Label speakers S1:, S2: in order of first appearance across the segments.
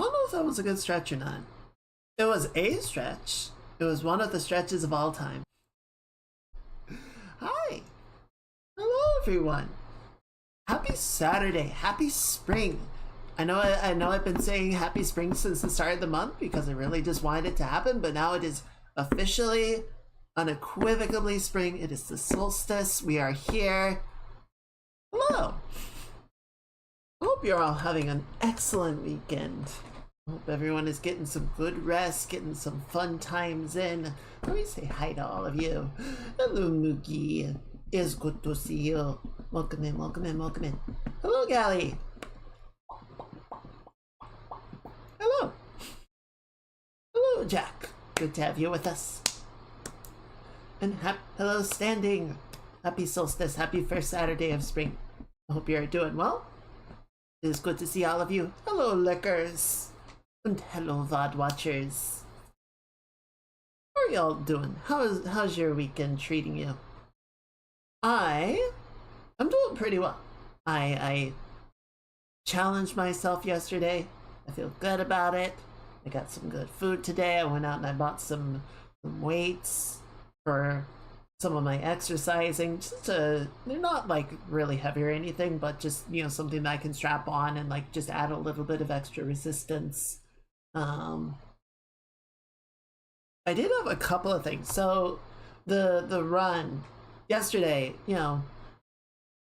S1: don't know if that was a good stretch or not. It was a stretch. It was one of the stretches of all time. Hi. Hello, everyone. Happy Saturday. Happy spring. I know I've been saying happy spring since the start of the month because I really just wanted it to happen, but now it is officially, unequivocally spring. It is the solstice. We are here. Hello. I hope you're all having an excellent weekend. I hope everyone is getting some good rest, getting some fun times in. Let me say hi to all of you. Hello, Mookie. It's good to see you. Welcome in, welcome in, welcome in. Hello, Gally. Hello. Hello, Jack. Good to have you with us. And hello, Standing. Happy solstice. Happy first Saturday of spring. I hope you're doing well. It is good to see all of you. Hello, Lickers. And hello, VOD watchers. How are y'all doing? How's your weekend treating you? I'm doing pretty well. I challenged myself yesterday. I feel good about it. I got some good food today. I went out and I bought some weights for some of my exercising. They're not like really heavy or anything, but just, you know, something that I can strap on and like just add a little bit of extra resistance. I did have a couple of things. So the run yesterday, you know,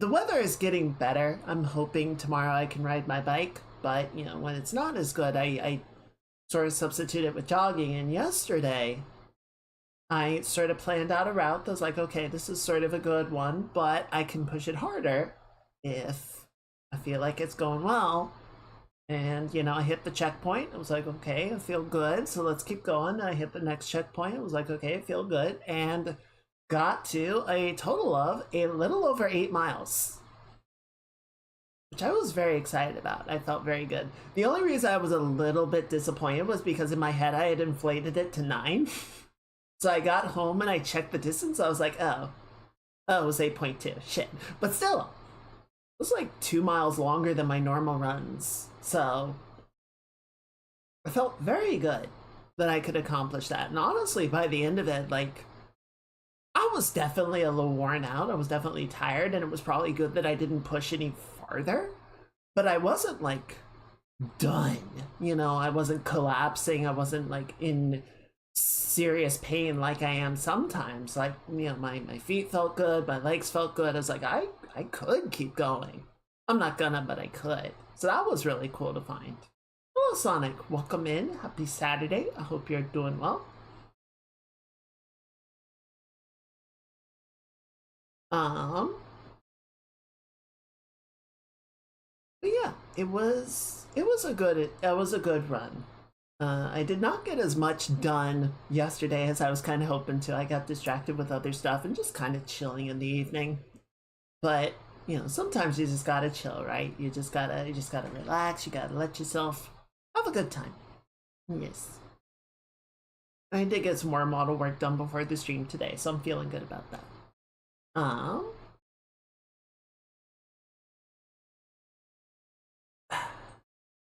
S1: the weather is getting better. I'm hoping tomorrow I can ride my bike, but you know, when it's not as good, I sort of substitute it with jogging. And yesterday I sort of planned out a route that was like, okay, this is sort of a good one, but I can push it harder if I feel like it's going well. And, you know, I hit the checkpoint. It was like, okay, I feel good, so let's keep going. I hit the next checkpoint. It was like, okay, I feel good. And got to a total of a little over 8 miles, which I was very excited about. I felt very good. The only reason I was a little bit disappointed was because in my head I had inflated it to 9. So I got home and I checked the distance. I was like, oh, it was 8.2. Shit. But still, it was like 2 miles longer than my normal runs. So I felt very good that I could accomplish that. And honestly, by the end of it, like, I was definitely a little worn out. I was definitely tired, and it was probably good that I didn't push any farther. But I wasn't like done. You know, I wasn't collapsing. I wasn't like in serious pain like I am sometimes. Like, you know, my feet felt good, my legs felt good. I was like, I could keep going. I'm not gonna, but I could. So that was really cool to find. Hello, Sonic. Welcome in. Happy Saturday. I hope you're doing well. But yeah, it was a good run. I did not get as much done yesterday as I was kind of hoping to. I got distracted with other stuff and just kind of chilling in the evening. But you know, sometimes you just gotta chill, right? You just gotta relax. You gotta let yourself have a good time. Yes. I did get some more model work done before the stream today, so I'm feeling good about that.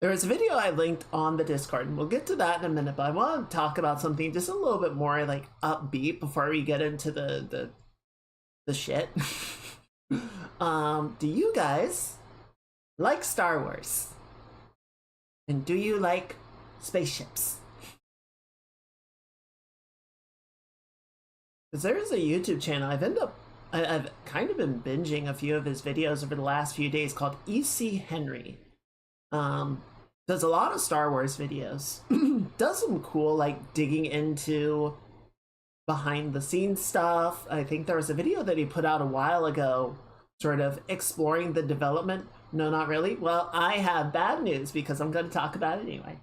S1: There was a video I linked on the Discord, and we'll get to that in a minute, but I want to talk about something just a little bit more like upbeat before we get into the shit. Do you guys like Star Wars? And do you like spaceships? Because there's a YouTube channel I've kind of been binging a few of his videos over the last few days called EC Henry. Does a lot of Star Wars videos. Does some cool like digging into behind the scenes stuff. I think there was a video that he put out a while ago sort of exploring the development. No, not really. Well, I have bad news because I'm going to talk about it anyway.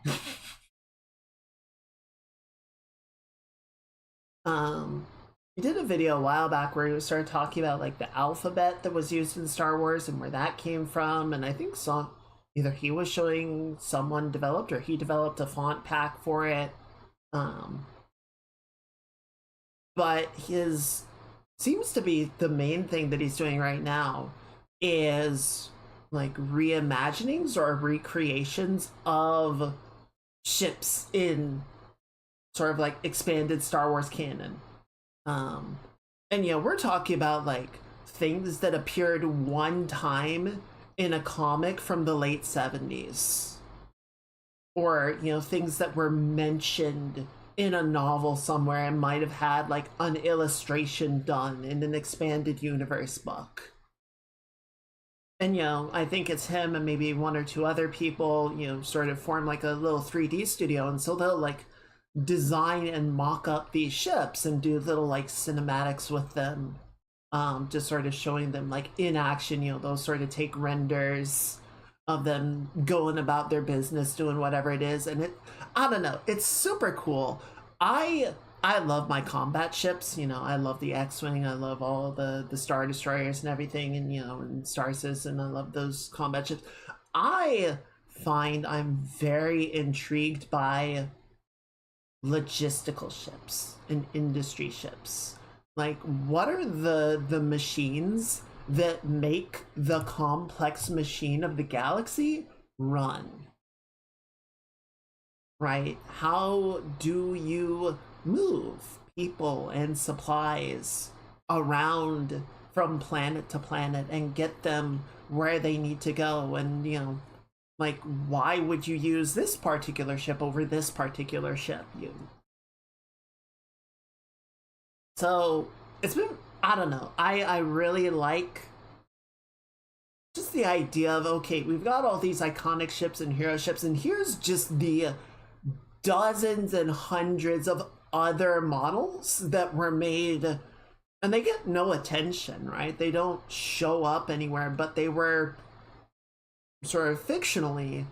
S1: He did a video a while back where he started talking about like the alphabet that was used in Star Wars and where that came from, and I think either he was showing someone developed or he developed a font pack for it. But his seems to be the main thing that he's doing right now is like reimaginings or recreations of ships in sort of like expanded Star Wars canon. Um, and we're talking about like things that appeared one time in a comic from the late 70s, or things that were mentioned in a novel somewhere and might have had like an illustration done in an expanded universe book. And I think it's him and maybe one or two other people sort of form like a little 3D studio, and so they'll like design and mock up these ships and do little like cinematics with them, just sort of showing them like in action. They'll sort of take renders of them going about their business doing whatever it is, and I don't know, it's super cool. I love my combat ships. I love the X-wing, I love all the star destroyers and everything, and and Star Citizen, I love those combat ships. I find I'm very intrigued by logistical ships and industry ships. Like, what are the machines that make the complex machine of the galaxy run? Right? How do you move people and supplies around from planet to planet and get them where they need to go? And like, why would you use this particular ship over this particular ship? So it's been, I don't know, I really like just the idea of, okay, we've got all these iconic ships and hero ships, and here's just the dozens and hundreds of other models that were made, and they get no attention, right? They don't show up anywhere, but they were sort of fictionally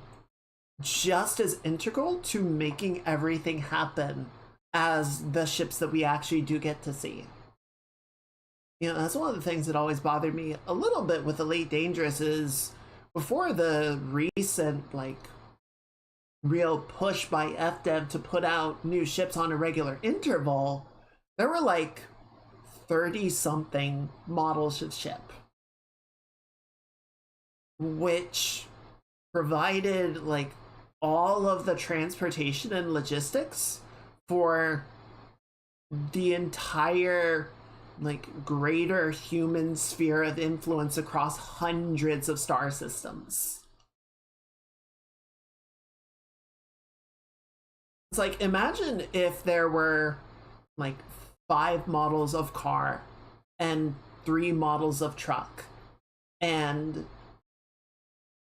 S1: just as integral to making everything happen as the ships that we actually do get to see. That's one of the things that always bothered me a little bit with Elite Dangerous is before the recent like real push by FDev to put out new ships on a regular interval, there were like 30 something models of ship, which provided like all of the transportation and logistics for the entire like greater human sphere of influence across hundreds of star systems. It's like, imagine if there were like 5 models of car and 3 models of truck and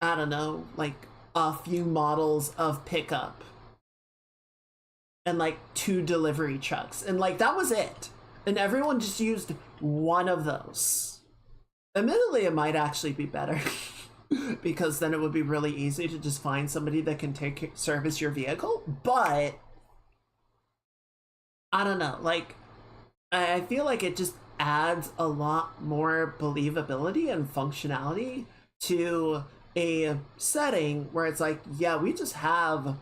S1: I don't know, like a few models of pickup and like 2 delivery trucks, and like that was it, and everyone just used one of those. Admittedly, it might actually be better because then it would be really easy to just find somebody that can service your vehicle. But I don't know, like I feel like it just adds a lot more believability and functionality to a setting where it's like, yeah, we just have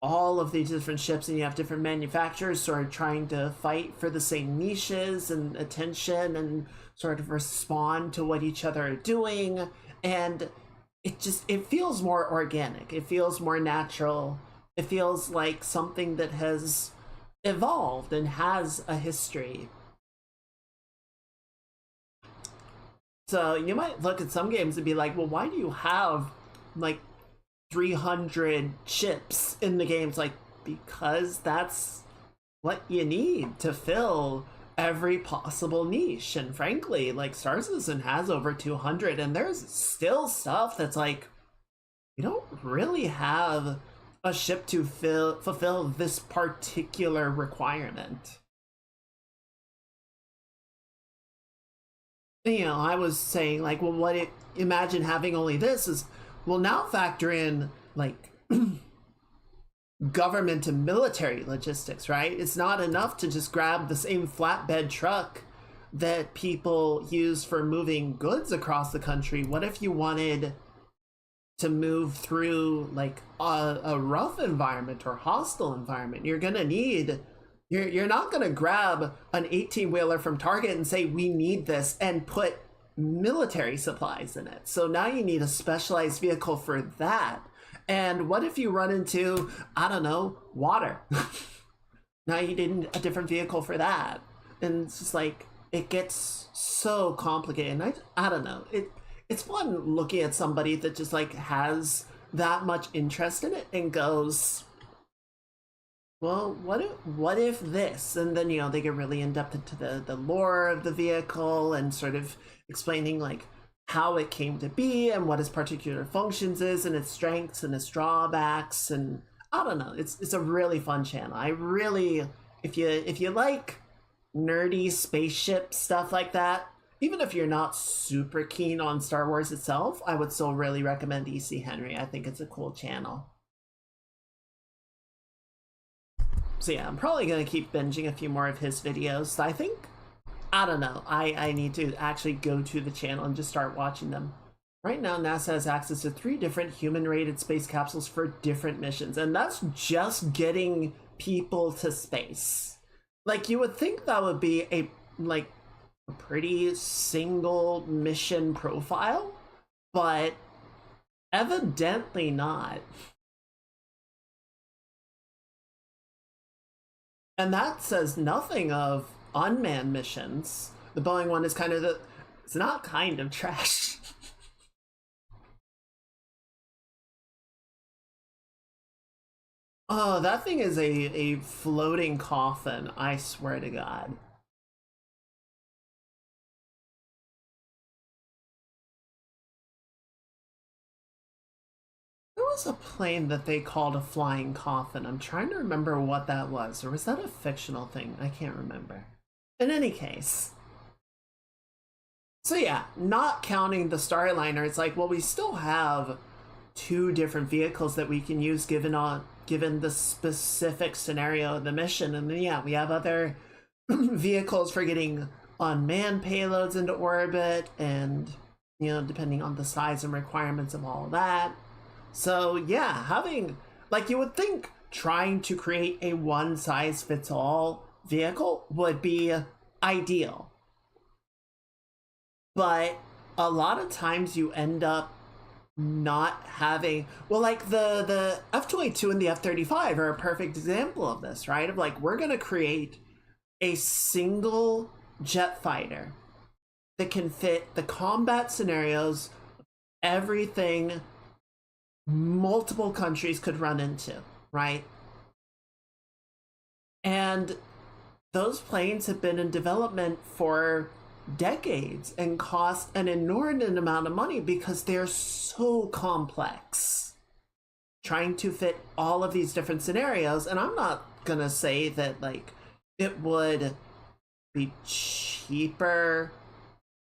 S1: all of these different ships and you have different manufacturers sort of trying to fight for the same niches and attention and sort of respond to what each other are doing, and it feels more organic, it feels more natural, it feels like something that has evolved and has a history. So you might look at some games and be like, well, why do you have like 300 ships in the games? Like, because that's what you need to fill every possible niche. And frankly, like Star Citizen has over 200, and there's still stuff that's like, you don't really have a ship to fulfill this particular requirement. I was saying like, well, imagine having only this is, well, now factor in like government and military logistics, right? It's not enough to just grab the same flatbed truck that people use for moving goods across the country. What if you wanted to move through like a rough environment or hostile environment? You're gonna need, you're not gonna grab an 18-wheeler from Target and say, we need this, and put military supplies in it. So now you need a specialized vehicle for that. And what if you run into, I don't know, water? Now you need a different vehicle for that. And it's just like, it gets so complicated. And I don't know. It's fun looking at somebody that just like has that much interest in it and goes, well, what if this? And then, you know, they get really in depth into the lore of the vehicle and sort of explaining like how it came to be and what its particular functions is and its strengths and its drawbacks. And I don't know, it's a really fun channel. I really, if you like nerdy spaceship stuff like that, even if you're not super keen on Star Wars itself, I would still really recommend EC Henry. I think it's a cool channel. So yeah, I'm probably gonna keep binging a few more of his videos. I think, I don't know, I need to actually go to the channel and just start watching them. Right now, NASA has access to 3 different human-rated space capsules for different missions, and that's just getting people to space. Like, you would think that would be a pretty single mission profile, but evidently not. And that says nothing of unmanned missions. The Boeing one is kind of it's not kind of trash. Oh, that thing is a floating coffin, I swear to God. There was a plane that they called a flying coffin. I'm trying to remember what that was. Or was that a fictional thing? I can't remember. In any case. So yeah, not counting the Starliner, it's like, well, we still have 2 different vehicles that we can use given the specific scenario of the mission. And then yeah, we have other vehicles for getting unmanned payloads into orbit and, you know, depending on the size and requirements of all of that. So yeah, having, like, you would think trying to create a one-size-fits-all vehicle would be ideal. But a lot of times you end up not having, well, like the F-22 and the F-35 are a perfect example of this, right? Of like, we're gonna create a single jet fighter that can fit the combat scenarios, everything multiple countries could run into, right? And those planes have been in development for decades and cost an inordinate amount of money because they're so complex, trying to fit all of these different scenarios. And I'm not gonna say that like it would be cheaper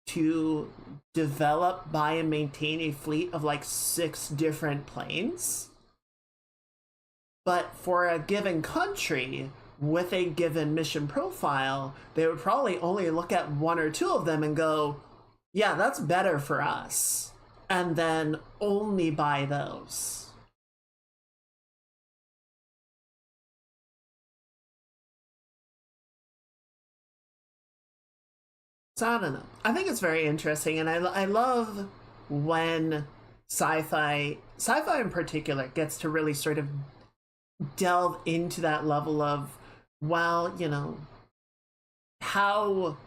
S1: to develop, buy, and maintain a fleet of like 6 different planes, but for a given country with a given mission profile, they would probably only look at 1 or 2 of them and go, yeah, that's better for us, and then only buy those. So I don't know. I think it's very interesting, and I love when sci-fi in particular gets to really sort of delve into that level of, well, you know, how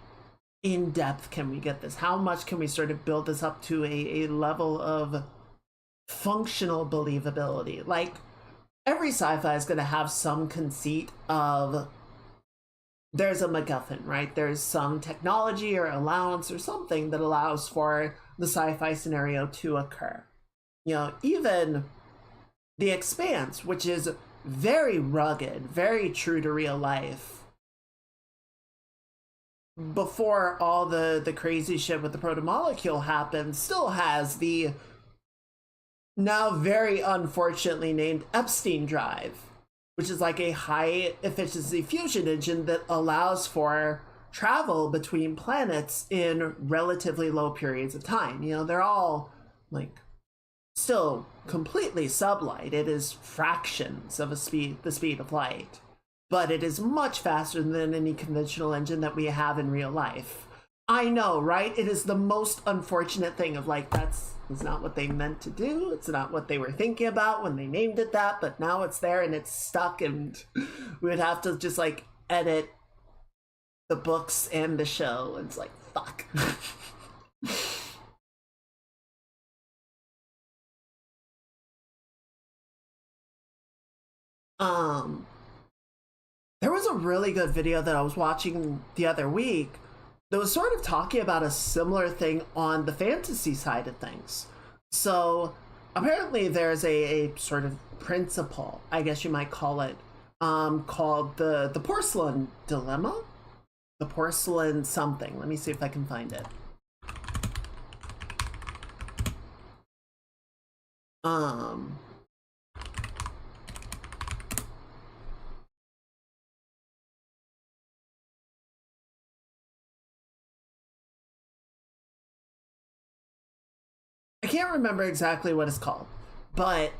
S1: in depth can we get this? How much can we sort of build this up to a level of functional believability? Like, every sci-fi is going to have some conceit of there's a MacGuffin, right? There's some technology or allowance or something that allows for the sci-fi scenario to occur. You know, even The Expanse, which is very rugged, very true to real life, before all the crazy shit with the proto-molecule happened, still has the now very unfortunately named Epstein drive, which is like a high efficiency fusion engine that allows for travel between planets in relatively low periods of time. You know, they're all like still completely sublight. It is fractions of the speed of light, but it is much faster than any conventional engine that we have in real life. I know, right? It is the most unfortunate thing of like, that's is not what they meant to do. It's not what they were thinking about when they named it that, but now it's there and it's stuck, and we would have to just like edit the books and the show. And it's like, fuck. um, there was a really good video that I was watching the other week that was sort of talking about a similar thing on the fantasy side of things. So apparently there's a sort of principle, I guess you might call it, called the porcelain dilemma. The porcelain something. Let me see if I can find it. Um I can't remember exactly what it's called, but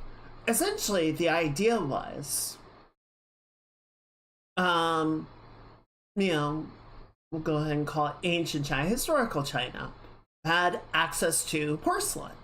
S1: essentially the idea was, um, you know, we'll go ahead and call it ancient China, historical China, had access to porcelain,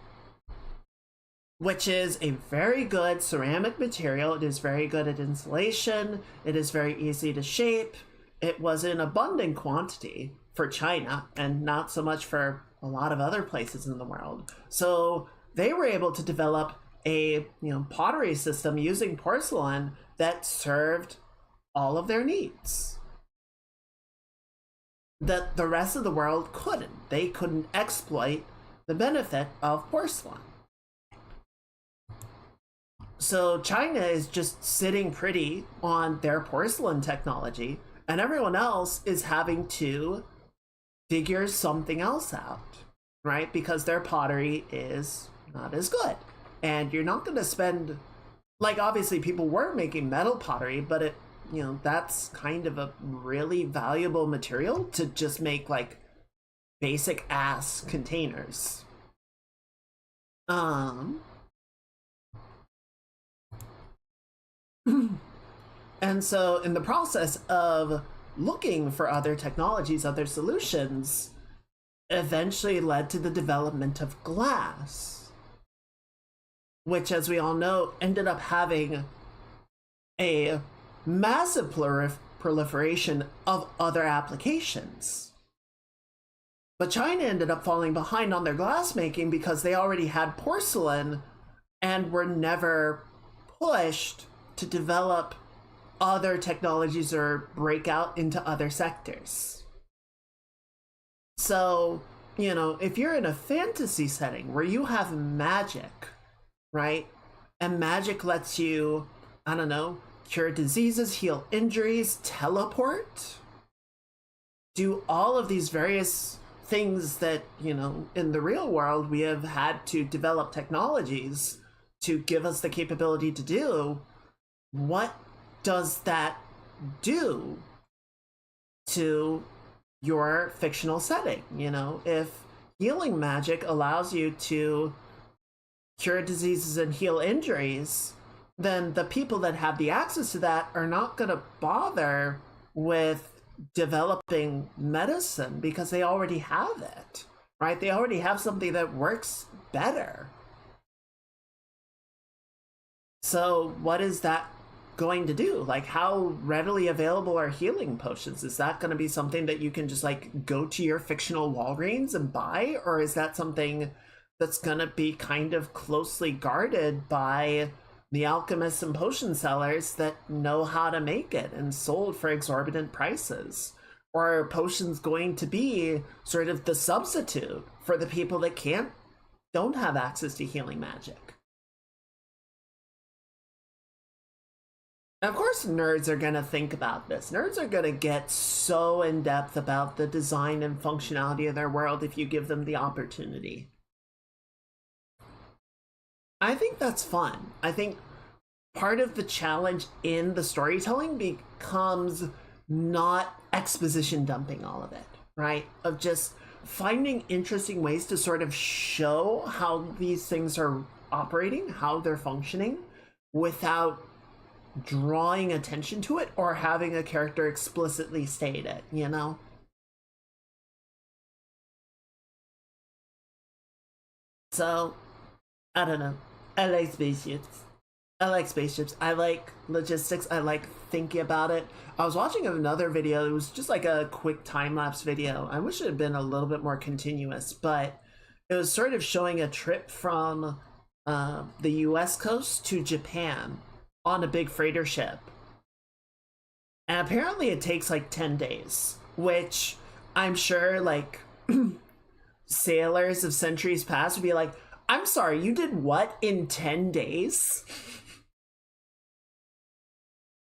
S1: which is a very good ceramic material. It is very good at insulation. It is very easy to shape. It was in abundant quantity for China and not so much for a lot of other places in the world. So they were able to develop a pottery system using porcelain that served all of their needs that the rest of the world couldn't. They couldn't exploit the benefit of porcelain. So China is just sitting pretty on their porcelain technology, and everyone else is having to figure something else out, right? Because their pottery is not as good. And you're not going to spend, like, obviously people were making metal pottery, but that's kind of a really valuable material to just make like basic ass containers. And so in the process of looking for other technologies, other solutions, eventually led to the development of glass, which, as we all know, ended up having a massive proliferation of other applications. But China ended up falling behind on their glass making because they already had porcelain and were never pushed to develop other technologies or break out into other sectors. So, if you're in a fantasy setting where you have magic, right? And magic lets you, I don't know, cure diseases, heal injuries, teleport, do all of these various things that, in the real world we have had to develop technologies to give us the capability to do. What does that do to your fictional setting? If healing magic allows you to cure diseases and heal injuries, then the people that have the access to that are not going to bother with developing medicine because they already have it, right? They already have something that works better. So what is that going to do? Like, how readily available are healing potions? Is that going to be something that you can just like go to your fictional Walgreens and buy, or is that something that's going to be kind of closely guarded by the alchemists and potion sellers that know how to make it and sold for exorbitant prices? Or are potions going to be sort of the substitute for the people that don't have access to healing magic? Now, of course, nerds are going to think about this. Nerds are going to get so in depth about the design and functionality of their world if you give them the opportunity. I think that's fun. I think part of the challenge in the storytelling becomes not exposition dumping all of it, right? Of just finding interesting ways to sort of show how these things are operating, how they're functioning, without drawing attention to it or having a character explicitly state it, So, I don't know. I like spaceships. I like spaceships. I like logistics. I like thinking about it. I was watching another video. It was just like a quick time lapse video. I wish it had been a little bit more continuous, but it was sort of showing a trip from the US coast to Japan on a big freighter ship. And apparently it takes like 10 days, which I'm sure like sailors of centuries past would be like, I'm sorry, you did what in 10 days?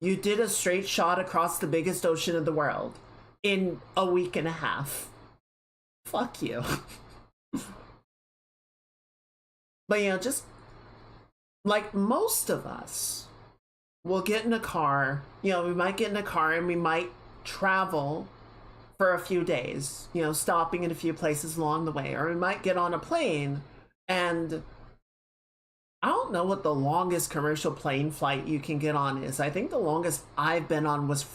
S1: You did a straight shot across the biggest ocean in the world in a week and a half. Fuck you. But you know, just like most of us, we'll get in a car, you know, we might get in a car and we might travel for a few days, you know, stopping in a few places along the way, or we might get on a plane. And I don't know what the longest commercial plane flight you can get on is. I think the longest I've been on was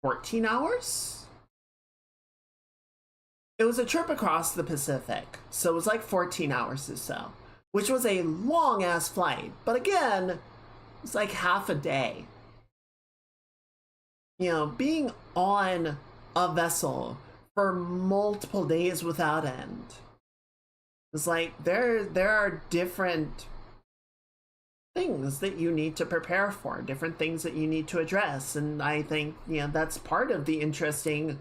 S1: 14 hours. It was a trip across the Pacific, so it was like 14 hours or so, which was a long ass flight. But again, it's like half a day. You know, being on a vessel for multiple days without end. It's like there are different things that you need to prepare for, different things that you need to address, and I think, you know, that's part of the interesting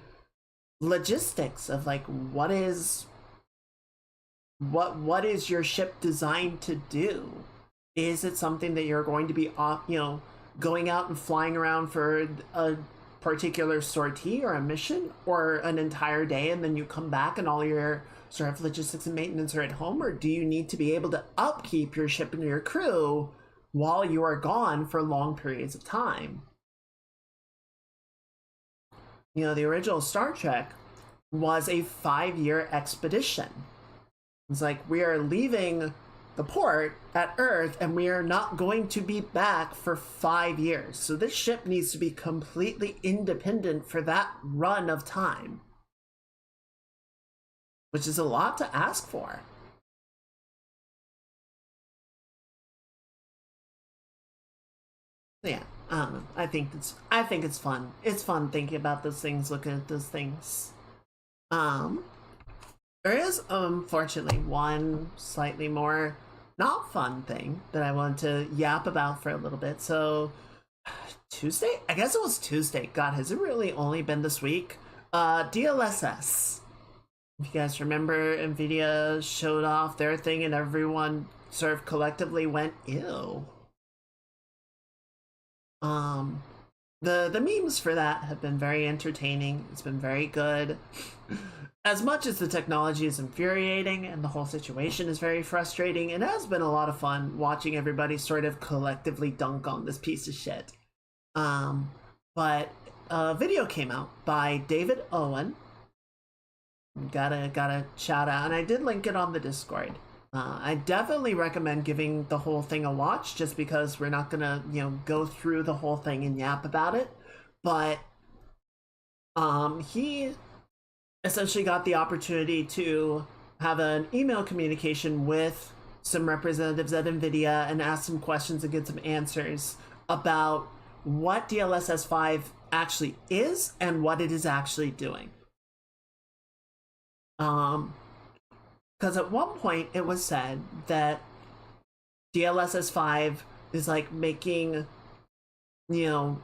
S1: logistics of like what is your ship designed to do? Is it something that you're going to be you know, going out and flying around for a particular sortie or a mission or an entire day and then you come back and all your sort of logistics and maintenance are at home? Or do you need to be able to upkeep your ship and your crew while you are gone for long periods of time? You know, the original Star Trek was a 5-year expedition. It's like, we are leaving the port at Earth and we are not going to be back for 5 years. So this ship needs to be completely independent for that run of time, which is a lot to ask for. Yeah, I think it's fun. It's fun thinking about those things, looking at those things. There is unfortunately one slightly more not fun thing that I want to yap about for a little bit. So Tuesday? I guess it was Tuesday. God, has it really only been this week? DLSS. If you guys remember, Nvidia showed off their thing and everyone sort of collectively went, ew. The memes for that have been very entertaining. It's been very good. As much as the technology is infuriating and the whole situation is very frustrating, it has been a lot of fun watching everybody sort of collectively dunk on this piece of shit. But a video came out by David Owen. Gotta shout out, and I did link it on the Discord. I definitely recommend giving the whole thing a watch, just because we're not gonna, you know, go through the whole thing and yap about it. But he essentially got the opportunity to have an email communication with some representatives at Nvidia and ask some questions and get some answers about what DLSS 5 actually is and what it is actually doing. Because at one point it was said that DLSS 5 is like making, you know,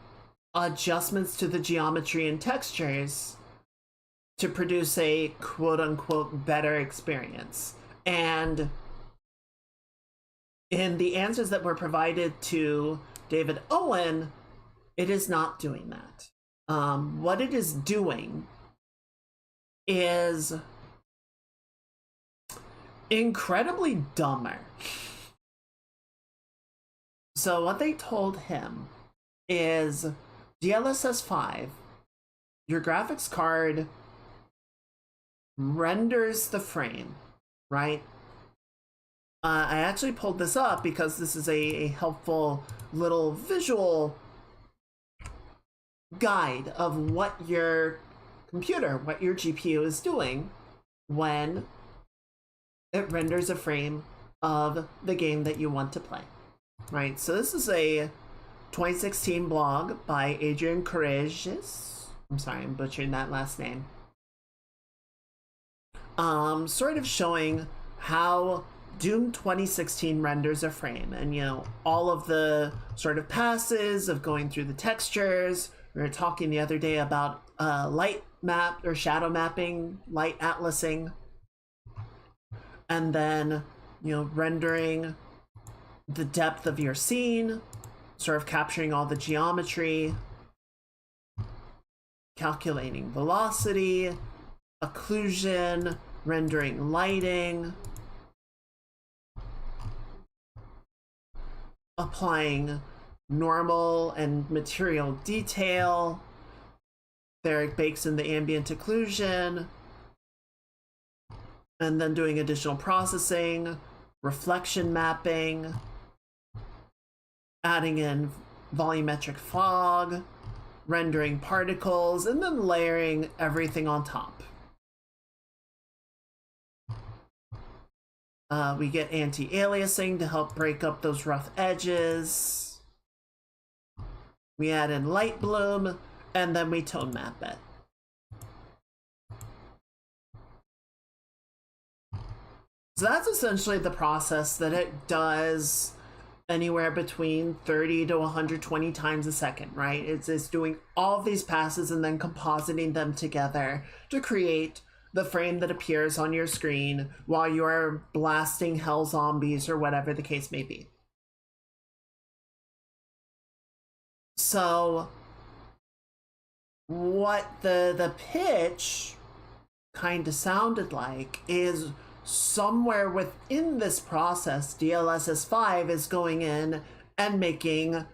S1: adjustments to the geometry and textures to produce a quote-unquote better experience. And in the answers that were provided to David Owen, it is not doing that. What it is doing is incredibly dumber. So what they told him is DLSS 5, your graphics card renders the frame, right? I actually pulled this up because this is a helpful little visual guide of what your computer, what your GPU is doing when it renders a frame of the game that you want to play, right? So this is a 2016 blog by Adrian Courageous. I'm sorry, I'm butchering that last name. Sort of showing how Doom 2016 renders a frame, and all of the sort of passes of going through the textures. We were talking the other day about light map or shadow mapping, light atlasing, and then rendering the depth of your scene, sort of capturing all the geometry, calculating velocity, occlusion, rendering lighting, applying normal and material detail. There it bakes in the ambient occlusion, and then doing additional processing, reflection mapping, adding in volumetric fog, rendering particles, and then layering everything on top. We get anti-aliasing to help break up those rough edges. We add in light bloom, and then we tone map it. So that's essentially the process that it does anywhere between 30 to 120 times a second, right? It's doing all of these passes and then compositing them together to create the frame that appears on your screen while you're blasting hell zombies or whatever the case may be. So what the pitch kind of sounded like is somewhere within this process, DLSS 5 is going in and making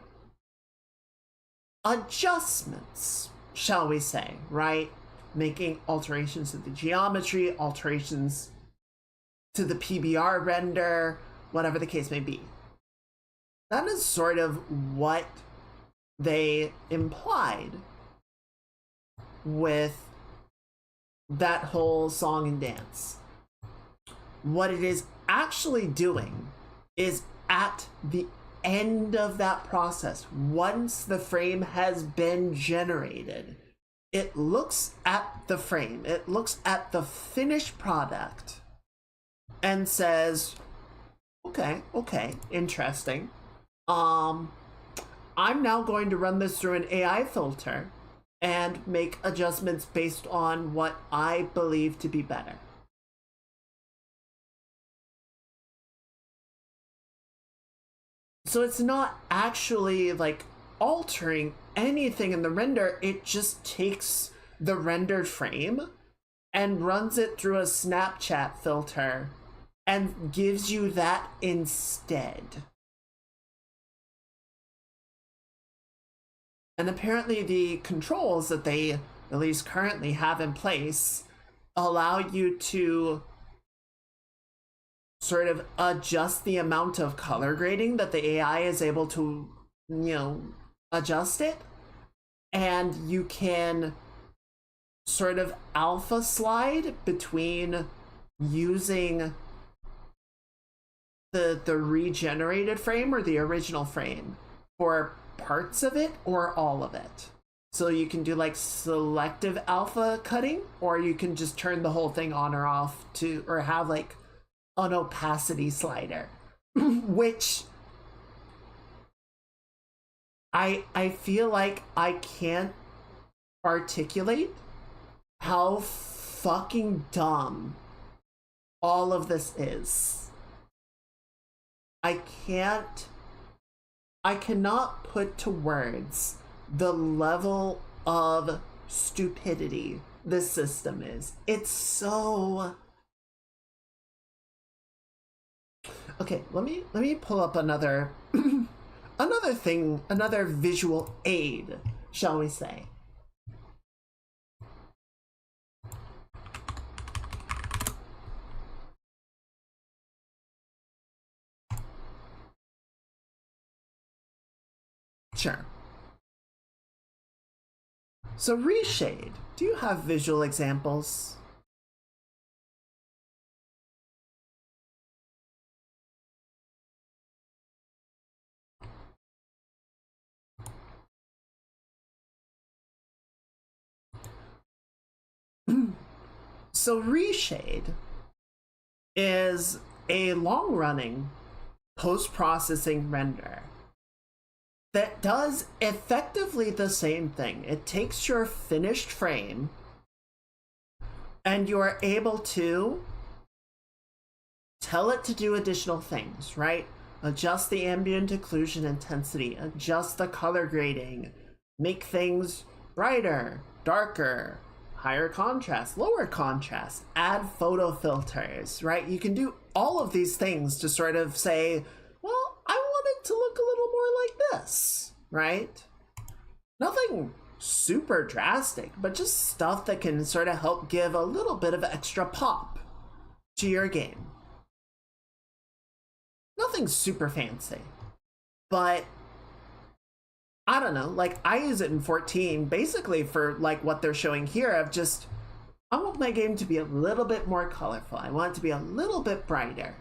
S1: adjustments, shall we say, right? Making alterations to the geometry, alterations to the PBR render, whatever the case may be. That is sort of what they implied with that whole song and dance. What it is actually doing is at the end of that process, once the frame has been generated, it looks at the frame, it looks at the finished product and says, okay, interesting. I'm now going to run this through an AI filter and make adjustments based on what I believe to be better. So it's not actually like altering anything in the render, it just takes the rendered frame and runs it through a Snapchat filter and gives you that instead. And apparently the controls that they at least currently have in place allow you to sort of adjust the amount of color grading that the AI is able to, adjust it. And you can sort of alpha slide between using the regenerated frame or the original frame for parts of it or all of it. So you can do like selective alpha cutting, or you can just turn the whole thing on or off to, or have like an opacity slider, which I feel like I can't articulate how fucking dumb all of this is. I cannot put to words the level of stupidity this system is. It's so... Okay, let me pull up another another visual aid, shall we say. Sure. So Reshade, do you have visual examples? So Reshade is a long-running post-processing render that does effectively the same thing. It takes your finished frame and you are able to tell it to do additional things, right? Adjust the ambient occlusion intensity, adjust the color grading, make things brighter, darker, higher contrast, lower contrast, add photo filters, right? You can do all of these things to sort of say, well, I want it to look a little more like this, right? Nothing super drastic, but just stuff that can sort of help give a little bit of extra pop to your game. Nothing super fancy, but I don't know, like I use it in 14 basically for like what they're showing here of just, I want my game to be a little bit more colorful. I want it to be a little bit brighter.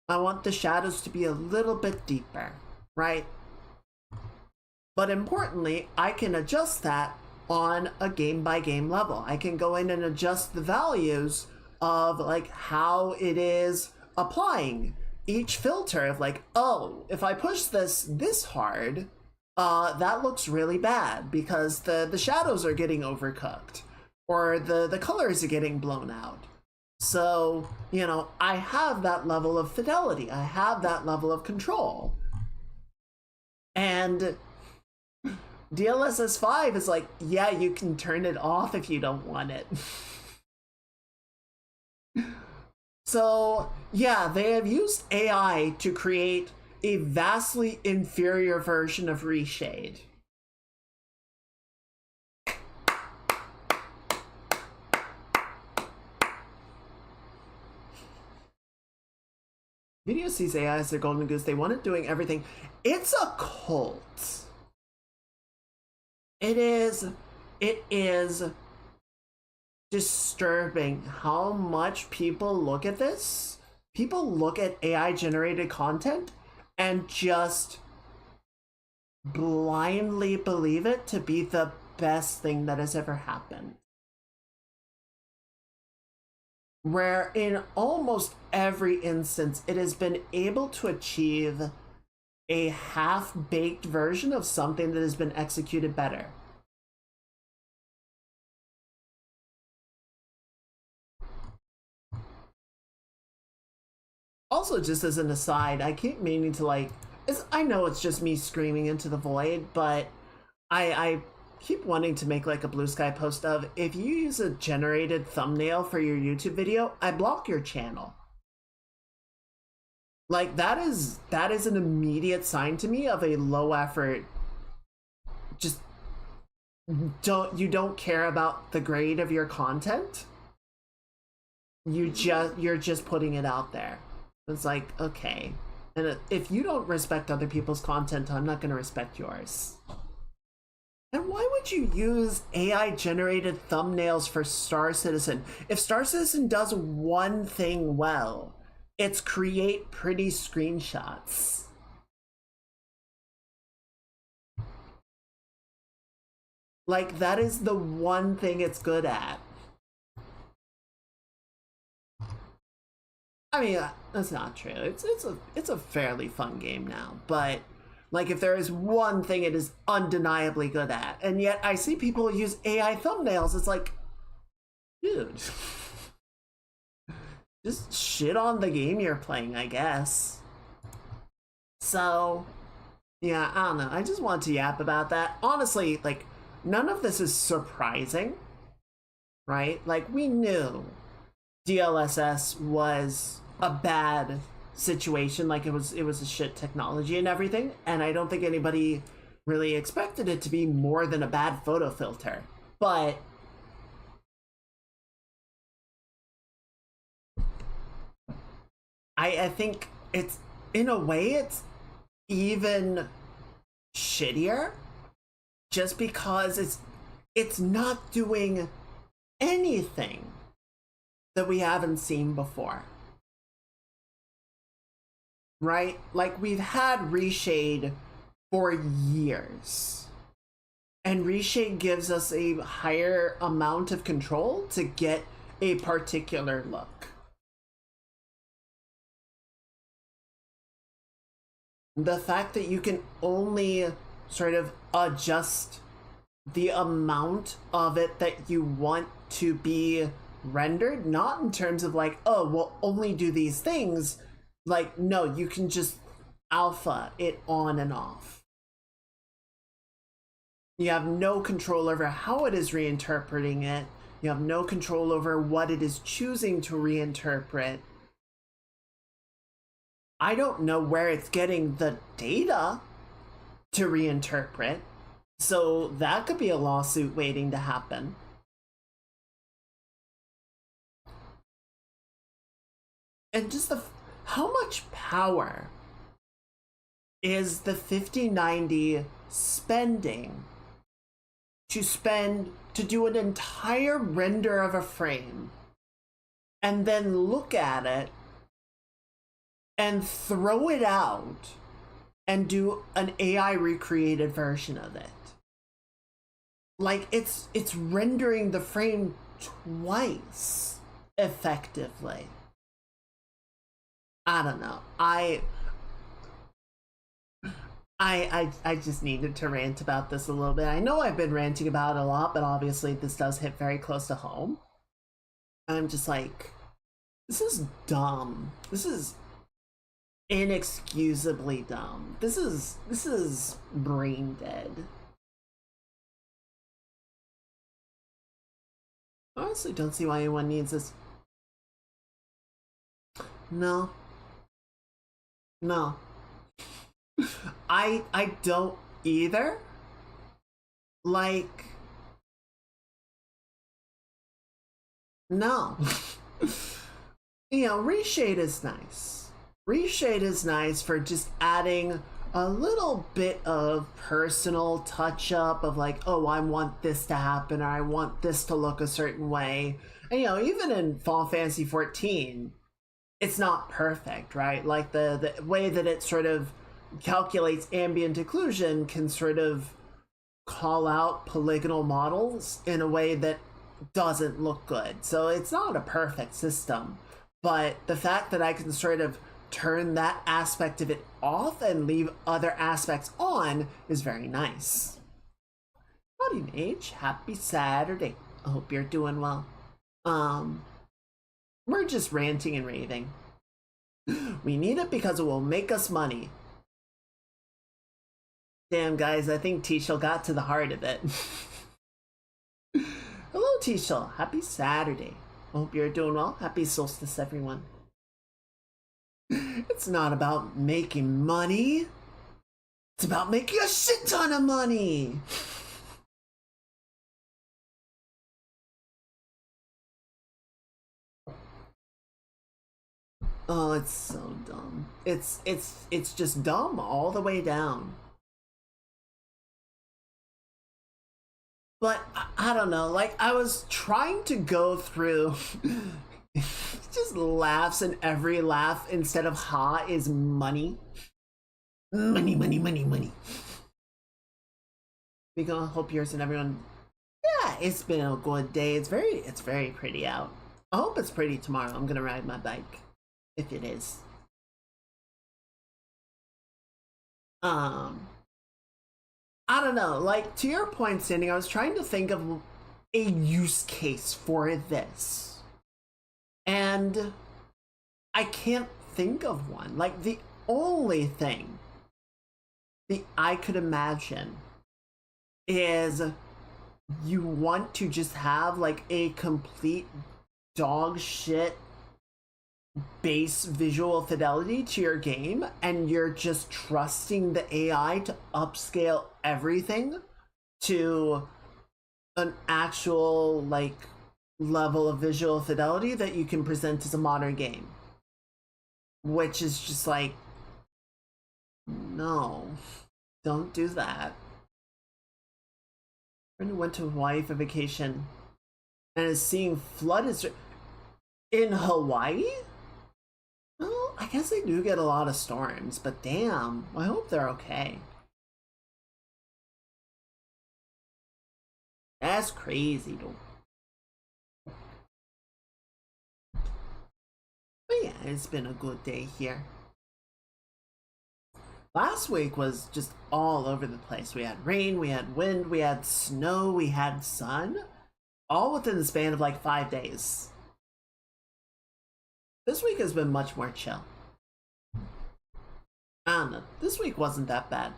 S1: I want the shadows to be a little bit deeper, right? But importantly, I can adjust that on a game by game level. I can go in and adjust the values of like how it is applying each filter of like, oh, if I push this hard, that looks really bad because the shadows are getting overcooked or the colors are getting blown out. So, you know, I have that level of fidelity. I have that level of control. And DLSS 5 is like, yeah, you can turn it off if you don't want it. So, yeah, they have used AI to create a vastly inferior version of Reshade. Video sees AI as their golden goose. They want it doing everything. It's a cult. It is disturbing how much people look at this. People look at AI generated content and just blindly believe it to be the best thing that has ever happened. Where in almost every instance, it has been able to achieve a half-baked version of something that has been executed better. Also, just as an aside, I keep meaning to like, I know it's just me screaming into the void, but I keep wanting to make like a Blue Sky post of, if you use a generated thumbnail for your YouTube video, I block your channel. Like that is an immediate sign to me of a low effort, just you don't care about the grade of your content. You're just putting it out there. It's like, okay. And if you don't respect other people's content, I'm not going to respect yours. And why would you use AI generated thumbnails for Star Citizen? If Star Citizen does one thing well, it's create pretty screenshots. Like that is the one thing it's good at. I mean, that's not true. It's a fairly fun game now, but like if there is one thing it is undeniably good at, and yet I see people use AI thumbnails, it's like, dude, just shit on the game you're playing, I guess. So, yeah, I don't know. I just want to yap about that. Honestly, like, none of this is surprising, right? Like, we knew DLSS was a bad situation, like it was a shit technology and everything, and I don't think anybody really expected it to be more than a bad photo filter. But I think it's, in a way, it's even shittier just because it's not doing anything that we haven't seen before. Right? Like we've had Reshade for years. and reshade gives us a higher amount of control to get a particular look. The fact that you can only sort of adjust the amount of it that you want to be rendered, not in terms of like, oh, we'll only do these things. Like, no, you can just alpha it on and off. You have no control over how it is reinterpreting it. You have no control over what it is choosing to reinterpret. I don't know where it's getting the data to reinterpret. So that could be a lawsuit waiting to happen. And just how much power is the 5090 spending to do an entire render of a frame and then look at it and throw it out and do an AI recreated version of it? Like, it's rendering the frame twice effectively. I don't know. I just needed to rant about this a little bit. I know I've been ranting about it a lot, but obviously this does hit very close to home. I'm just like, this is dumb. This is inexcusably dumb. This is brain dead. Honestly, don't see why anyone needs this. No. I don't either. Like, no. You know, reshade is nice. Reshade is nice for just adding a little bit of personal touch up of like, oh, I want this to happen, or I want this to look a certain way. And you know, even in Final Fantasy 14, it's not perfect, right? Like the way that it sort of calculates ambient occlusion can sort of call out polygonal models in a way that doesn't look good. So it's not a perfect system, but the fact that I can sort of turn that aspect of it off and leave other aspects on is very nice. Howdy Mage, happy Saturday. I hope you're doing well. We're just ranting and raving. We need it because it will make us money. Damn, guys, I think T-Shell got to the heart of it. Hello, T-Shell. Happy Saturday. I hope you're doing well. Happy solstice, everyone. It's not about making money. It's about making a shit ton of money. Oh, it's so dumb. It's just dumb all the way down. But I don't know, like I was trying to go through just laughs, and every laugh instead of ha is money. Money, money, money, money. We gonna hope yours and everyone. Yeah, it's been a good day. It's very pretty out. I hope it's pretty tomorrow. I'm gonna ride my bike. If it is. I don't know, like to your point, Cindy, I was trying to think of a use case for this. And I can't think of one. Like the only thing that I could imagine is you want to just have like a complete dog shit base visual fidelity to your game, and you're just trusting the AI to upscale everything to an actual like level of visual fidelity that you can present as a modern game, which is just like, no, don't do that. Brenda went to Hawaii for vacation and is seeing flood in Hawaii. Well, I guess they do get a lot of storms, but damn, I hope they're okay. That's crazy though. But yeah, it's been a good day here. Last week was just all over the place. We had rain, we had wind, we had snow, we had sun, all within the span of like 5 days. This week has been much more chill. I don't know. This week wasn't that bad.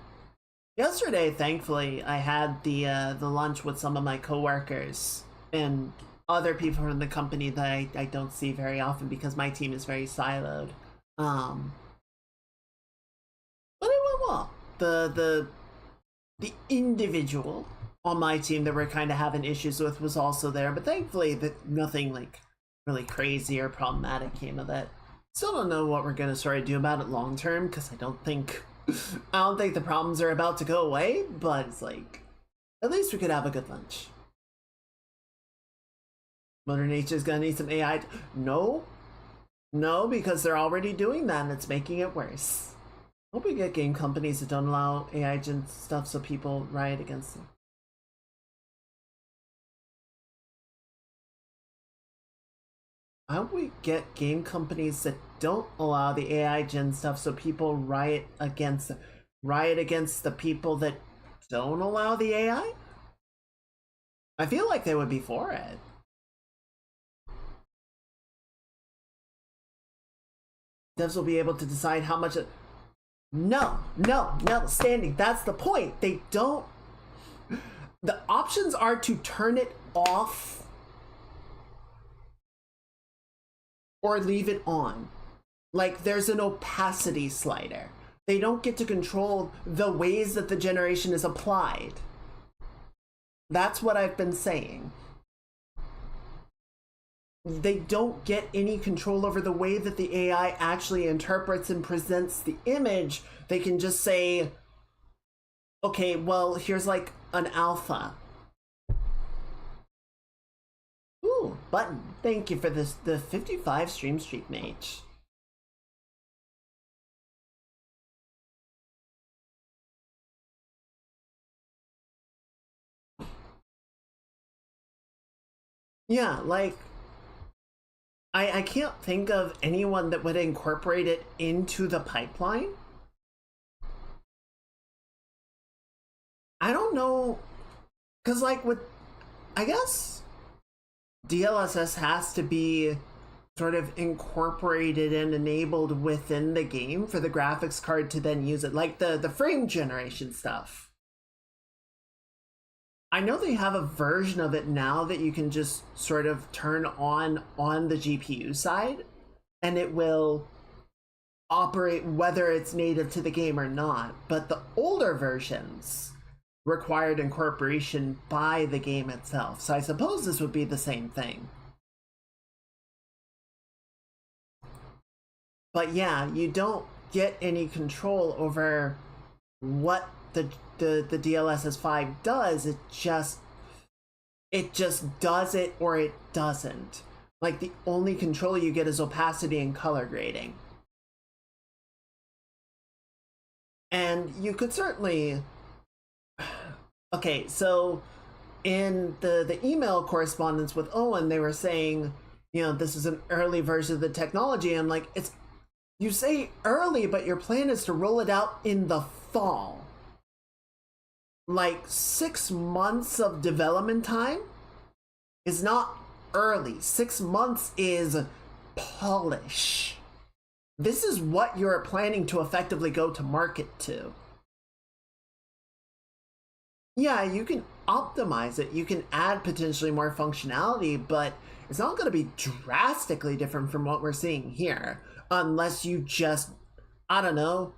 S1: Yesterday, thankfully, I had the lunch with some of my coworkers and other people from the company that I don't see very often because my team is very siloed. But it went well. The individual on my team that we're kind of having issues with was also there, but thankfully that nothing like really crazy or problematic came of it. Still don't know what we're gonna sort of do about it long term because I don't think the problems are about to go away, but it's like at least we could have a good lunch. Mother Nature's gonna need some AI. No, because they're already doing that and it's making it worse. Hope we get game companies that don't allow AI gen stuff so people riot against them. I hope we get game companies that don't allow the AI gen stuff so people riot against the people that don't allow the AI. I feel like they would be for it. Devs will be able to decide how much. No, Standing. That's the point. They don't. The options are to turn it off or leave it on. Like there's an opacity slider. They don't get to control the ways that the generation is applied. That's what I've been saying. They don't get any control over the way that the AI actually interprets and presents the image. They can just say, okay, well, here's like an alpha. Ooh, button. Thank you for this, the 55 stream streak mage. Yeah, like I can't think of anyone that would incorporate it into the pipeline. I don't know, because like with, I guess DLSS has to be sort of incorporated and enabled within the game for the graphics card to then use it, like the frame generation stuff. I know they have a version of it now that you can just sort of turn on the GPU side and it will operate whether it's native to the game or not. But the older versions required incorporation by the game itself. So I suppose this would be the same thing. But yeah, you don't get any control over what the DLSS 5 does. It just does it or it doesn't. Like the only control you get is opacity and color grading. And you could certainly, okay, so in the email correspondence with Owen, they were saying, you know, this is an early version of the technology. I'm like, you say early, but your plan is to roll it out in the fall. Like 6 months of development time is not early. 6 months is polish. This is what you're planning to effectively go to market to. Yeah, you can optimize it. You can add potentially more functionality, but it's not going to be drastically different from what we're seeing here. Unless you just, I don't know,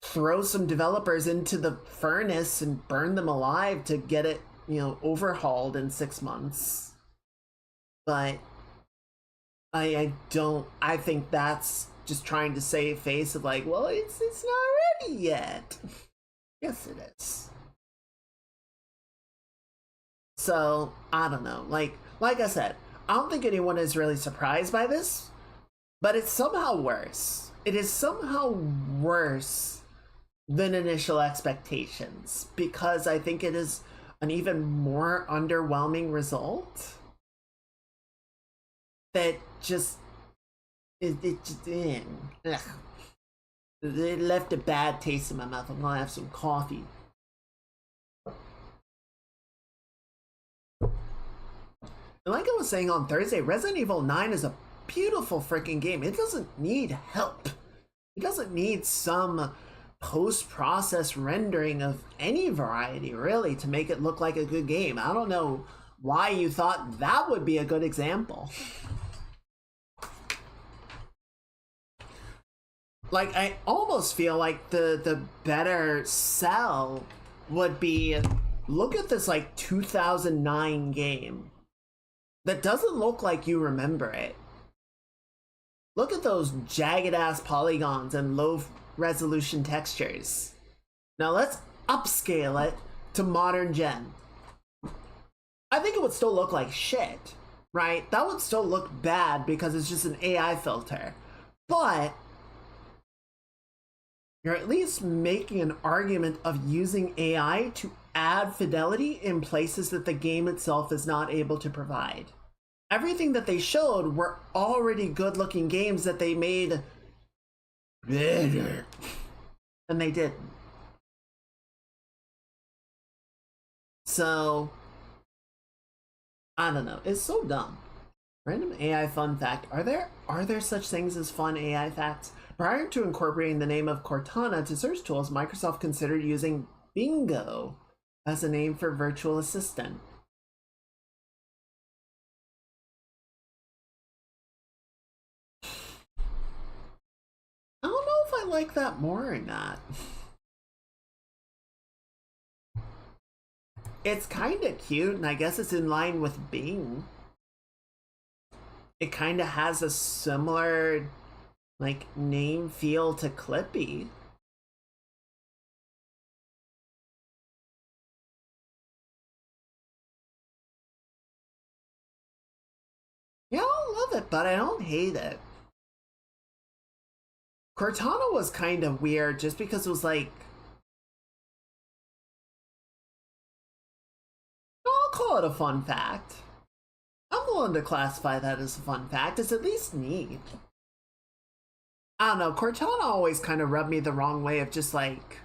S1: throw some developers into the furnace and burn them alive to get it, you know, overhauled in 6 months. But I think that's just trying to save face of like, well, it's not ready yet. Yes, it is. So I don't know. Like I said, I don't think anyone is really surprised by this, but it's somehow worse. It is somehow worse than initial expectations because I think it is an even more underwhelming result that just ugh. It left a bad taste in my mouth. I'm gonna have some coffee. And like I was saying on Thursday, Resident Evil 9 is a beautiful freaking game. It doesn't need help. It doesn't need some post-process rendering of any variety, really, to make it look like a good game. I don't know why you thought that would be a good example. Like, I almost feel like the better sell would be, look at this like 2009 game that doesn't look like you remember it. Look at those jagged ass polygons and low resolution textures. Now let's upscale it to modern gen. I think it would still look like shit, right? That would still look bad because it's just an AI filter. But you're at least making an argument of using AI to add fidelity in places that the game itself is not able to provide. Everything that they showed were already good looking games that they made better. And they didn't. So, I don't know. It's so dumb. Random AI fun fact. Are there such things as fun AI facts? Prior to incorporating the name of Cortana to search tools, Microsoft considered using Bingo as a name for virtual assistant. I don't know if I like that more or not. It's kind of cute, and I guess it's in line with Bing. It kind of has a similar, like, name feel to Clippy. Yeah, I love it, but I don't hate it. Cortana was kind of weird just because it was like, I'll call it a fun fact. I'm willing to classify that as a fun fact. It's at least neat. I don't know, Cortana always kind of rubbed me the wrong way of just like,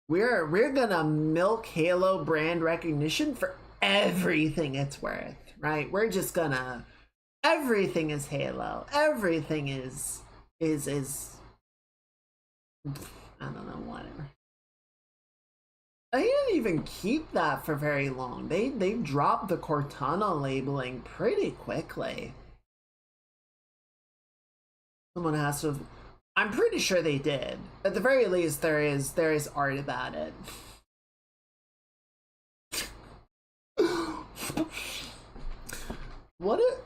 S1: we're gonna milk Halo brand recognition for everything it's worth, right? We're just gonna, everything is Halo. Everything is I don't know, whatever. They didn't even keep that for very long. They dropped the Cortana labeling pretty quickly. Someone has to have, I'm pretty sure they did. At the very least, there is art about it. What a,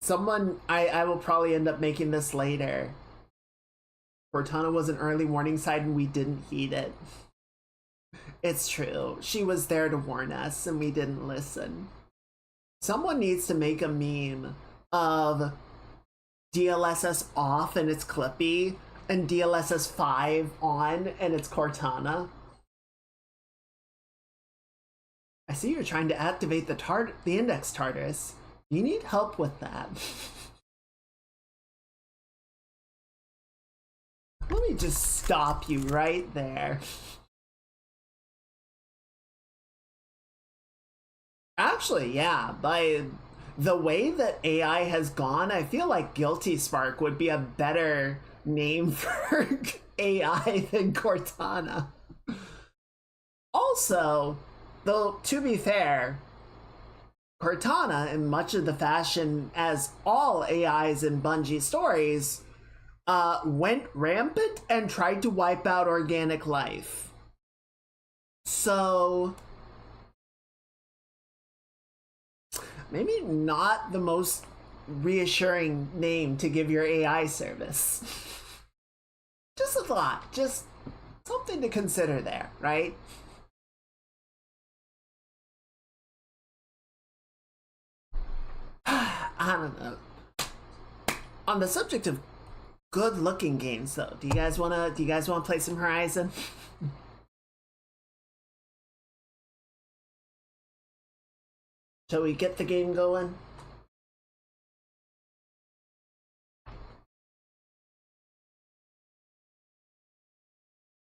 S1: someone, I will probably end up making this later. Cortana was an early warning sign and we didn't heed it. It's true. She was there to warn us and we didn't listen. Someone needs to make a meme of DLSS off and it's Clippy, and DLSS 5 on and it's Cortana. I see you're trying to activate the index TARDIS. You need help with that. Let me just stop you right there. Actually, yeah, by the way that AI has gone, I feel like Guilty Spark would be a better name for AI than Cortana. Also, though, to be fair, Cortana, in much of the fashion as all AIs in Bungie stories, went rampant and tried to wipe out organic life. So maybe not the most reassuring name to give your AI service. Just a thought, just something to consider there, right? I don't know. On the subject of good looking games though, do you guys wanna play some Horizon? Shall we get the game going?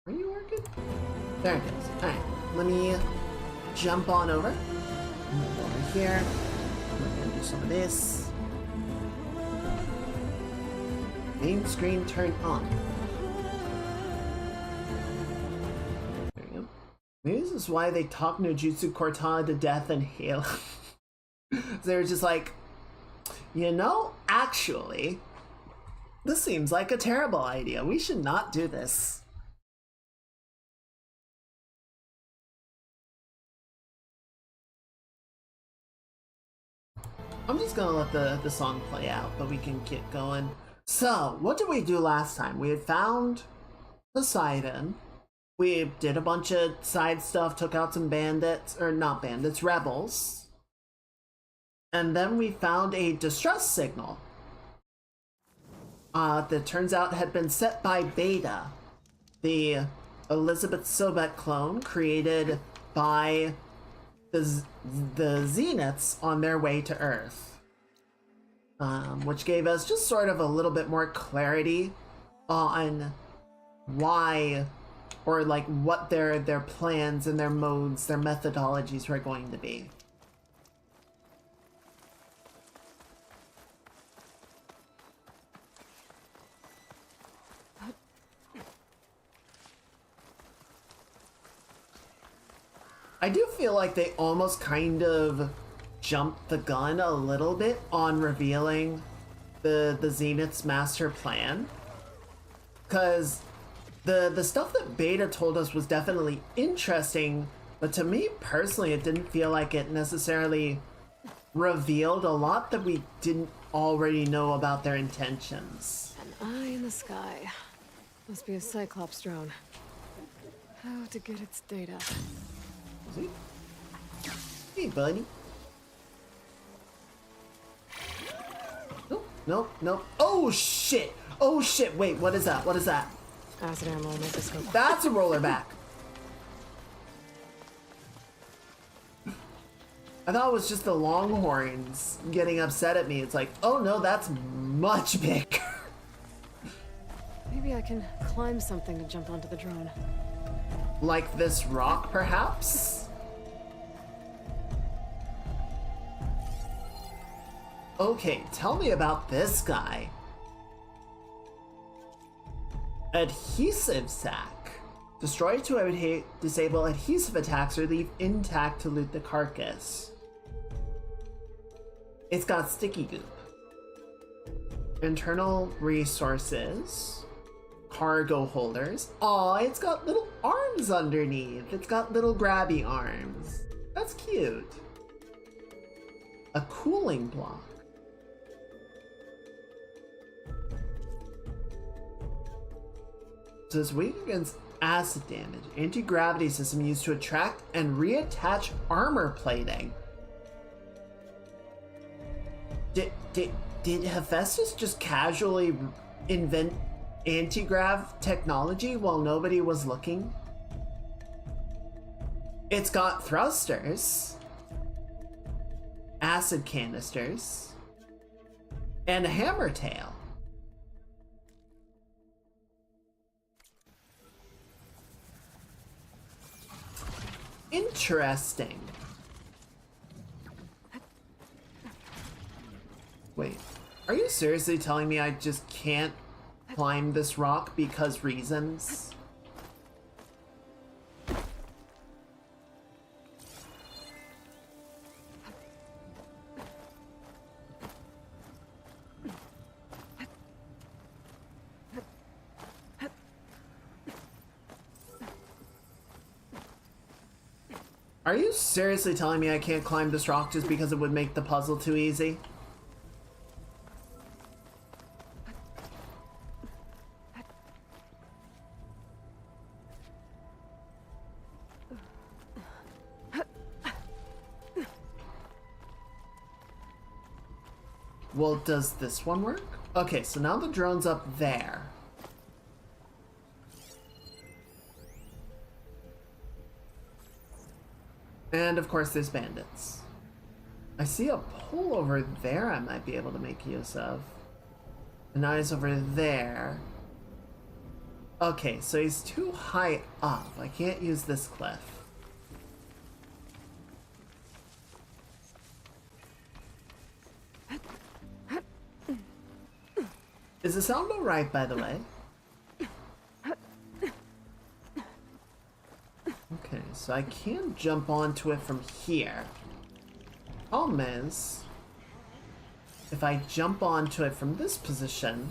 S1: Are you working? There it is. Alright, let me jump on over. Move over here. We're gonna do some of this. Main screen turned on. There we go. Maybe this is why they talk no Jutsu Cortana to death in Halo. They were just like, you know, actually, this seems like a terrible idea. We should not do this. I'm just gonna let the song play out, but we can get going. So, what did we do last time? We had found Poseidon. We did a bunch of side stuff, took out some bandits, or not bandits, rebels. And then we found a distress signal that turns out had been set by Beta, the Elizabeth Sobek clone created by the Zeniths on their way to Earth. Which gave us just sort of a little bit more clarity on why, or like what their plans and their modes, their methodologies were going to be. I do feel like they almost kind of jumped the gun a little bit on revealing the Zenith's master plan. Because the stuff that Beta told us was definitely interesting, but to me personally it didn't feel like it necessarily revealed a lot that we didn't already know about their intentions.
S2: An eye in the sky. Must be a Cyclops drone. How to get its data.
S1: Hey, buddy. Nope, nope, nope. Oh, shit! Oh, shit! Wait, what is that? What is that?
S2: Acid ammo, microscope.
S1: That's a rollerback. I thought it was just the Longhorns getting upset at me. It's like, oh no, that's much bigger.
S2: Maybe I can climb something to jump onto the drone.
S1: Like this rock, perhaps? Okay, tell me about this guy. Adhesive sac. Destroy to disable adhesive attacks or leave intact to loot the carcass. It's got sticky goop. Internal resources. Cargo holders. Aw, it's got little arms underneath. It's got little grabby arms. That's cute. A cooling block. Says weak against acid damage. Anti-gravity system used to attract and reattach armor plating. Did Hephaestus just casually invent anti-grav technology while nobody was looking? It's got thrusters, acid canisters, and a hammer tail. Interesting. Wait, are you seriously telling me I just can't climb this rock because reasons? Are you seriously telling me I can't climb this rock just because it would make the puzzle too easy? Well, does this one work? Okay, so now the drone's up there. And of course there's bandits. I see a pole over there I might be able to make use of. And now he's over there. Okay, so he's too high up. I can't use this cliff. Is the sound alright, by the way? Okay, so I can jump onto it from here. Problem is, if I jump onto it from this position,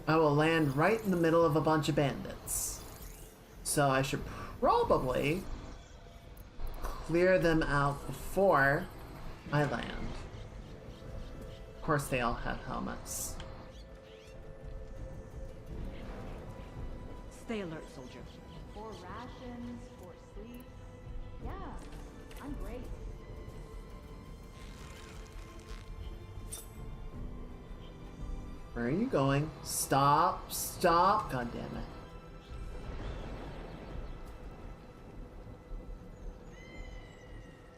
S1: I will land right in the middle of a bunch of bandits. So I should probably clear them out before I land. Of course, they all have helmets.
S3: Stay alert, soldier.
S4: For rations, for sleep. Yeah, I'm great.
S1: Where are you going? Stop, stop. God damn it.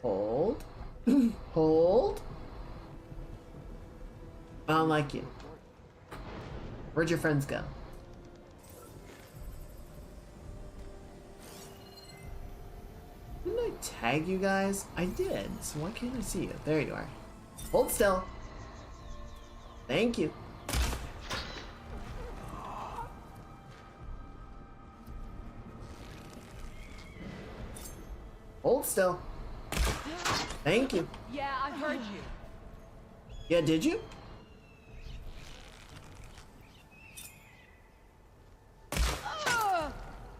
S1: Hold. Hold. I don't like you. Where'd your friends go? Didn't I tag you guys? I did, so why can't I see you? There you are. Hold still. Thank you. Hold still. Thank you.
S3: Yeah, I heard you.
S1: Yeah, did you?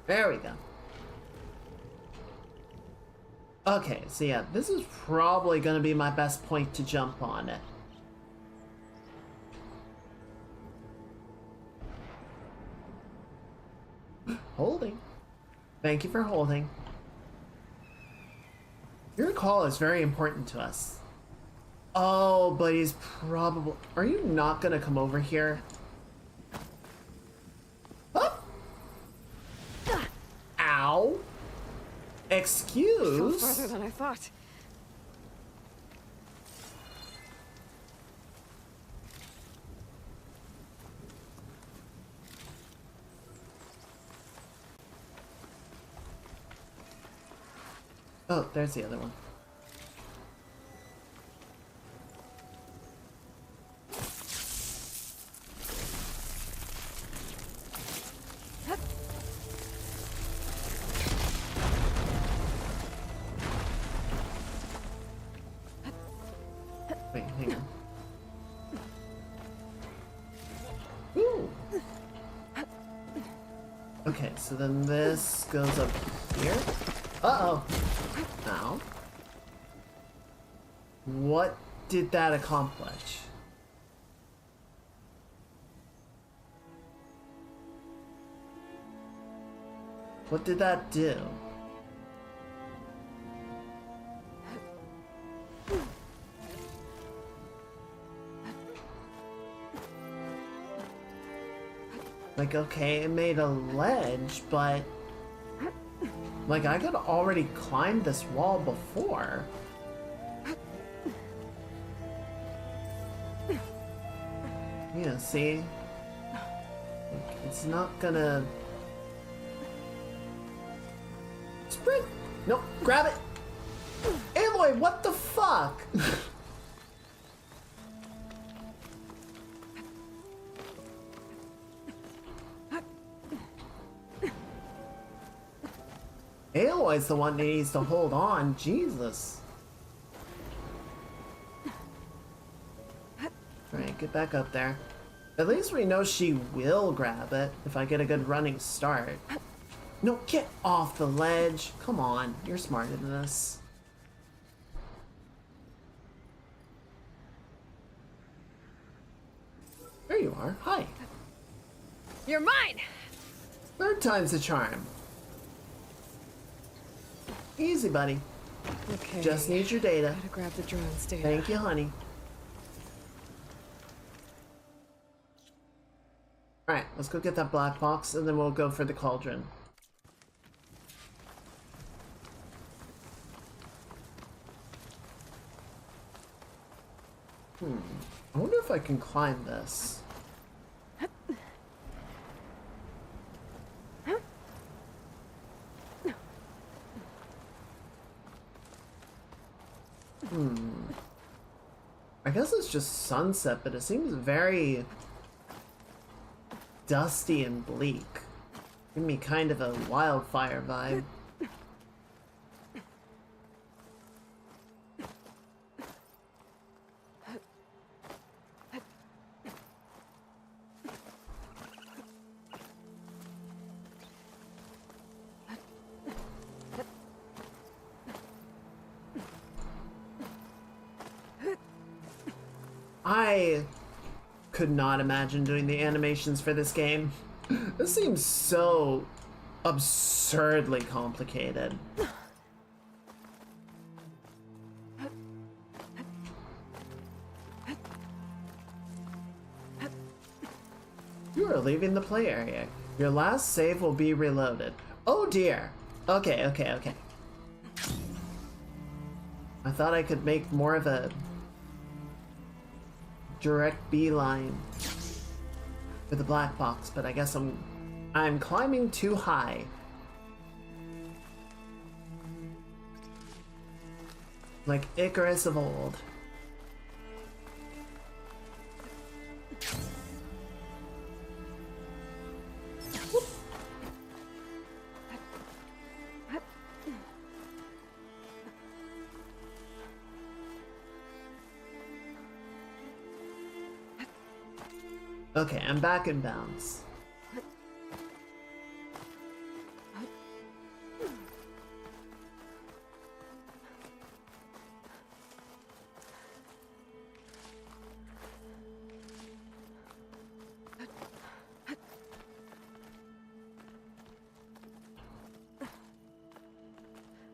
S1: There we go. Okay, so yeah, this is probably gonna be my best point to jump on it. Holding. Thank you for holding. Your call is very important to us. Oh, but he's probably... Are you not gonna come over here? Huh? Ow. Excuse?
S2: Fell farther than I thought.
S1: Oh, there's the other one. Wait, hang on. Ooh. Okay, so then this goes up here. Uh-oh. Ow. What did that accomplish? What did that do? Like, okay, it made a ledge, but... Like, I could already climb this wall before. Yeah, see? Like, it's not gonna... Sprint! Nope, grab it! Aloy, what the fuck? Aloy's the one that needs to hold on. Jesus. Alright, get back up there. At least we know she will grab it if I get a good running start. No, get off the ledge. Come on, you're smarter than this. There you are. Hi.
S2: You're mine!
S1: Third time's the charm. Easy, buddy.
S2: Okay.
S1: Just need your data.
S2: Gotta grab the drone's data.
S1: Thank you, honey. Alright, let's go get that black box and then we'll go for the cauldron. I wonder if I can climb this. I guess it's just sunset, but it seems very dusty and bleak. Give me kind of a wildfire vibe. I could not imagine doing the animations for this game. This seems so absurdly complicated. You are leaving the play area. Your last save will be reloaded. Oh dear. Okay, okay, okay. I thought I could make more of a direct beeline for the black box, but I guess I'm climbing too high. Like Icarus of old. Okay, I'm back in bounds.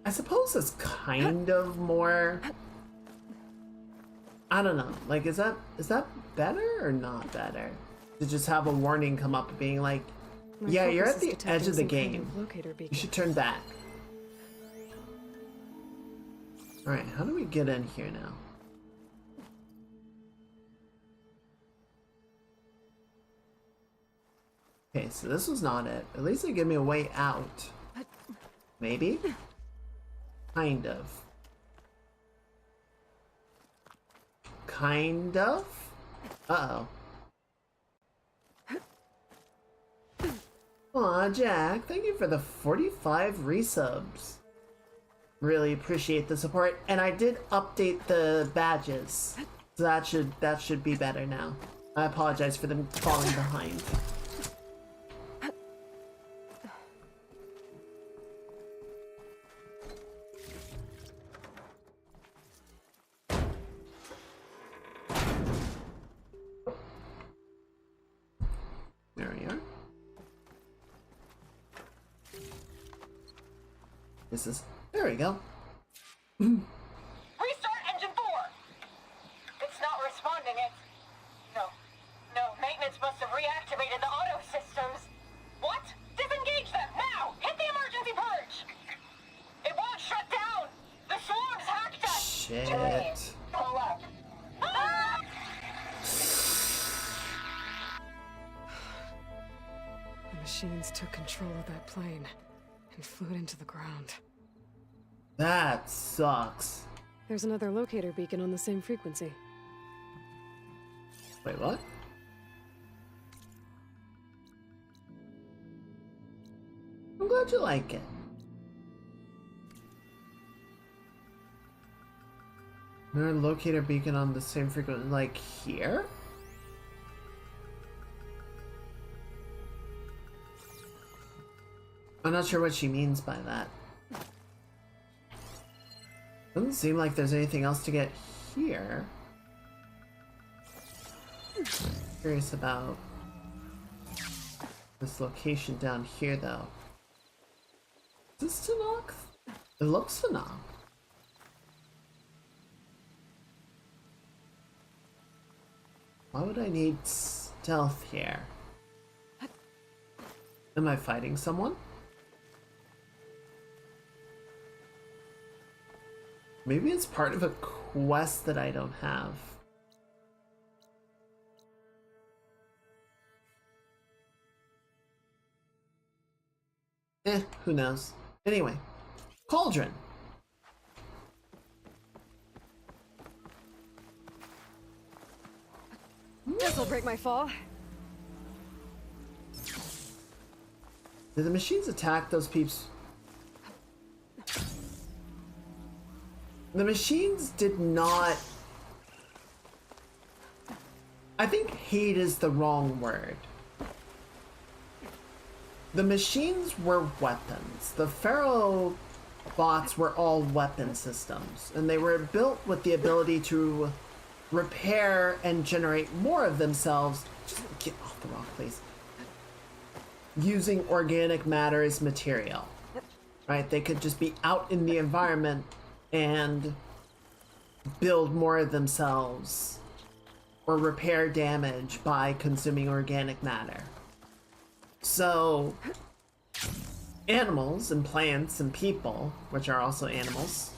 S1: I suppose it's kind of more, I don't know, like is that better or not better? To just have a warning come up being like,
S2: My
S1: yeah, you're
S2: focus
S1: at
S2: is
S1: the edge of the
S2: detecting some kind
S1: game.
S2: of locator beacon.
S1: You should turn back. Alright, how do we get in here now? Okay, so this was not it. At least they give me a way out. Maybe? Kind of. Kind of? Uh-oh. Aw, Jack, thank you for the 45 resubs. Really appreciate the support, and I did update the badges. So that should be better now. I apologize for them falling behind. There we are. There we go.
S3: Restart engine 4! It's not responding, No, maintenance must have reactivated the auto systems. What? Disengage them, now! Hit the emergency purge! It won't shut down! The swarm's hacked us!
S1: Shit.
S3: Pull up. Ah!
S2: The machines took control of that plane and flew it into the ground.
S1: That sucks.
S2: There's another locator beacon on the same frequency.
S1: Wait, what? I'm glad you like it. Another locator beacon on the same frequency, like here? I'm not sure what she means by that. Doesn't seem like there's anything else to get here. Curious about this location down here, though. Is this Sanhok? It looks Sanhok. Why would I need stealth here? Am I fighting someone? Maybe it's part of a quest that I don't have. Who knows? Anyway, cauldron.
S2: This'll break my fall.
S1: Did the machines attack those peeps? The machines did not... I think hate is the wrong word. The machines were weapons. The Pharaoh bots were all weapon systems, and they were built with the ability to repair and generate more of themselves. Just get off the rock, please. Using organic matter as material, right? They could just be out in the environment and build more of themselves or repair damage by consuming organic matter. So animals and plants and people, which are also animals,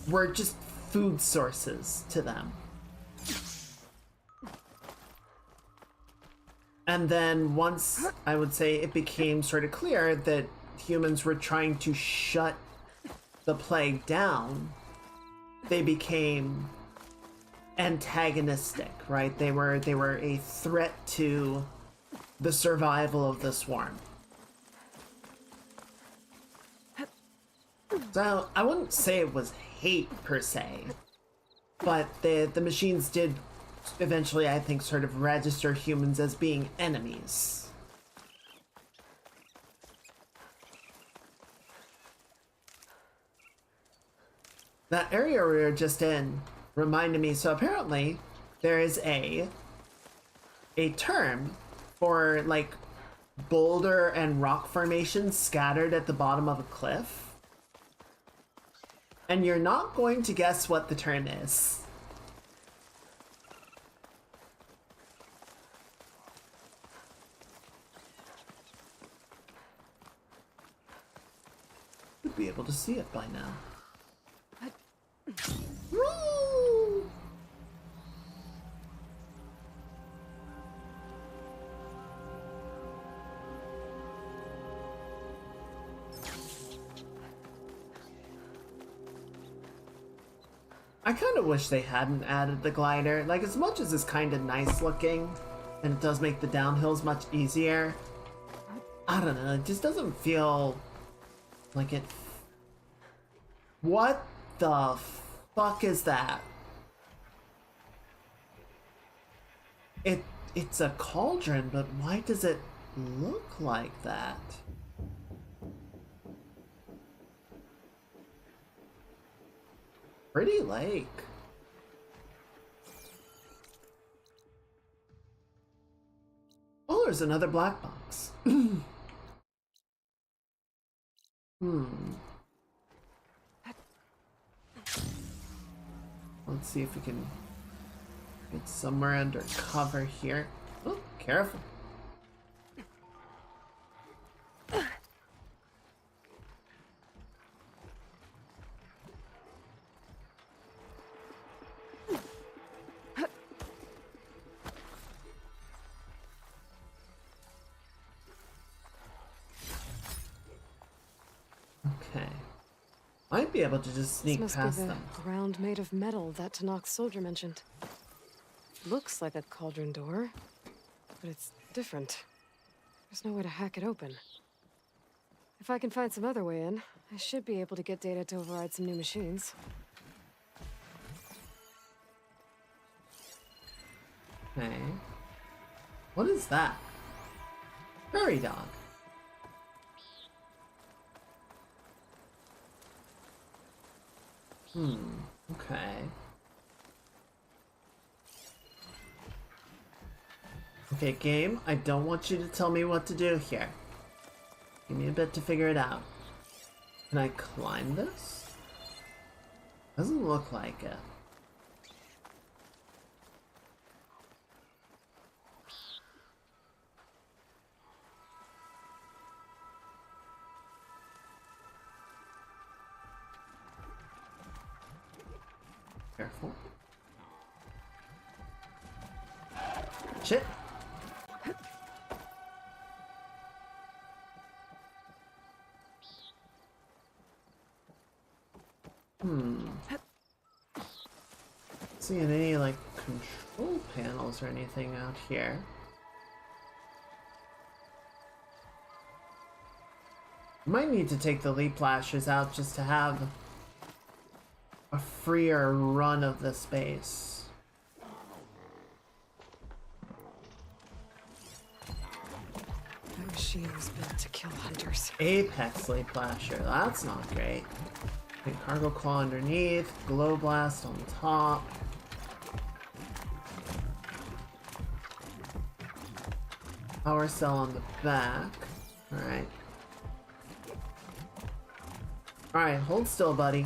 S1: were just food sources to them. And then once, I would say, it became sort of clear that humans were trying to shut the plague down, they became antagonistic, right? They were a threat to the survival of the swarm. So I wouldn't say it was hate per se, but the machines did eventually, I think, sort of register humans as being enemies. That area we were just in reminded me, so apparently there is a term for like boulder and rock formations scattered at the bottom of a cliff. And you're not going to guess what the term is. You'd be able to see it by now. Woo! I kind of wish they hadn't added the glider. Like, as much as it's kind of nice looking, and it does make the downhills much easier, I don't know, it just doesn't feel like it... What the fuck is that? It's a cauldron, but why does it look like that? Pretty lake. Oh, there's another black box. Let's see if we can get somewhere under cover here. Oh, careful. Okay. Might be able to just sneak
S2: This must
S1: past
S2: be the
S1: them.
S2: ground made of metal that Tanak's soldier mentioned. Looks like a cauldron door, but it's different. There's no way to hack it open. If I can find some other way in, I should be able to get data to override some new machines.
S1: Okay. What is that? Prairie dog. Okay. Okay, game, I don't want you to tell me what to do here. Give me a bit to figure it out. Can I climb this? Doesn't look like it. Careful. Shit. Seeing any like control panels or anything out here. Might need to take the leap flashers out just to have a freer run of the space.
S2: That machine was built to kill hunters.
S1: Apex leap flasher, that's not great. Okay, cargo claw underneath, glow blast on top. Power cell on the back. Alright. Alright, hold still, buddy.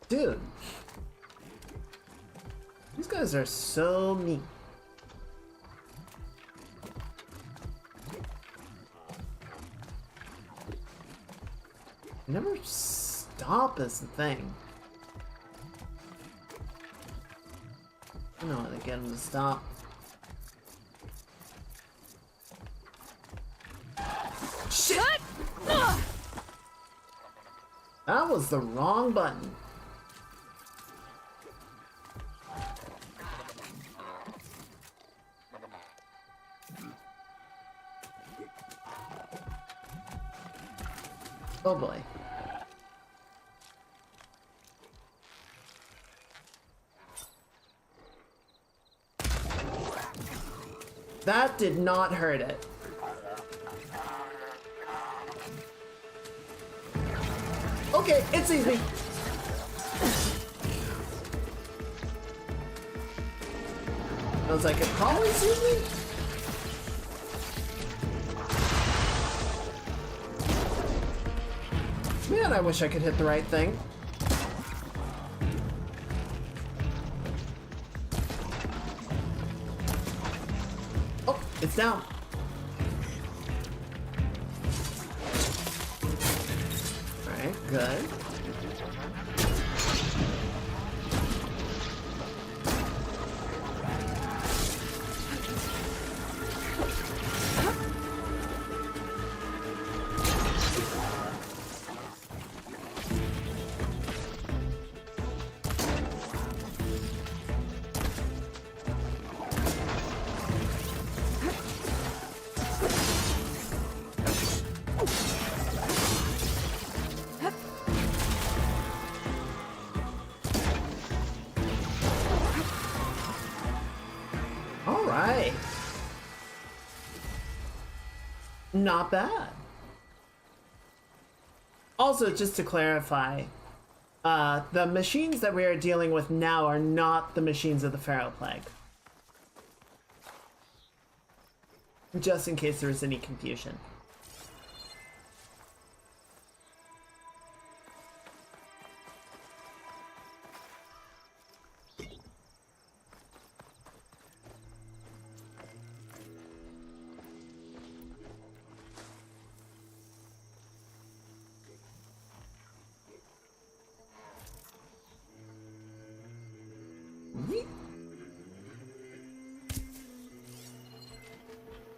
S1: Dude. These guys are so mean. Never stop is the thing. I know how to get him to stop. Shit! That was the wrong button. Oh boy. That did not hurt it. Okay, it sees me. I was like, it probably sees me? Man, I wish I could hit the right thing. Oh, it's down. Alright, good. Alright. Not bad. Also, just to clarify, the machines that we are dealing with now are not the machines of the Pharaoh Plague. Just in case there was any confusion.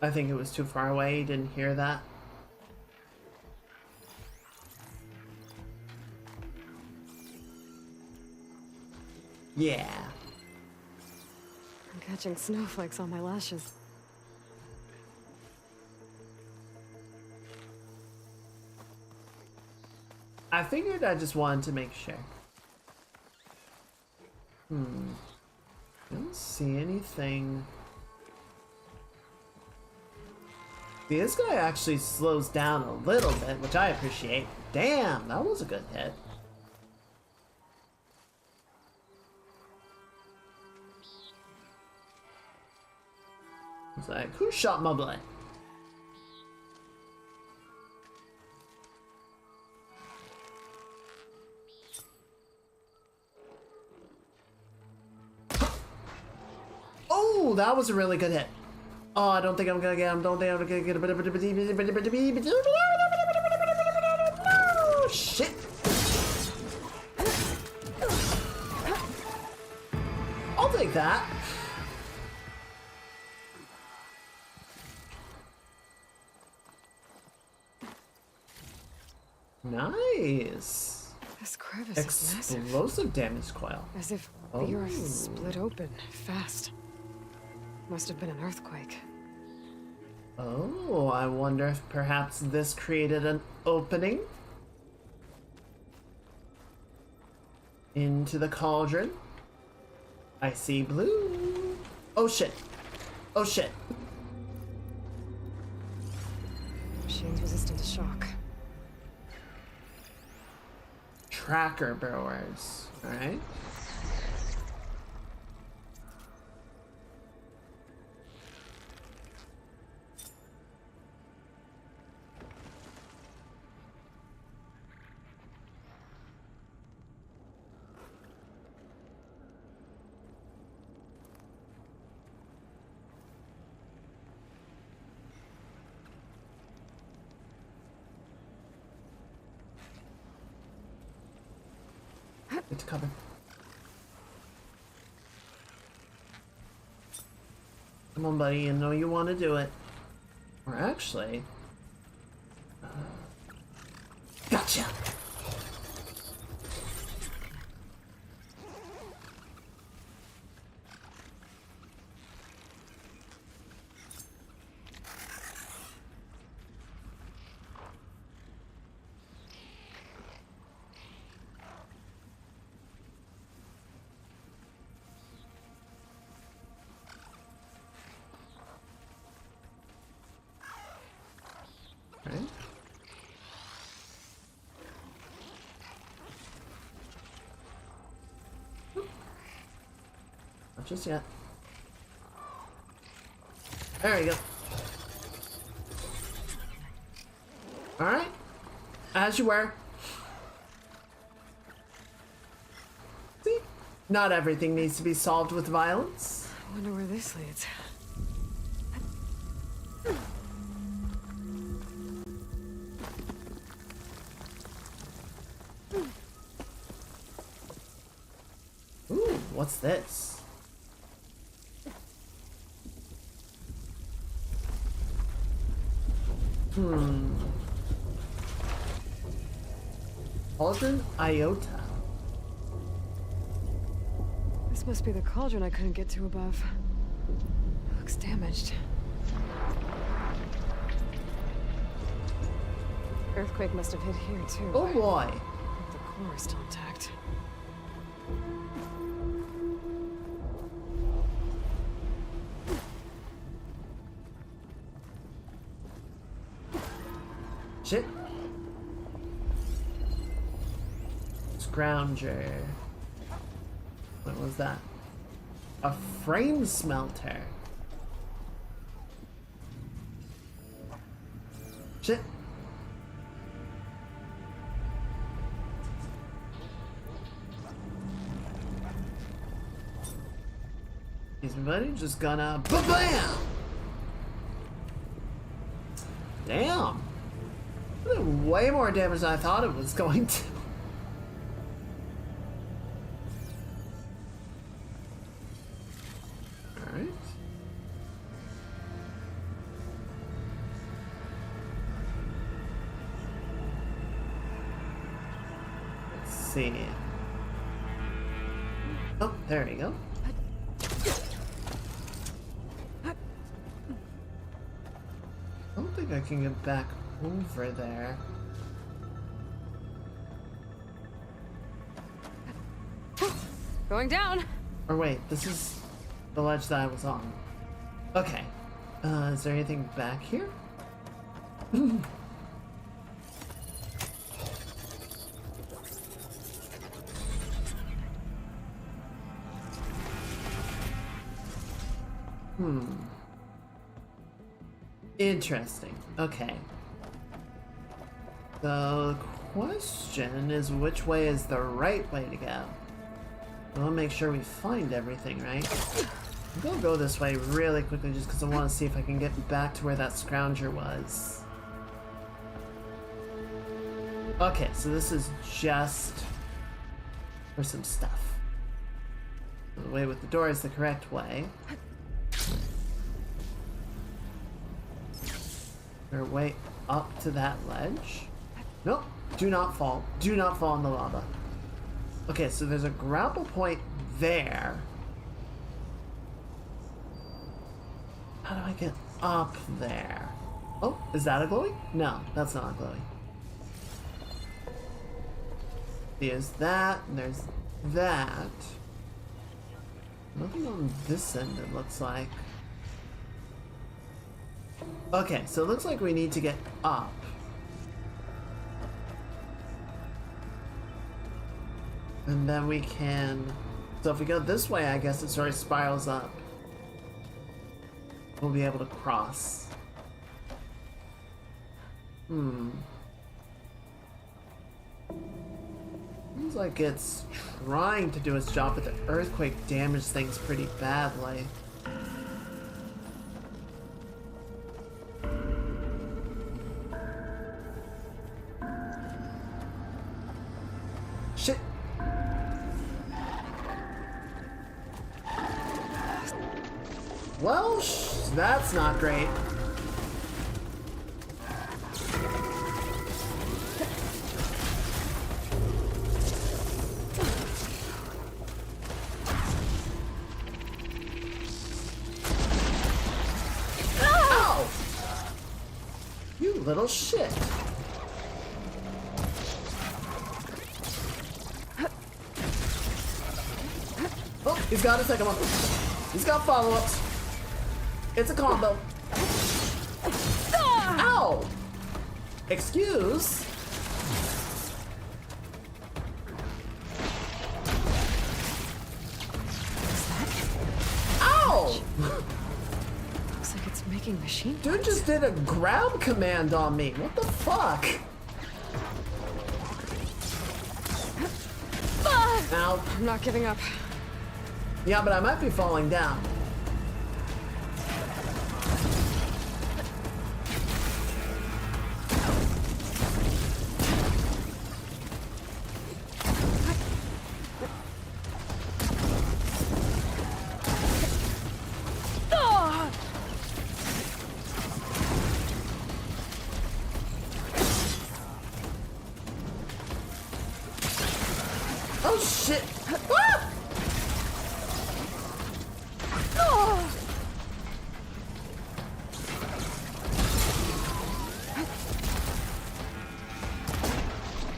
S1: I think it was too far away, you didn't hear that. Yeah.
S2: I'm catching snowflakes on my lashes.
S1: I figured I just wanted to make sure. Don't see anything. See, this guy actually slows down a little bit, which I appreciate. Damn, that was a good hit. It's like, who shot my blood? Oh, that was a really good hit. Oh, I don't think I'm gonna get him. Don't think I'm gonna get him. Shit. I'll take that. Nice.
S2: This crevice is massive.
S1: Explosive damage coil.
S2: As if
S1: Oh.
S2: the earth split open fast. Must have been an earthquake.
S1: Oh, I wonder if perhaps this created an opening into the cauldron. I see blue. Oh shit. Oh shit.
S2: Machine's resistant to shock.
S1: Tracker burrowers. Alright. Get to cover. Come on, buddy. You know you want to do it. Or actually... Gotcha! Right? Not just yet. There we go. Alright. As you were. See? Not everything needs to be solved with violence.
S2: I wonder where this leads.
S1: Ooh, what's this? Cauldron Iota.
S2: This must be the cauldron I couldn't get to above. It looks damaged. Earthquake must have hit here too.
S1: Oh boy.
S2: The core is still intact.
S1: Shit. Scrounger. What was that? A frame smelter. Shit. Is my buddy just gonna ba-bam? Damn. That did way more damage than I thought it was going to. Alright. Let's see. Oh, there you go. I don't think I can get back over there.
S2: Going down!
S1: Or wait, this is the ledge that I was on. Okay. Is there anything back here? Interesting. Okay. The question is, which way is the right way to go? I want to make sure we find everything, right? I'm gonna go this way really quickly just because I want to see if I can get back to where that scrounger was. Okay, so this is just for some stuff. The way with the door is the correct way. Their way up to that ledge. Nope, Do not fall. Do not fall in the lava. Okay, so there's a grapple point there. How do I get up there? Oh, is that a glowy? No, that's not a glowy. There's that, and there's that. Nothing on this end, it looks like. Okay, so it looks like we need to get up. And then we can... So if we go this way, I guess it sort of spirals up. We'll be able to cross. Seems like it's trying to do its job, but the earthquake damaged things pretty badly. Shit! Well, that's not great. Ow! You little shit. Oh, he's got a second one. He's got follow-ups. It's a combo. Ow! Excuse? Ow!
S2: Looks like it's making machine
S1: Dude
S2: parts.
S1: just did a grab command on me. What the fuck? Ow.
S2: I'm not giving up.
S1: Yeah, but I might be falling down. Oh shit! Ah!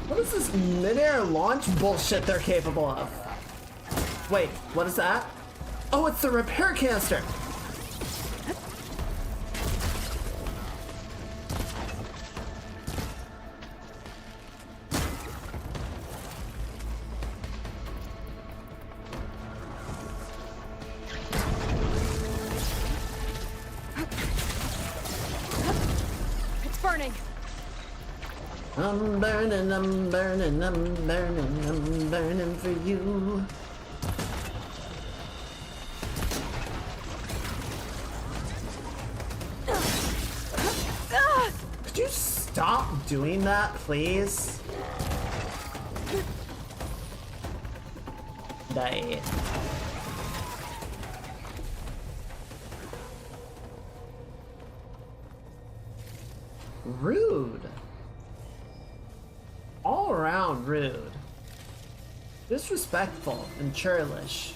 S1: What is this mid-air launch bullshit they're capable of? Wait, what is that? Oh, it's the repair canister!
S2: It's burning.
S1: I'm burning, I'm burning, I'm burning, I'm burning for you. Could you stop doing that, please? Die. Rude. All around rude. Disrespectful and churlish.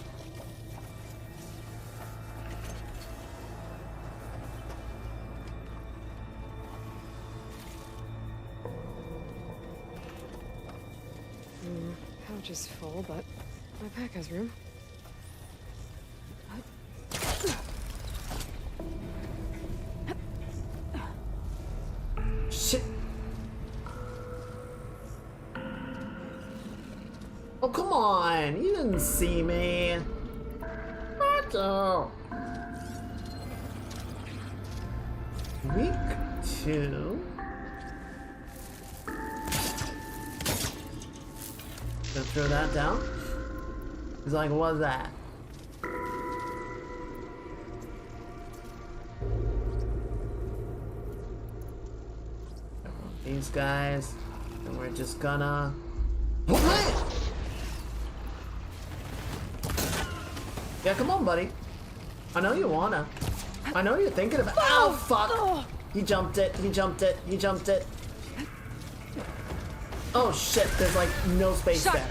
S2: Pouch is full, but my pack has room.
S1: Shit. Oh, come on. You didn't see me. Otto. Week 2. Gonna throw that down. He's like, what's that? These guys, and we're just gonna. Yeah, come on, buddy. I know you wanna. I know you're thinking about. Ow, fuck! He jumped it. He jumped it. He jumped it. Oh shit, there's like no space
S2: Shut-
S1: there.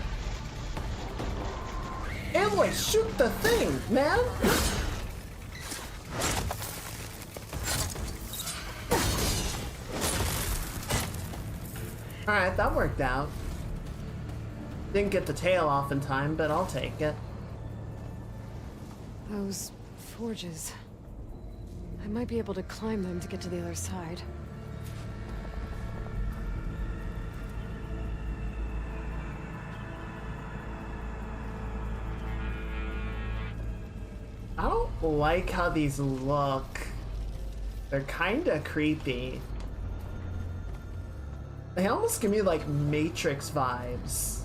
S1: Aloy, shoot the thing, man! Alright, that worked out. Didn't get the tail off in time, but I'll take it.
S2: Those forges. I might be able to climb them to get to the other side.
S1: I don't like how these look. They're kinda creepy. They almost give me like Matrix vibes.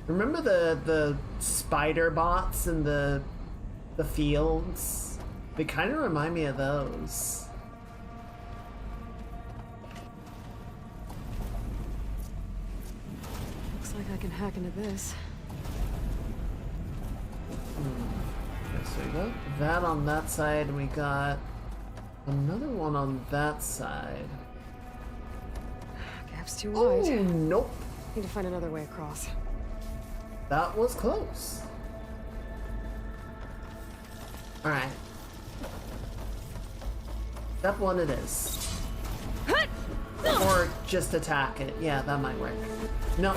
S1: Remember the spider bots in the fields? They kind of remind me of those.
S2: Looks like I can hack into this.
S1: Okay, so we got that on that side, and we got another one on that side.
S2: Gap's too
S1: Oh,
S2: wide.
S1: nope.
S2: Need to find another way across.
S1: That was close. Alright. Step one it is. Or just attack it. Yeah, that might work. No.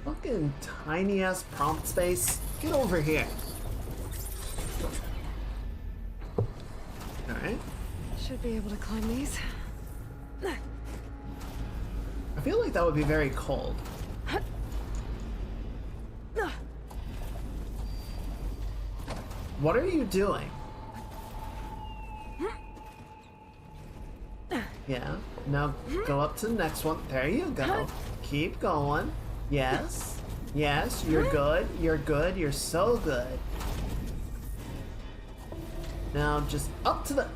S1: Fucking tiny ass prompt space. Get over here. Alright.
S2: Should be able to climb these.
S1: I feel like that would be very cold. What are you doing? Yeah. Now go up to the next one. There you go. Keep going. Yes. Yes, you're good. You're good. You're so good. Now just up to the...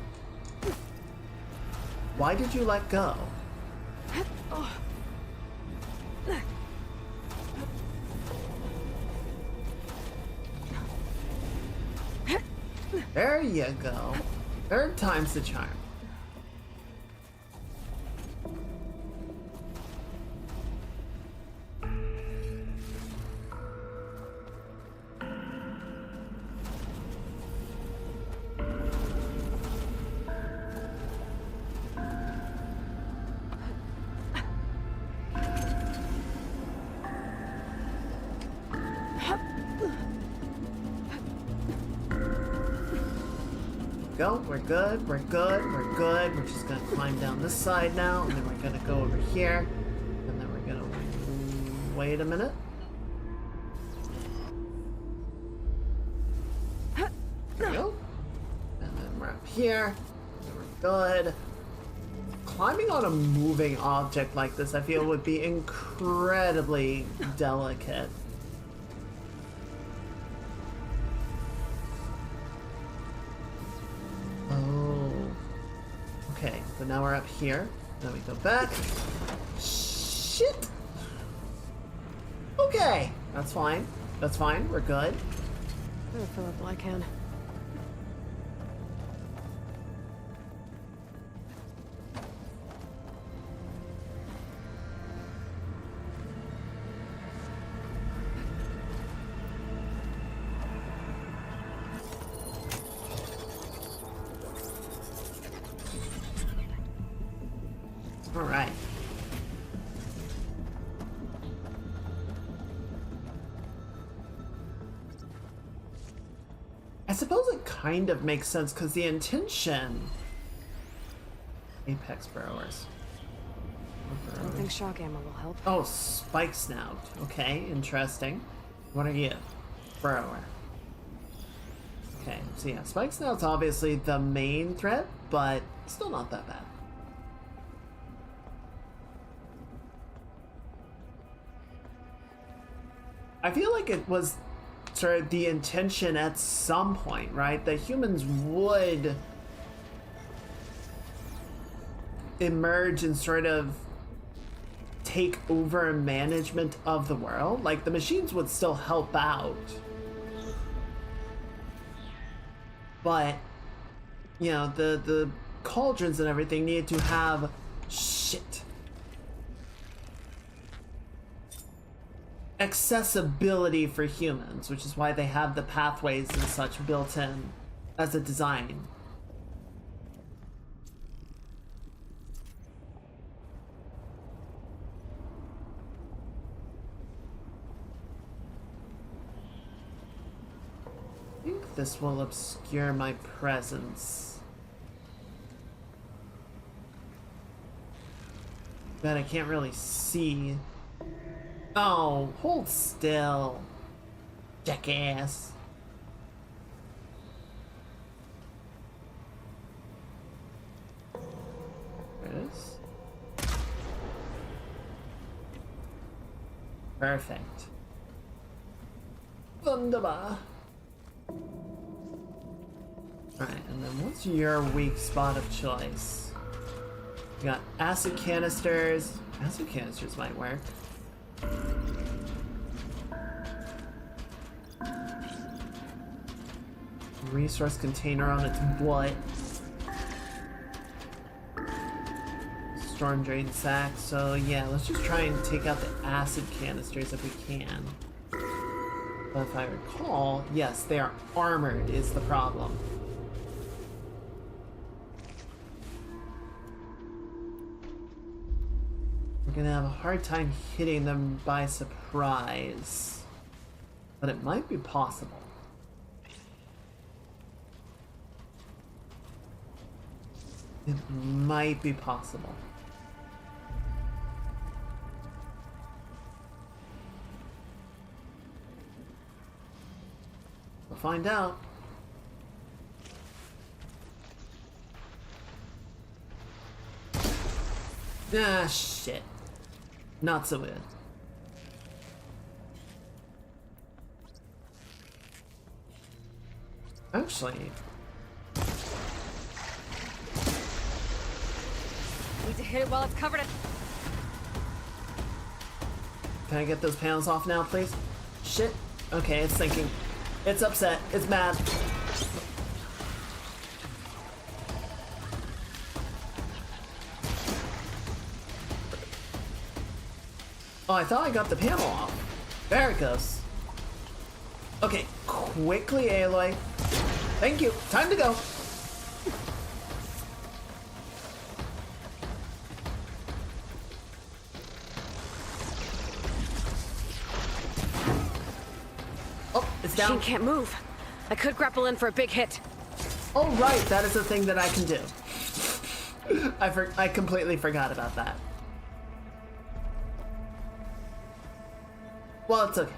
S1: Why did you let go? There you go. Third time's the charm. Go. We're good. We're good. We're good. We're just gonna climb down this side now, and then we're gonna go over here, and then we're gonna wait a minute. There we go. And then we're up here. And we're good. Climbing on a moving object like this, I feel, would be incredibly delicate. Okay, so now we're up here. Then we go back. Shit! Okay, that's fine. That's fine, we're good.
S2: Better fill up while I can.
S1: Alright. I suppose it kind of makes sense because the intention... Apex burrowers.
S2: I don't think shock ammo will help.
S1: Oh, spike snout. Okay, interesting. What are you? Burrower. Okay, so yeah, spike snout's obviously the main threat, but still not that bad. I feel like it was sort of the intention at some point, right? That humans would emerge and sort of take over management of the world. Like, the machines would still help out. But, you know, the cauldrons and everything needed to have accessibility for humans, which is why they have the pathways and such built in as a design. I think this will obscure my presence. But I can't really see. Oh, hold still, jackass. There it is. Perfect. Wunderbar. Alright, and then what's your weak spot of choice? You got acid canisters. Acid canisters might work. Resource container on its butt. Storm drain sack. So yeah, let's just try and take out the acid canisters if we can. But if I recall, yes, they are armored is the problem. We're gonna have a hard time hitting them by surprise. But it might be possible. It might be possible. We'll find out. Ah, shit. Not so good. Actually,
S2: Need to hit it while it's covered in...
S1: can I get those panels off now, please? Shit. Okay, it's thinking. It's upset. It's mad. Oh, I thought I got the panel off. There it goes. Okay, quickly, Aloy. Thank you. Time to go. Oh, it's down.
S2: Machine can't move. I could grapple in for a big hit.
S1: Oh, right. That is a thing that I can do. I completely forgot about that. Well, it's okay.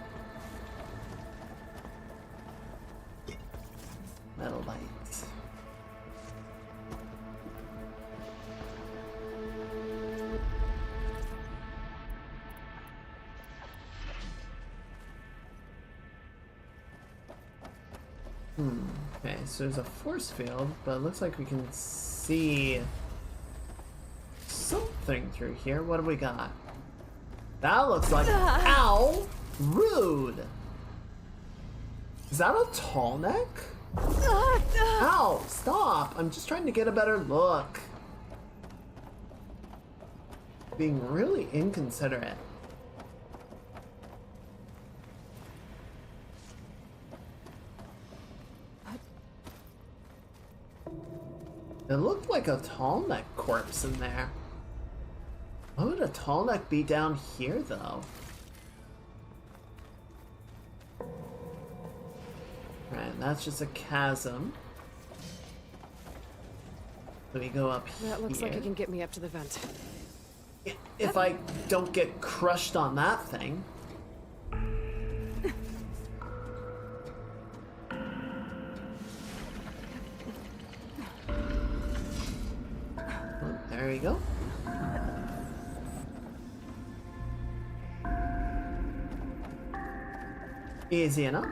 S1: Metal lights. Okay, so there's a force field, but it looks like we can see something through here. What do we got? That looks like... Ow! Rude! Is that a tall neck? Ow! Stop! I'm just trying to get a better look. Being really inconsiderate. It looked like a tall neck corpse in there. Why would a tall neck be down here, though? Right, that's just a chasm. Let me go up here.
S2: That looks like it can get me up to the vent.
S1: If I don't get crushed on that thing. Oh, there you go. Easy enough.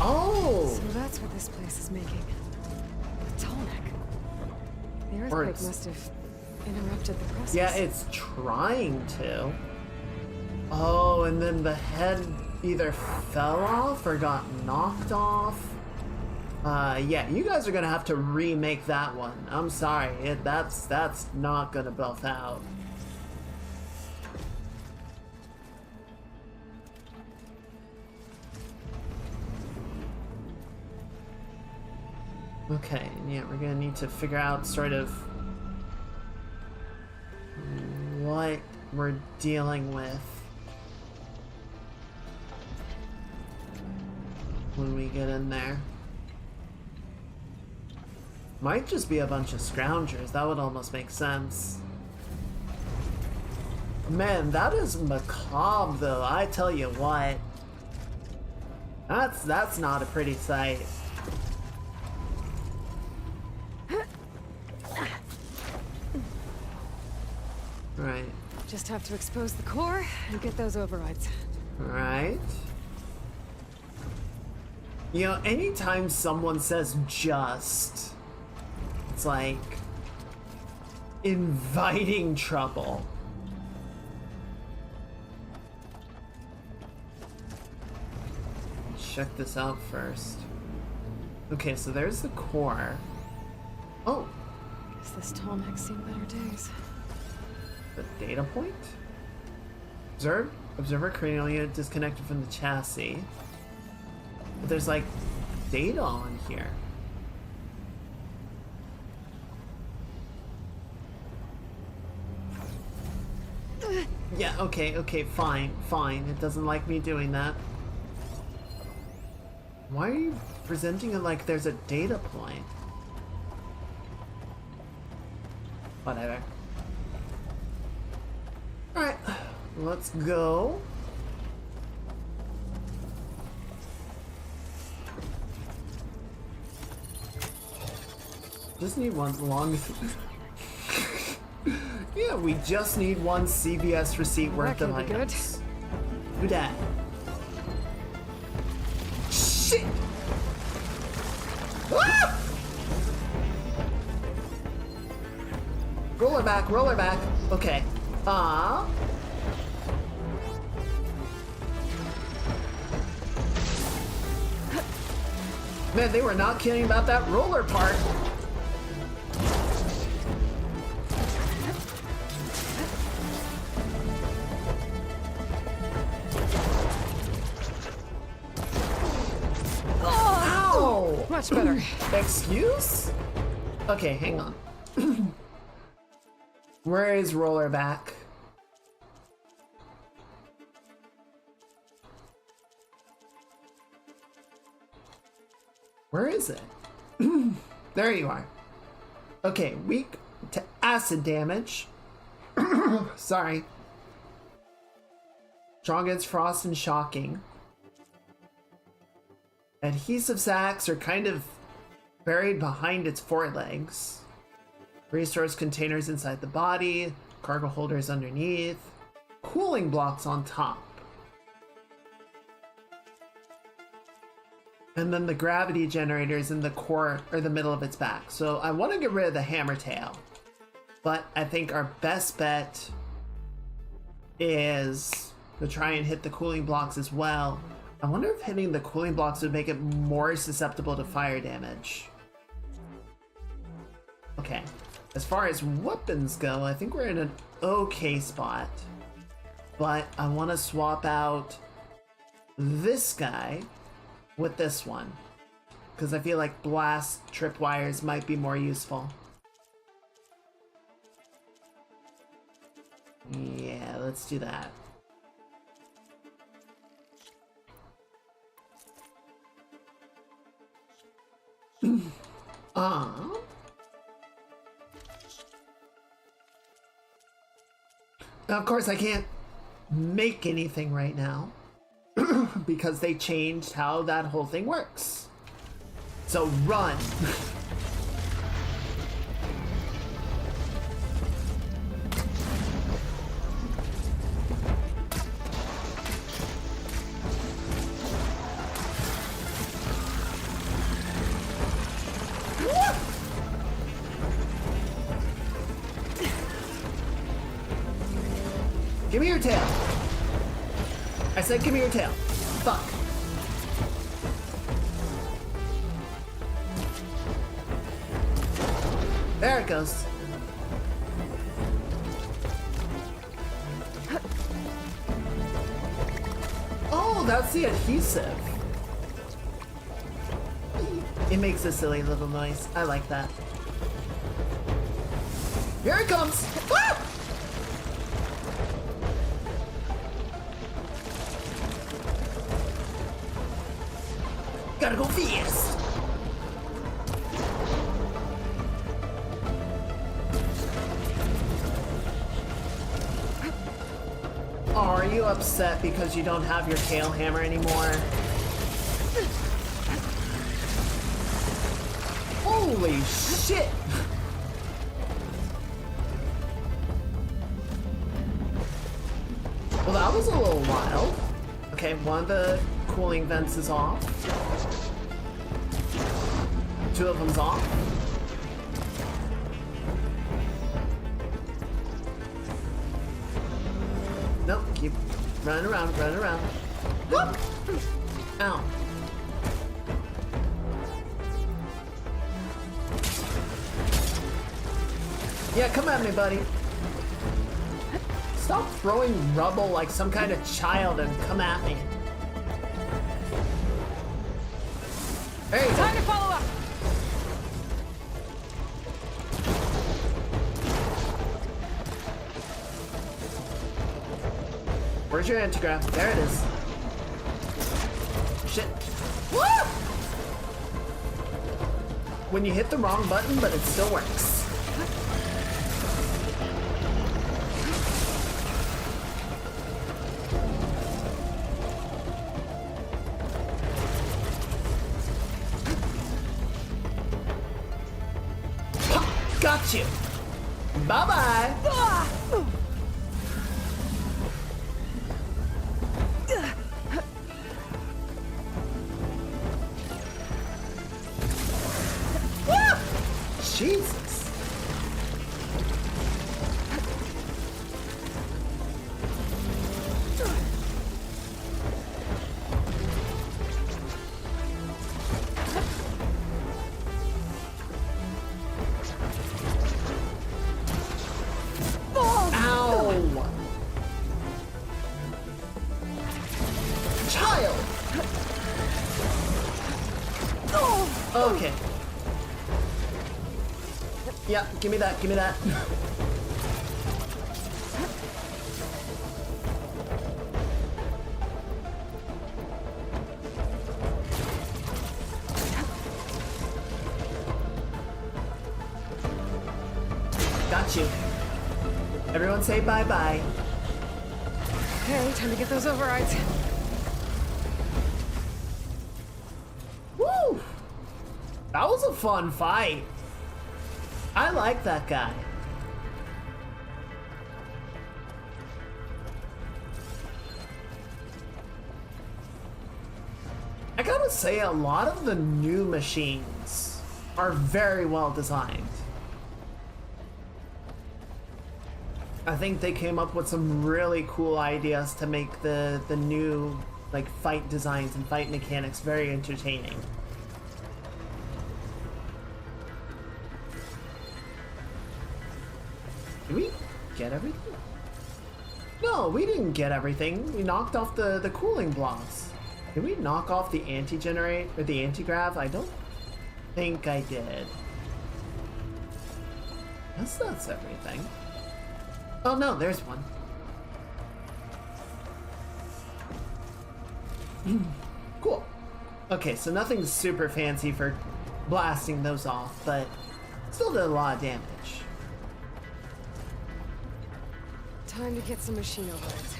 S1: Oh!
S2: So that's what this place is making. A tall neck. The
S1: Or
S2: earthquake
S1: it's
S2: must have interrupted the process.
S1: Yeah, it's trying to. Oh, and then the head either fell off or got knocked off. Yeah, you guys are gonna have to remake that one. I'm sorry, that's not gonna buff out. Okay, yeah, we're gonna need to figure out sort of what we're dealing with when we get in there. Might just be a bunch of scroungers. That would almost make sense. Man, that is macabre though, I tell you what. That's not a pretty sight. Right.
S2: Just have to expose the core and get those overrides.
S1: Right. You know, anytime someone says just, it's like inviting trouble. Check this out first. Okay, so there's the core. Oh,
S2: Guess this tall neck's seen better days.
S1: the data point? Observer cranial unit disconnected from the chassis. But there's like data on here. Yeah, okay, fine. It doesn't like me doing that. Why are you presenting it like there's a data point? Whatever. Alright, let's go. Just need one long. Yeah, we just need one CVS receipt worth of
S2: could be good.
S1: items. Do that. Shit! Ah! Roll her back. Okay. Man, they were not kidding about that roller part. Ow!
S2: Much better.
S1: Excuse? Okay, hang on. Where is Rollerback? Where is it? There you are. Okay, weak to acid damage. Sorry. Strong against frost and shocking. Adhesive sacs are kind of buried behind its forelegs. Restores containers inside the body, cargo holders underneath, cooling blocks on top. And then the gravity generators in the core or the middle of its back. So I want to get rid of the hammer tail, but I think our best bet is to try and hit the cooling blocks as well. I wonder if hitting the cooling blocks would make it more susceptible to fire damage. Okay. As far as weapons go, I think we're in an okay spot. But I want to swap out this guy with this one, because I feel like blast tripwires might be more useful. Yeah, let's do that. Now, of course, I can't make anything right now because they changed how that whole thing works. So run. Give me your tail. I said give me your tail. Fuck. There it goes. Oh, that's the adhesive. It makes a silly little noise. I like that. Here it comes! Ah! Gotta go fast! Are you upset because you don't have your tail hammer anymore? Holy shit! Well, that was a little wild. Okay, one of the cooling vents is off. Two of them's off. Nope, keep running around, running around. Whoop! Ow. Yeah, come at me, buddy. Stop throwing rubble like some kind of child and come at me. There you go.
S2: Time to follow up.
S1: Where's your antigrav? There it is. Shit. Woo! When you hit the wrong button, but it still works. Got you. Bye-bye. Jesus. Ow! Child! Okay. Yeah, give me that, give me that. Got you. Everyone say bye-bye.
S2: Okay, time to get those overrides.
S1: Woo! That was a fun fight. I like that guy. I gotta say, a lot of the new machines are very well designed. I think they came up with some really cool ideas to make the new like fight designs and fight mechanics very entertaining. Did we get everything? No, we didn't get everything. We knocked off the cooling blocks. Did we knock off the anti-generate or the anti-grav? I don't think I did. Guess that's everything. Oh no, there's one. Cool. Okay, so nothing super fancy for blasting those off, but still did a lot of damage.
S2: Time to get some machine overrides.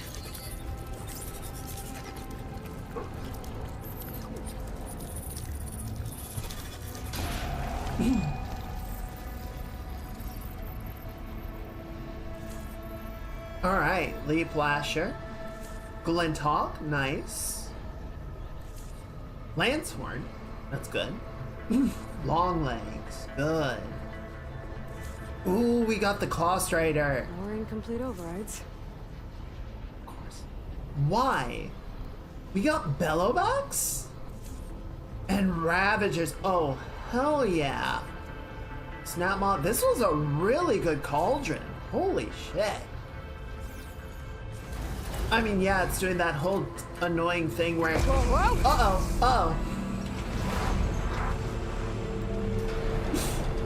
S1: Alright, Leap Lasher. Glinthawk, nice. Lancehorn, that's good. Long Legs, good. Ooh, we got the Claw Strider.
S2: More incomplete overrides.
S1: Why? We got Bellowbacks? And Ravagers. Oh, hell yeah. Snapmaw. This was a really good cauldron. Holy shit. I mean, yeah, it's doing that whole annoying thing where...
S2: Whoa, whoa!
S1: Uh-oh.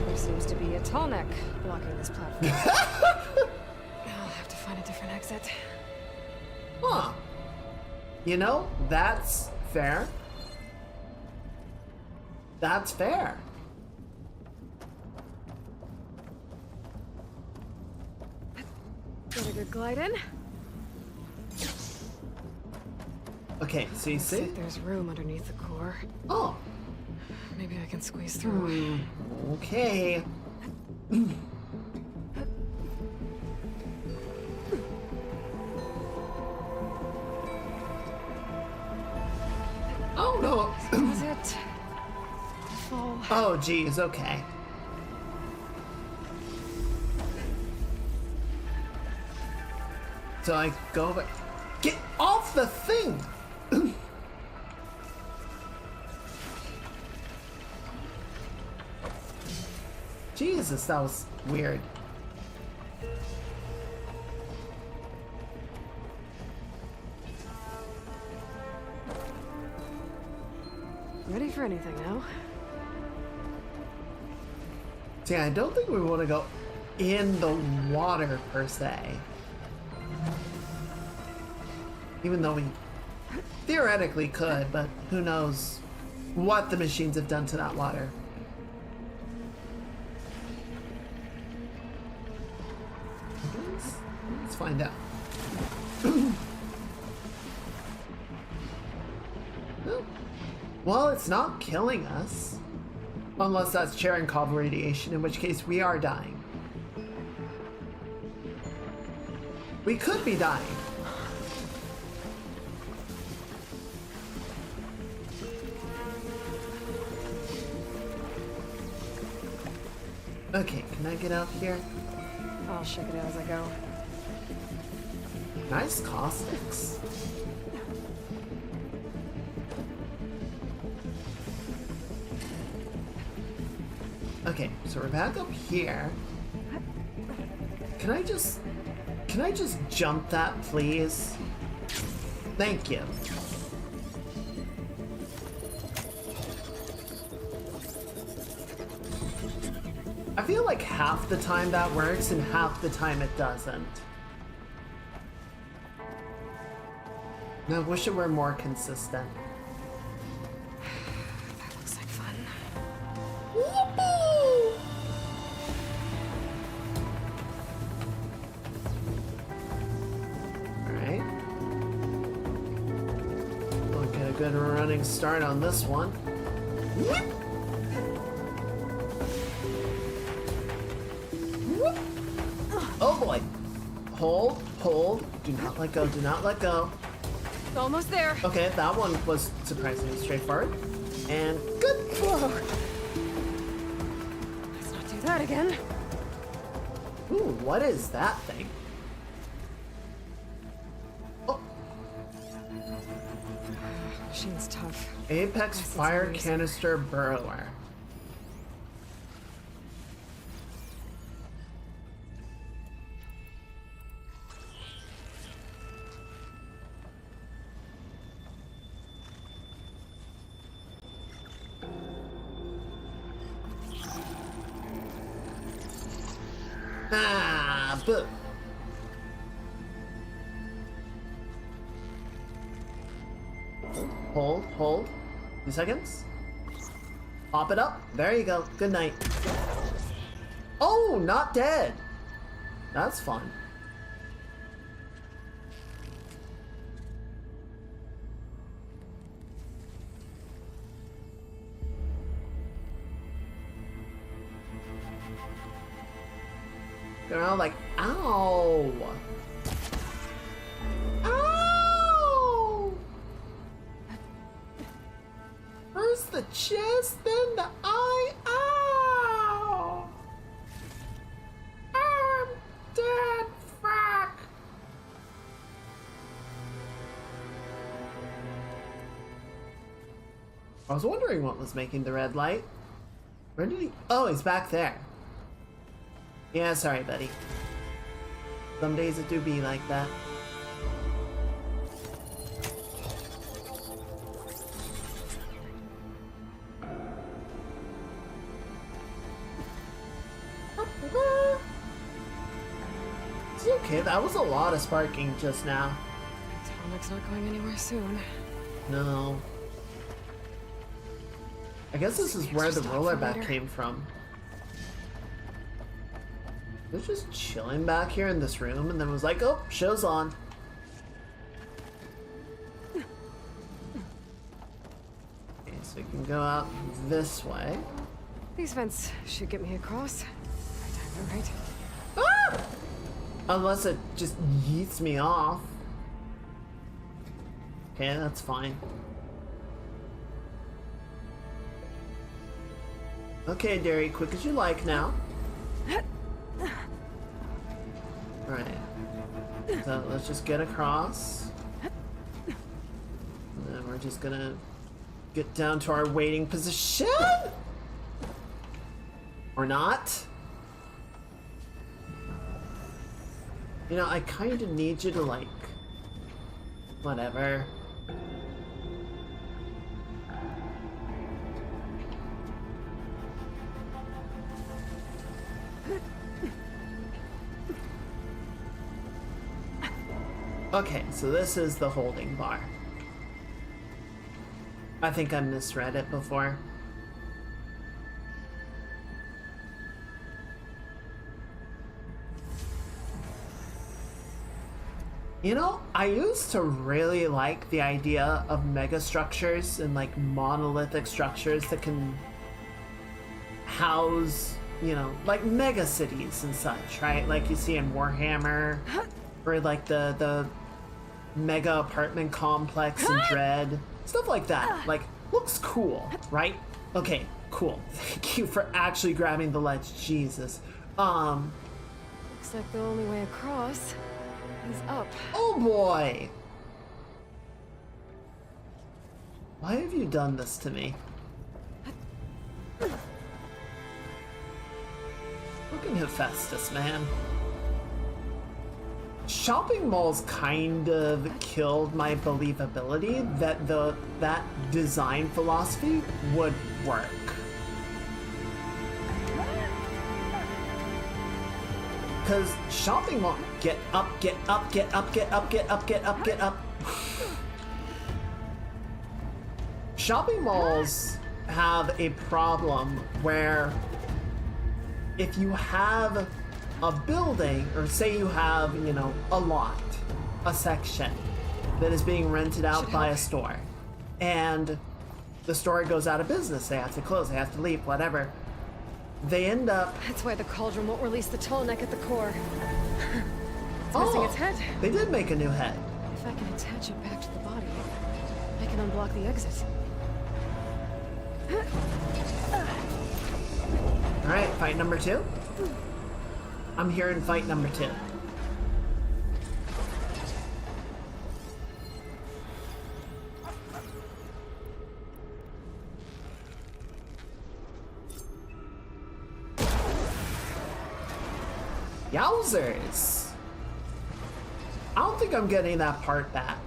S2: There seems to be a tall neck blocking this platform. I'll have to find a different exit.
S1: Huh. You know, that's fair. That's fair.
S2: Get a good glide in.
S1: Okay, so you
S2: Looks
S1: see?
S2: like there's room underneath the core.
S1: Oh,
S2: Maybe I can squeeze through.
S1: okay. Oh no.
S2: Was it? Fall.
S1: Oh geez, okay. So I go back. Get off the thing! Jesus, that was weird.
S2: Ready for anything now?
S1: See, I don't think we want to go in the water per se. Even though we theoretically could, but who knows what the machines have done to that water. Let's find out. Well, it's not killing us. Unless that's Cherenkov radiation, in which case we are dying. We could be dying. Okay, can I get out here?
S2: I'll shake it out as I go.
S1: Nice caustics. Okay, so we're back up here. Can I just jump that, please? Thank you. I feel like half the time that works and half the time it doesn't. And I wish it were more consistent.
S2: That looks like fun.
S1: Alright. We'll get a good running start on this one. Oh boy. Hold, hold. Do not let go, do not let go.
S2: Almost there.
S1: Okay, that one was surprisingly straightforward. And good.
S2: Whoa. Let's not do that again.
S1: Ooh, what is that thing? Oh,
S2: Machine's tough.
S1: Apex
S2: Yes, it's
S1: Fire
S2: nice.
S1: Canister Burrower. Ah, boo. Hold, hold. 2 seconds. Pop it up. There you go. Good night. Oh, not dead. That's fun. They're all like, ow. Ow. First the chest, then the eye. Ow. I'm dead, fuck. I was wondering what was making the red light. Where did he? Oh, he's back there. Yeah, sorry, buddy. Some days it do be like that. It's okay, that was a lot of sparking just now.
S2: Tonic's not going anywhere soon.
S1: No. I guess this is where the
S2: Stop
S1: roller
S2: for
S1: back
S2: later.
S1: came from. He was just chilling back here in this room and then was like, oh, show's on. Okay, so we can go out this way.
S2: These vents should get me across. Timer, right?
S1: Ah! Unless it just yeets me off. Okay, that's fine. Okay, Derry, quick as you like now. Alright. So let's just get across. And then we're just gonna get down to our waiting position. Or not. You know, I kinda need you to like... Whatever. Okay, so this is the holding bar. I think I misread it before. You know, I used to really like the idea of mega structures and like monolithic structures that can house, you know, like mega cities and such, right? Like you see in Warhammer, or like the mega apartment complex in Dread, stuff like that. Like, looks cool, right? Okay, cool. Thank you for actually grabbing the ledge, Jesus.
S2: Looks like the only way across is up.
S1: Oh boy! Why have you done this to me? Fucking Hephaestus, man. Shopping malls kind of killed my believability that that design philosophy would work. Because shopping mall, get up, get up, get up, get up, get up, get up, get up. Shopping malls have a problem where if you have a building, or say you have, you know, a lot, a section that is being rented out by a store, and the store goes out of business, they have to close, they have to leave, whatever. They end up...
S2: That's why the cauldron won't release the tall neck at the core. It's missing its head.
S1: They did make a new head.
S2: If I can attach it back to the body, I can unblock the exit.
S1: Alright, fight number 2. I'm here in fight number 2. Yowzers! I don't think I'm getting that part back.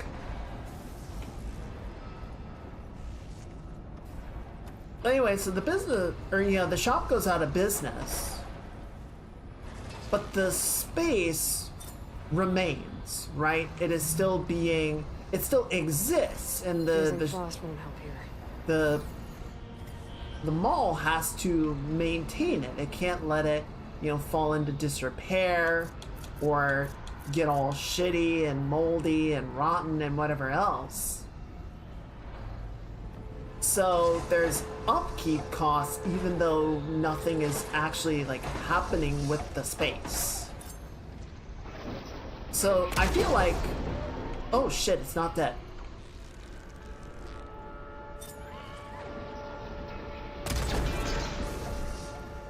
S1: Anyway, so the business, or you know, the shop goes out of business, but the space remains, right? It is still being, it still exists, and
S2: Using
S1: the
S2: frost won't help here.
S1: the mall has to maintain it. It can't let it, you know, fall into disrepair or get all shitty and moldy and rotten and whatever else. So there's upkeep costs even though nothing is actually like happening with the space. So I feel like, oh shit, it's not dead.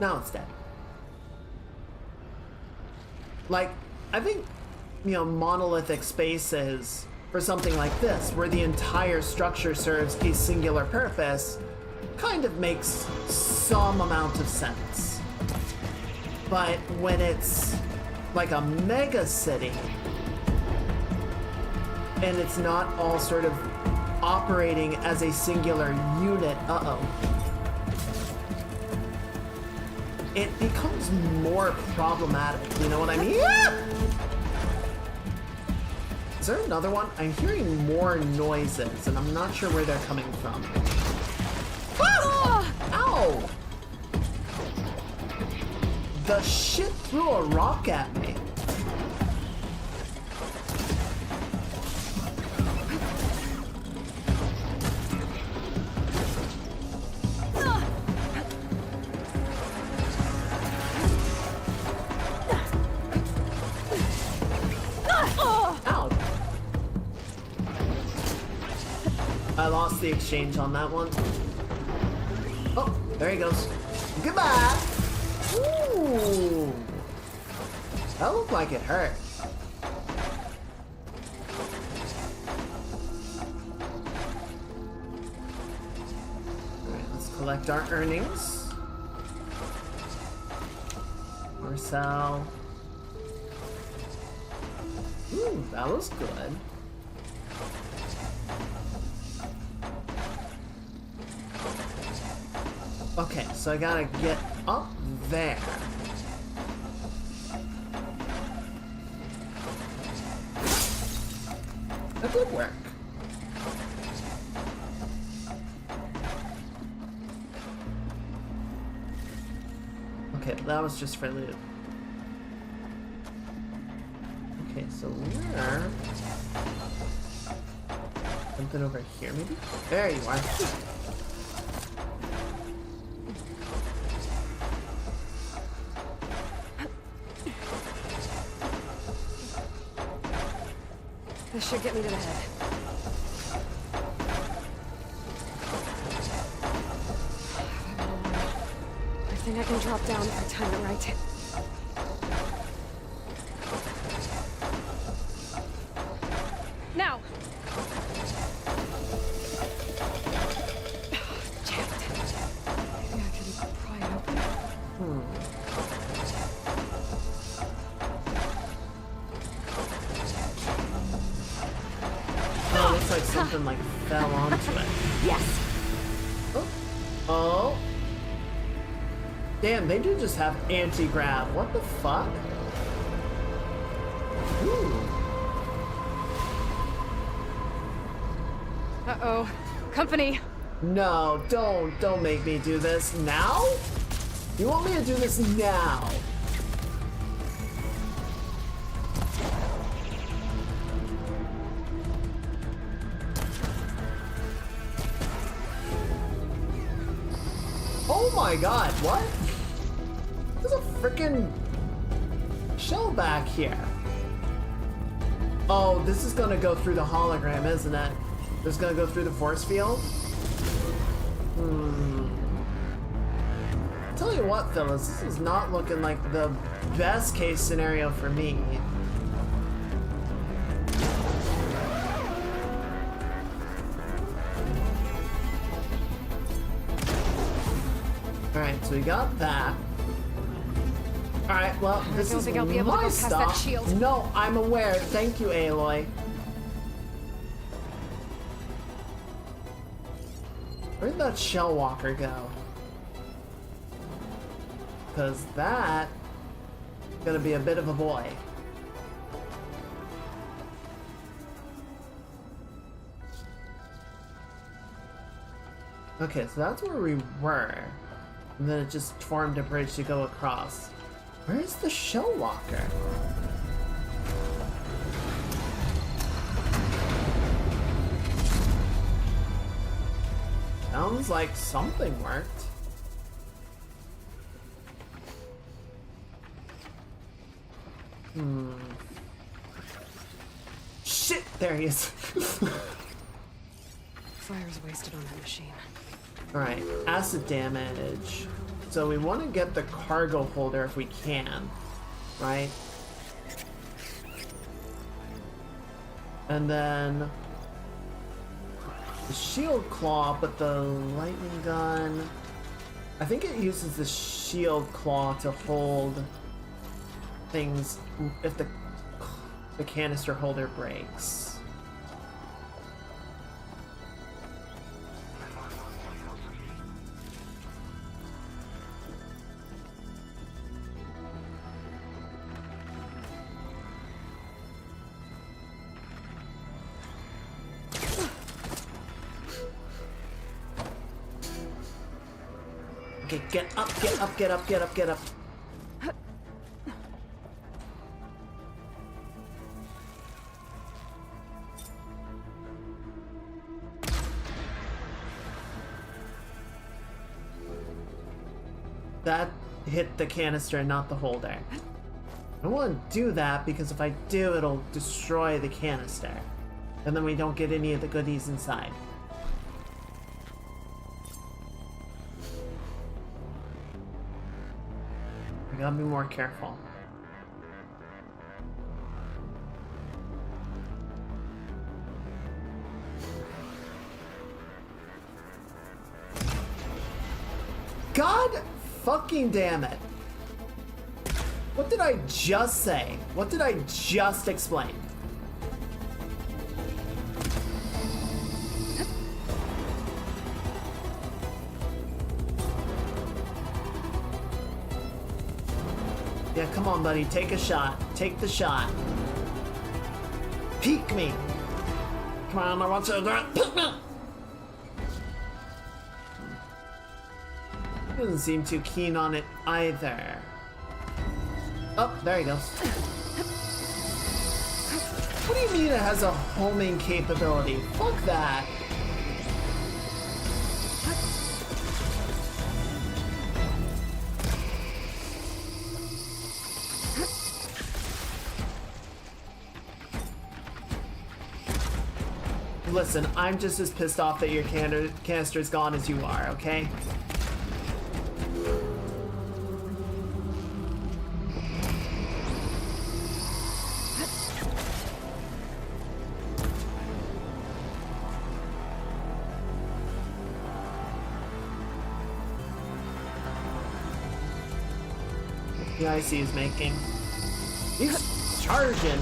S1: Now it's dead. Like, I think, you know, monolithic spaces for something like this, where the entire structure serves a singular purpose, kind of makes some amount of sense. But when it's like a mega city, and it's not all sort of operating as a singular unit, it becomes more problematic, you know what I mean? Is there another one? I'm hearing more noises, and I'm not sure where they're coming from. Ah! Ow! The shit threw a rock at me. Ow! I lost the exchange on that one. Oh, there he goes. Goodbye! Ooh! That looked like it hurt. Alright, let's collect our earnings. Marcel. Ooh, that was good. Okay, so I gotta get up there. That did work. Okay, that was just for loot. Okay, so where? Something over here, maybe? There you are.
S2: This should get me to the head. I think I can drop down if I time it right. Now! Damn it. Maybe I can pry it open?
S1: Oh, looks like something like fell onto it.
S2: Yes!
S1: Oh. Oh. Damn, they do just have anti-grav. What the fuck? Ooh.
S2: Uh-oh. Company!
S1: No, don't make me do this now? You want me to do this now? Oh my god, what? There's a freaking shell back here. Oh, this is gonna go through the hologram, isn't it? This is gonna go through the force field? Tell you what, Phyllis, this is not looking like the best case scenario for me. Alright, so we got that. Alright, well, this
S2: don't
S1: is
S2: think I'll be able to
S1: my
S2: go past that
S1: stop.
S2: shield.
S1: No, I'm aware. Thank you, Aloy. Where'd that shell walker go? Because that is gonna be a bit of a boy. Okay, so that's where we were. And then it just formed a bridge to go across. Where's the shell walker? Sounds like something worked. Shit! There he is.
S2: Fire's wasted on that machine.
S1: Alright, acid damage. So we want to get the cargo holder if we can, right? And then the shield claw, but the lightning gun, I think it uses the shield claw to hold things if the canister holder breaks. Okay, get up, get up, get up, get up, get up. That hit the canister and not the holder. I don't want to do that because if I do, it'll destroy the canister. And then we don't get any of the goodies inside. I gotta be more careful. God fucking damn it. What did I just say? What did I just explain? Yeah, come on, buddy. Take a shot. Take the shot. Peek me. Come on, I want you to peek me. He doesn't seem too keen on it either. Oh, there he goes. What do you mean it has a homing capability? Fuck that. Listen, I'm just as pissed off that your canister's gone as you are, okay? The IC is making. He's charging.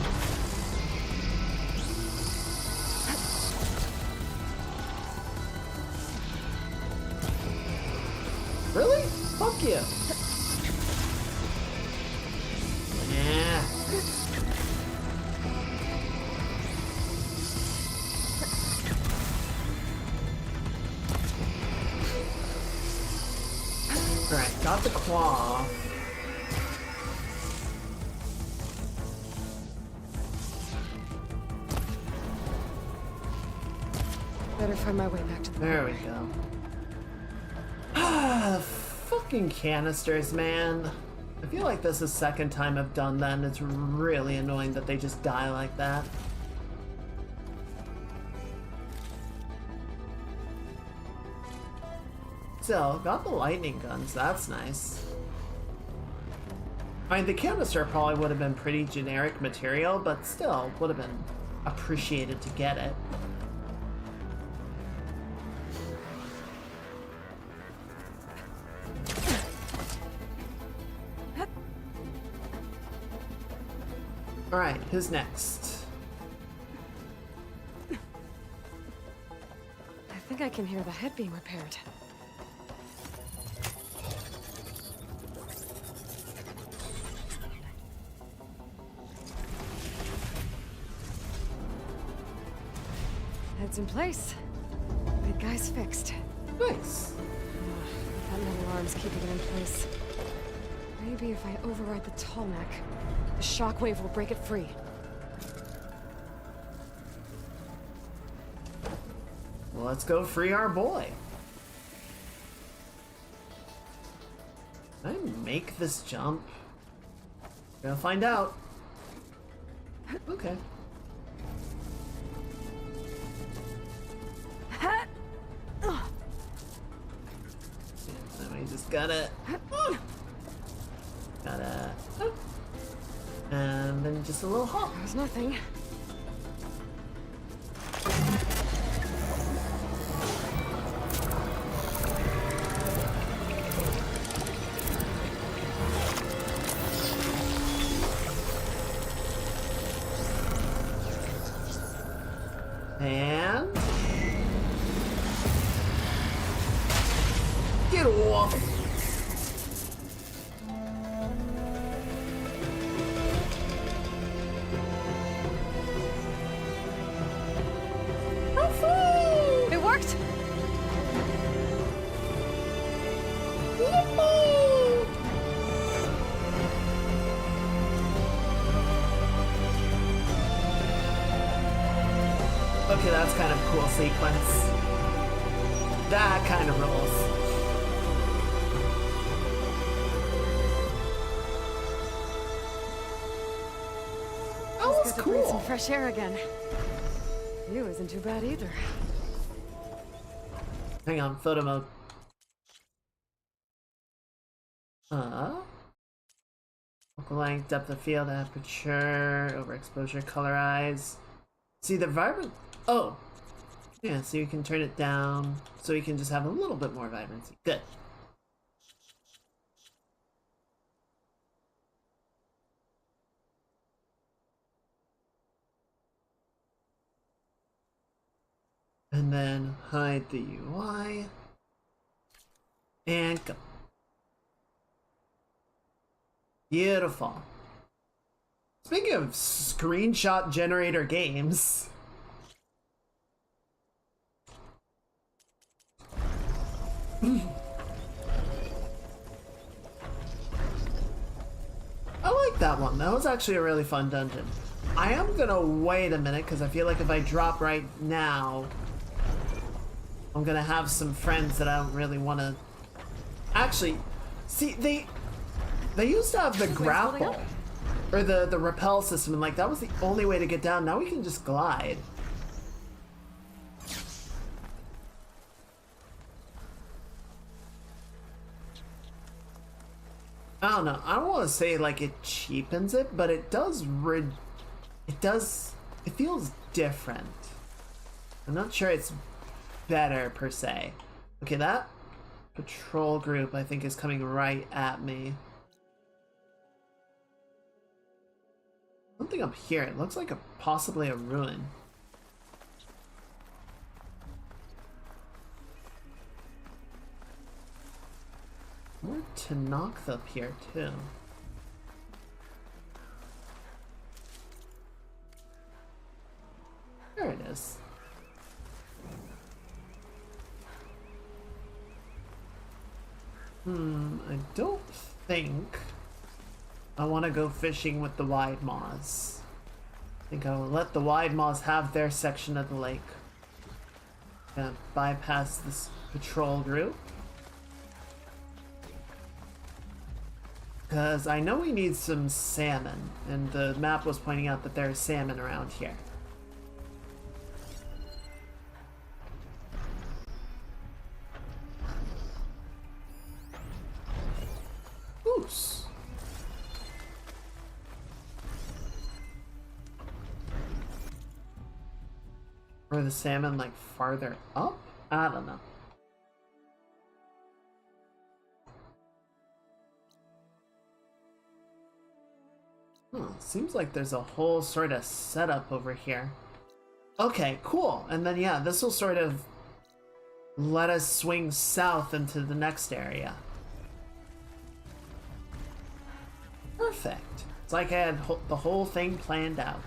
S1: Really? Fuck you. Yeah. Alright, got the claw.
S2: Better find my way back to the
S1: There we go. Ah, fucking canisters, man. I feel like this is the second time I've done that, and it's really annoying that they just die like that. Still, got the lightning guns, that's nice. I mean, the canister probably would have been pretty generic material, but still, would have been appreciated to get it. Alright, who's next?
S2: I think I can hear the head being repaired. Head's in place. Big guy's fixed.
S1: Nice.
S2: That metal arm's keeping it in place. Maybe if I override the tall neck, the shockwave will break it free.
S1: Well, let's go free our boy. Can I make this jump? Gonna find out. Okay. So we just gotta... And then just a little hop.
S2: There's nothing.
S1: it off.
S2: It worked!
S1: Okay, that's kind of a cool sequence. That kind of rules. That was
S2: Good to breathe some
S1: cool.
S2: fresh air again. You isn't too bad either.
S1: Hang on, photo mode. Focal length, depth of field, aperture, overexposure, colorize. See the vibrant. Oh, yeah. So you can turn it down, so you can just have a little bit more vibrancy. Good. And then hide the UI. And go. Beautiful. Speaking of screenshot generator games. I like that one. That was actually a really fun dungeon. I am gonna wait a minute because I feel like if I drop right now, I'm gonna have some friends that I don't really want to. Actually, see, they used to have the grapple or the rappel system, and like that was the only way to get down. Now we can just glide. I don't know. I don't want to say like it cheapens it, but it does. It feels different. I'm not sure it's better per se. Okay, that patrol group I think is coming right at me. Something up here. It looks like possibly a ruin. More Tenakth up here too. There it is. I don't think I want to go fishing with the wide maws. I think I will let the wide maws have their section of the lake. Gonna bypass this patrol group. Because I know we need some salmon, and the map was pointing out that there's salmon around here. Goose. Or the salmon like farther up? I don't know. Seems like there's a whole sort of setup over here. Okay, cool. And then yeah, this will sort of let us swing south into the next area. Perfect. It's like I had the whole thing planned out.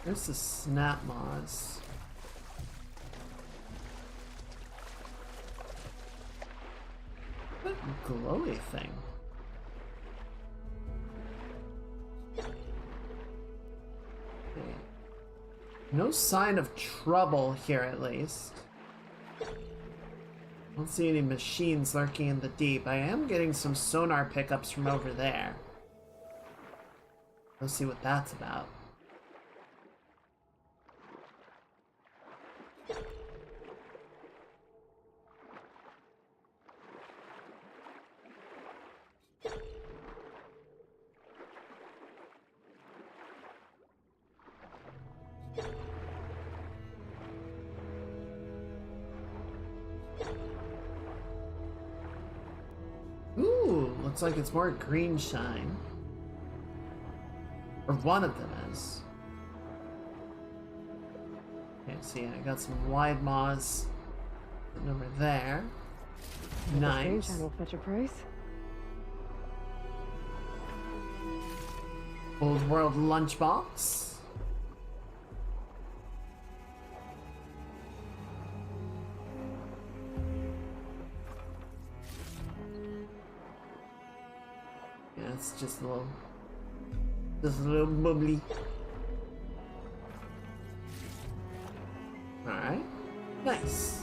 S1: There's the snap moss. What glowy thing? Okay. No sign of trouble here, at least. I don't see any machines lurking in the deep. I am getting some sonar pickups from over there. Let's see what that's about. Ooh, looks like it's more green shine. Or one of them is. Okay, see, I got some wide maws sitting over there. Nice.
S2: Channel fetch a price.
S1: Old World Lunchbox. Yeah, it's just a little bubbly. Alright. Nice.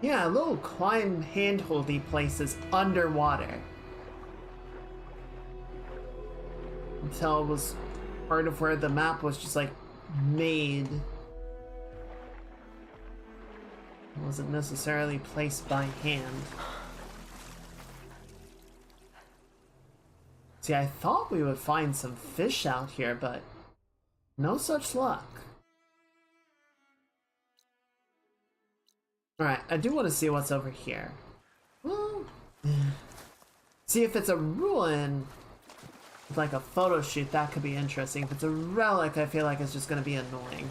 S1: Yeah, little climb handholdy places underwater. Until it was part of where the map was just like made. It wasn't necessarily placed by hand. See, I thought we would find some fish out here, but no such luck. Alright, I do want to see what's over here. Well, see if it's a ruin, like a photo shoot, that could be interesting. If it's a relic, I feel like it's just going to be annoying.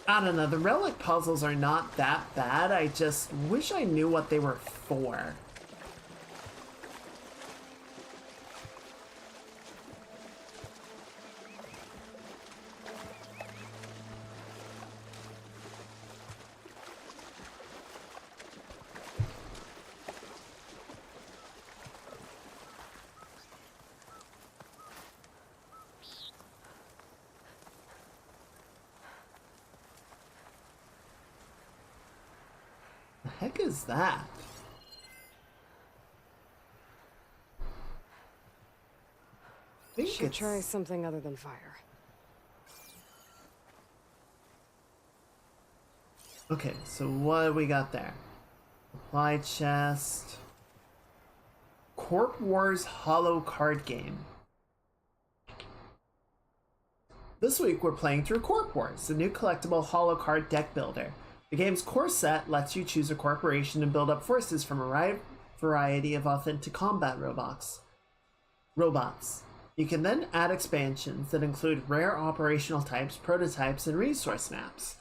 S1: I don't know, the relic puzzles are not that bad, I just wish I knew what they were for. The heck is that?
S2: Should try something other than fire.
S1: Okay, so what do we got there? Supply chest. Corp Wars Hollow Card Game. This week we're playing through Corp Wars, the new collectible hollow card deck builder. The game's core set lets you choose a corporation and build up forces from a variety of authentic combat robots. You can then add expansions that include rare operational types, prototypes, and resource maps.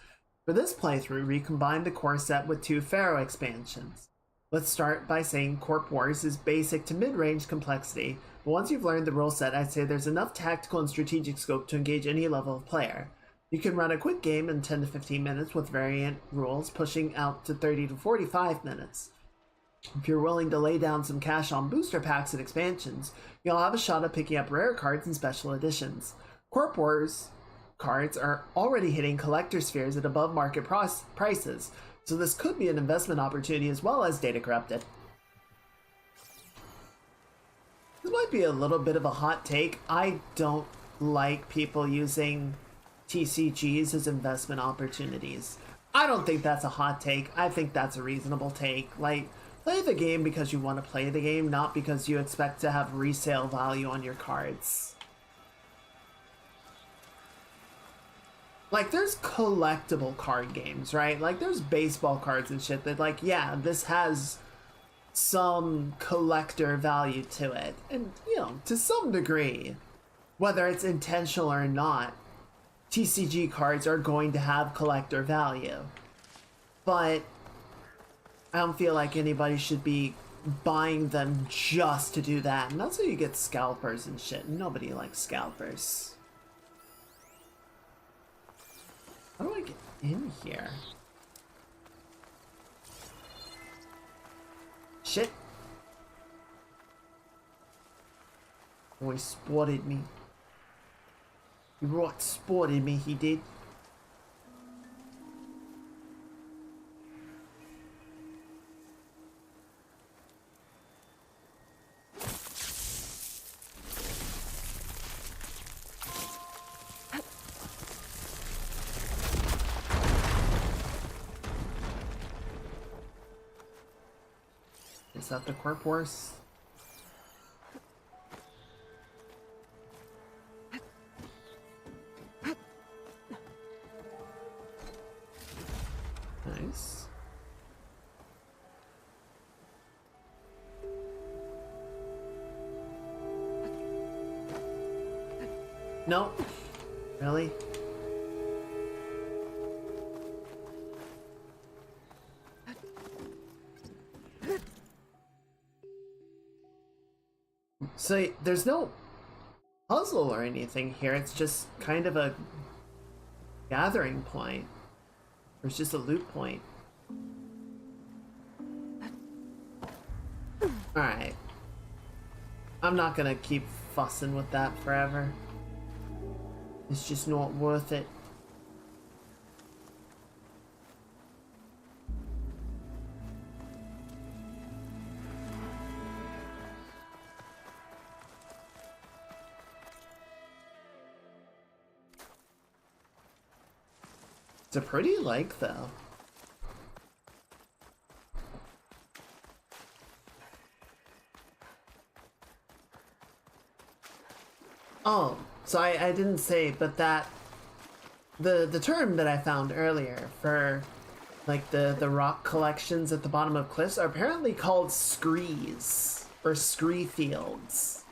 S1: For this playthrough, we combined the core set with 2 Pharaoh expansions. Let's start by saying Corp Wars is basic to mid-range complexity, but once you've learned the rule set, I'd say there's enough tactical and strategic scope to engage any level of player. You can run a quick game in 10 to 15 minutes with variant rules pushing out to 30 to 45 minutes. If you're willing to lay down some cash on booster packs and expansions, you'll have a shot at picking up rare cards and special editions. Corp Wars cards are already hitting collector spheres at above market prices, so this could be an investment opportunity as well as data corrupted. This might be a little bit of a hot take. I don't like people using TCGs as investment opportunities. I don't think that's a hot take. I think that's a reasonable take. Like, play the game because you want to play the game, not because you expect to have resale value on your cards. Like, there's collectible card games, right? Like, there's baseball cards and shit that, like, yeah, this has some collector value to it. And, you know, to some degree, whether it's intentional or not, TCG cards are going to have collector value. But I don't feel like anybody should be buying them just to do that. And that's why you get scalpers and shit. Nobody likes scalpers. How do I get in here? Shit. Oh, he spotted me. He right spotted me, he did. Is that the Corp Wars? Nice. Nope. Really? So there's no puzzle or anything here. It's just kind of a gathering point. Or it's just a loot point. Alright. I'm not gonna keep fussing with that forever. It's just not worth it. It's a pretty lake, though. Oh, so I didn't say, but that the term that I found earlier for like the rock collections at the bottom of cliffs are apparently called screes or scree fields.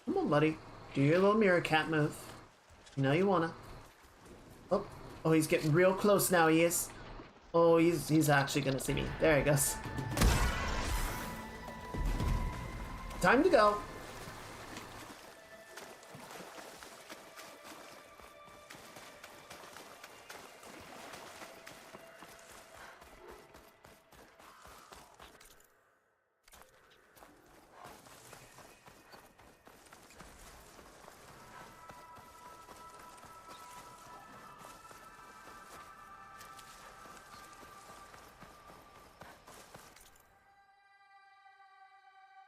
S1: Come on, buddy. Do your little mirror cat move. You know you wanna. Oh, oh, he's getting real close now, he is. Oh, he's actually gonna see me. There he goes. Time to go.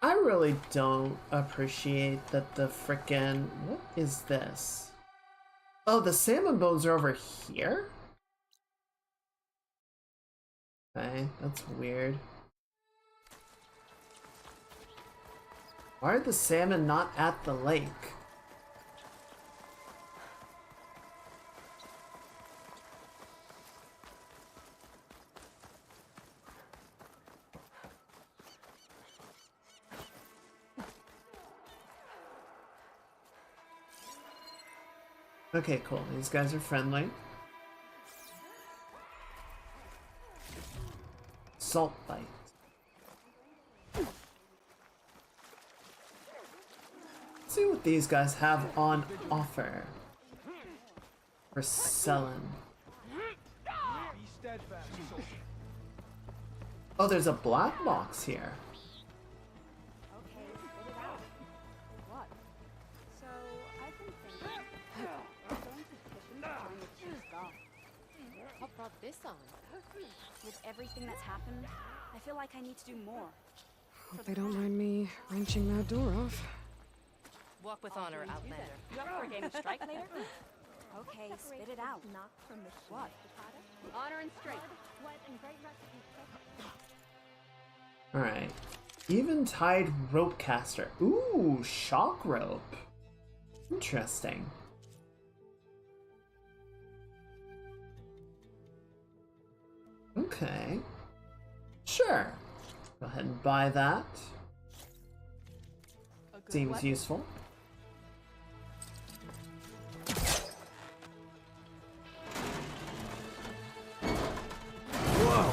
S1: I really don't appreciate that the frickin'... What is this? Oh, the salmon bones are over here? Okay, that's weird. Why are the salmon not at the lake? Okay, cool. These guys are friendly. Salt bite. Let's see what these guys have on offer. For selling. Oh, there's a black box here.
S4: Okay, spit it out. What? So, I've been thinking. We're going to petition to join the Chief's Guard.
S5: What brought this on?
S4: With everything that's happened, I feel like I need to do more.
S2: Hope they don't mind me wrenching that door off.
S5: Walk with honor, Outlander.
S4: You up for a game of strike later? Okay, spit it out. What?
S5: Honor and straight.
S1: Alright. Eventide rope caster. Ooh, shock rope. Interesting. Okay. Sure. Go ahead and buy that. Seems useful.
S6: Whoa!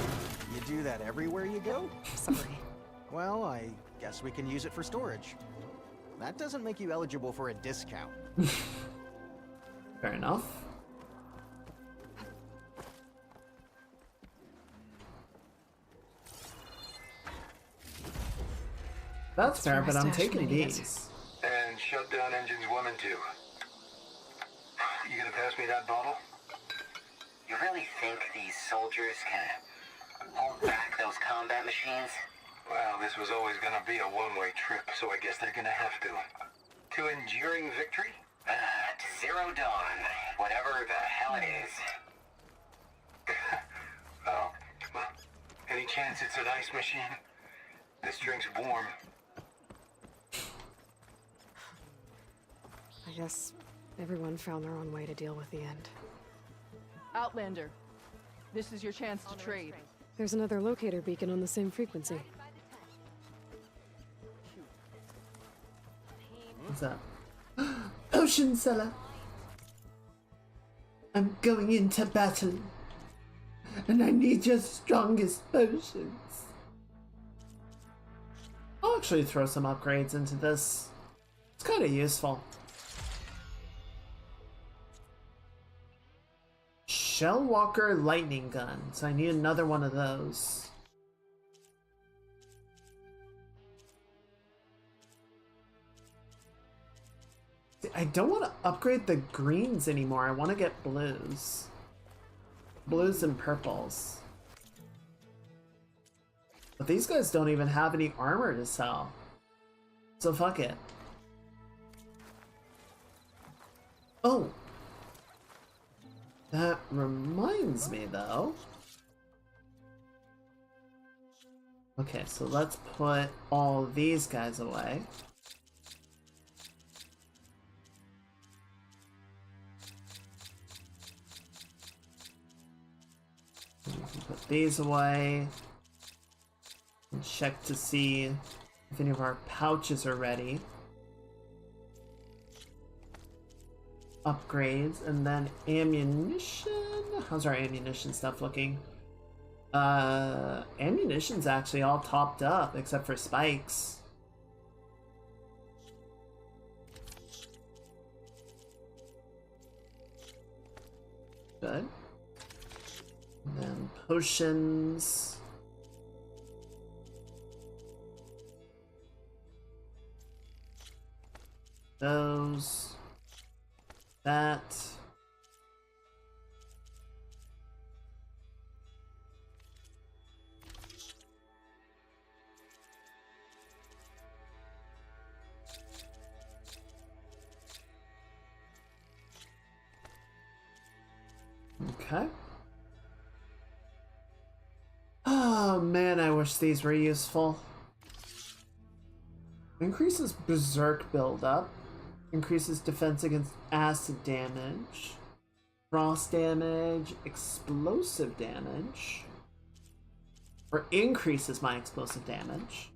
S6: You do that everywhere you go?
S2: Sorry.
S6: Well, I guess we can use it for storage. That doesn't make you eligible for a discount.
S1: Fair enough. That's fair,
S2: where I
S1: but I'm
S2: stashed
S1: taking
S2: my ideas.
S1: these.
S7: And shut down engines 1 and 2. You gonna pass me that bottle?
S8: You really think these soldiers can hold back those combat machines?
S7: Well, this was always gonna be a one-way trip, so I guess they're gonna have to. To enduring victory?
S8: To Zero Dawn, whatever the hell it is.
S7: Oh, well, any chance Since it's an ice machine, this drink's warm.
S2: I guess everyone found their own way to deal with the end.
S9: Outlander, this is your chance to trade.
S2: There's another locator beacon on the same frequency.
S1: What's up? Potion seller. I'm going into battle, and I need your strongest potions. I'll actually throw some upgrades into this. It's kind of useful. Shellwalker lightning gun. So I need another one of those. I don't want to upgrade the greens anymore. I want to get blues. Blues and purples. But these guys don't even have any armor to sell. So fuck it. Oh! That reminds me though. Okay, so let's put all these guys away. Put these away. And check to see if any of our pouches are ready. Upgrades, and then ammunition. How's our ammunition stuff looking? Ammunition's actually all topped up except for spikes. Good. And then potions. Those. That. Okay. Oh man, I wish these were useful. Increases berserk buildup. Increases defense against acid damage. Frost damage. Explosive damage. Or increases my explosive damage.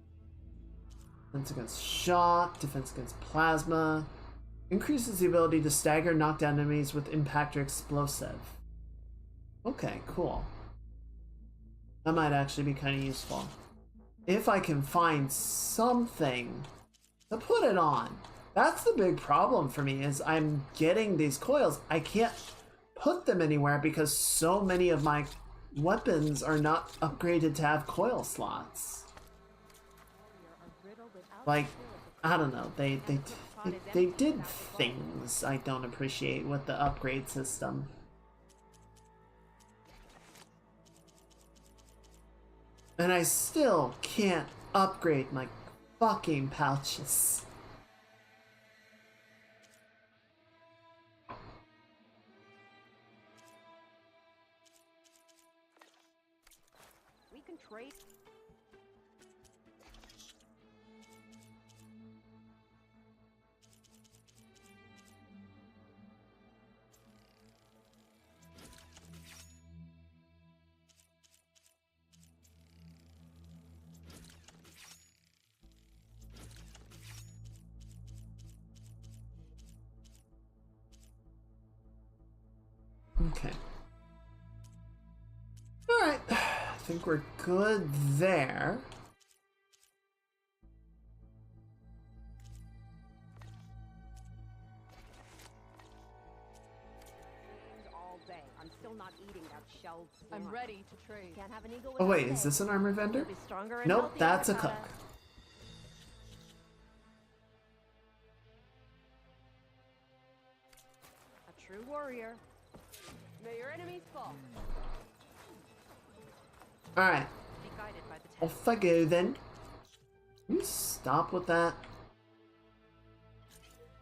S1: Defense against shock. Defense against plasma. Increases the ability to stagger and knock down enemies with impact or explosive. Okay, cool. That might actually be kind of useful. If I can find something to put it on. That's the big problem for me, is I'm getting these coils. I can't put them anywhere because so many of my weapons are not upgraded to have coil slots. Like, I don't know, they did things I don't appreciate with the upgrade system. And I still can't upgrade my fucking pouches.
S4: We can trade.
S1: Okay. Alright. I think we're good there.
S4: All day. I'm still not eating that shelled.
S9: I'm ready to trade.
S4: Can't have an eagle.
S1: Oh wait, is this an armor vendor? Nope, that's a cook.
S4: A true warrior.
S9: May your enemies fall.
S1: Alright.
S5: Be guided by the
S1: Off I go then. Can you stop with that?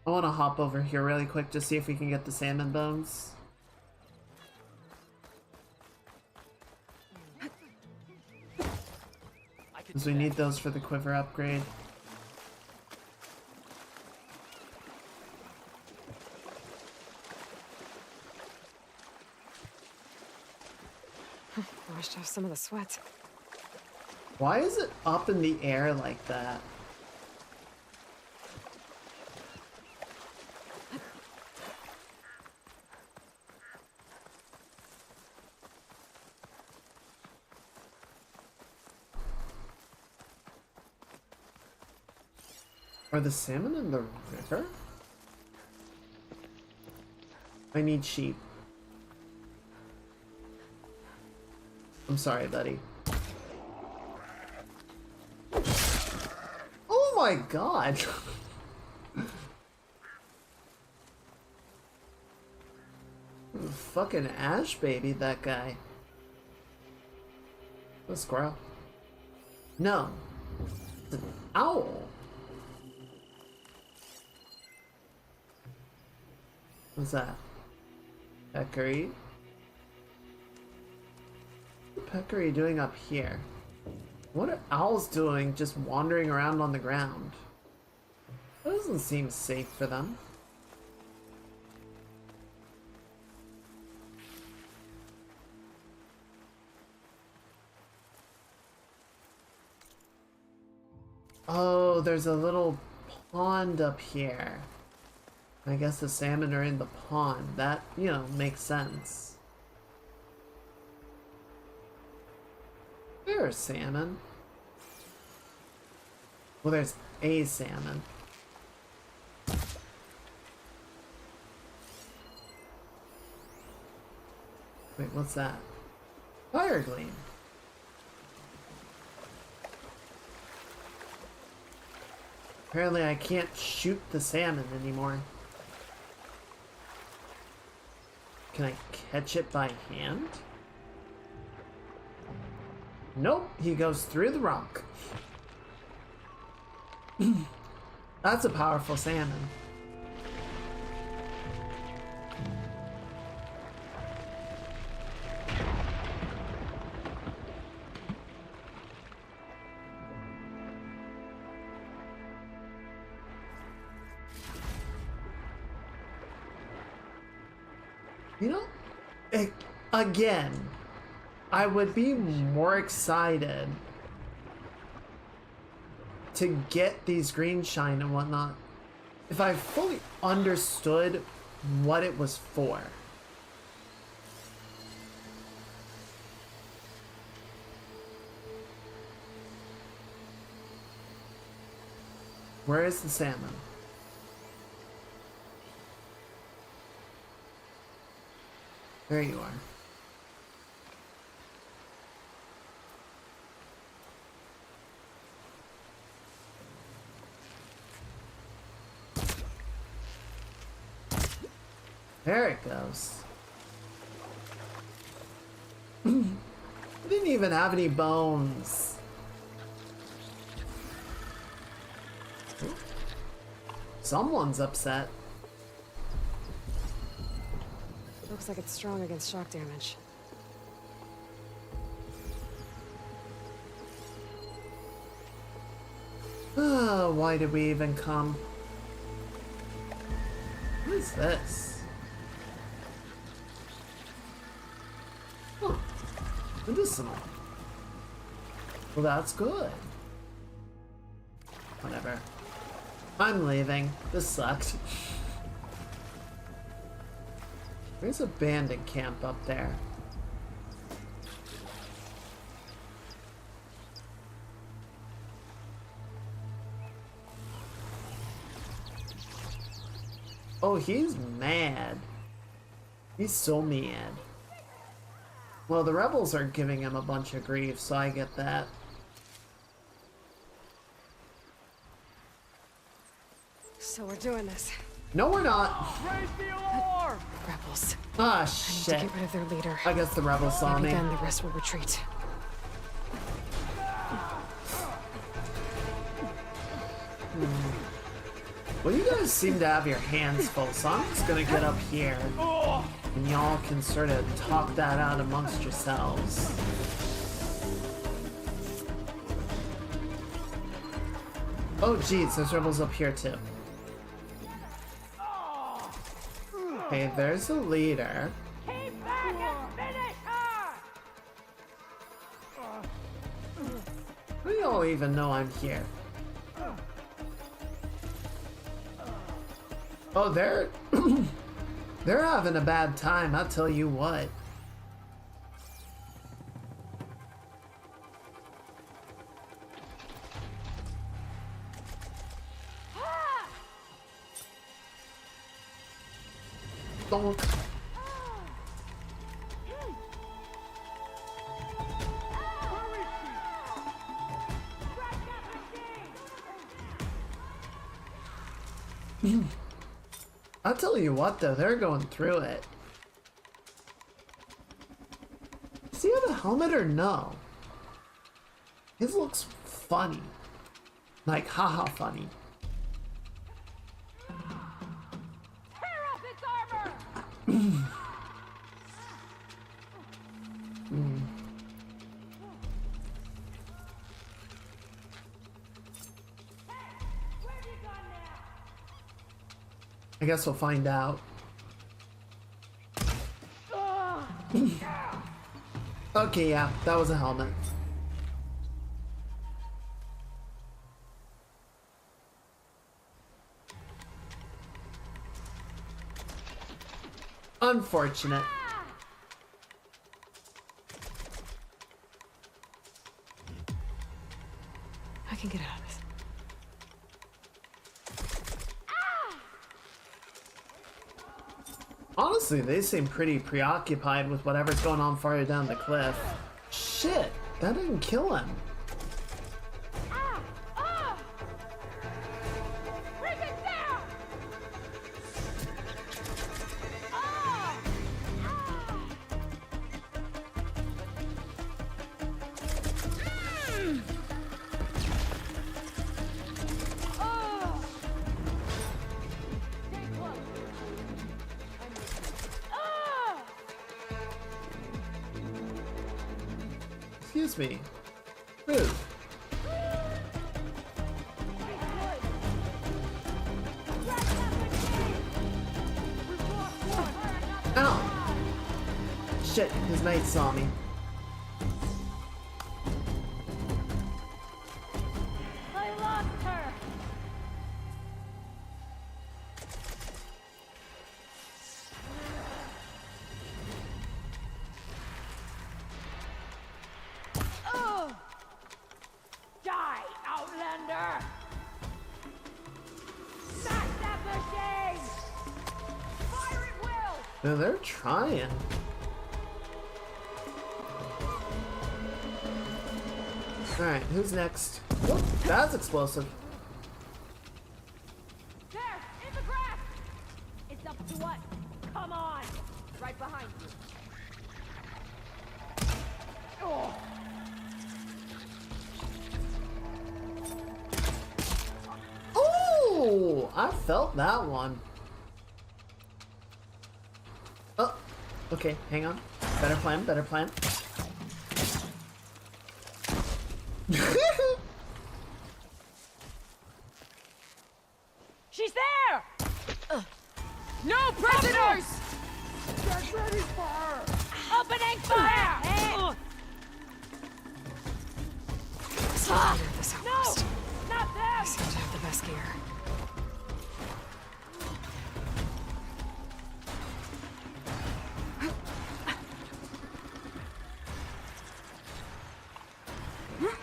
S1: I want to hop over here really quick to see if we can get the salmon bones. Because we need those for the quiver upgrade.
S2: Washed off some of the sweat.
S1: Why is it up in the air like that? Are the salmon in the river? I need sheep. I'm sorry, buddy. Oh my god! Fucking Ash baby, that guy. A squirrel? No. It's an owl. What's that? Peccary? What's the peccary doing up here? What are owls doing just wandering around on the ground? That doesn't seem safe for them. Oh, there's a little pond up here. I guess the salmon are in the pond. That, you know, makes sense. There are salmon. Well, there's a salmon. Wait, what's that? Fire gleam. Apparently I can't shoot the salmon anymore. Can I catch it by hand? Nope, he goes through the rock. That's a powerful salmon. You know, again, I would be more excited to get these green shine and whatnot if I fully understood what it was for. Where is the salmon? There you are. There it goes. I didn't even have any bones. Someone's upset.
S2: Looks like it's strong against shock damage.
S1: Why did we even come? What is this? Oh, medicinal. Well, that's good. Whatever. I'm leaving. This sucked. There's a bandit camp up there. Oh, he's mad. He's so mad. Well, the rebels are giving him a bunch of grief, so I get that.
S2: So we're doing this.
S1: No, we're not.
S9: Raise the alarm!
S2: Rebels.
S1: Ah,
S2: I need to
S1: shit.
S2: get rid of their leader.
S1: I guess the rebels saw
S2: Maybe
S1: me.
S2: then the rest will retreat.
S1: Well, you guys seem to have your hands full, so I'm just gonna get up here. And y'all can sort of talk that out amongst yourselves. Oh geez, there's rebels up here too. Okay, there's a leader.
S3: Keep back and finish her!
S1: How do y'all even know I'm here? Oh, they're they're having a bad time, I'll tell you what. Donk. I'll tell you what though, they're going through it. Does he have a helmet or no? His looks funny. Like, haha funny.
S3: Tear off its armor! Where have you gone now?
S1: I guess we'll find out. Okay, yeah, that was a helmet. Unfortunate.
S2: I can get out of this.
S1: Honestly, they seem pretty preoccupied with whatever's going on farther down the cliff. Shit, that didn't kill him.
S3: Bring it down!
S1: Excuse me. Rude. Ow! Shit, his mate saw me.
S3: I lost her! Die, Outlander! Smash that machine! Fire at will!
S1: No, they're trying. Alright, who's next? Whoop, that's explosive.
S3: There! In the grass! It's up to what? Come on! Right behind you. Oh.
S1: Oh, I felt that one. Oh, okay, hang on. Better plan, better plan.
S3: She's there!
S5: No prisoners!
S3: Get ready for her! Opening fire!
S2: This
S3: No!
S2: outpost.
S3: Not
S2: I
S3: them!
S2: seem to have the best gear.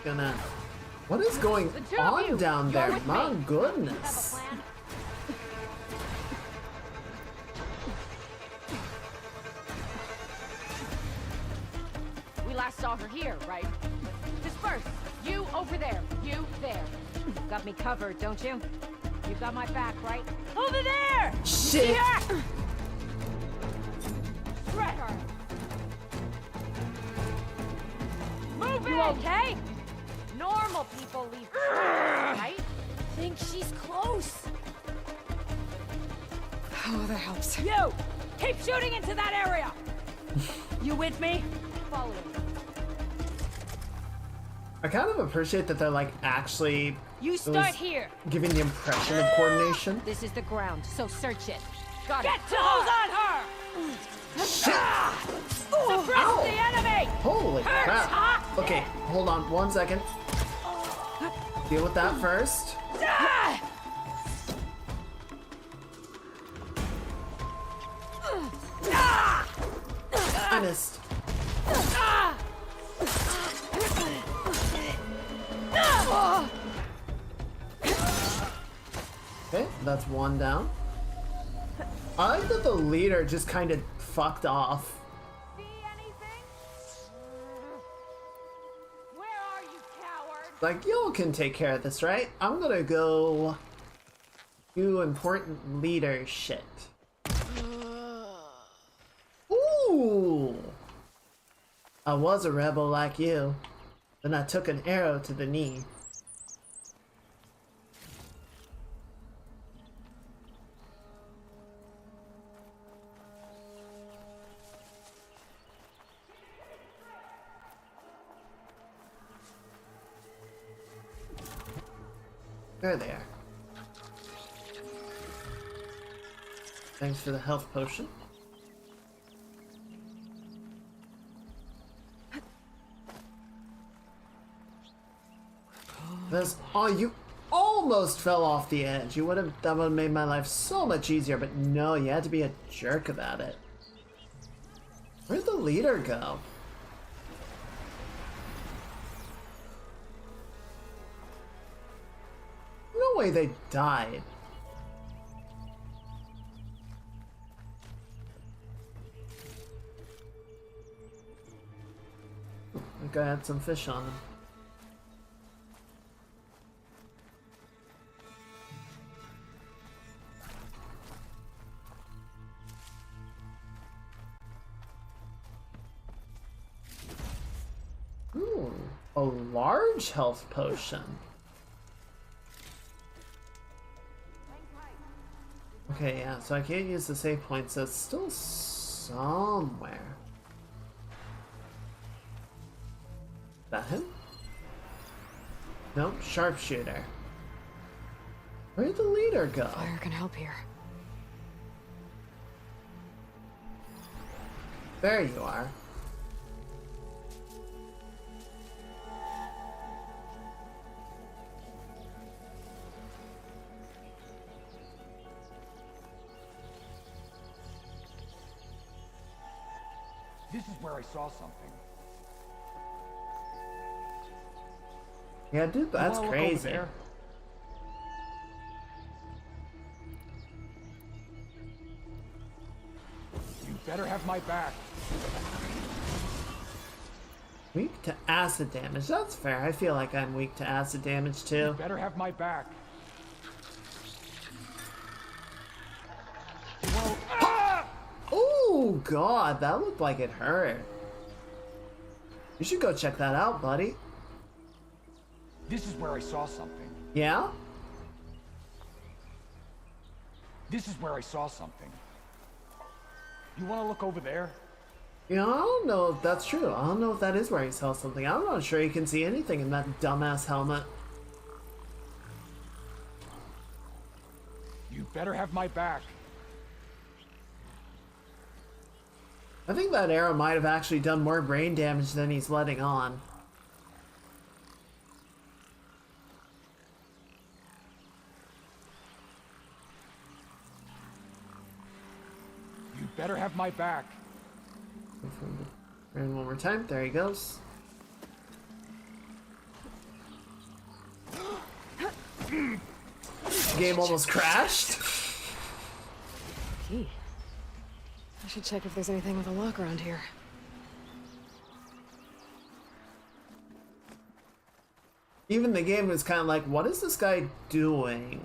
S1: Gonna. What is going
S3: The two of
S1: on
S3: you,
S1: down
S3: you're
S1: there?
S3: with
S1: My
S3: me. Have a
S1: goodness.
S3: plan? We last saw her here, right? Disperse! You over there, you there. Got me covered, don't you? You got my back, right? Over there!
S1: Shit!
S3: Here! Shred her! Move you okay? Normal people leave, right? Think she's close.
S2: Oh, that helps.
S3: You! Keep shooting into that area! You with me? Follow me.
S1: I kind of appreciate that they're like actually
S5: You
S1: was
S5: start here.
S1: giving the impression of coordination.
S5: This is the ground, so search it. Got
S9: Get
S5: it.
S9: tools on her!
S5: Suppress the enemy!
S1: Holy
S5: Hurts,
S1: crap.
S5: huh?
S1: Okay, hold on 1 second. Deal with that first. I missed. Okay, that's one down. I like that the leader just kind of fucked off.
S4: See anything? Where are you, coward?
S1: Like, y'all can take care of this, right? I'm gonna go do important leader shit. Ooh! I was a rebel like you. Then I took an arrow to the knee. There they are. Thanks for the health potion. This, oh, you almost fell off the edge. That would have made my life so much easier, but no, you had to be a jerk about it. Where'd the leader go? No way they died. That guy had some fish on him. Ooh, a large health potion. Okay, yeah, so I can't use the save point, so it's still somewhere. That him? Nope, sharpshooter. Where'd the leader go?
S2: Fire can help here.
S1: There you are.
S10: This is where I saw something.
S1: Yeah, dude, that's
S10: You wanna look over
S1: crazy.
S10: there? You better have my back.
S1: Weak to acid damage. That's fair. I feel like I'm weak to acid damage too.
S10: You better have my back.
S1: Oh god, that looked like it hurt. You should go check that out, buddy.
S10: This is where I saw something.
S1: Yeah?
S10: This is where I saw something. You want to look over there?
S1: Yeah, I don't know if that's true. I don't know if that is where he saw something. I'm not sure you can see anything in that dumbass helmet.
S10: You better have my back.
S1: I think that arrow might have actually done more brain damage than he's letting on.
S10: You better have my back.
S1: And one more time. There he goes. Game almost crashed.
S2: Key. I should check if there's anything with a lock around here.
S1: Even the game was kind of like, what is this guy doing?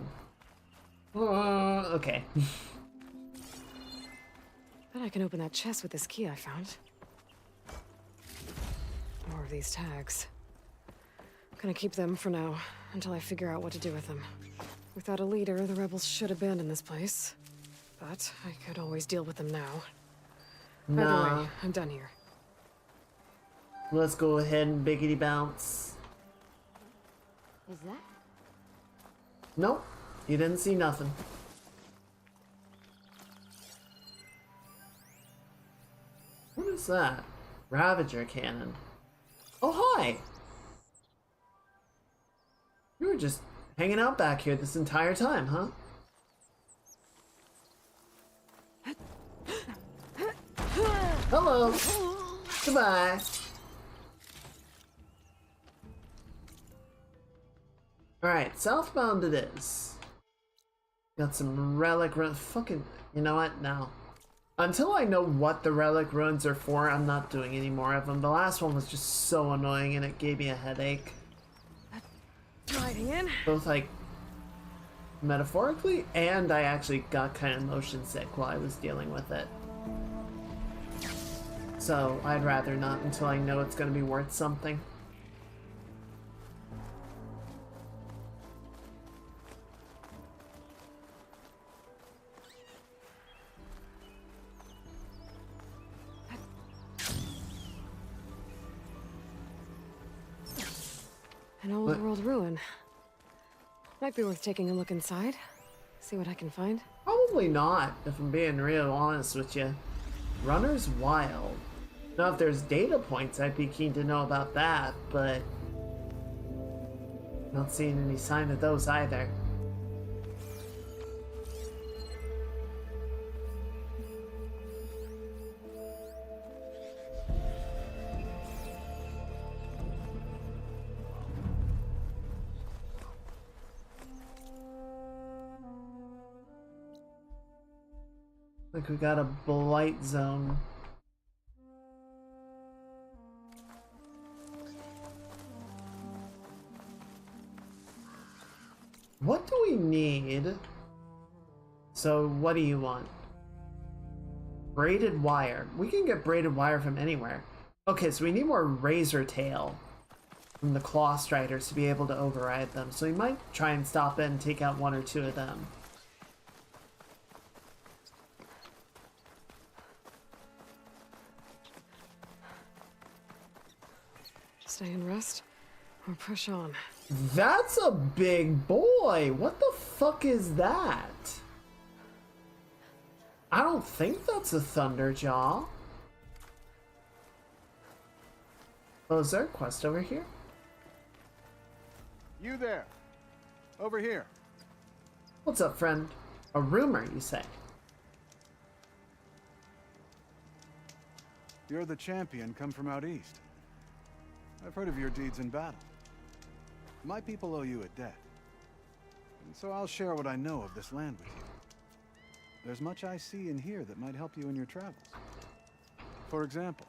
S1: Okay.
S2: Bet I can open that chest with this key I found. More of these tags. I'm gonna keep them for now, until I figure out what to do with them. Without a leader, the rebels should abandon this place. But I could always deal with them now. By the
S1: Nah.
S2: way, I'm done here.
S1: Let's go ahead and biggity bounce.
S4: Is that?
S1: Nope, you didn't see nothing. What is that? Ravager cannon. Oh, hi! You were just hanging out back here this entire time, huh? Hello! Goodbye! Alright, southbound it is. Got some relic fucking... You know what? No. Until I know what the relic ruins are for, I'm not doing any more of them. The last one was just so annoying and it gave me a headache.
S2: Sliding in.
S1: Both like metaphorically and I actually got kind of motion sick while I was dealing with it. So I'd rather not until I know it's going to be worth something.
S2: An old world ruin. Might be worth taking a look inside. See what I can find.
S1: Probably not, if I'm being real honest with you. Runner's Wild. Now, if there's data points, I'd be keen to know about that, but... not seeing any sign of those either. Like we got a blight zone. What do we need? So what do you want? Braided wire. We can get braided wire from anywhere. Okay, so we need more razor tail from the Claw Striders to be able to override them. So we might try and stop in and take out one or two of them.
S2: Stay and rest, or push on.
S1: That's a big boy! What the fuck is that? I don't think that's a Thunderjaw. Oh, is there a quest over here?
S11: You there. Over here.
S1: What's up, friend? A rumor, you say?
S11: You're the champion come from out east. I've heard of your deeds in battle. My people owe you a debt. And so I'll share what I know of this land with you. There's much I see and hear that might help you in your travels. For example,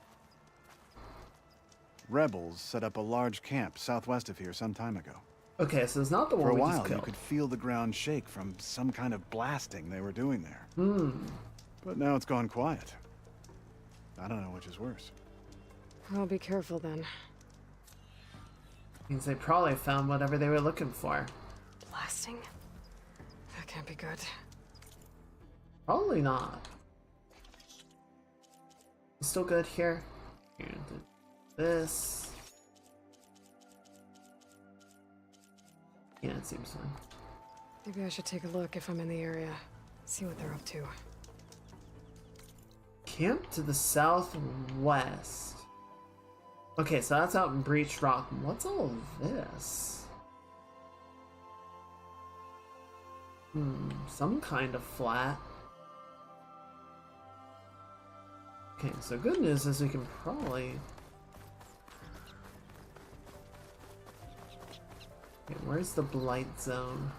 S11: rebels set up a large camp southwest of here some time ago.
S1: Okay, so it's not the one
S11: For a
S1: we just
S11: while, you
S1: killed.
S11: could feel the ground shake from some kind of blasting they were doing there.
S1: Hmm.
S11: But now it's gone quiet. I don't know which is worse.
S2: I'll be careful then.
S1: Means they probably found whatever they were looking for.
S2: Blasting? That can't be good.
S1: Probably not. Still good here. Here, do this. Yeah, it seems fine.
S2: Maybe I should take a look if I'm in the area. See what they're up to.
S1: Camp to the southwest. Okay, so that's out in Breach Rock. What's all of this? Some kind of flat. Okay, so good news is we can probably... Okay, where's the Blight Zone?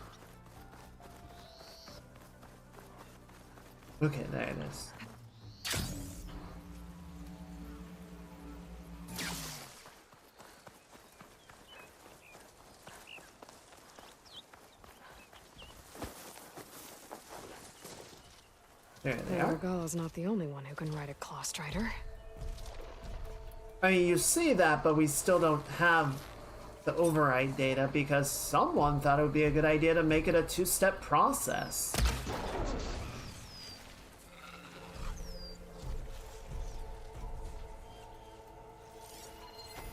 S1: Okay, there it is. There they are.
S2: Argala's not the only one who can ride a Claw Strider.
S1: I mean, you see that, but we still don't have the override data because someone thought it would be a good idea to make it a two-step process.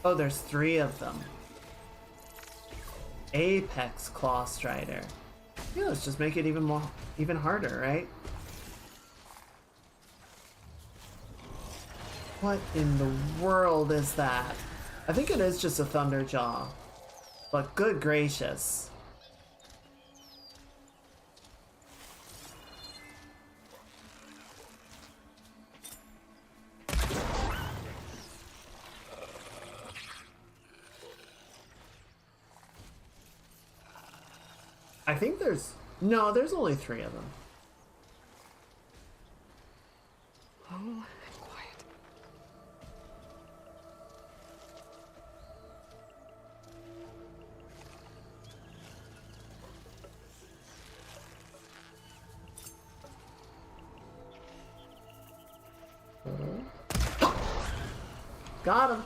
S1: Oh, there's 3 of them. Apex Claw Strider. Yeah, let's just make it even harder, right? What in the world is that? I think it is just a Thunderjaw. But good gracious. I think there's only 3 of them.
S2: Oh, and quiet.
S1: Got him.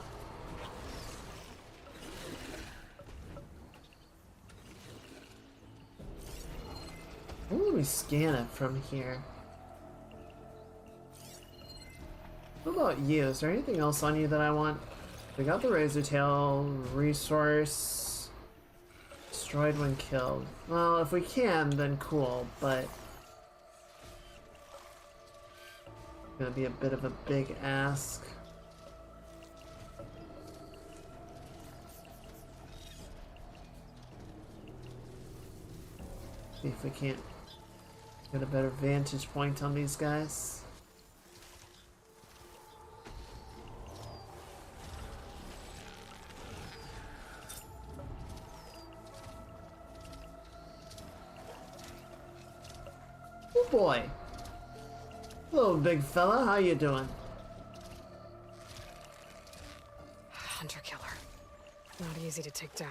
S1: Ooh, let me scan it from here. What about you? Is there anything else on you that I want? We got the Razor Tail resource. Destroyed when killed. Well, if we can, then cool, but gonna be a bit of a big ask. See if we can't get a better vantage point on these guys. Oh boy. Hello, big fella. How you doing?
S2: Hunter killer. Not easy to take down.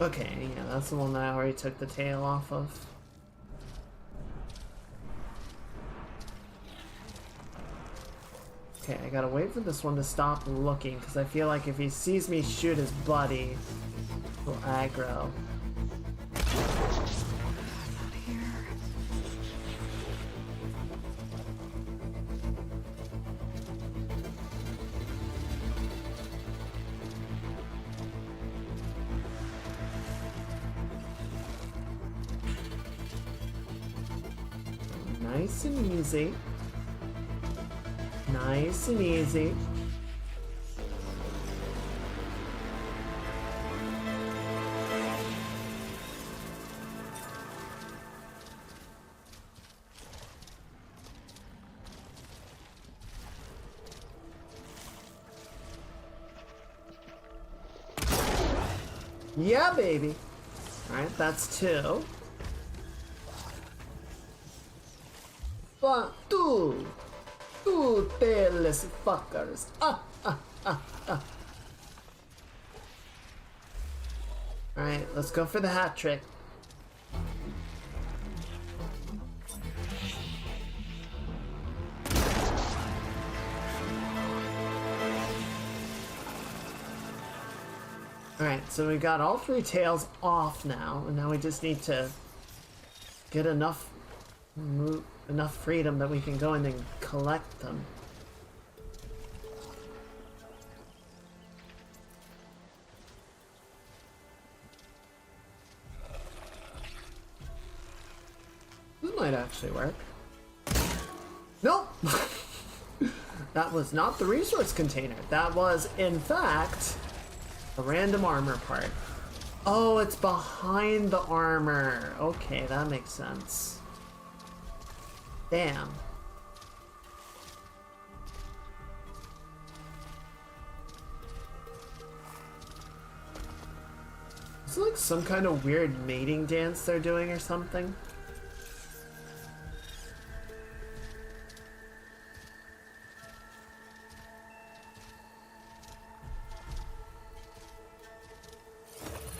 S1: Okay, yeah, that's the one that I already took the tail off of. Okay, I gotta wait for this one to stop looking, because I feel like if he sees me shoot his buddy, he'll aggro. Nice and easy. Nice and easy. Yeah, baby. Alright, that's 2. 1, 2. 2 tailless fuckers. Alright, let's go for the hat trick. Alright, so we got all 3 tails off now, and now we just need to get enough freedom that we can go in and collect them. This might actually work. Nope! That was not the resource container. That was, in fact, a random armor part. Oh, it's behind the armor. Okay, that makes sense. Damn. Is it like some kind of weird mating dance they're doing or something?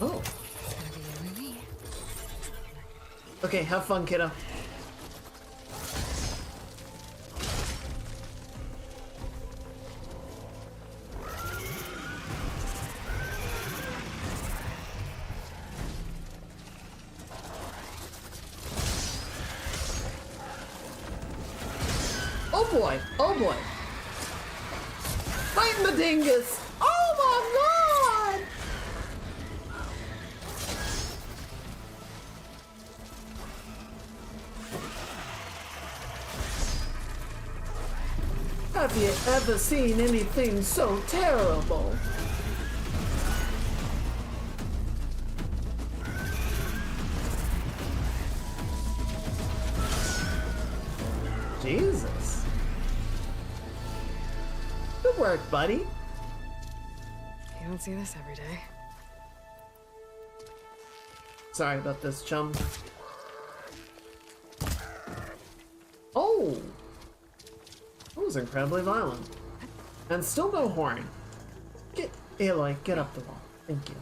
S1: Oh. Okay, have fun, kiddo. boy! Oh boy! Fighting the dingus! Oh my god! Have you ever seen anything so terrible? Jesus. Good work, buddy.
S2: You don't see this every day.
S1: Sorry about this, chum. Oh! That was incredibly violent. And still no horn. Get, Aloy, get up the wall. Thank you.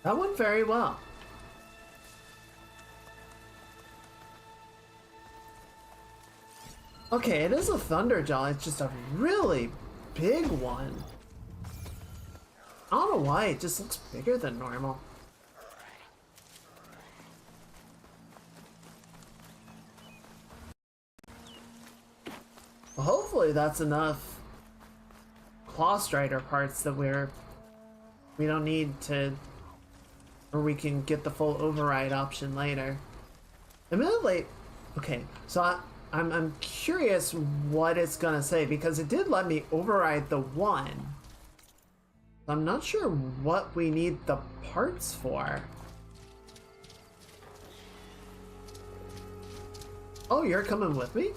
S1: That went very well. Okay, it is a Thunderjaw, it's just a really big one. I don't know why, it just looks bigger than normal. Well, hopefully that's enough Claw Strider parts that we don't need to, or we can get the full override option later. Admittedly, okay, so I'm curious what it's gonna say because it did let me override the one. I'm not sure what we need the parts for. Oh, you're coming with me?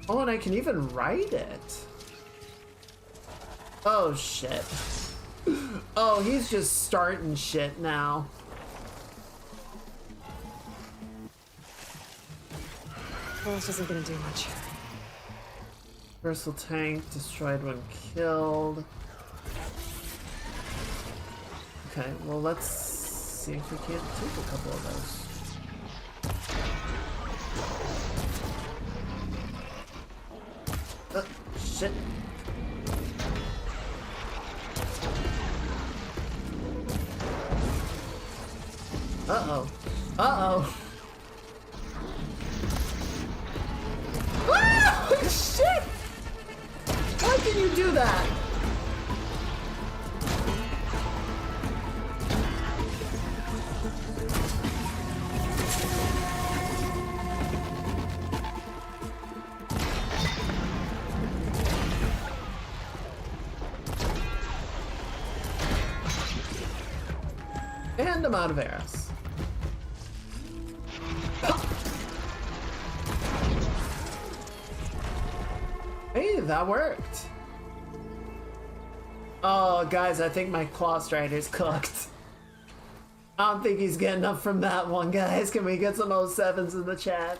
S1: Oh, and I can even write it. Oh, shit. Oh, he's just starting shit now.
S2: Well, this isn't gonna do much.
S1: Versatile tank destroyed when killed. Okay, well let's see if we can't take a couple of those. Shit. Uh-oh. Uh-oh. Ah! Shit! Why can you do that? And I'm out of arrows. Hey, that worked. Oh, guys, I think my Claw Strider's cooked. I don't think he's getting up from that one, guys. Can we get some 07s in the chat?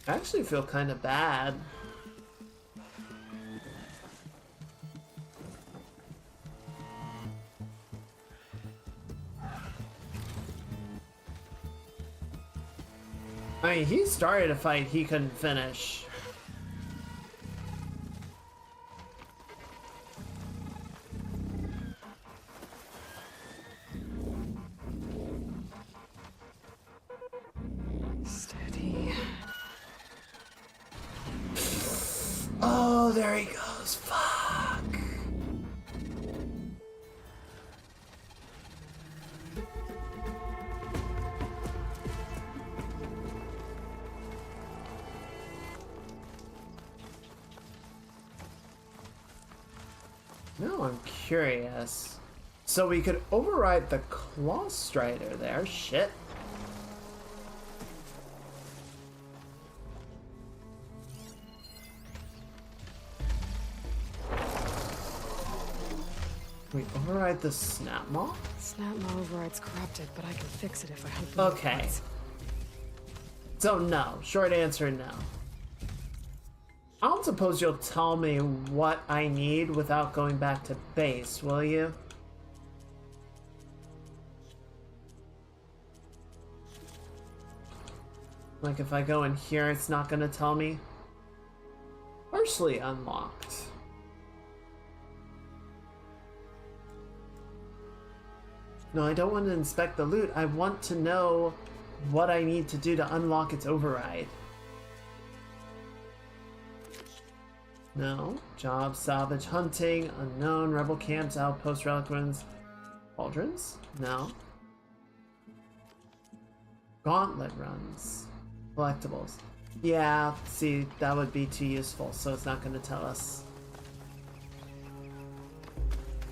S1: I actually feel kind of bad. I mean, he started a fight he couldn't finish.
S2: Steady.
S1: Oh, there he goes. Fuck. Now I'm curious. So we could override the Claw Strider there. Shit. We override the Snap Maw?
S2: Snap Maw override's corrupted, but I can fix it if I hunt for more
S1: Okay.
S2: parts.
S1: So no. Short answer, no. I don't suppose you'll tell me what I need without going back to base, will you? Like if I go in here, it's not gonna tell me. Partially unlocked. No, I don't want to inspect the loot. I want to know what I need to do to unlock its override. No. Job, salvage, hunting, unknown, rebel camps, outpost, relic ruins, cauldrons? No. Gauntlet runs. Collectibles. Yeah, see, that would be too useful, so it's not going to tell us.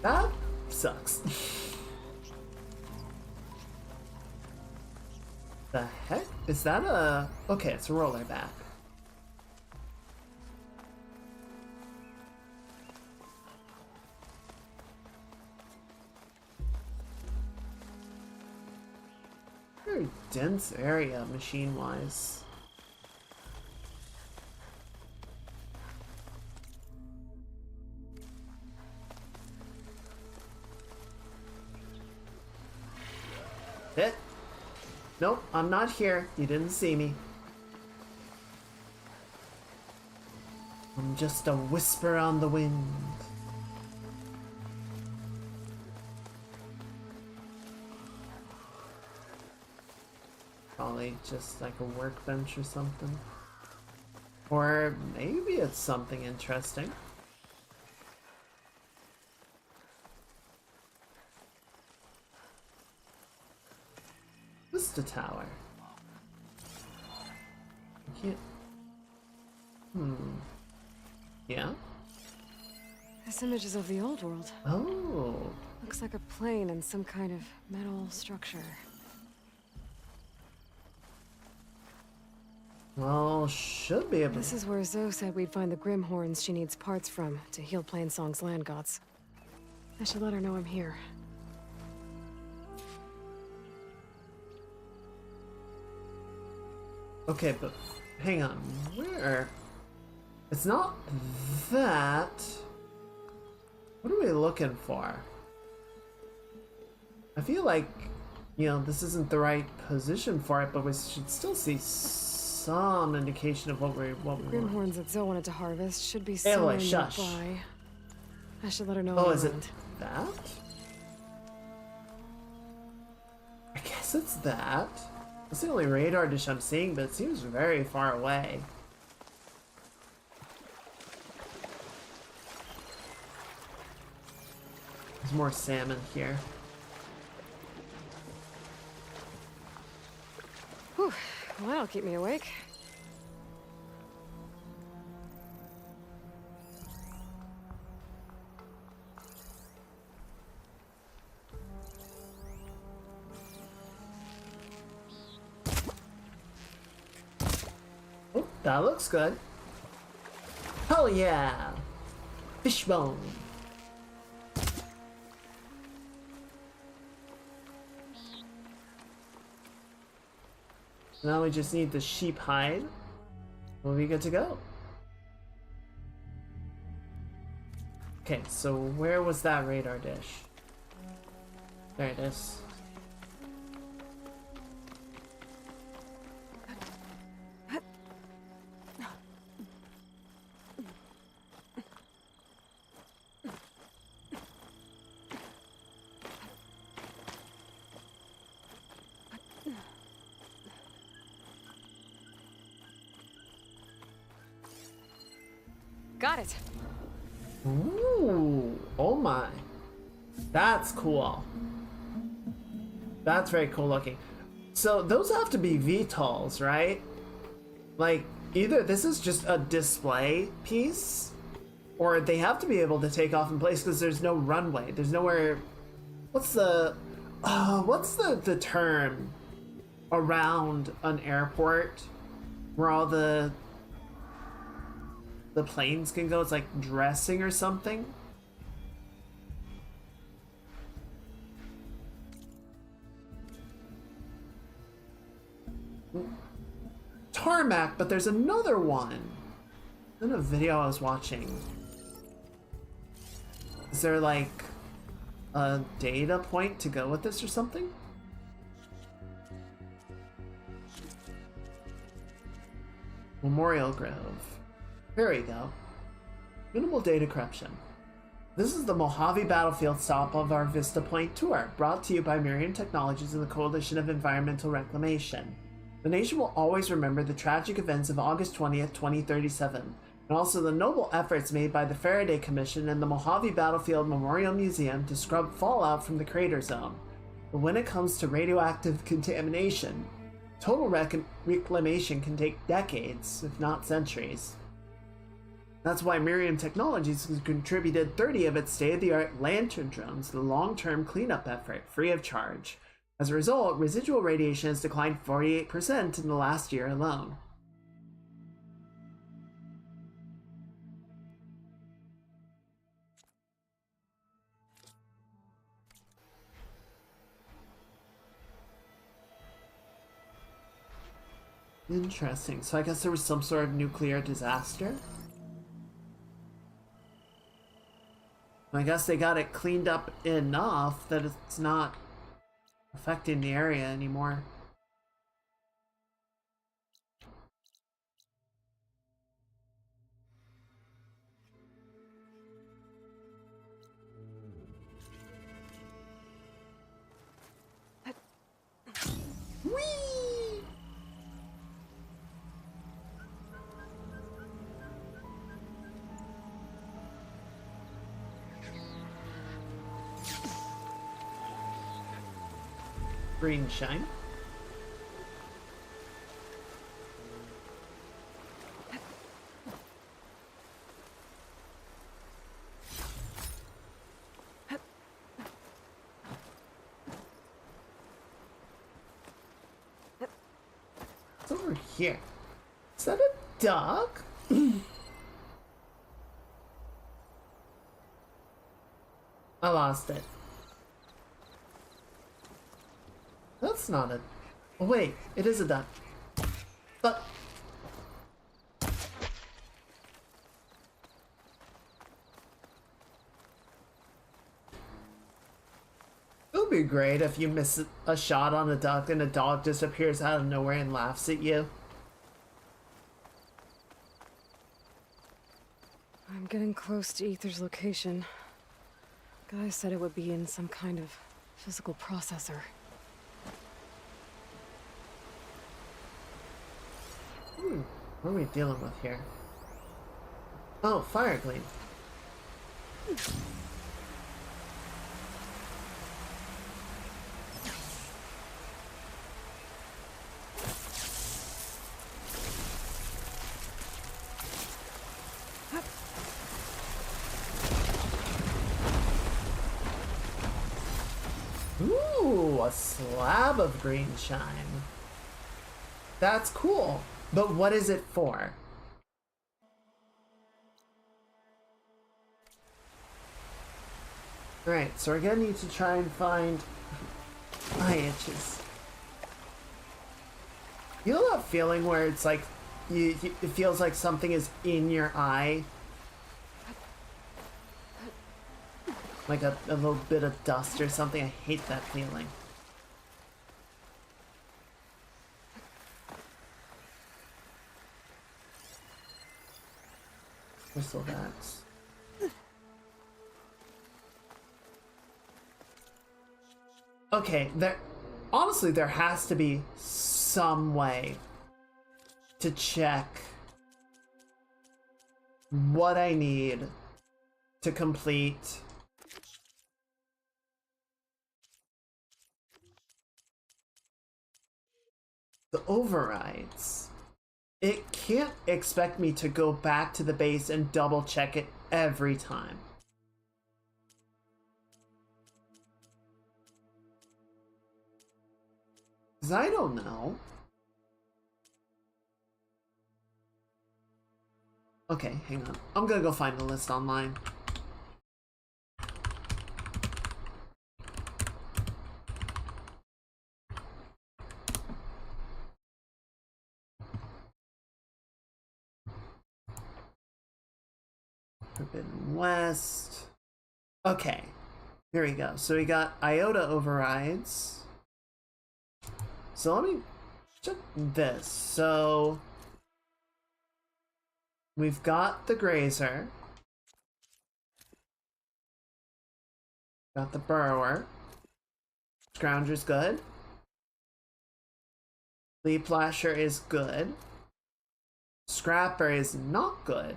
S1: That sucks. The heck? Is that a... Okay, it's a roller back. Very dense area, machine-wise. Hit. Nope, I'm not here. You didn't see me. I'm just a whisper on the wind. Probably just like a workbench or something. Or maybe it's something interesting. Vista Tower. I can't... Yeah?
S2: This image is of the old world.
S1: Oh.
S2: Looks like a plane and some kind of metal structure.
S1: Well, should be able.
S2: This is where Zoe said we'd find the Grimhorns she needs parts from to heal Plainsong's land gods. I should let her know I'm here.
S1: Okay, but hang on. Where? It's not that. What are we looking for? I feel like, you know, this isn't the right position for it, but we should still see some indication of what we want.
S2: Grimhorns that Zoe wanted to harvest should be
S1: Aloy,
S2: somewhere
S1: shush.
S2: nearby. I should let her know.
S1: Oh,
S2: I'm
S1: is it
S2: around.
S1: that? I guess it's that. That's the only radar dish I'm seeing, but it seems very far away. There's more salmon here.
S2: Whew. Well, that'll keep me awake.
S1: Oh, that looks good. Hell yeah! Fishbone. Now we just need the sheep hide. We'll be good to go. Okay, so where was that radar dish? There it is.
S2: Got it.
S1: Ooh, oh my. That's cool. That's very cool looking. So those have to be VTOLs, right? Like, either this is just a display piece, or they have to be able to take off in place because there's no runway. There's nowhere... What's the term around an airport where all the planes can go? It's like dressing or something. Tarmac, but there's another one in a video I was watching. Is there like a data point to go with this or something? Memorial Grove. Here we go. Minimal data corruption. This is the Mojave Battlefield stop of our Vista Point tour, brought to you by Miriam Technologies and the Coalition of Environmental Reclamation. The nation will always remember the tragic events of August 20th, 2037, and also the noble efforts made by the Faraday Commission and the Mojave Battlefield Memorial Museum to scrub fallout from the crater zone. But when it comes to radioactive contamination, total reclamation can take decades, if not centuries. That's why Miriam Technologies has contributed 30 of its state-of-the-art Lantern drones to the long-term cleanup effort, free of charge. As a result, residual radiation has declined 48% in the last year alone. Interesting. So I guess there was some sort of nuclear disaster? I guess they got it cleaned up enough that it's not affecting the area anymore. Whee! Green shine. It's over here. Is that a duck? I lost it. That's not a... Oh, wait, it is a duck. But... It would be great if you miss a shot on a duck and a dog just appears out of nowhere and laughs at you.
S2: I'm getting close to Ether's location. Guy said it would be in some kind of physical processor.
S1: What are we dealing with here? Oh, fire gleam. Ooh, a slab of green shine. That's cool. But what is it for? Alright, so we're gonna need to try and find eye itches. You know that feeling where it's like it feels like something is in your eye? Like a little bit of dust or something. I hate that feeling. Crystal bats. Okay, honestly, there has to be some way to check what I need to complete the overrides. It can't expect me to go back to the base and double check it every time. Because I don't know. Okay, hang on. I'm gonna go find the list online. Forbidden West. Okay, here we go. So we got IOTA overrides. So let me check this. So We've got the Grazer. Got the Burrower. Scrounger's good. Leap Lasher is good. Scrapper is not good.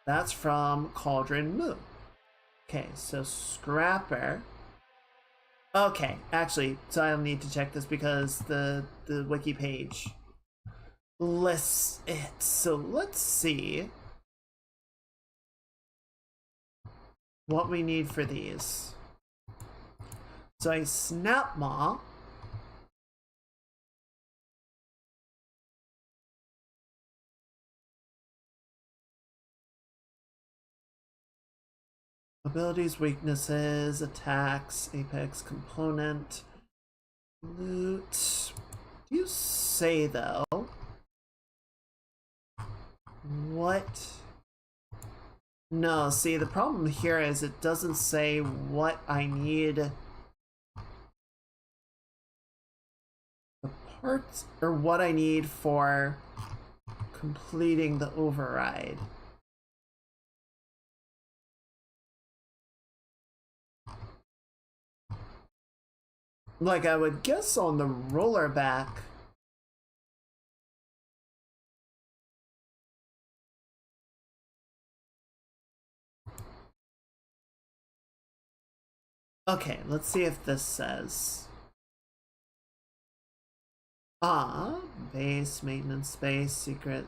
S1: That's from Cauldron Moo. Okay, so Scrapper. Okay, actually, so I'll need to check this because the wiki page lists it. So let's see what we need for these. So a Snap Maw. Abilities, weaknesses, attacks, apex component, loot. Do you say though? What? No, see, the problem here is it doesn't say what I need. The parts, or what I need for completing the override. Like, I would guess on the roller back. Okay, let's see if this says. Base, maintenance space, secret.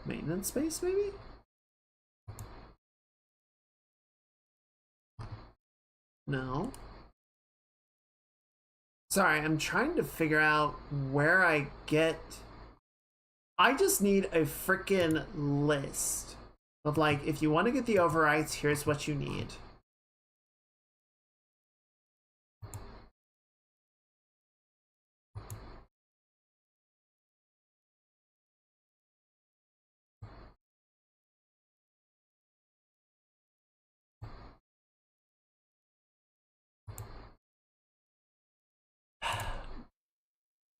S1: Maintenance space, maybe? No. Sorry, I'm trying to figure out where I get... I just need a freaking list of, like, if you want to get the overrides, here's what you need.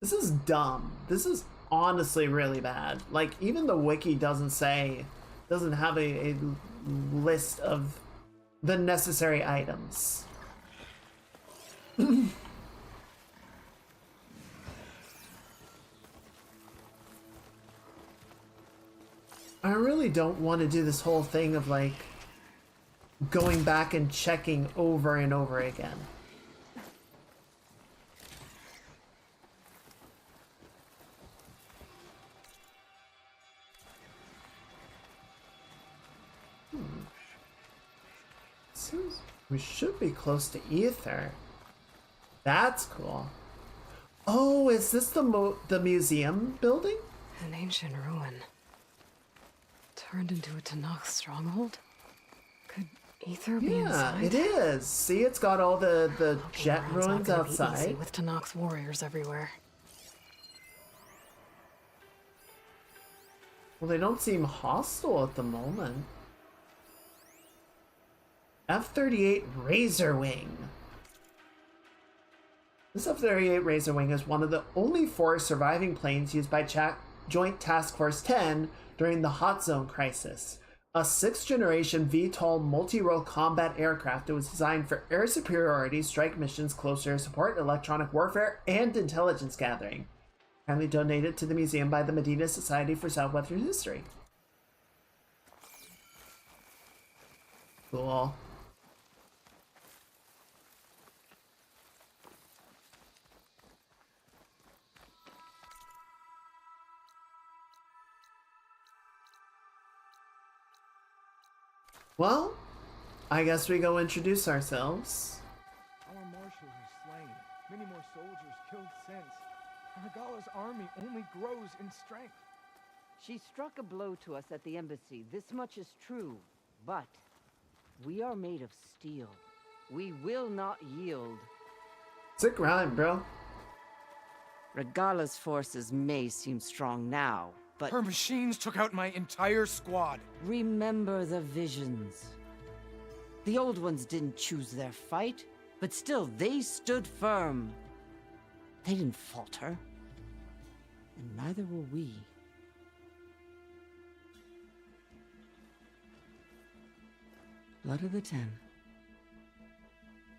S1: This is dumb. This is honestly really bad. Like, even the wiki doesn't have a list of the necessary items. I really don't want to do this whole thing of, like, going back and checking over and over again. We should be close to Ether. That's cool. Oh, is this the museum building?
S2: An ancient ruin. Turned into a Tenakth stronghold? Could Ether be inside?
S1: Yeah, it is. See, it's got all the jet
S2: Ruins
S1: ruins
S2: not gonna be
S1: outside.
S2: easy with Tenakth's warriors everywhere.
S1: Well, they don't seem hostile at the moment. F-38 Razorwing. This F-38 Razorwing is one of the only 4 surviving planes used by Joint Task Force 10 during the Hot Zone crisis. A 6th-generation VTOL multi-role combat aircraft that was designed for air superiority, strike missions, close air support, electronic warfare, and intelligence gathering. Kindly donated to the museum by the Medina Society for Southwestern History. Cool. Well, I guess we go introduce ourselves.
S10: Our marshals are slain. Many more soldiers killed since. Regala's army only grows in strength.
S12: She struck a blow to us at the embassy. This much is true. But we are made of steel. We will not yield.
S1: Sick rhyme, bro.
S12: Regala's forces may seem strong now, but...
S10: Her machines took out my entire squad.
S12: Remember the visions. The Old Ones didn't choose their fight, but still, they stood firm. They didn't falter. And neither will we. Blood of the Ten.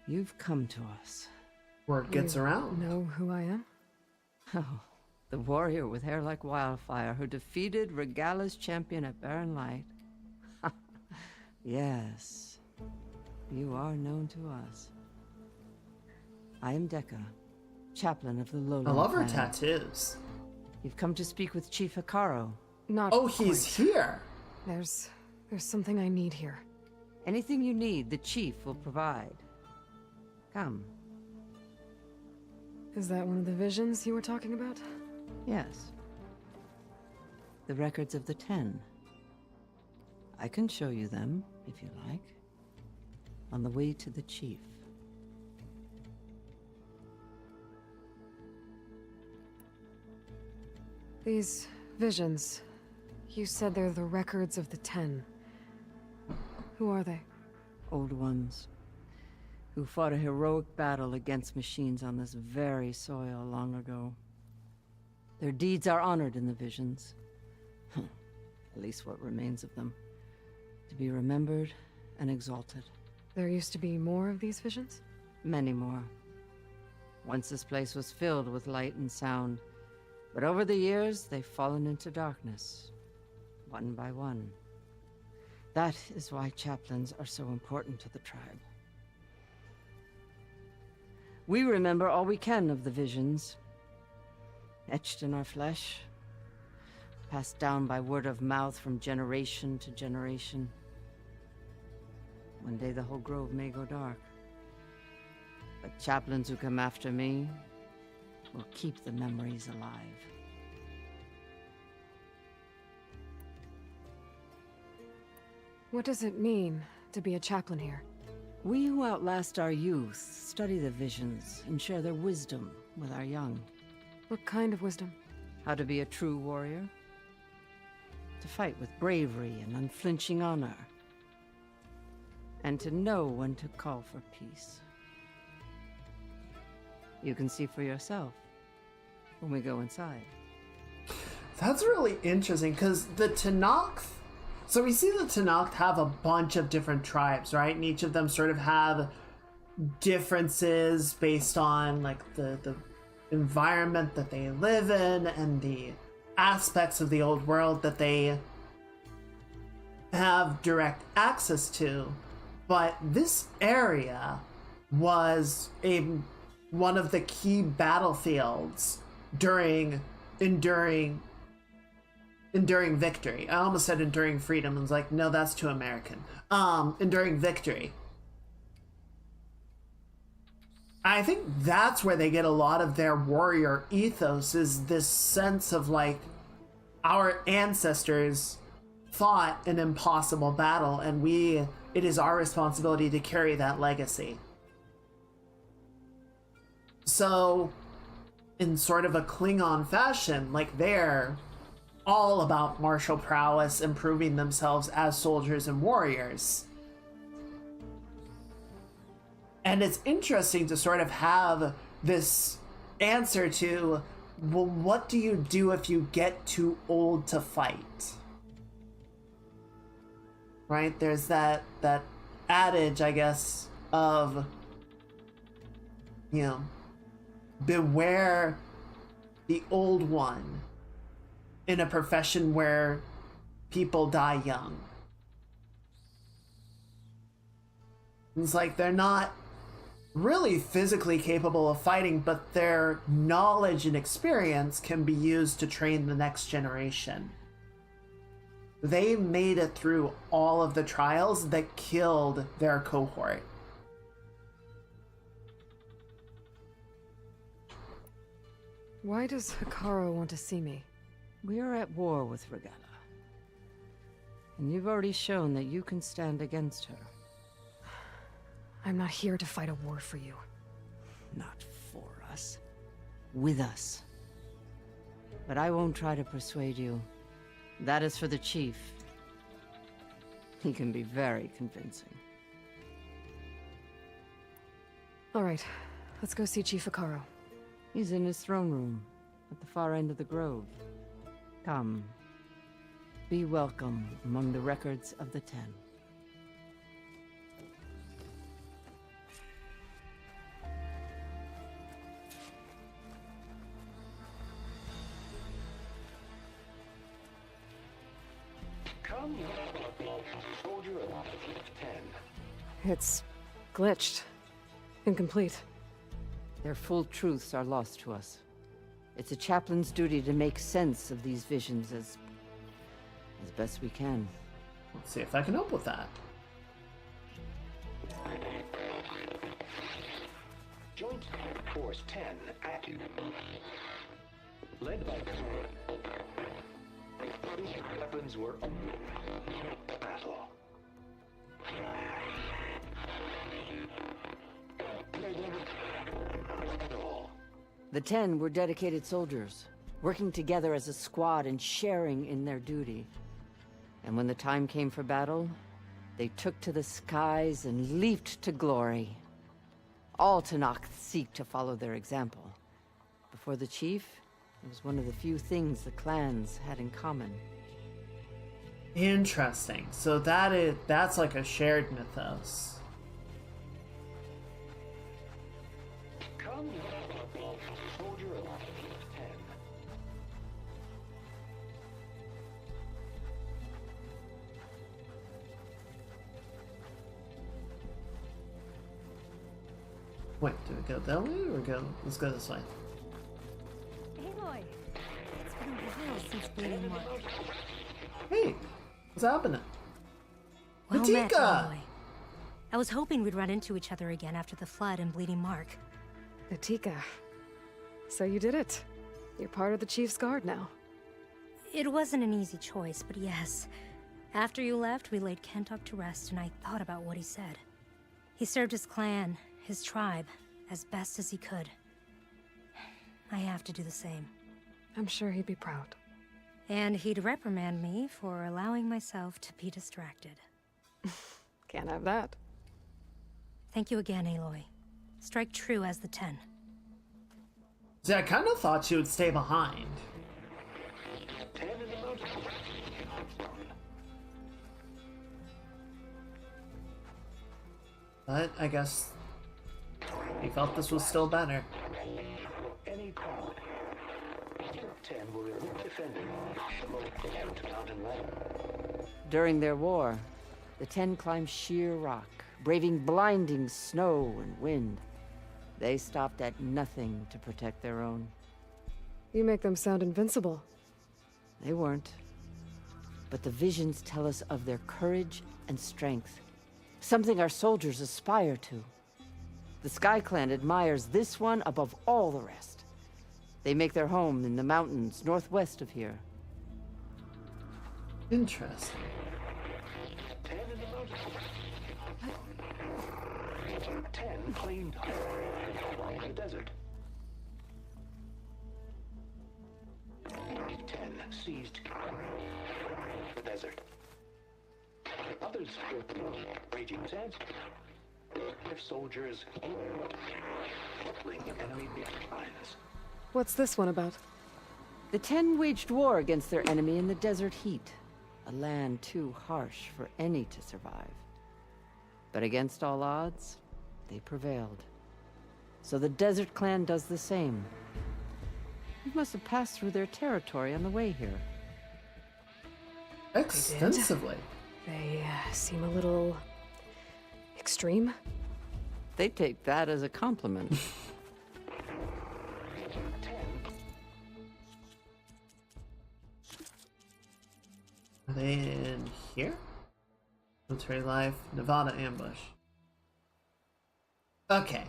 S12: You've come to us.
S1: Word gets around.
S2: Know who I am?
S12: Oh, the warrior with hair like wildfire who defeated Regala's champion at Barren Light. Yes, you are known to us. I am Dekka, chaplain of the Lowland
S1: I love her
S12: clan.
S1: tattoos.
S12: You've come to speak with Chief Hikaru.
S2: Not
S1: Oh, he's
S2: quite.
S1: here.
S2: There's something I need here.
S12: Anything you need, the Chief will provide. Come.
S2: Is that one of the visions you were talking about?
S12: Yes. The records of the Ten. I can show you them, if you like. On the way to the Chief.
S2: These visions, you said they're the records of the Ten. Who are they?
S12: Old Ones. Who fought a heroic battle against machines on this very soil long ago. Their deeds are honored in the visions. At least what remains of them. To be remembered and exalted.
S2: There used to be more of these visions?
S12: Many more. Once this place was filled with light and sound. But over the years, they've fallen into darkness. One by one. That is why chaplains are so important to the tribe. We remember all we can of the visions. Etched in our flesh. Passed down by word of mouth from generation to generation. One day the whole grove may go dark. But chaplains who come after me will keep the memories alive.
S2: What does it mean to be a chaplain here?
S12: We who outlast our youth study the visions and share their wisdom with our young.
S2: What kind of wisdom?
S12: How to be a true warrior. To fight with bravery and unflinching honor. And to know when to call for peace. You can see for yourself when we go inside.
S1: That's really interesting because the Tenakth. So we see the Tenakth have a bunch of different tribes, right? And each of them sort of have differences based on like the environment that they live in and the aspects of the old world that they have direct access to. But this area was one of the key battlefields during Enduring Victory. I almost said Enduring Freedom. I was like, no, that's too American. Enduring Victory. I think that's where they get a lot of their warrior ethos, is this sense of like, our ancestors fought an impossible battle, and it is our responsibility to carry that legacy. So, in sort of a Klingon fashion, like they're all about martial prowess, improving themselves as soldiers and warriors. And it's interesting to sort of have this answer to, well, what do you do if you get too old to fight? Right? There's that adage, I guess, of, beware the old one in a profession where people die young. It's like they're not really physically capable of fighting, but their knowledge and experience can be used to train the next generation. They made it through all of the trials that killed their cohort.
S2: Why does Hikaru want to see me?
S12: We are at war with Regala. And you've already shown that you can stand against her.
S2: I'm not here to fight a war for you.
S12: Not for us. With us. But I won't try to persuade you. That is for the Chief. He can be very convincing.
S2: All right, let's go see Chief Akaro.
S12: He's in his throne room, at the far end of the grove. Come. Be welcome among the records of the Ten.
S7: Come, soldier of 10.
S2: It's glitched. Incomplete.
S12: Their full truths are lost to us. It's a chaplain's duty to make sense of these visions as best we can.
S1: Let's see if I can help with that.
S7: Joint Force 10 active. Led by weapons were battle.
S12: The Ten were dedicated soldiers, working together as a squad and sharing in their duty. And when the time came for battle, they took to the skies and leaped to glory. All Tenakth seek to follow their example. Before the chief, it was one of the few things the clans had in common.
S1: Interesting. So that's like a shared mythos.
S7: Come, soldier of 10.
S1: Wait, do we go that way or let's go this way?
S13: Aloy, it's been a while since Bleeding Mark.
S1: Hey, what's happening?
S13: Well met,
S1: Matika!
S13: Aloy. I was hoping we'd run into each other again after the flood and Bleeding Mark.
S2: Matika. So you did it. You're part of the Chief's Guard now.
S13: It wasn't an easy choice, but yes. After you left, we laid Kentok to rest, and I thought about what he said. He served his clan, his tribe, as best as he could. I have to do the same.
S2: I'm sure he'd be proud.
S13: And he'd reprimand me for allowing myself to be distracted.
S2: Can't have that.
S13: Thank you again, Aloy. Strike true as the 10.
S1: See, I kind of thought she would stay behind.
S7: 10 in the mountain.
S1: But I guess he felt this was still better.
S7: Any problem. 10 will be defending the mountain ladder.
S12: During their war, the Ten climbed sheer rock, braving blinding snow and wind. They stopped at nothing to protect their own.
S2: You make them sound invincible.
S12: They weren't. But the visions tell us of their courage and strength, something our soldiers aspire to. The Sky Clan admires this one above all the rest. They make their home in the mountains northwest of here.
S1: Interesting.
S7: 10 in the mountain. 10 claimed in the desert. 10 seized the desert. Others raging sands. Their soldiers enemy lines.
S2: What's this one about?
S12: The Ten waged war against their enemy in the desert heat, a land too harsh for any to survive. But against all odds, they prevailed. So the Desert Clan does the same. You must have passed through their territory on the way here.
S1: Extensively.
S2: They seem a little extreme.
S12: They take that as a compliment.
S1: Are they in here? Military life, Nevada ambush. Okay.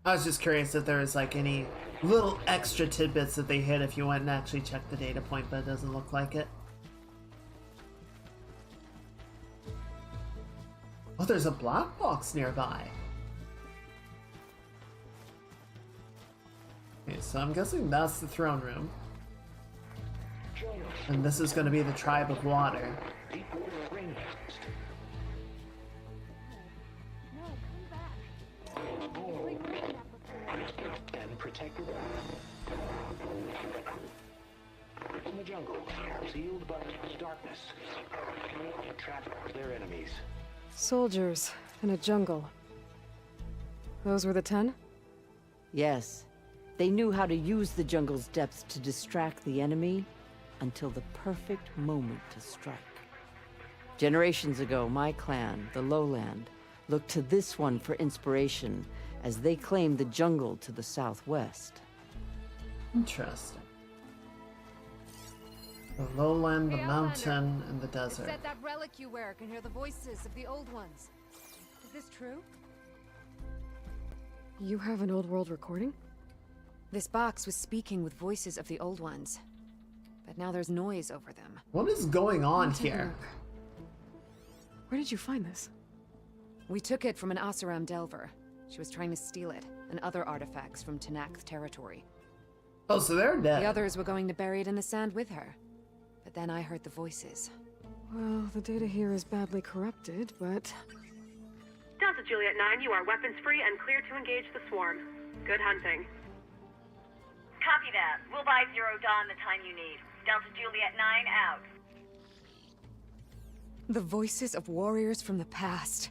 S1: I was just curious if there was like any little extra tidbits that they hit if you went and actually checked the data point, but it doesn't look like it. Oh, there's a black box nearby. Okay, so I'm guessing that's the throne room. And this is going to be the Tribe of Water.
S14: and protected in the jungle, sealed but darkness, trapped their enemies.
S2: Soldiers in a jungle. Those were the 10?
S12: Yes. They knew how to use the jungle's depths to distract the enemy until the perfect moment to strike. Generations ago, my clan, the Lowland, looked to this one for inspiration as they claimed the jungle to the southwest.
S1: Interesting. The lowland, the mountain, and the desert.
S2: It said that relic you wear can hear the voices of the old ones. Is this true? You have an old world recording?
S15: This box was speaking with voices of the old ones. But now there's noise over them.
S1: What is going on
S2: Take a
S1: here?
S2: look. Where did you find this?
S15: We took it from an Oseram Delver. She was trying to steal it, and other artifacts from Tenakth territory.
S1: Oh, so they're dead.
S15: The others were going to bury it in the sand with her. But then I heard the voices.
S2: Well, the data here is badly corrupted, but...
S16: Delta Juliet 9, you are weapons free and clear to engage the swarm. Good hunting.
S17: Copy that. We'll buy Zero Dawn the time you need. Delta Juliet 9 out.
S15: The voices of warriors from the past.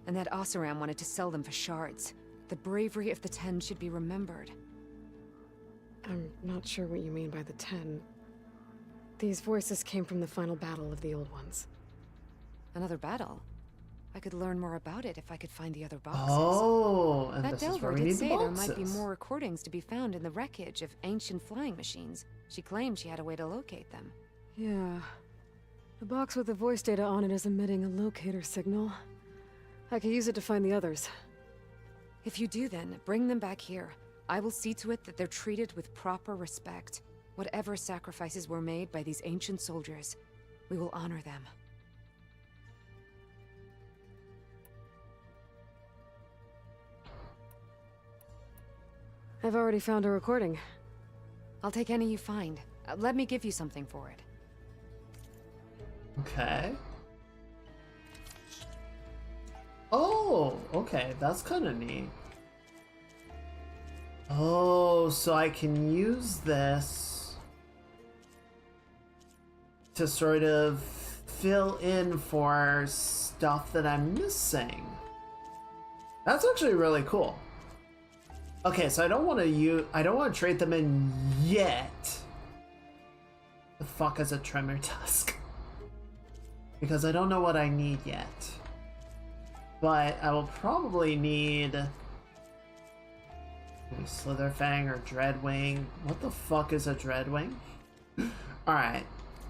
S15: And that Oseram wanted to sell them for shards. The bravery of the 10 should be remembered.
S2: I'm not sure what you mean by the 10. These voices came from the final battle of the Old Ones.
S15: Another battle? I could learn more about it if I could find the other boxes.
S1: Oh, and
S15: that
S1: this is
S15: Delver
S1: where we
S15: did
S1: need the
S15: say there might be
S1: boxes.
S15: more recordings to be found in the wreckage of ancient flying machines. She claimed she had a way to locate them.
S2: Yeah. The box with the voice data on it is emitting a locator signal. I could use it to find the others.
S15: If you do then, bring them back here. I will see to it that they're treated with proper respect. Whatever sacrifices were made by these ancient soldiers, we will honor them.
S2: I've already found a recording.
S15: I'll take any you find. Let me give you something for it.
S1: Okay. Oh, okay, that's kind of neat. Oh, so I can use this to sort of fill in for stuff that I'm missing. That's actually really cool. Okay, so I don't want to trade them in yet. The fuck is a tremor tusk? Because I don't know what I need yet. But I will probably need maybe Slitherfang or Dreadwing. What the fuck is a Dreadwing? Alright.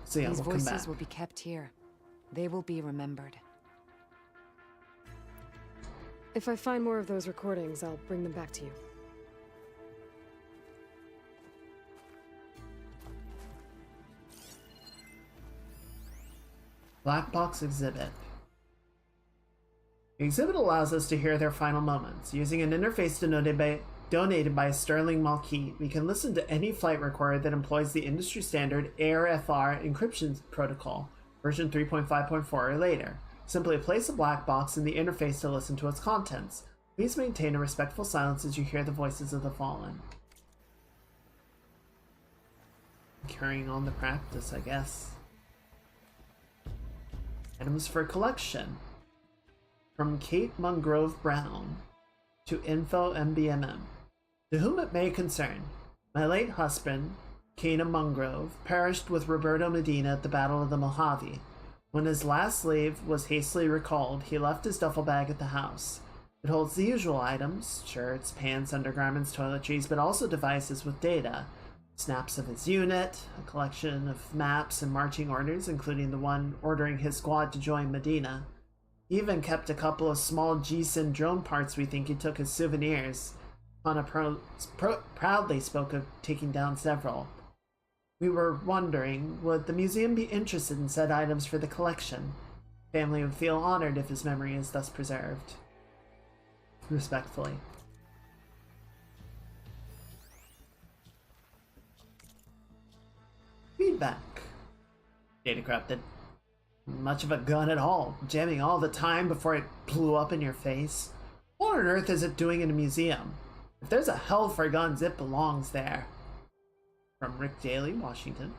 S1: So yeah,
S15: These
S1: we'll come
S15: voices
S1: back.
S15: will be kept here. They will be remembered.
S2: If I find more of those recordings, I'll bring them back to you.
S1: Black Box Exhibit. The exhibit allows us to hear their final moments. Using an interface donated by Sterling Malkey, we can listen to any flight recorder that employs the industry standard ARFR encryption protocol, version 3.5.4 or later. Simply place a black box in the interface to listen to its contents. Please maintain a respectful silence as you hear the voices of the fallen. Carrying on the practice, I guess. Items for collection. From Kate Mungrove Brown to Info MBMM. To whom it may concern, my late husband, Cana Mungrove, perished with Roberto Medina at the Battle of the Mojave. When his last slave was hastily recalled, he left his duffel bag at the house. It holds the usual items, shirts, pants, undergarments, toiletries, but also devices with data. Snaps of his unit, a collection of maps and marching orders, including the one ordering his squad to join Medina. He even kept a couple of small G-Sin drone parts we think he took as souvenirs. Hana proudly spoke of taking down several. We were wondering, would the museum be interested in said items for the collection? Family would feel honored if his memory is thus preserved. Respectfully. Feedback. Data corrupted. Much of a gun at all, jamming all the time before it blew up in your face. What on earth is it doing in a museum? If there's a hell for guns, it belongs there. From Rick Daly, Washington.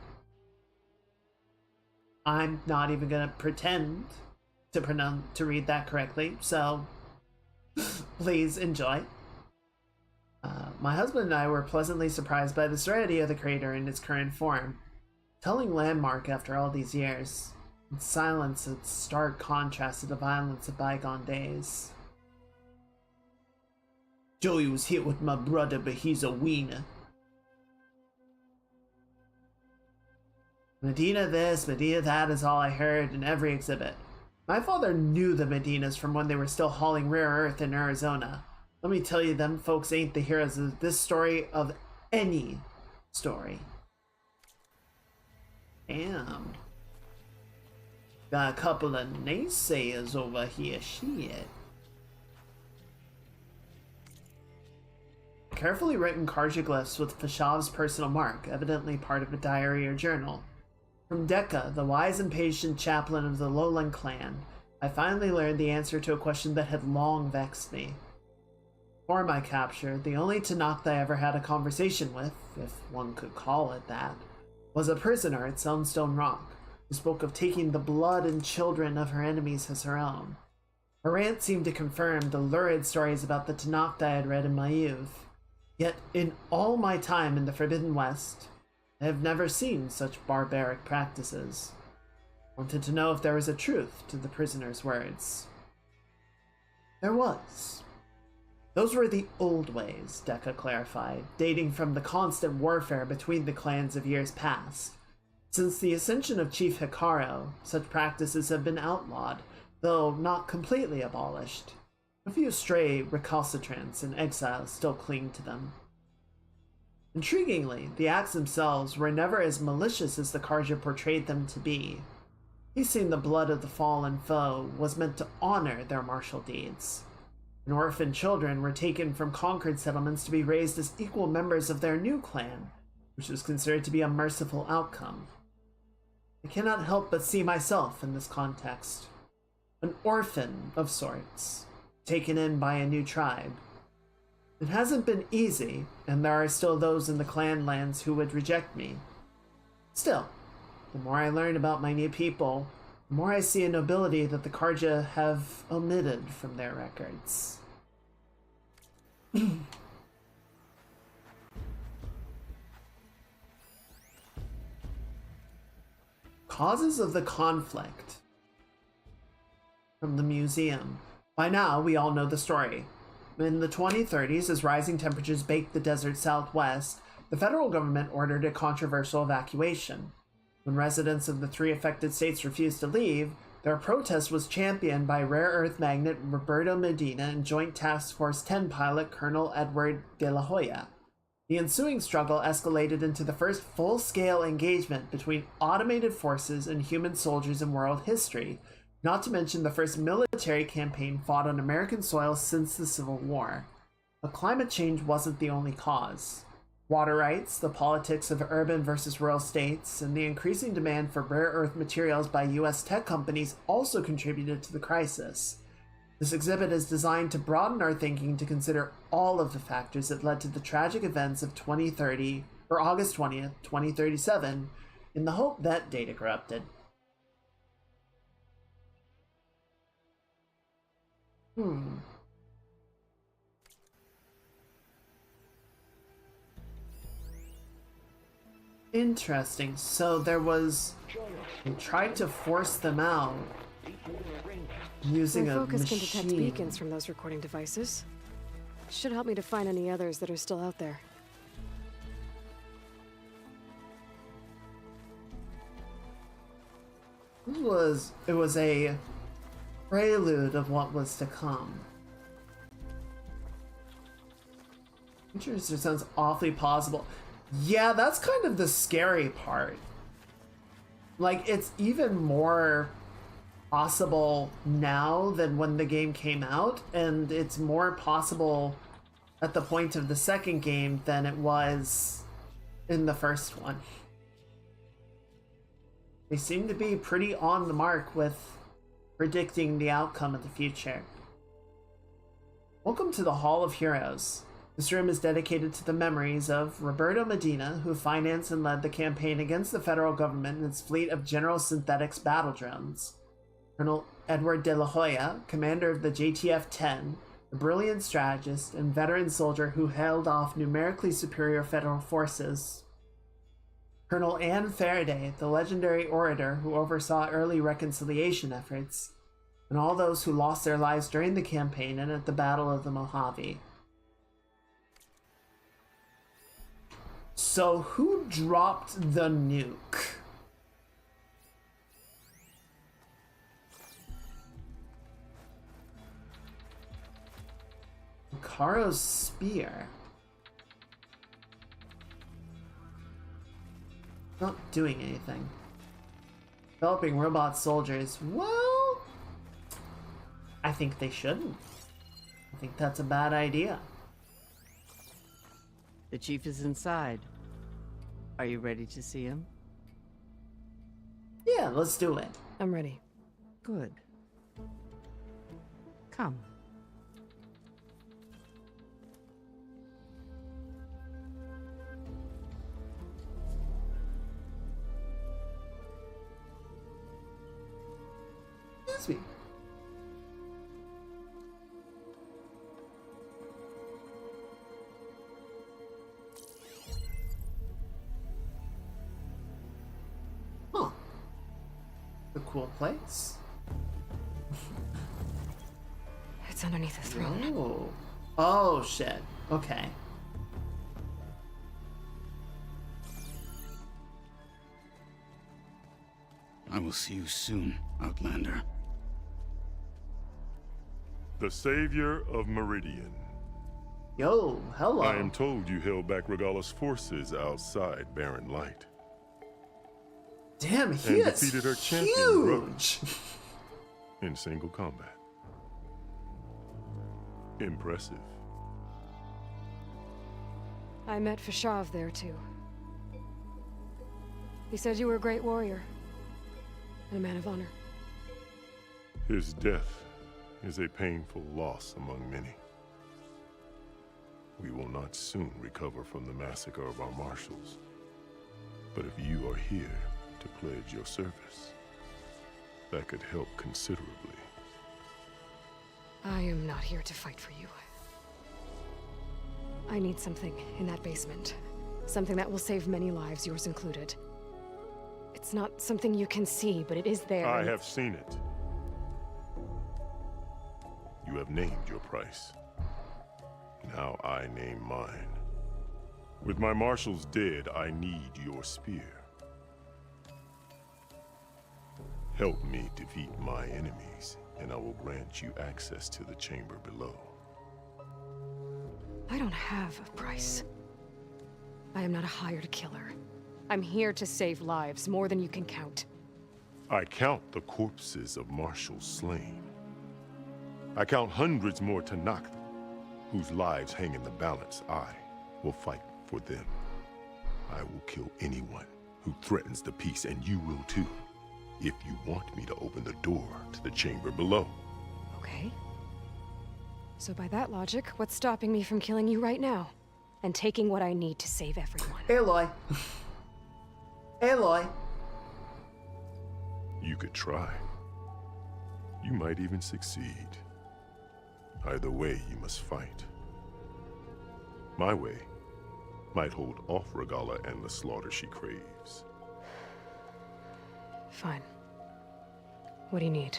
S1: I'm not even gonna pretend to read that correctly, so please enjoy. My husband and I were pleasantly surprised by the serenity of the crater in its current form. Telling landmark after all these years. Its silence in stark contrast to the violence of bygone days. Joey was hit with my brother, but he's a wiener. Medina this, Medina that is all I heard in every exhibit. My father knew the Medinas from when they were still hauling rare earth in Arizona. Let me tell you, them folks ain't the heroes of this story, of any story. Damn. Got a couple of naysayers over here, shit. Carefully written Carja glyphs with Fashav's personal mark, evidently part of a diary or journal. From Dekka, the wise and patient chaplain of the Lowland clan, I finally learned the answer to a question that had long vexed me. Before my capture, the only Tenakth I ever had a conversation with, if one could call it that, was a prisoner at Sunstone Rock, who spoke of taking the blood and children of her enemies as her own. Her rant seemed to confirm the lurid stories about the Tenakth I had read in my youth. Yet, in all my time in the Forbidden West, I have never seen such barbaric practices. Wanted to know if there was a truth to the prisoner's words. There was. Those were the old ways, Dekka clarified, dating from the constant warfare between the clans of years past. Since the ascension of Chief Hikaru, such practices have been outlawed, though not completely abolished. A few stray recalcitrants and exiles still cling to them. Intriguingly, the acts themselves were never as malicious as the Carja portrayed them to be. Feasting the blood of the fallen foe was meant to honor their martial deeds. And orphan children were taken from conquered settlements to be raised as equal members of their new clan, which was considered to be a merciful outcome. I cannot help but see myself in this context. An orphan of sorts, taken in by a new tribe. It hasn't been easy, and there are still those in the clan lands who would reject me. Still, the more I learn about my new people, the more I see a nobility that the Carja have omitted from their records. Causes of the conflict. From the museum. By now, we all know the story. In the 2030s, as rising temperatures baked the desert southwest, the federal government ordered a controversial evacuation. When residents of the 3 affected states refused to leave, their protest was championed by rare earth magnate Roberto Medina and Joint Task Force 10 pilot Colonel Edward de la Hoya. The ensuing struggle escalated into the first full-scale engagement between automated forces and human soldiers in world history, not to mention the first military campaign fought on American soil since the Civil War. But climate change wasn't the only cause. Water rights, the politics of urban versus rural states, and the increasing demand for rare earth materials by US tech companies also contributed to the crisis. This exhibit is designed to broaden our thinking to consider all of the factors that led to the tragic events of August 20th, 2037, in the hope that data corrupted. Interesting. So there was... They tried to force them out using
S2: My
S1: a
S2: focus
S1: machine.
S2: can detect beacons from those recording devices. Should help me to find any others that are still out there.
S1: It was a prelude of what was to come. Interesting. Sounds awfully possible. Yeah, that's kind of the scary part. Like, it's even more possible now than when the game came out, and it's more possible at the point of the second game than it was in the first one. They seem to be pretty on the mark with predicting the outcome of the future. Welcome to the Hall of Heroes. This room is dedicated to the memories of Roberto Medina, who financed and led the campaign against the federal government and its fleet of General Synthetics battle drones. Colonel Edward de la Hoya, commander of the JTF-10, a brilliant strategist and veteran soldier who held off numerically superior federal forces. Colonel Anne Faraday, the legendary orator who oversaw early reconciliation efforts, and all those who lost their lives during the campaign and at the Battle of the Mojave. So who dropped the nuke? Karo's spear. Not doing anything. Developing robot soldiers. Well, I think they shouldn't. I think that's a bad idea.
S12: The chief is inside. Are you ready to see him?
S1: Yeah, let's do it.
S2: I'm ready.
S12: Good. Come.
S1: Excuse me. Huh. A cool place.
S2: It's underneath the throne.
S1: Oh. Oh, shit. Okay.
S18: I will see you soon, Outlander.
S19: The savior of Meridian.
S1: Yo, hello.
S19: I am told you held back Regalla's forces outside Barren Light.
S1: Damn, he
S19: and
S1: is
S19: defeated her champion,
S1: huge.
S19: Roach, in single combat. Impressive.
S2: I met Fashav there too. He said you were a great warrior. And a man of honor.
S19: His death is a painful loss among many. We will not soon recover from the massacre of our marshals. But if you are here to pledge your service, that could help considerably.
S2: I am not here to fight for you. I need something in that basement. Something that will save many lives, yours included. It's not something you can see, but it is there.
S19: I have seen it. You have named your price. Now I name mine. With my marshals dead, I need your spear. Help me defeat my enemies, and I will grant you access to the chamber below.
S2: I don't have a price. I am not a hired killer. I'm here to save lives, more than you can count.
S19: I count the corpses of marshals slain. I count hundreds more Tenakth, whose lives hang in the balance. I will fight for them. I will kill anyone who threatens the peace, and you will too, if you want me to open the door to the chamber below.
S2: Okay. So by that logic, what's stopping me from killing you right now? And taking what I need to save everyone?
S1: Aloy. Aloy.
S19: You could try. You might even succeed. Either way, you must fight. My way might hold off Regalla and the slaughter she craves.
S2: Fine. What do you need?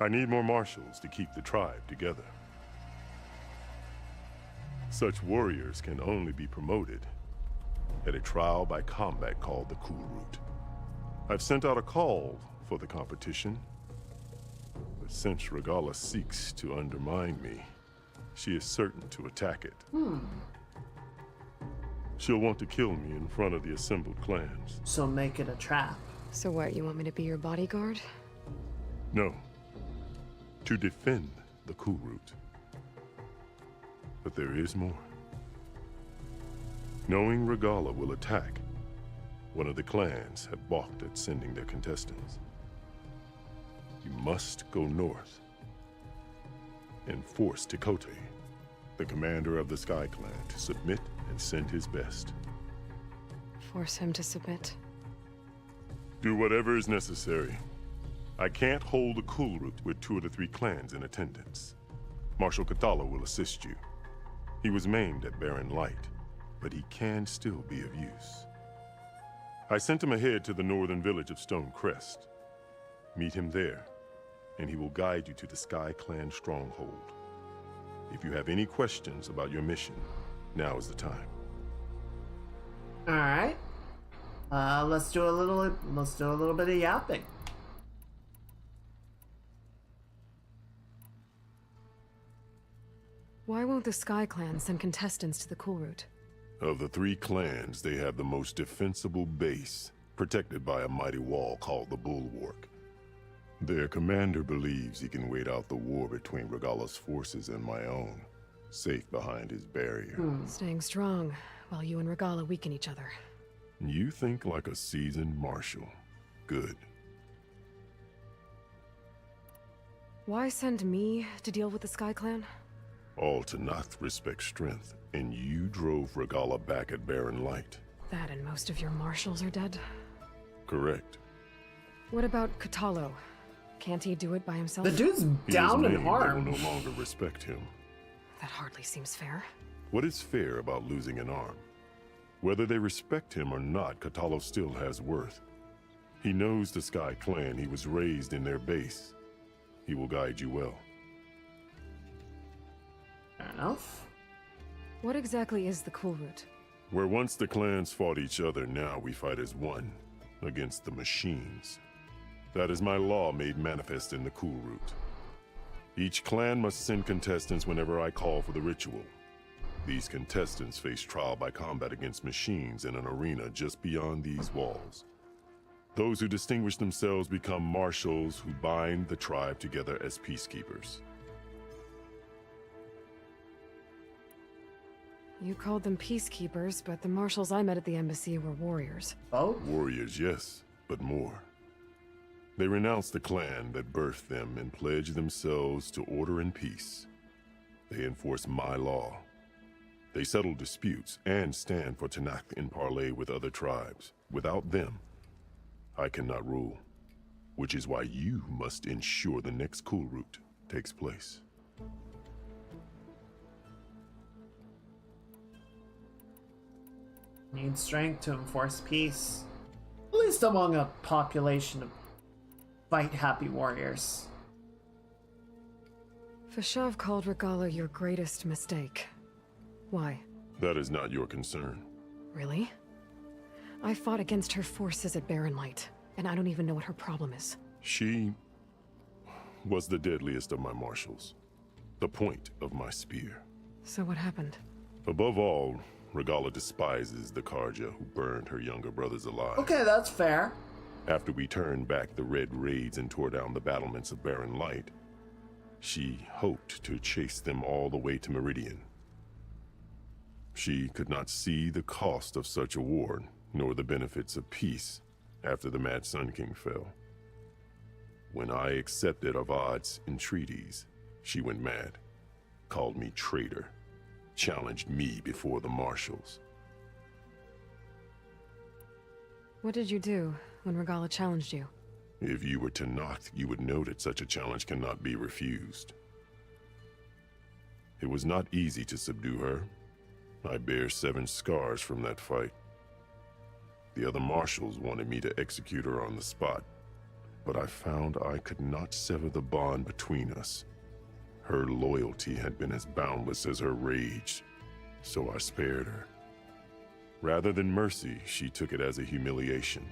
S19: I need more marshals to keep the tribe together. Such warriors can only be promoted at a trial by combat called the Kulrut. I've sent out a call for the competition, but since Regalla seeks to undermine me, she is certain to attack it. She'll want to kill me in front of the assembled clans.
S1: So make it a trap.
S2: So what, you want me to be your bodyguard?
S19: No. To defend the Kulrut. But there is more. Knowing Regalla will attack, one of the clans have balked at sending their contestants. You must go north and force Tekote the commander of the Sky Clan, to submit and send his best.
S2: Force him to submit.
S19: Do whatever is necessary. I can't hold a Kulrut with 2 of the 3 clans in attendance. Marshal Kotallo will assist you. He was maimed at Barren Light, but he can still be of use. I sent him ahead to the northern village of Stone Crest. Meet him there, and he will guide you to the Sky Clan stronghold. If you have any questions about your mission, now is the time.
S1: All right. Let's do a little bit of yapping.
S2: Why won't the Sky Clan send contestants to the Kulrut?
S19: Of the 3 clans, they have the most defensible base, protected by a mighty wall called the Bulwark. Their commander believes he can wait out the war between Regalla's forces and my own, safe behind his barrier.
S2: Staying strong, while you and Regalla weaken each other.
S19: You think like a seasoned marshal. Good.
S2: Why send me to deal with the Sky Clan?
S19: All Tenakth respect strength, and you drove Regalla back at Barren Light.
S2: That and most of your marshals are dead?
S19: Correct.
S2: What about Kotallo? Can't he do it by himself?
S1: The dude's down and hard.
S19: They will no longer respect him.
S2: That hardly seems fair.
S19: What is fair about losing an arm? Whether they respect him or not, Kotallo still has worth. He knows the Sky Clan. He was raised in their base. He will guide you well.
S1: Fair enough.
S2: What exactly is the Kulrut?
S19: Where once the clans fought each other, now we fight as one, against the machines. That is my law made manifest in the Kulrut. Each clan must send contestants whenever I call for the ritual. These contestants face trial by combat against machines in an arena just beyond these walls. Those who distinguish themselves become marshals who bind the tribe together as peacekeepers.
S2: You called them peacekeepers, but the marshals I met at the embassy were warriors.
S1: Oh?
S19: Warriors, yes, but more. They renounce the clan that birthed them and pledge themselves to order and peace. They enforce my law. They settle disputes and stand for Tenakth in parley with other tribes. Without them, I cannot rule, which is why you must ensure the next Kulrut takes place.
S1: Need strength to enforce peace. At least among a population of fight-happy warriors.
S2: Fashav called Regalla your greatest mistake. Why?
S19: That is not your concern.
S2: Really? I fought against her forces at Barren Light, and I don't even know what her problem is.
S19: She was the deadliest of my marshals. The point of my spear.
S2: So what happened?
S19: Above all, Regalla despises the Carja who burned her younger brothers alive.
S1: Okay, that's fair.
S19: After we turned back the Red Raids and tore down the battlements of Barren Light, she hoped to chase them all the way to Meridian. She could not see the cost of such a war, nor the benefits of peace after the Mad Sun King fell. When I accepted Avad's entreaties, she went mad, called me traitor, challenged me before the marshals.
S2: What did you do when Regalla challenged you?
S19: If you were Tenakth, you would know that such a challenge cannot be refused. It was not easy to subdue her. I bear 7 scars from that fight. The other marshals wanted me to execute her on the spot, but I found I could not sever the bond between us. Her loyalty had been as boundless as her rage, so I spared her. Rather than mercy, she took it as a humiliation,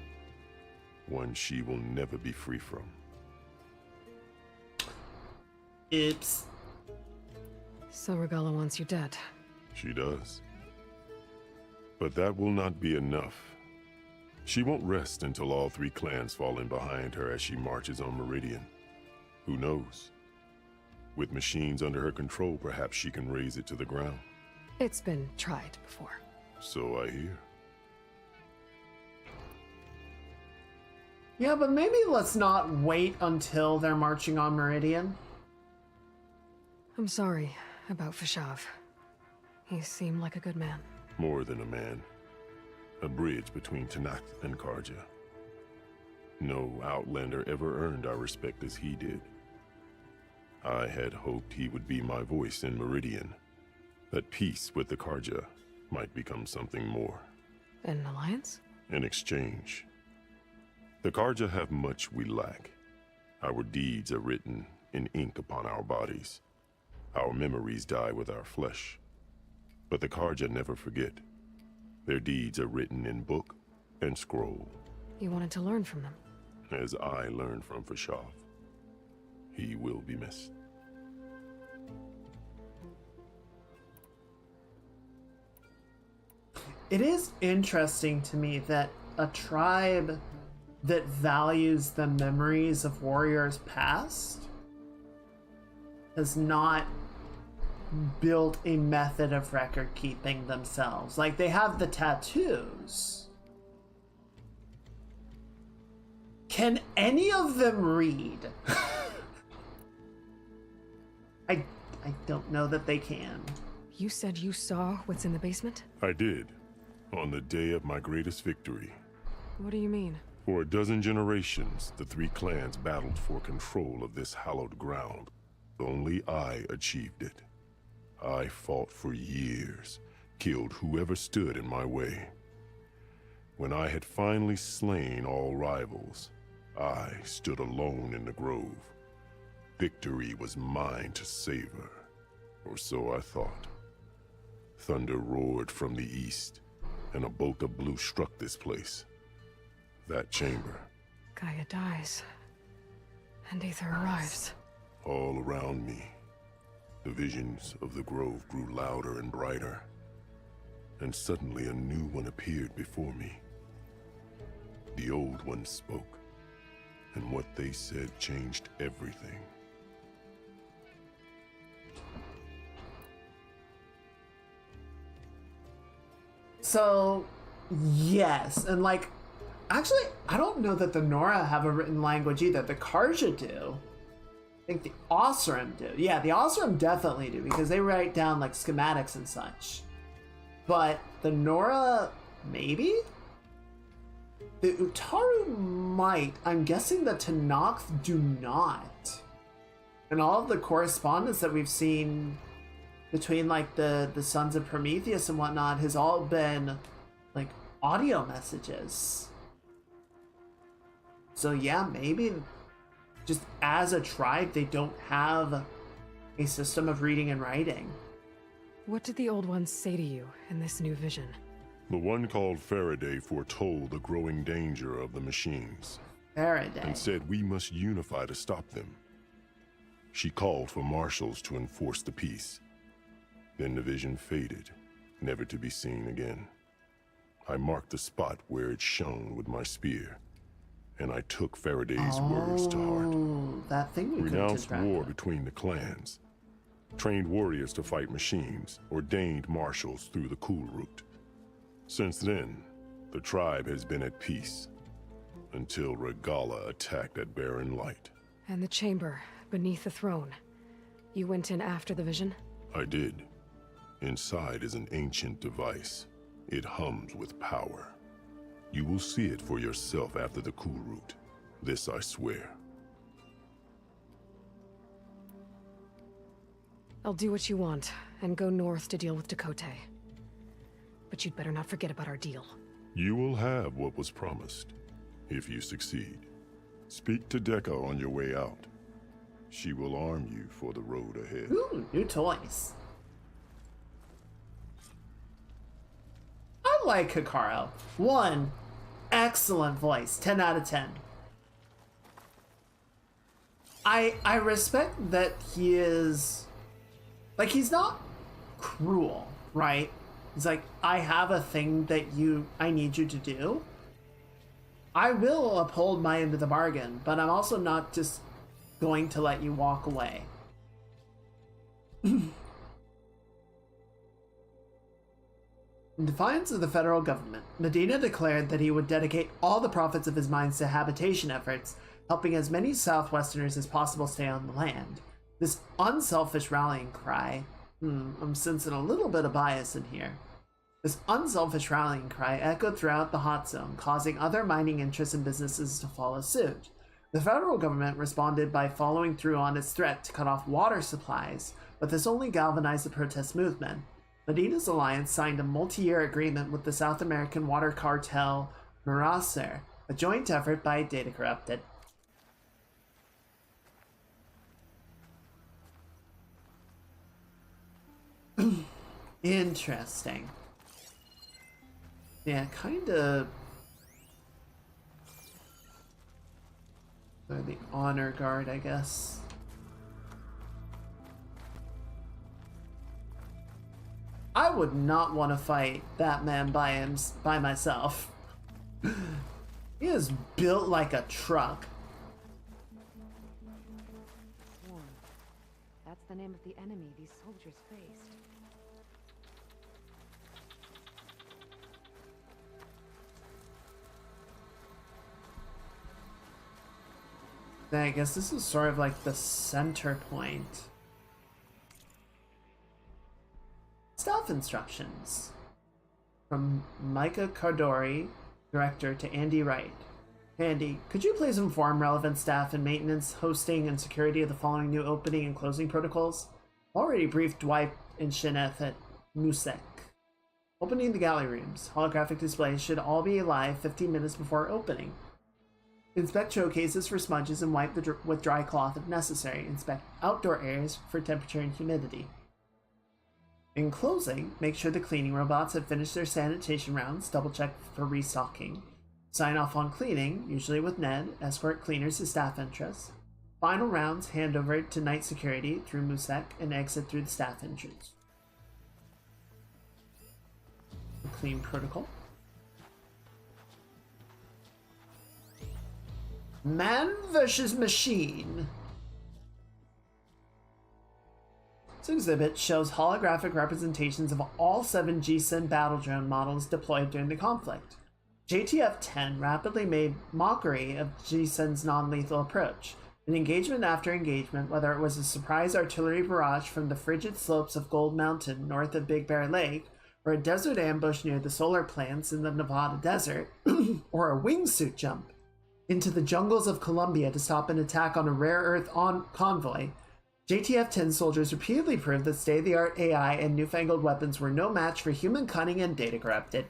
S19: one she will never be free from.
S1: Oops.
S2: So Regalla wants you dead.
S19: She does. But that will not be enough. She won't rest until all 3 clans fall in behind her as she marches on Meridian. Who knows? With machines under her control, perhaps she can raze it to the ground.
S2: It's been tried before.
S19: So I hear.
S1: Yeah, but maybe let's not wait until they're marching on Meridian.
S2: I'm sorry about Fashav. He seemed like a good man.
S19: More than a man. A bridge between Tenakth and Carja. No Outlander ever earned our respect as he did. I had hoped he would be my voice in Meridian, that peace with the Carja might become something more.
S2: An alliance?
S19: In exchange. The Carja have much we lack. Our deeds are written in ink upon our bodies. Our memories die with our flesh. But the Carja never forget. Their deeds are written in book and scroll.
S2: You wanted to learn from them.
S19: As I learned from Fashath. He will be missed.
S1: It is interesting to me that a tribe that values the memories of warriors past has not built a method of record keeping themselves. Like, they have the tattoos. Can any of them read? I don't know that they can.
S2: You said you saw what's in the basement?
S19: I did. On the day of my greatest victory.
S2: What do you mean?
S19: For a dozen generations, the three clans battled for control of this hallowed ground. Only I achieved it. I fought for years, killed whoever stood in my way. When I had finally slain all rivals, I stood alone in the grove. Victory was mine to savor, or so I thought. Thunder roared from the east, and a bolt of blue struck this place. That chamber.
S2: Gaia dies, and Aether arrives.
S19: All around me, the visions of the grove grew louder and brighter, and suddenly a new one appeared before me. The old one spoke, and what they said changed everything.
S1: So, yes, and like, actually, I don't know that the Nora have a written language either. The Carja do. I think the Oseram do. Yeah, the Oseram definitely do, because they write down like schematics and such. But the Nora, maybe? The Utaru might. I'm guessing the Tenakth do not. And all of the correspondence that we've seen between like the Sons of Prometheus and whatnot has all been like audio messages. So yeah, maybe just as a tribe they don't have a system of reading and writing.
S2: What did the old ones say to you in this new vision?
S19: The one called Faraday foretold the growing danger of the machines.
S1: Faraday.
S19: And said we must unify to stop them. She called for marshals to enforce the peace. Then the vision faded, never to be seen again. I marked the spot where it shone with my spear, and I took Faraday's words to heart.
S1: That thing we
S19: renounced war between the clans, trained warriors to fight machines, ordained marshals through the cool route. Since then, the tribe has been at peace, until Regalla attacked at Barren Light.
S2: And the chamber, beneath the throne. You went in after the vision?
S19: I did. Inside is an ancient device. It hums with power. You will see it for yourself after the cool route. This I swear.
S2: I'll do what you want, and go north to deal with Dakotah. But you'd better not forget about our deal.
S19: You will have what was promised, if you succeed. Speak to Dekka on your way out. She will arm you for the road ahead.
S1: Ooh, new toys. I like Hekarro. 1, excellent voice, 10 out of 10. I respect that he is, like, he's not cruel, right? He's like, I have a thing that I need you to do. I will uphold my end of the bargain, but I'm also not just going to let you walk away. In defiance of the federal government, Medina declared that he would dedicate all the profits of his mines to habitation efforts, helping as many Southwesterners as possible stay on the land. This unselfish rallying cry I'm sensing a little bit of bias in here. This unselfish rallying cry echoed throughout the hot zone, causing other mining interests and businesses to follow suit. The federal government responded by following through on its threat to cut off water supplies, but this only galvanized the protest movement. Medina's alliance signed a multi-year agreement with the South American water cartel Meraser, a joint effort by Data Corrupted. Interesting. Yeah, kinda. Or the honor guard, I guess. I would not want to fight that man by myself. He is built like a truck.
S15: Swarm. That's the name of the enemy these soldiers faced.
S1: I guess this is sort of like the center point. Staff instructions from Micah Cardori, director, to Andy Wright. Andy, could you please inform relevant staff in maintenance, hosting, and security of the following new opening and closing protocols? Already briefed Dwight and Shineth at Musek. Opening the galley rooms. Holographic displays should all be live 15 minutes before opening. Inspect showcases for smudges and wipe with dry cloth if necessary. Inspect outdoor areas for temperature and humidity. In closing, make sure the cleaning robots have finished their sanitation rounds, double check for restocking. Sign off on cleaning, usually with Ned, escort cleaners to staff entrance. Final rounds, hand over to night security through Musek and exit through the staff entrance. The clean protocol. Man versus machine. This exhibit shows holographic representations of all 7 G-Sen battle drone models deployed during the conflict. JTF-10 rapidly made mockery of G-Sen's non-lethal approach. In engagement after engagement, whether it was a surprise artillery barrage from the frigid slopes of Gold Mountain north of Big Bear Lake, or a desert ambush near the solar plants in the Nevada desert, or a wingsuit jump into the jungles of Colombia to stop an attack on a rare earth convoy, JTF-10 soldiers repeatedly proved that state-of-the-art AI and newfangled weapons were no match for human cunning and Data Corrupted.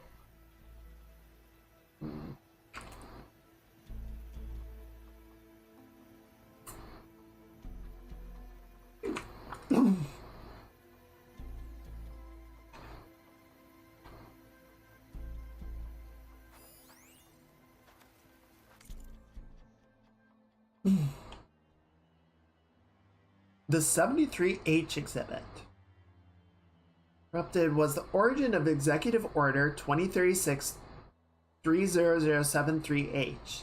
S1: The 73H exhibit. Corrupted was the origin of Executive Order 2036-30073H,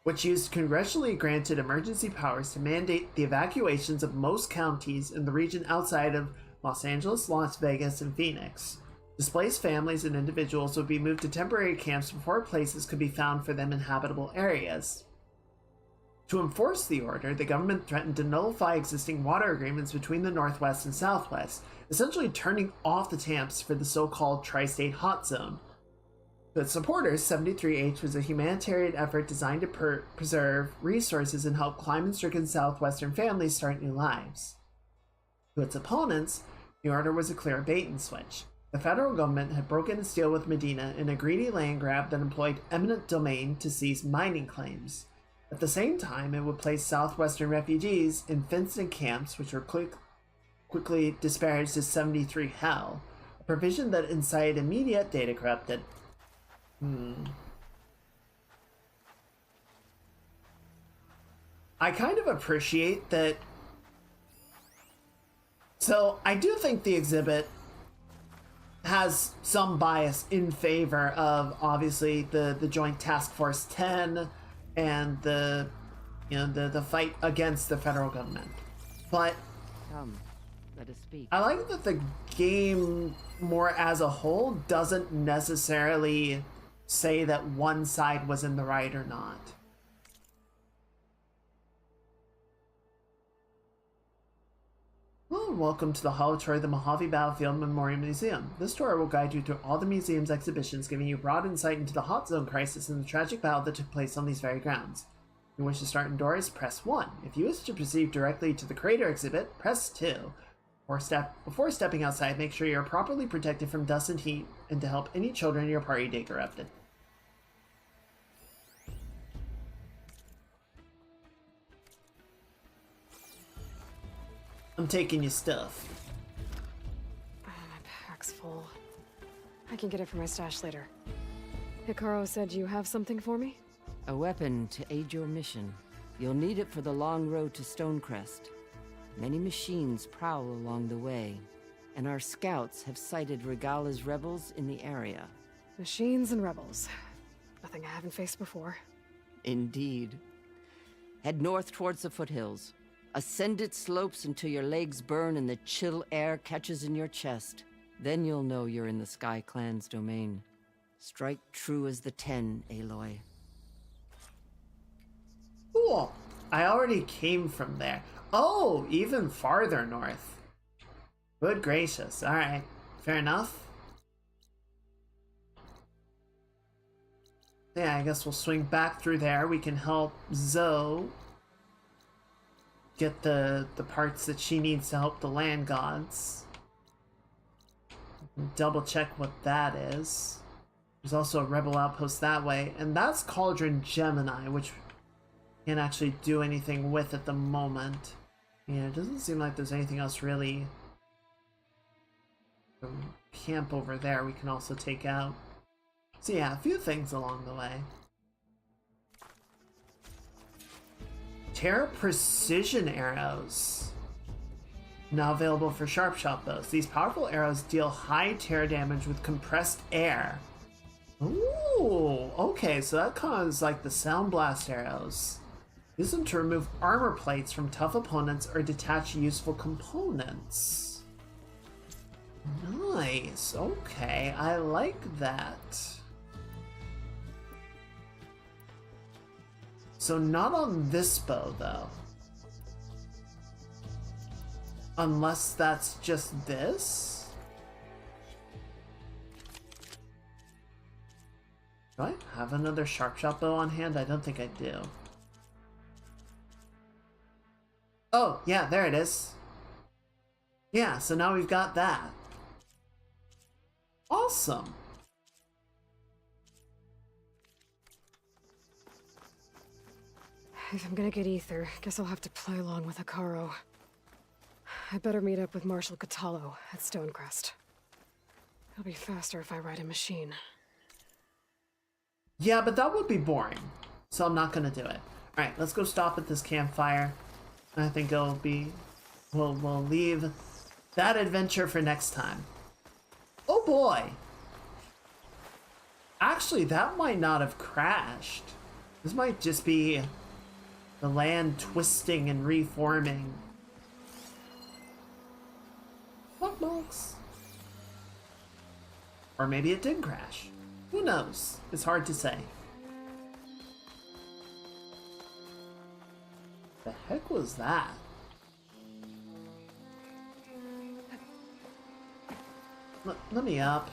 S1: which used congressionally granted emergency powers to mandate the evacuations of most counties in the region outside of Los Angeles, Las Vegas, and Phoenix. Displaced families and individuals would be moved to temporary camps before places could be found for them in habitable areas. To enforce the order, the government threatened to nullify existing water agreements between the Northwest and Southwest, essentially turning off the taps for the so-called Tri-State Hot Zone. To its supporters, 73H was a humanitarian effort designed to preserve resources and help climate-stricken Southwestern families start new lives. To its opponents, the order was a clear bait-and-switch. The federal government had broken its deal with Medina in a greedy land grab that employed eminent domain to seize mining claims. At the same time, it would place Southwestern refugees in fenced-in camps, which were quickly disparaged as 73 Hell, a provision that incited immediate Data Corrupted. I kind of appreciate that. So, I do think the exhibit has some bias in favor of, obviously, the Joint Task Force 10 and the fight against the federal government. But
S12: Come, let us speak.
S1: I like that the game, more as a whole, doesn't necessarily say that one side was in the right or not. Hello and welcome to the Hollow Tour of the Mojave Battlefield Memorial Museum. This tour will guide you through all the museum's exhibitions, giving you broad insight into the Hot Zone crisis and the tragic battle that took place on these very grounds. If you wish to start indoors, press 1. If you wish to proceed directly to the Crater exhibit, press 2. Before stepping outside, make sure you are properly protected from dust and heat, and to help any children in your party dig erupted. I'm taking your stuff.
S2: Oh, my pack's full. I can get it from my stash later. Hikaru said you have something for me?
S12: A weapon to aid your mission. You'll need it for the long road to Stonecrest. Many machines prowl along the way, and our scouts have sighted Regala's rebels in the area.
S2: Machines and rebels. Nothing I haven't faced before.
S12: Indeed. Head north towards the foothills. Ascend its slopes until your legs burn and the chill air catches in your chest. Then you'll know you're in the Sky Clan's domain. Strike true as the 10, Aloy.
S1: Cool. I already came from there. Oh, even farther north. Good gracious. Alright. Fair enough. Yeah, I guess we'll swing back through there. We can help Zoe get the parts that she needs to help the land gods. Double check what that is. There's also a rebel outpost that way, and that's Cauldron Gemini, which we can't actually do anything with at the moment. Yeah, it doesn't seem like there's anything else really. The camp over there we can also take out. So yeah, a few things along the way. Terra Precision Arrows. Now available for sharp shot bows. These powerful arrows deal high tear damage with compressed air. Ooh, okay, so that kind of is like the Sound Blast arrows. Use them to remove armor plates from tough opponents or detach useful components. Nice, okay, I like that. So not on this bow, though. Unless that's just this? Do I have another sharp shot bow on hand? I don't think I do. Oh, yeah, there it is. Yeah, so now we've got that. Awesome.
S2: If I'm gonna get ether, guess I'll have to play along with Hikaru. I better meet up with Marshal Catallo at Stonecrest. It'll be faster if I ride a machine.
S1: Yeah, but that would be boring, so I'm not gonna do it. Alright, let's go stop at this campfire. I think it'll be... We'll leave that adventure for next time. Oh boy! Actually, that might not have crashed. This might just be the land twisting and reforming. What box? Or maybe it did crash. Who knows? It's hard to say. The heck was that? Let me up.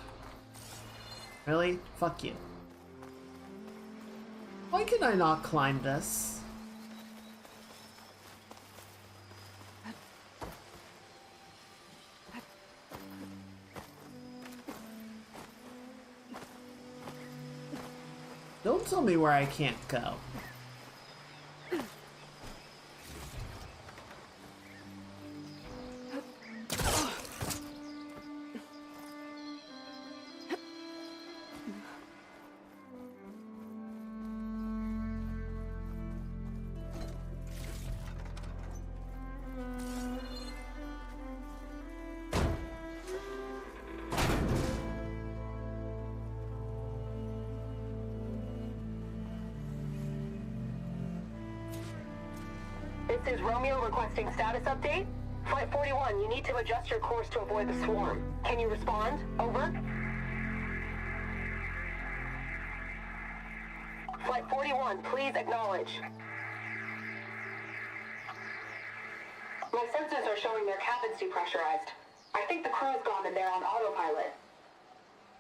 S1: Really? Fuck you. Why can I not climb this? Don't tell me where I can't go.
S3: This is Romeo requesting status update. Flight 41, you need to adjust your course to avoid the swarm. Can you respond? Over. Flight 41, please acknowledge. My sensors are showing their cabins depressurized. I think the crew's gone and they're on autopilot.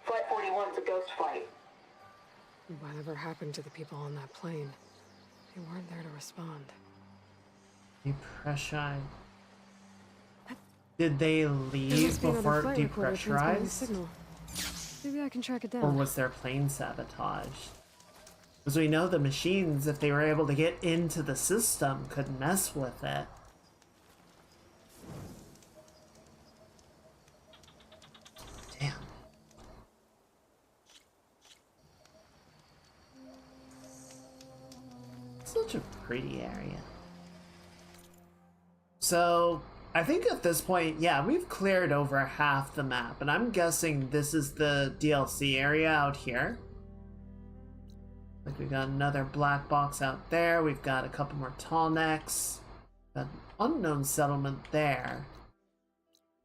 S3: Flight 41's a ghost flight.
S2: Whatever happened to the people on that plane? They weren't there to respond.
S1: Depressurized. Did they leave before it depressurized?
S2: Maybe I can track it down.
S1: Or was their plane sabotaged? Because we know the machines, if they were able to get into the system, could mess with it. Damn. Such a pretty area. So, I think at this point, yeah, we've cleared over half the map, and I'm guessing this is the DLC area out here. Like, we got another black box out there, we've got a couple more tall necks, got an unknown settlement there.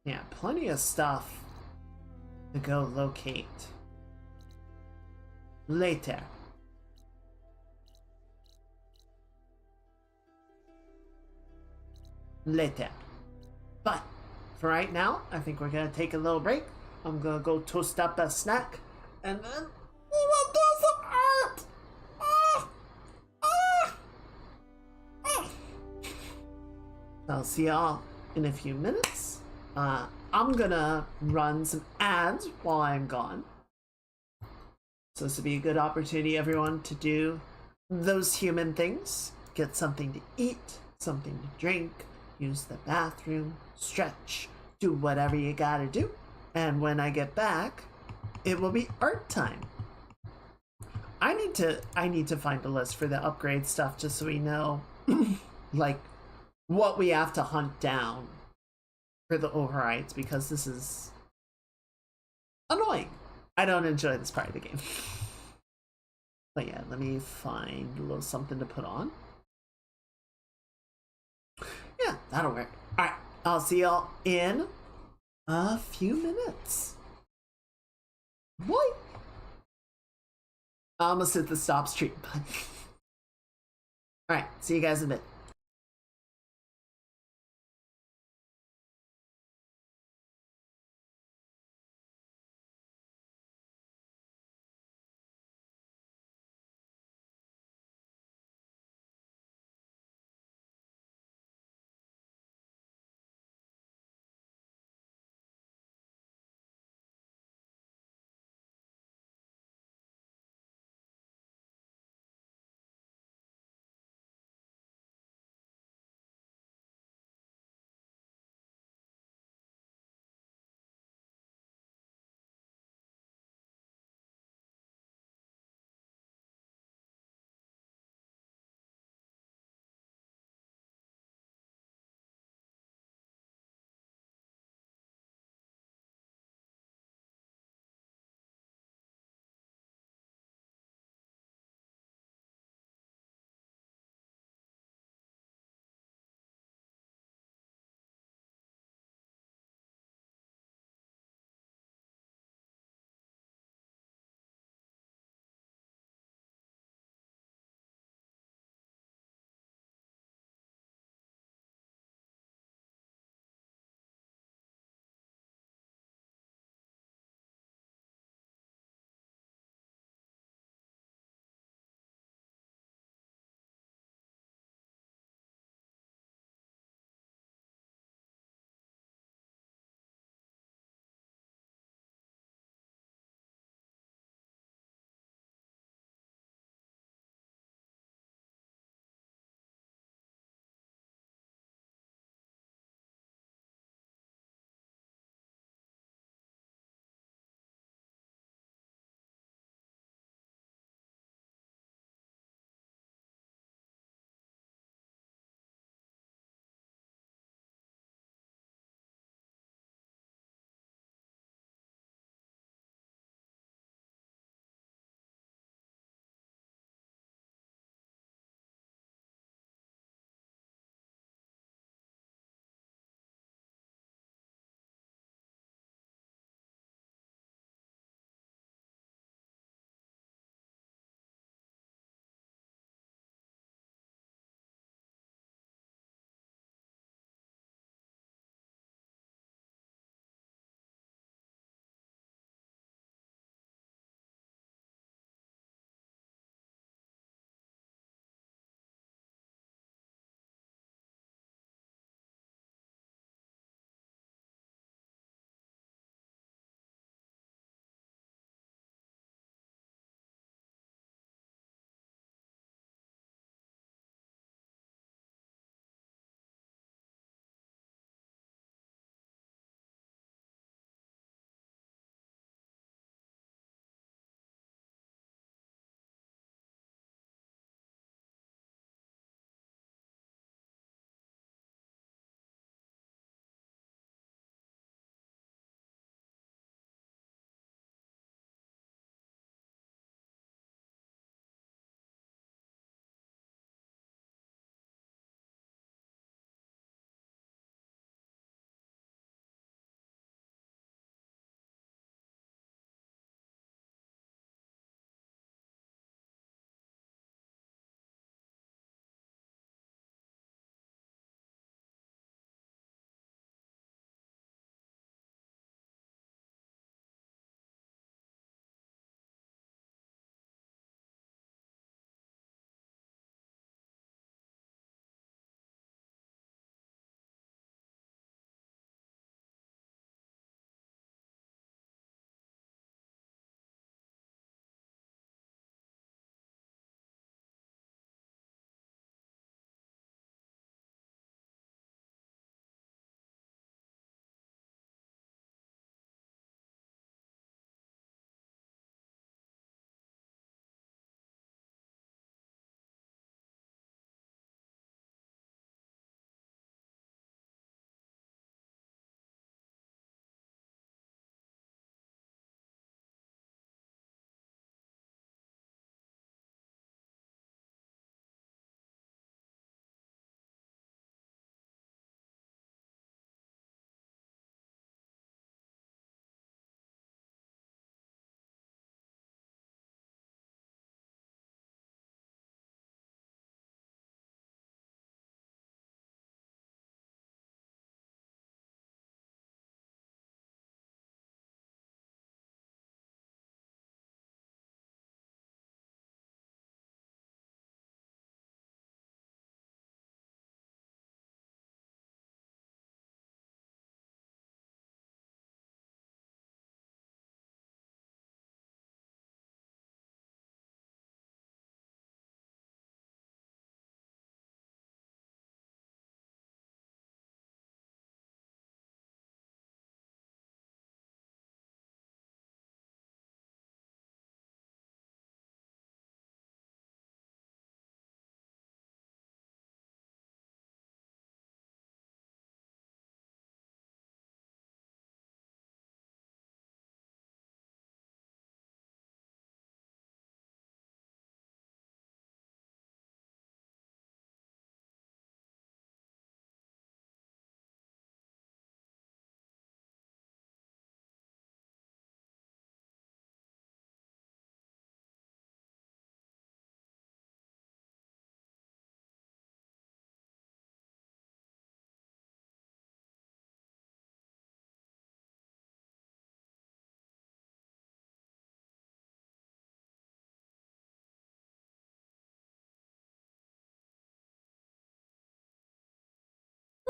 S1: Yeah, plenty of stuff to go locate. Later. Later. But for right now, I think we're gonna take a little break. I'm gonna go toast up a snack, and then we will do some art. I'll see y'all in a few minutes. I'm gonna run some ads while I'm gone. So this will be a good opportunity, everyone, to do those human things. Get something to eat, something to drink, use the bathroom, stretch, do whatever you gotta do. And when I get back, it will be art time. I need to find a list for the upgrade stuff just so we know like what we have to hunt down for the overrides, because this is annoying. I don't enjoy this part of the game. But yeah, let me find a little something to put on. Yeah, that'll work. Alright, I'll see y'all in a few minutes. Boy! I almost hit the stop stream button. Alright, see you guys in a bit.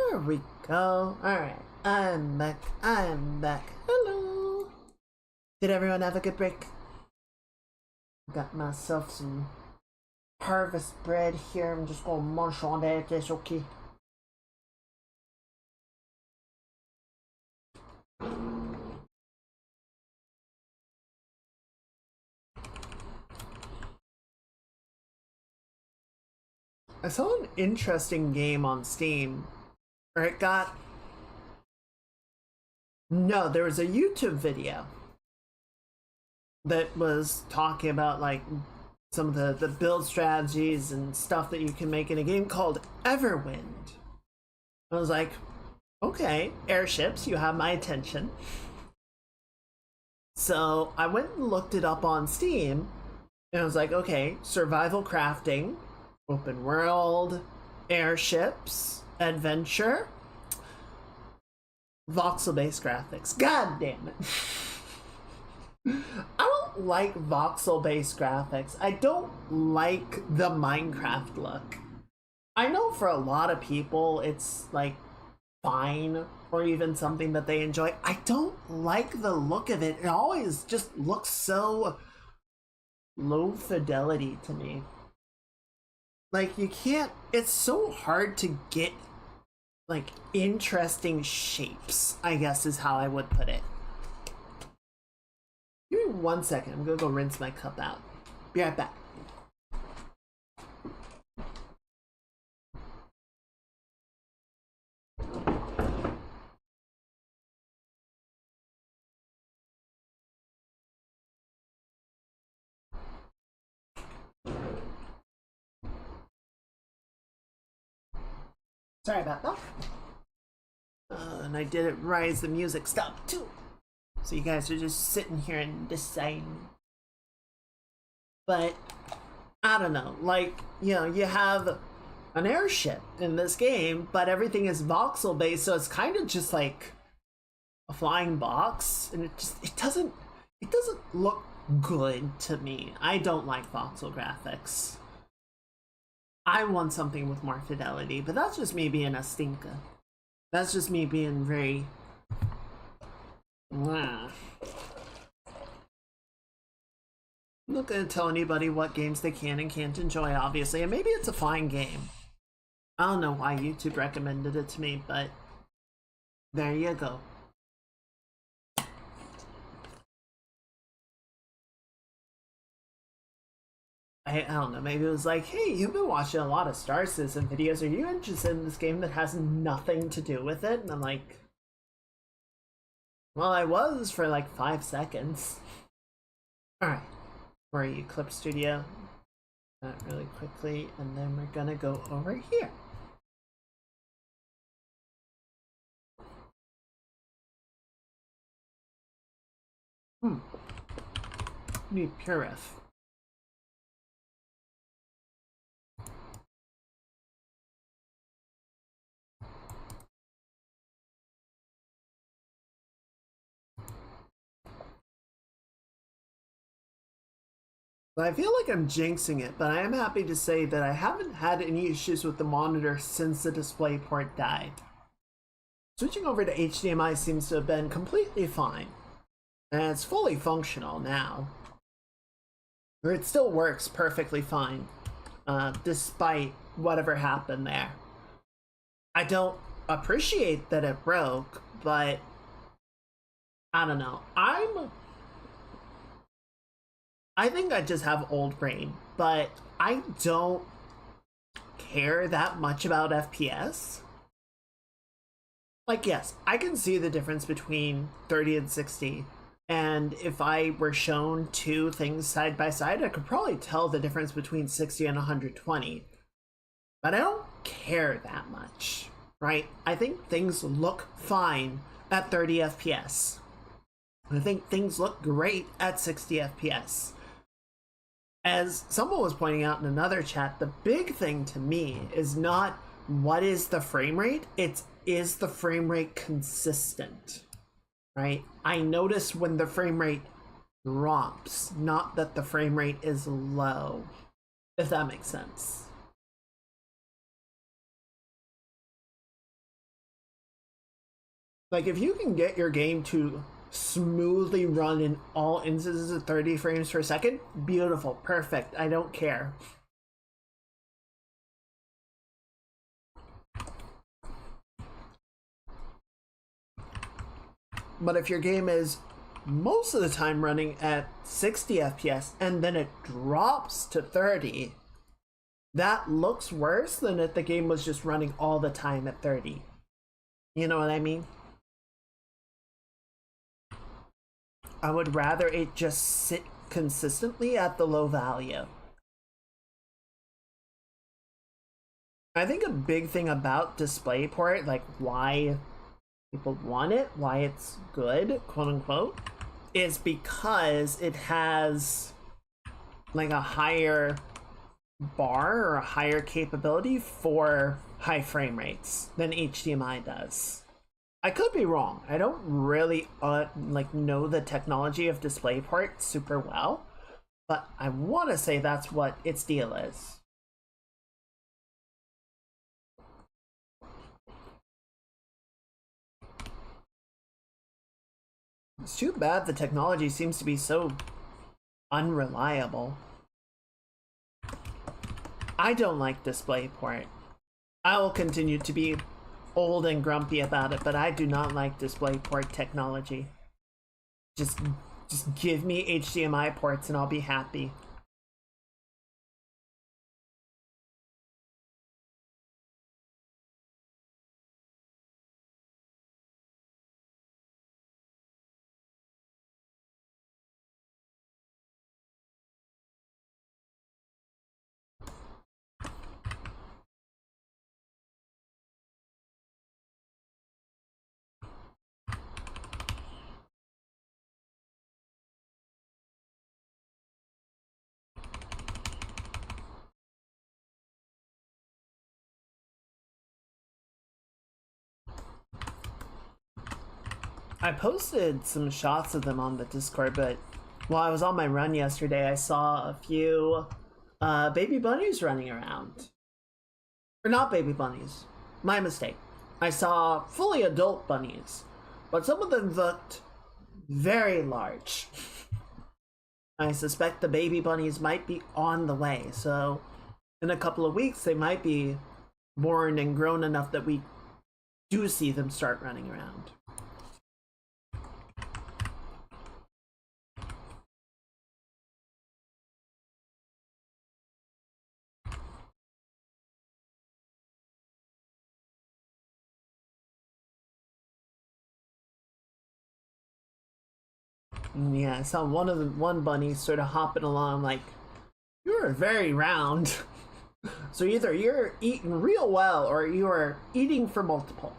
S1: There we go. Alright, I'm back. I'm back. Hello. Did everyone have a good break? Got myself some harvest bread here. I'm just gonna munch on that. That's okay. I saw an interesting game on Steam, or it got... No, there was a YouTube video that was talking about like some of the build strategies and stuff that you can make in a game called Everwind. I was like, okay, airships, you have my attention. So I went and looked it up on Steam, and I was like, okay, survival crafting, open world, airships, adventure, voxel-based graphics. God damn it. I don't like voxel-based graphics. I don't like the Minecraft look. I know for a lot of people it's like fine or even something that they enjoy. I don't like the look of it. It always just looks so low fidelity to me. Like, you can't, it's so hard to get like interesting shapes, I guess is how I would put it. Give me 1 second, I'm gonna go rinse my cup out. Be right back. Sorry about that. And I didn't rise the music stop too. So you guys are just sitting here and deciding. But I don't know, like, you know, you have an airship in this game, but everything is voxel based, so it's kind of just like a flying box, and it doesn't look good to me. I don't like voxel graphics. I want something with more fidelity, but that's just me being a stinker. That's just me being very... I'm not gonna tell anybody what games they can and can't enjoy, obviously, and maybe it's a fine game. I don't know why YouTube recommended it to me, but there you go. I don't know, maybe it was like, hey, you've been watching a lot of Star Citizen videos, are you interested in this game that has nothing to do with it? And I'm like, well, I was for like 5 seconds. Alright, where are you, Clip Studio? That really quickly, and then we're gonna go over here. Need Purif. I feel like I'm jinxing it, but I am happy to say that I haven't had any issues with the monitor since the DisplayPort died. Switching over to HDMI seems to have been completely fine, and it's fully functional now. Or it still works perfectly fine, despite whatever happened there. I don't appreciate that it broke, but I don't know. I think I just have old brain, but I don't care that much about FPS. Like, yes, I can see the difference between 30 and 60, and if I were shown two things side by side, I could probably tell the difference between 60 and 120. But I don't care that much, right? I think things look fine at 30 FPS. I think things look great at 60 FPS. As someone was pointing out in another chat, the big thing to me is not what is the frame rate, it's is the frame rate consistent, right? I notice when the frame rate drops, not that the frame rate is low, if that makes sense. Like, if you can get your game to smoothly run in all instances at 30 frames per second, beautiful, perfect, I don't care. But if your game is most of the time running at 60 FPS and then it drops to 30, that looks worse than if the game was just running all the time at 30. You know what I mean? I would rather it just sit consistently at the low value. I think a big thing about DisplayPort, like why people want it, why it's good, quote unquote, is because it has like a higher bar or a higher capability for high frame rates than HDMI does. I could be wrong. I don't really like know the technology of DisplayPort super well, but I want to say that's what its deal is. It's too bad the technology seems to be so unreliable. I don't like DisplayPort. I will continue to be old and grumpy about it, but I do not like DisplayPort technology. Just give me HDMI ports and I'll be happy. I posted some shots of them on the Discord, but while I was on my run yesterday, I saw a few baby bunnies running around. Or not baby bunnies. My mistake. I saw fully adult bunnies, but some of them looked very large. I suspect the baby bunnies might be on the way, so in a couple of weeks they might be born and grown enough that we do see them start running around. Yeah, I saw one bunny sort of hopping along like, you're very round. So either you're eating real well or you are eating for multiple.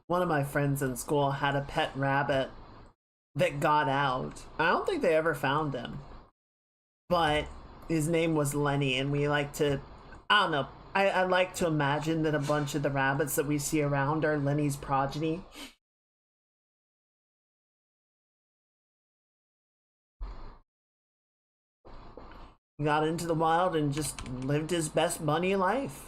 S1: One of my friends in school had a pet rabbit that got out. I don't think they ever found him. But his name was Lenny, and we like to, I don't know, I like to imagine that a bunch of the rabbits that we see around are Lenny's progeny. He got into the wild and just lived his best bunny life.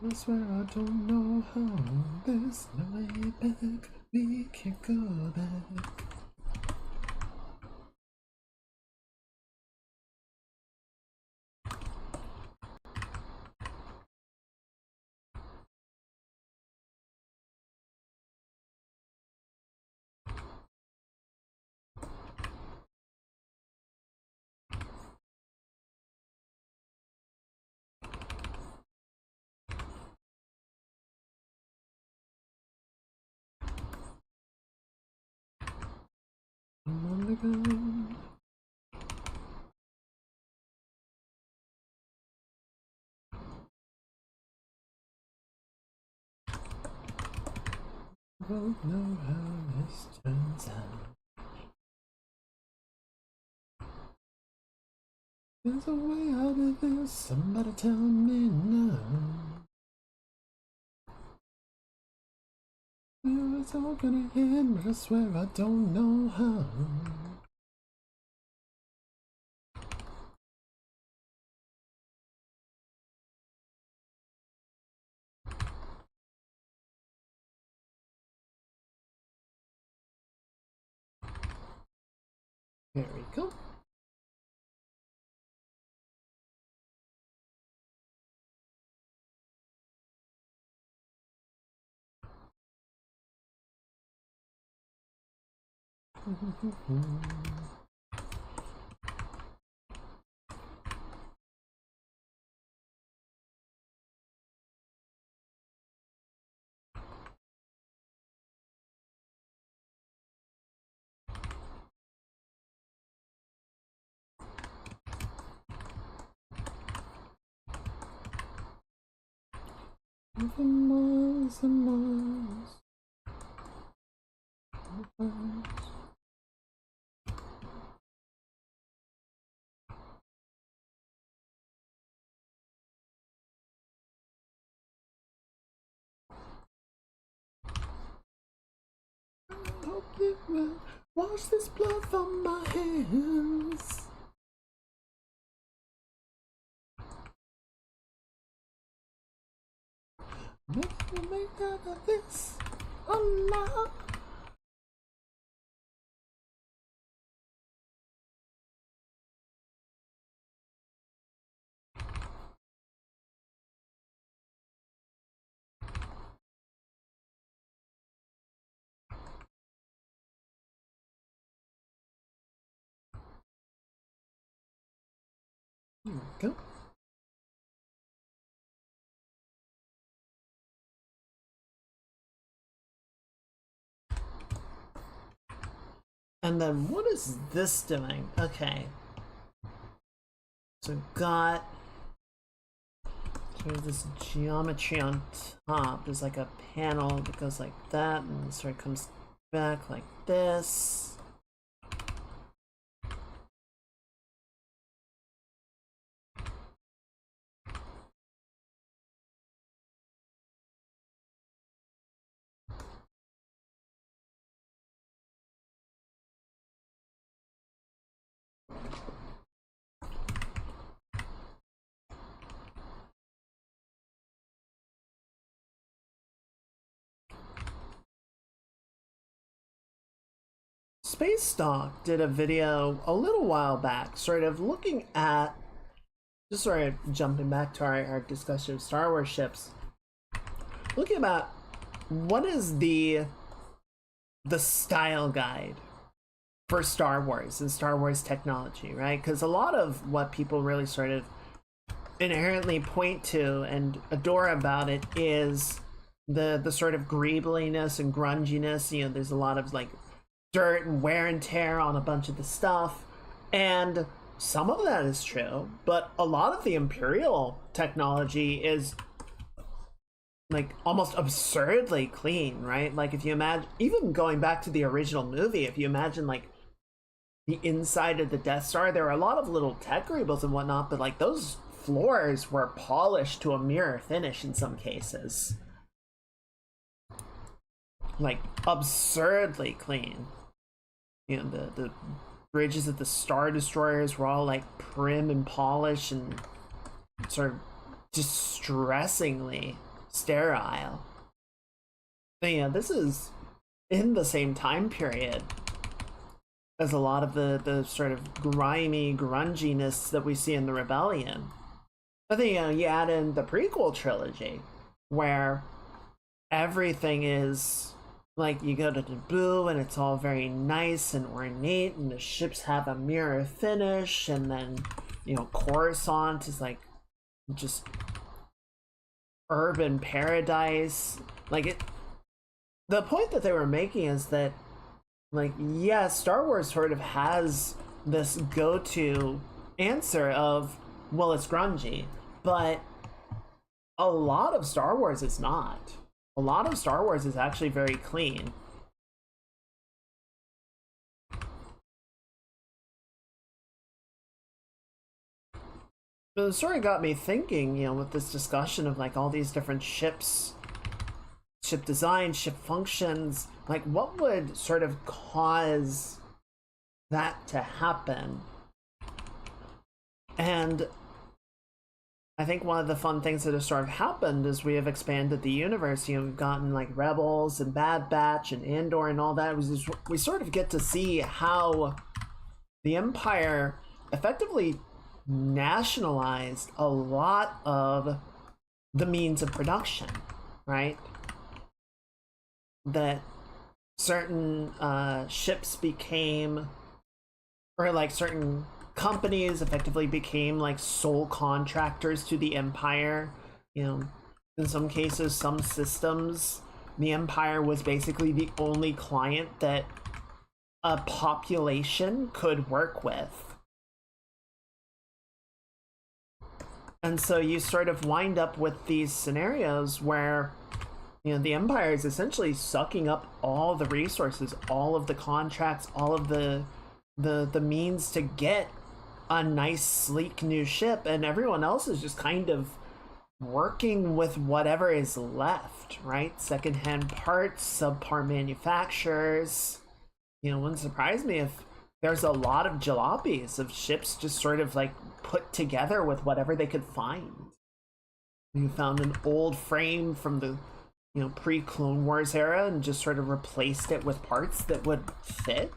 S1: I swear I don't know how there's no way back, we can't go back. I'm on the go. Don't know how this turns out. There's a way out of this, somebody tell me now. Well, it's all gonna end, but I swear I don't know how. There we go. For miles and miles. I hope it will wash this blood from my hands. Make out of this alive. There we go. And then what is this doing? Okay. So got sort of this geometry on top. There's like a panel that goes like that and sort of comes back like this. Space Stock did a video a little while back, sort of looking at, just sort of jumping back to our discussion of Star Wars ships, looking about what is the style guide for Star Wars and Star Wars technology, right? Because a lot of what people really sort of inherently point to and adore about it is the sort of greebliness and grunginess. You know, there's a lot of like dirt and wear and tear on a bunch of the stuff, and some of that is true, but a lot of the Imperial technology is like almost absurdly clean, right? Like if you imagine, even going back to the original movie, if you imagine like the inside of the Death Star, there are a lot of little tech greebles and whatnot, but like those floors were polished to a mirror finish in some cases. Like absurdly clean. You know, the bridges of the Star Destroyers were all like prim and polished and sort of distressingly sterile. But, you know, this is in the same time period as a lot of the sort of grimy grunginess that we see in the Rebellion. But then, you know, you add in the prequel trilogy, where everything is like, you go to Naboo and it's all very nice and ornate, and the ships have a mirror finish, and then, you know, Coruscant is like just urban paradise. Like, it, the point that they were making is that, like, yeah, Star Wars sort of has this go-to answer of, well, it's grungy, but a lot of Star Wars is not. A lot of Star Wars is actually very clean. But it sort of got me thinking, you know, with this discussion of like all these different ships, ship design, ship functions, like what would sort of cause that to happen? And I think one of the fun things that has sort of happened is we have expanded the universe. You know, we've gotten like Rebels and Bad Batch and Andor and all that. We sort of get to see how the Empire effectively nationalized a lot of the means of production, right? That certain ships became, or like certain companies effectively became like sole contractors to the Empire. You know, in some cases, some systems, the Empire was basically the only client that a population could work with. And so you sort of wind up with these scenarios where, you know, the Empire is essentially sucking up all the resources, all of the contracts, all of the means to get a nice, sleek new ship, and everyone else is just kind of working with whatever is left, right? Secondhand parts, subpar manufacturers. You know, it wouldn't surprise me if there's a lot of jalopies of ships just sort of like put together with whatever they could find. You found an old frame from the, you know, pre-Clone Wars era and just sort of replaced it with parts that would fit.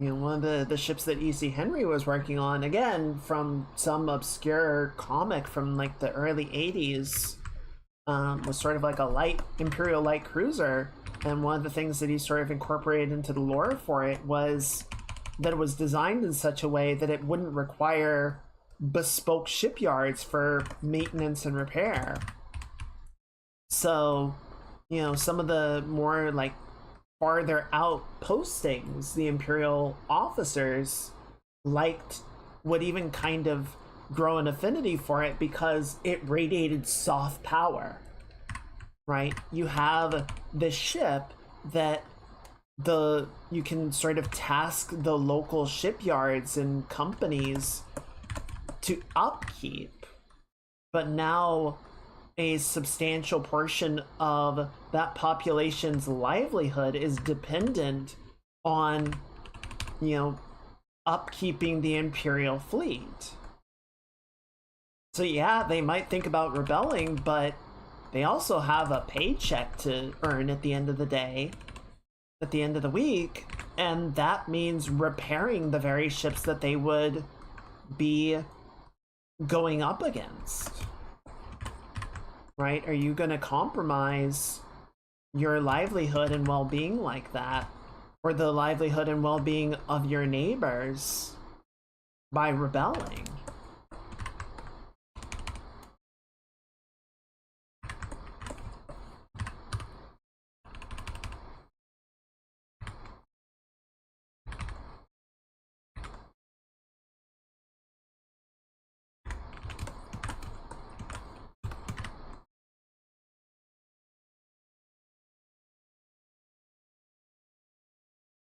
S1: You know, one of the ships that E.C. Henry was working on, again, from some obscure comic from like the early 80s, was sort of like a light Imperial light cruiser. And one of the things that he sort of incorporated into the lore for it was that it was designed in such a way that it wouldn't require bespoke shipyards for maintenance and repair. So, you know, some of the more like farther out postings, the Imperial officers would even kind of grow an affinity for it because it radiated soft power, right? You have the ship that you can sort of task the local shipyards and companies to upkeep, but now a substantial portion of that population's livelihood is dependent on, you know, upkeeping the Imperial fleet. So yeah, they might think about rebelling, but they also have a paycheck to earn at the end of the day, at the end of the week, and that means repairing the very ships that they would be going up against. Right? Are you going to compromise your livelihood and well-being like that? Or the livelihood and well-being of your neighbors by rebelling?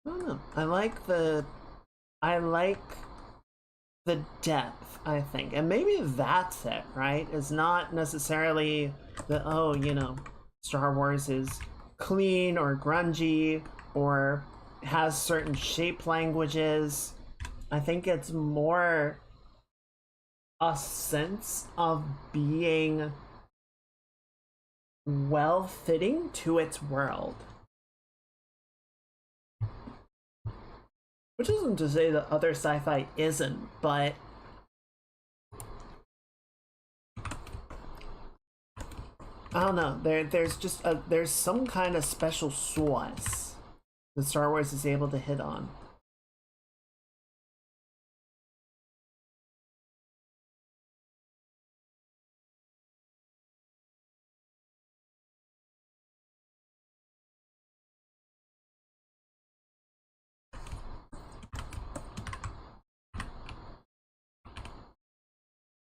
S1: I don't know. I like the depth, I think. And maybe that's it, right? It's not necessarily that, oh, you know, Star Wars is clean or grungy or has certain shape languages. I think it's more a sense of being well-fitting to its world. Which isn't to say that other sci-fi isn't, but I don't know. There's some kind of special sauce that Star Wars is able to hit on.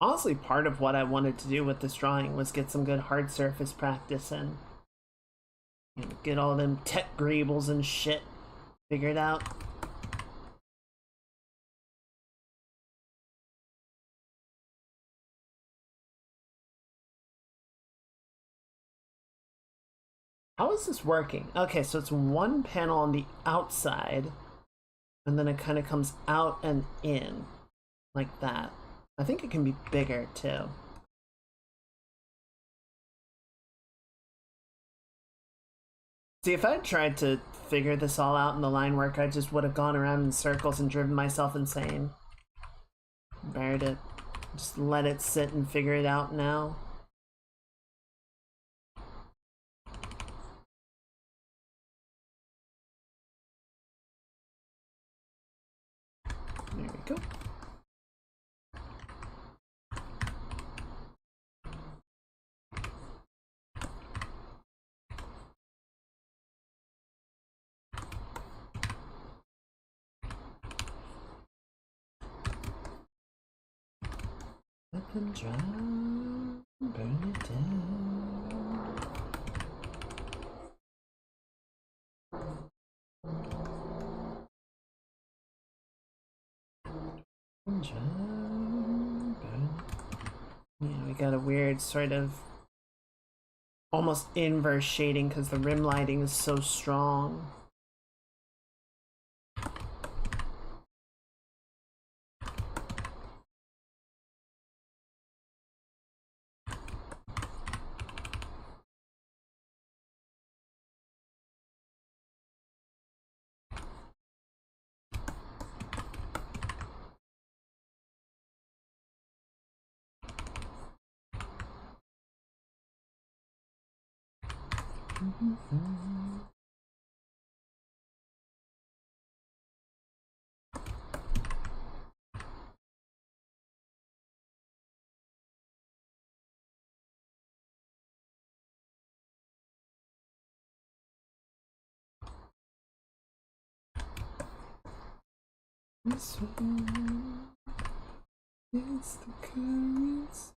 S1: Honestly, part of what I wanted to do with this drawing was get some good hard surface practice and get all them tech greebles and shit figured out. How is this working? Okay, so it's one panel on the outside, and then it kind of comes out and in, like that. I think it can be bigger, too. See, if I had tried to figure this all out in the line work, I just would have gone around in circles and driven myself insane. Better to just let it sit and figure it out now. There we go. Let them drown, burn it down. Yeah, we got a weird sort of almost inverse shading because the rim lighting is so strong. This one is the currency.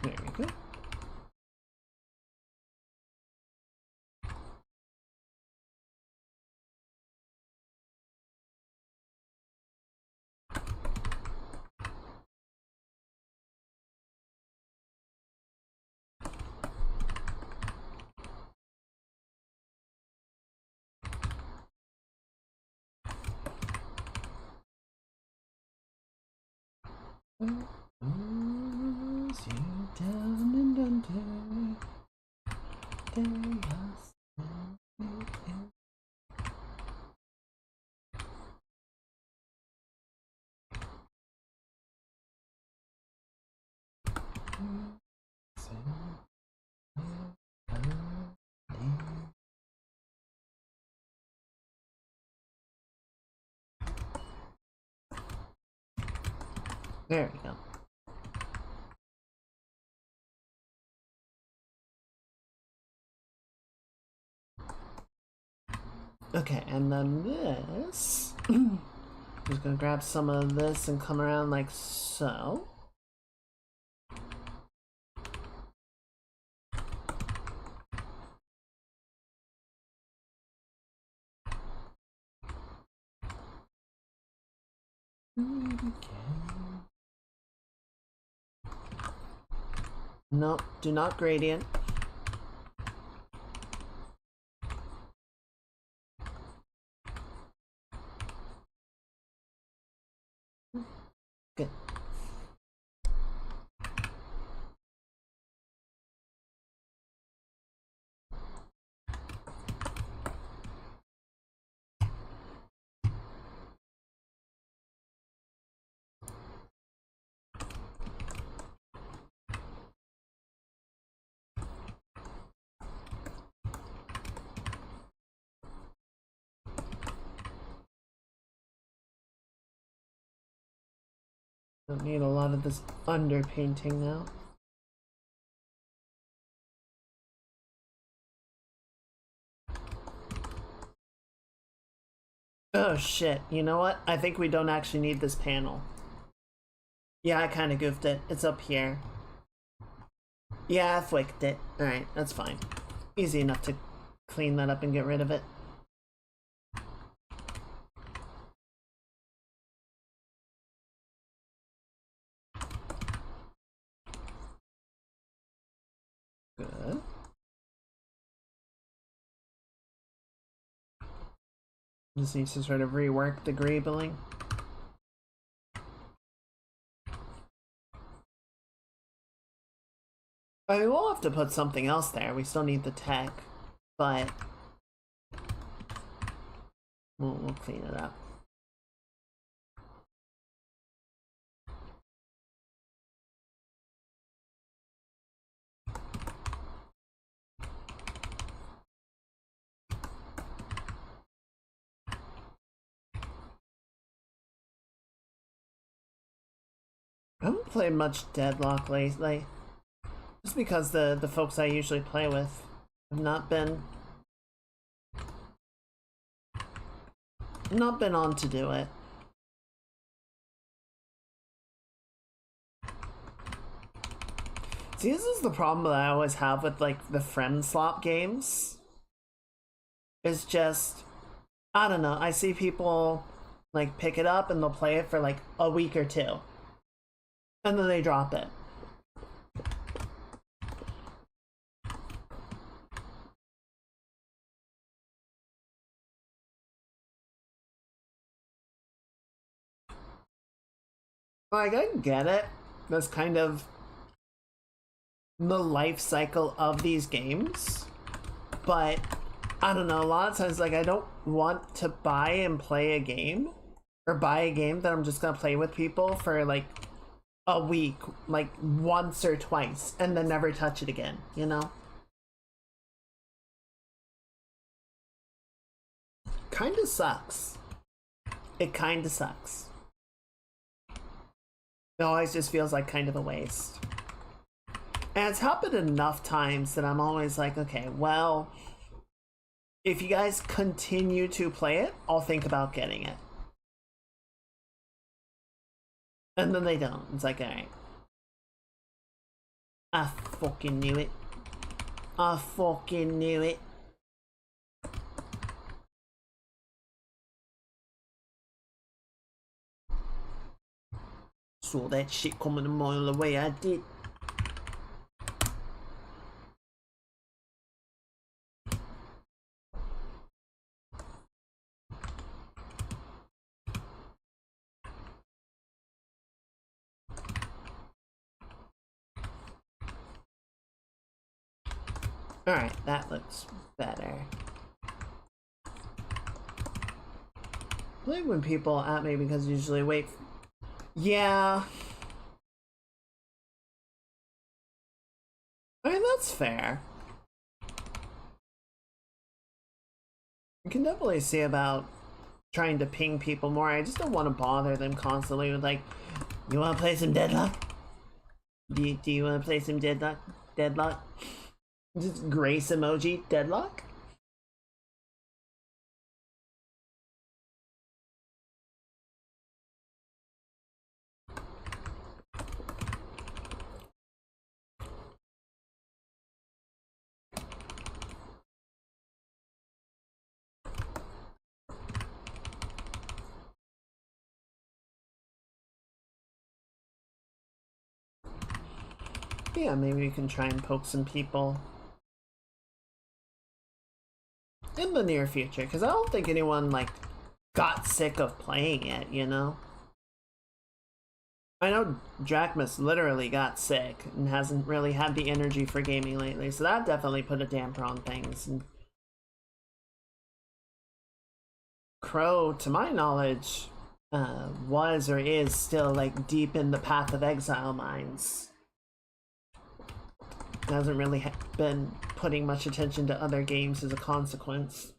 S1: There we go. See you down and under. They are sleeping. There we go. Okay, and then this. Just gonna grab some of this and come around like so. Nope, do not gradient. Good. Don't need a lot of this underpainting now. Oh shit, you know what? I think we don't actually need this panel. Yeah, I kind of goofed it. It's up here. Yeah, I flicked it. Alright, that's fine. Easy enough to clean that up and get rid of it. Good. Just needs to sort of rework the greebling. I mean, we'll have to put something else there. We still need the tech, but we'll clean it up. I haven't played much Deadlock lately. Just because the folks I usually play with have not been on to do it. See, this is the problem that I always have with like the friend slop games. It's just, I don't know, I see people like pick it up and they'll play it for like a week or two. And then they drop it. Like, I get it. That's kind of the life cycle of these games. But, I don't know, a lot of times, like, I don't want to buy and play a game. Or buy a game that I'm just gonna play with people for, like, a week. Like, once or twice. And then never touch it again, you know? Kinda sucks. It kinda sucks. It always just feels like kind of a waste. And it's happened enough times that I'm always like, okay, well, if you guys continue to play it, I'll think about getting it. And then they don't. It's like, alright. I fucking knew it. I fucking knew it. Saw that shit coming a mile away, I did. Alright, that looks better. I like when people at me because usually wait. Yeah. I mean, that's fair. You can definitely see about trying to ping people more. I just don't want to bother them constantly with like, you want to play some Deadlock? Do you want to play some Deadlock? Just grace emoji, Deadlock? Yeah, maybe we can try and poke some people in the near future, because I don't think anyone, like, got sick of playing it, you know? I know Drachmus literally got sick and hasn't really had the energy for gaming lately, so that definitely put a damper on things. And Crow, to my knowledge, was or is still, like, deep in the Path of Exile mines. Hasn't really been putting much attention to other games as a consequence.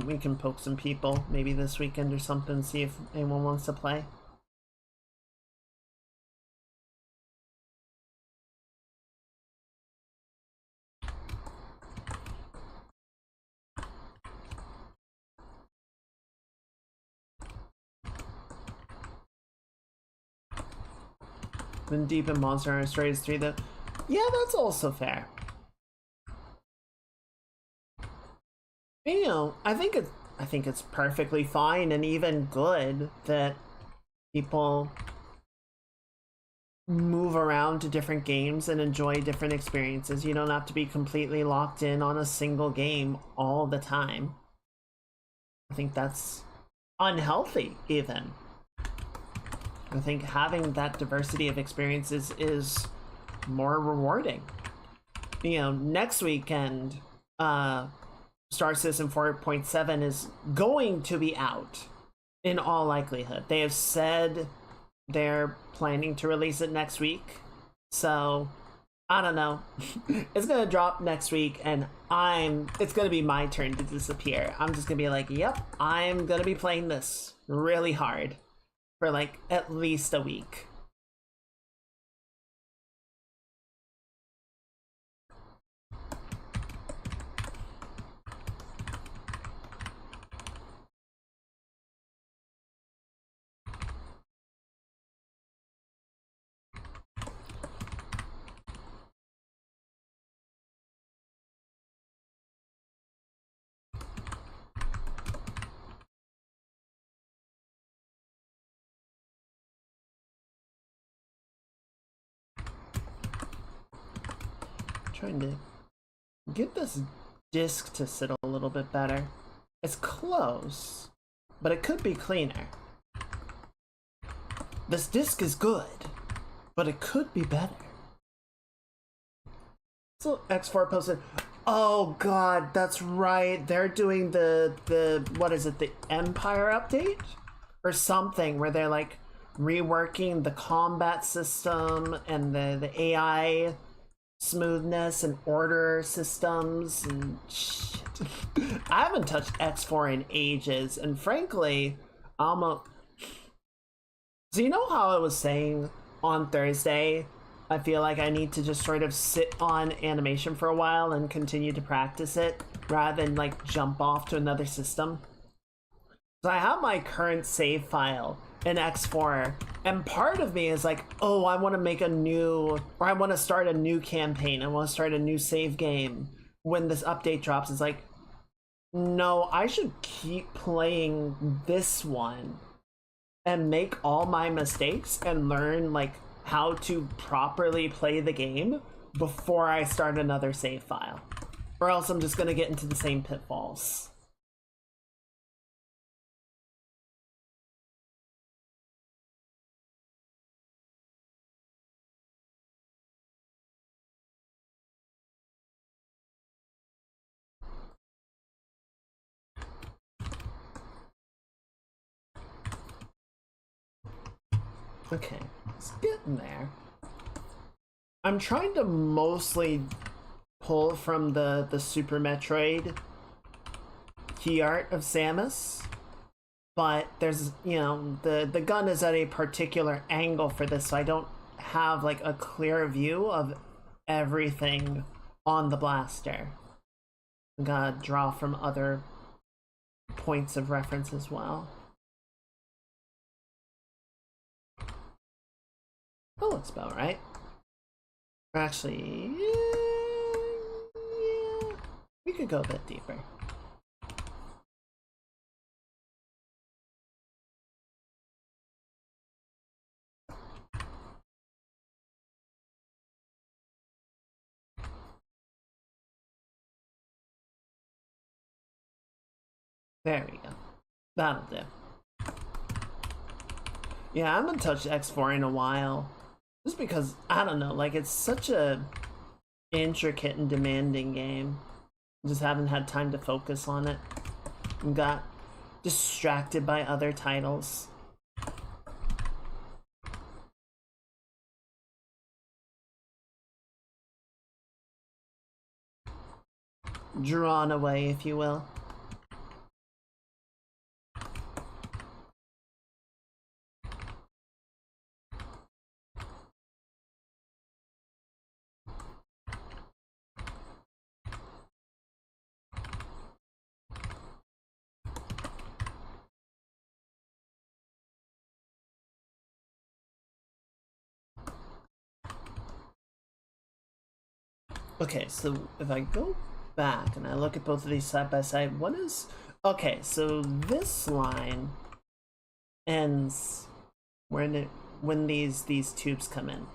S1: We can poke some people maybe this weekend or something, see if anyone wants to play. been deep in Monster Hunter Stories 3 though. Yeah, that's also fair. You know, I think it's perfectly fine and even good that people move around to different games and enjoy different experiences. You don't have to be completely locked in on a single game all the time. I think that's unhealthy, even. I think having that diversity of experiences is more rewarding. You know, next weekend, Star Citizen 4.7 is going to be out in all likelihood. They have said they're planning to release it next week, so I don't know. It's gonna drop next week, and it's gonna be my turn to disappear. I'm just gonna be like, yep, I'm gonna be playing this really hard for like at least a week. Trying to get this disc to sit a little bit better. It's close, but it could be cleaner. This disc is good, but it could be better. So X4 posted, oh god, that's right. They're doing the what is it, the Empire update? Or something where they're like reworking the combat system and the AI smoothness and order systems and shit. I haven't touched X4 in ages, and frankly, so you know how I was saying on Thursday, I feel like I need to just sort of sit on animation for a while and continue to practice it rather than like jump off to another system. So I have my current save file in X4, and part of me is like, oh, I want to make a new, or I want to start a new campaign, I want to start a new save game when this update drops. It's like, no, I should keep playing this one and make all my mistakes and learn like how to properly play the game before I start another save file, or else I'm just gonna get into the same pitfalls. Okay, it's getting there. I'm trying to mostly pull from the Super Metroid key art of Samus, but there's, you know, the gun is at a particular angle for this, so I don't have like a clear view of everything on the blaster. I gotta draw from other points of reference as well. That looks about right. Actually, yeah, we could go a bit deeper. There we go. That'll do. Yeah, I haven't touched X4 in a while. Just because, I don't know, like it's such a intricate and demanding game. I just haven't had time to focus on it. And got distracted by other titles. Drawn away, if you will. Okay, so if I go back and I look at both of these side by side, what is... Okay, so this line ends when these tubes come in.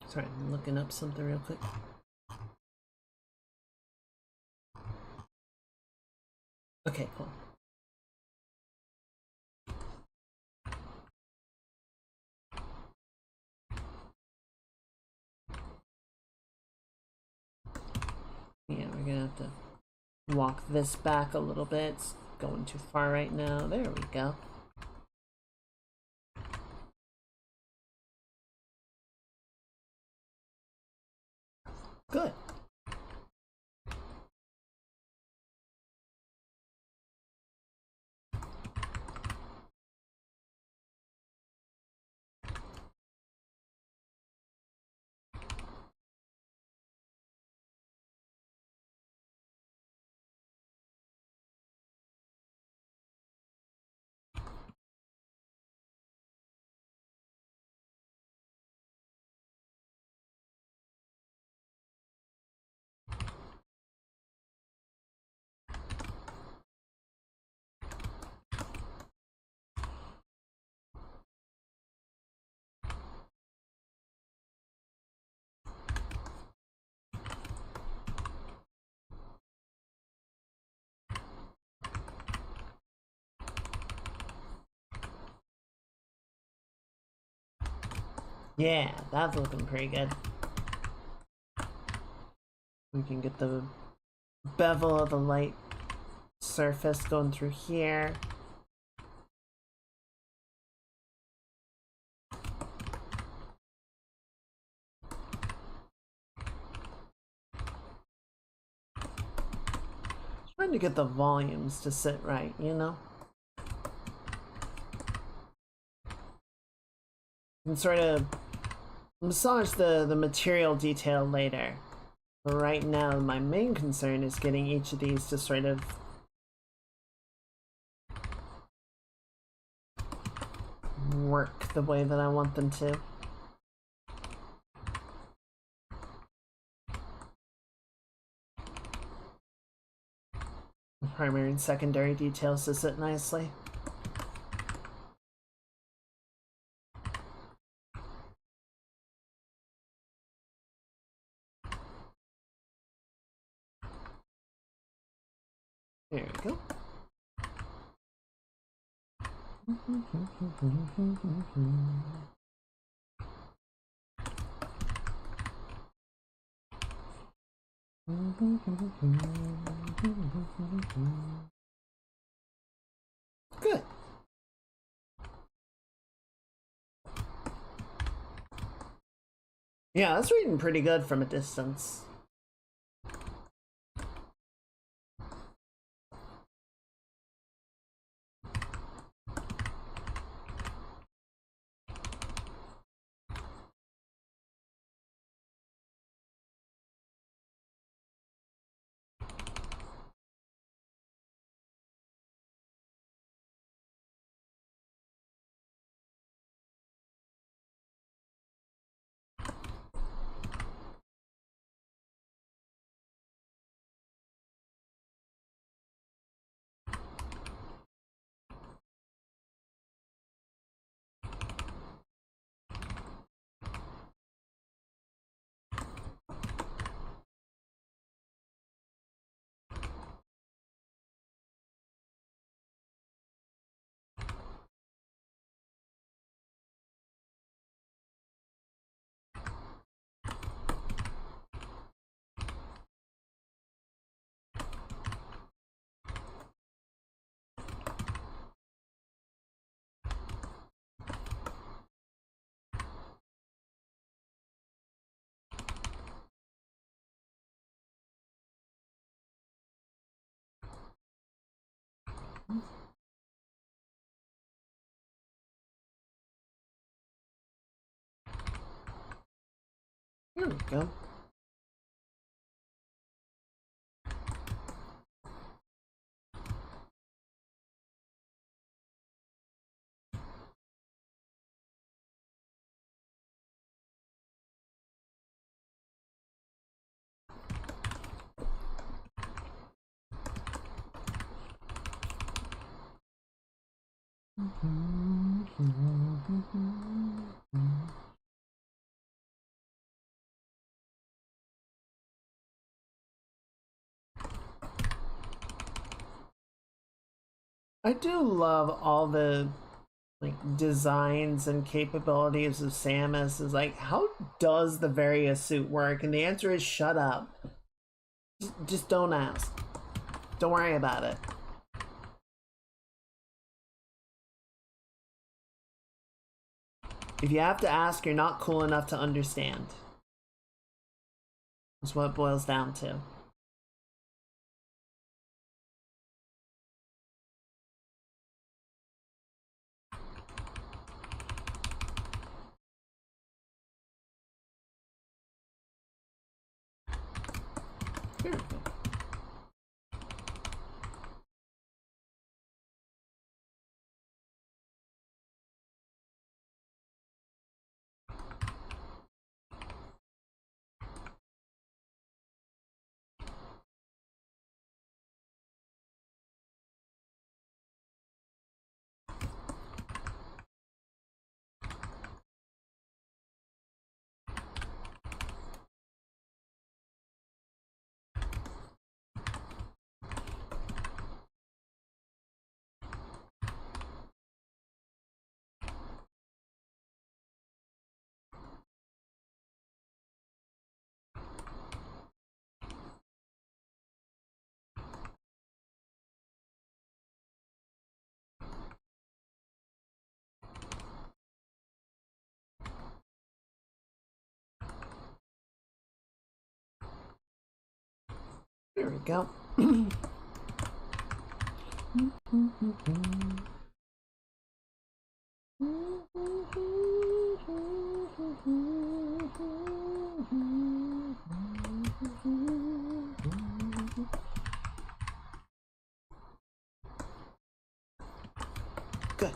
S1: Sorry, I'm looking up something real quick. Okay, cool. Yeah, we're gonna have to walk this back a little bit. It's going too far right now. There we go. Good. Yeah, that's looking pretty good. We can get the bevel of the light surface going through here. Trying to get the volumes to sit right, you know? And sort of massage the material detail later. But right now, my main concern is getting each of these to sort of work the way that I want them to. The primary and secondary details to sit nicely. There we go. Good. Yeah, that's reading pretty good from a distance. Here we go. I do love all the like designs and capabilities of Samus. Is like, how does the Varia suit work? And the answer is shut up. Just don't ask. Don't worry about it. If you have to ask, you're not cool enough to understand. That's what it boils down to. Here we go. Here we go. Good.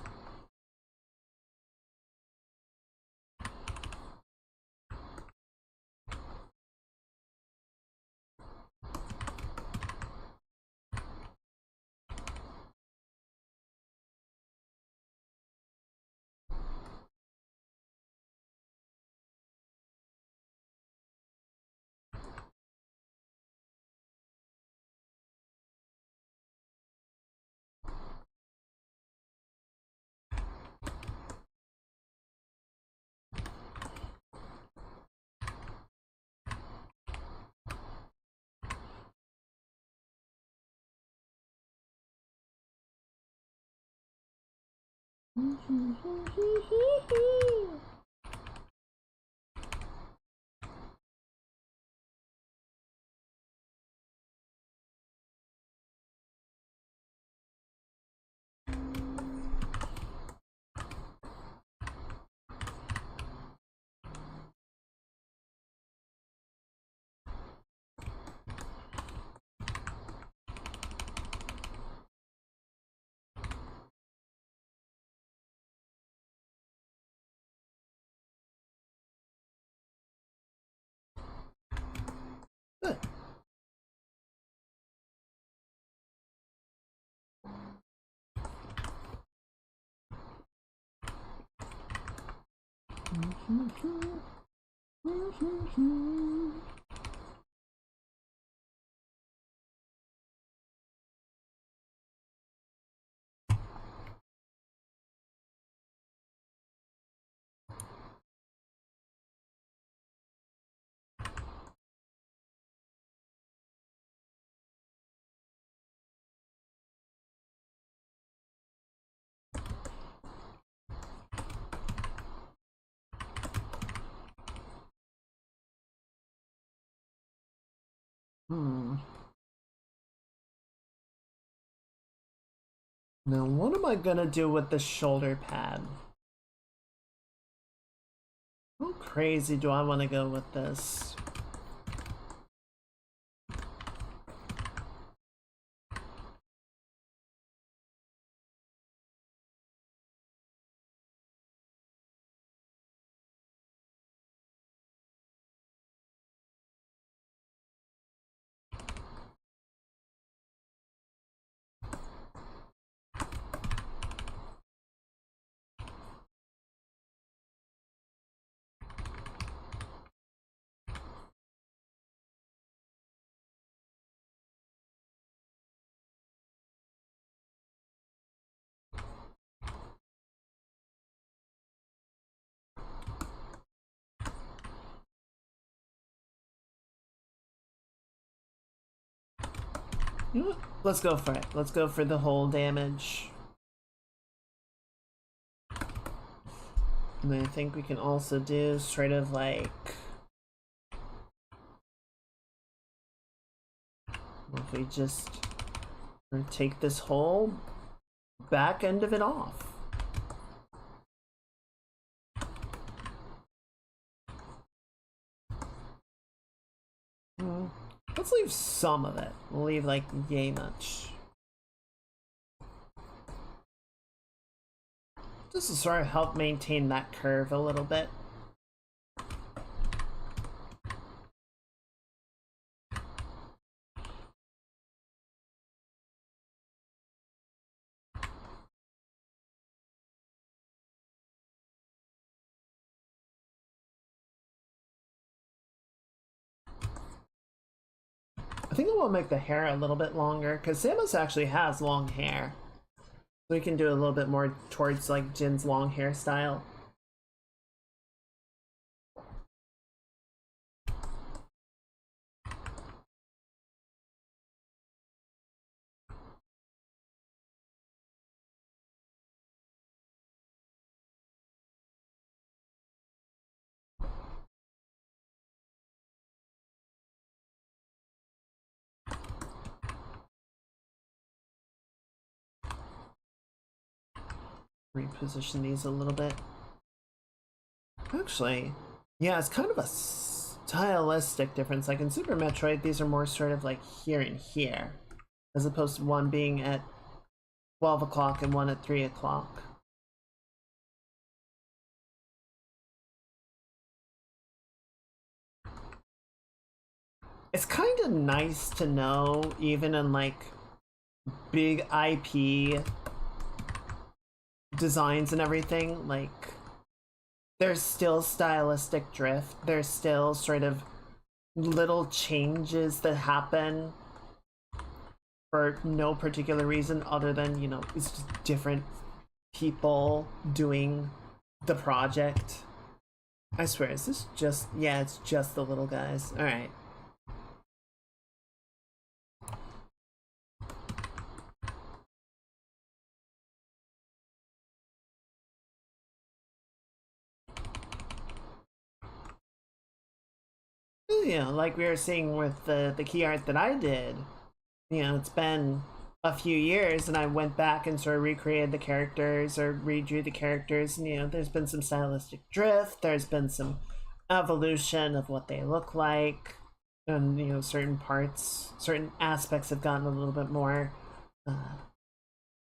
S1: Good. Hmm. Now, what am I gonna do with the shoulder pad? How crazy do I want to go with this? You know what? Let's go for it. Let's go for the whole damage. And I think we can also do sort of like... if we just take this whole back end of it off. Let's leave some of it. We'll leave like yay much. This will sort of help maintain that curve a little bit. I think I want to make the hair a little bit longer because Samus actually has long hair. So we can do a little bit more towards like Jin's long hairstyle. Reposition these a little bit. Actually, yeah, it's kind of a stylistic difference. Like in Super Metroid, these are more sort of like here and here, as opposed to one being at 12 o'clock and one at 3 o'clock. It's kind of nice to know, even in like big IP designs and everything, like there's still stylistic drift. There's still sort of little changes that happen for no particular reason other than, you know, it's just different people doing the project. I swear, is this just... yeah, it's just the little guys. Alright. You know, like we were seeing with the key art that I did, you know, it's been a few years and I went back and sort of recreated the characters or redrew the characters, and, you know, there's been some stylistic drift, there's been some evolution of what they look like, and, you know, certain parts, certain aspects have gotten a little bit more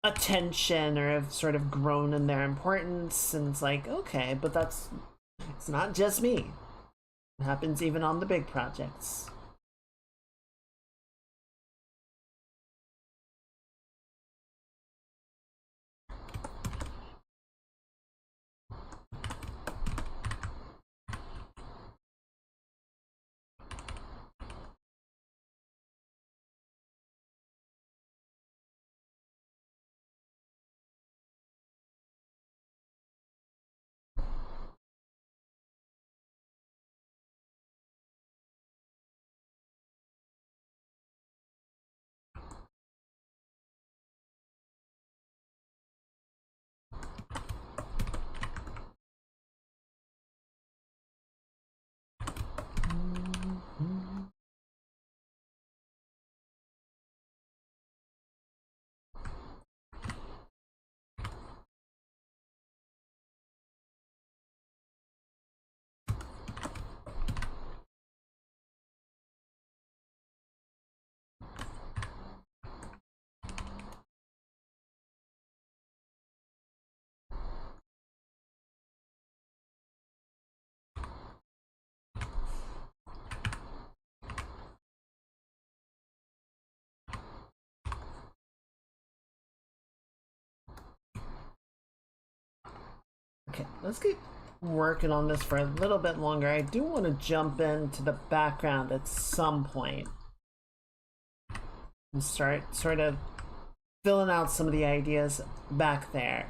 S1: attention or have sort of grown in their importance, and it's like, okay, but it's not just me. It happens even on the big projects. Okay, let's keep working on this for a little bit longer. I do want to jump into the background at some point and start sort of filling out some of the ideas back there.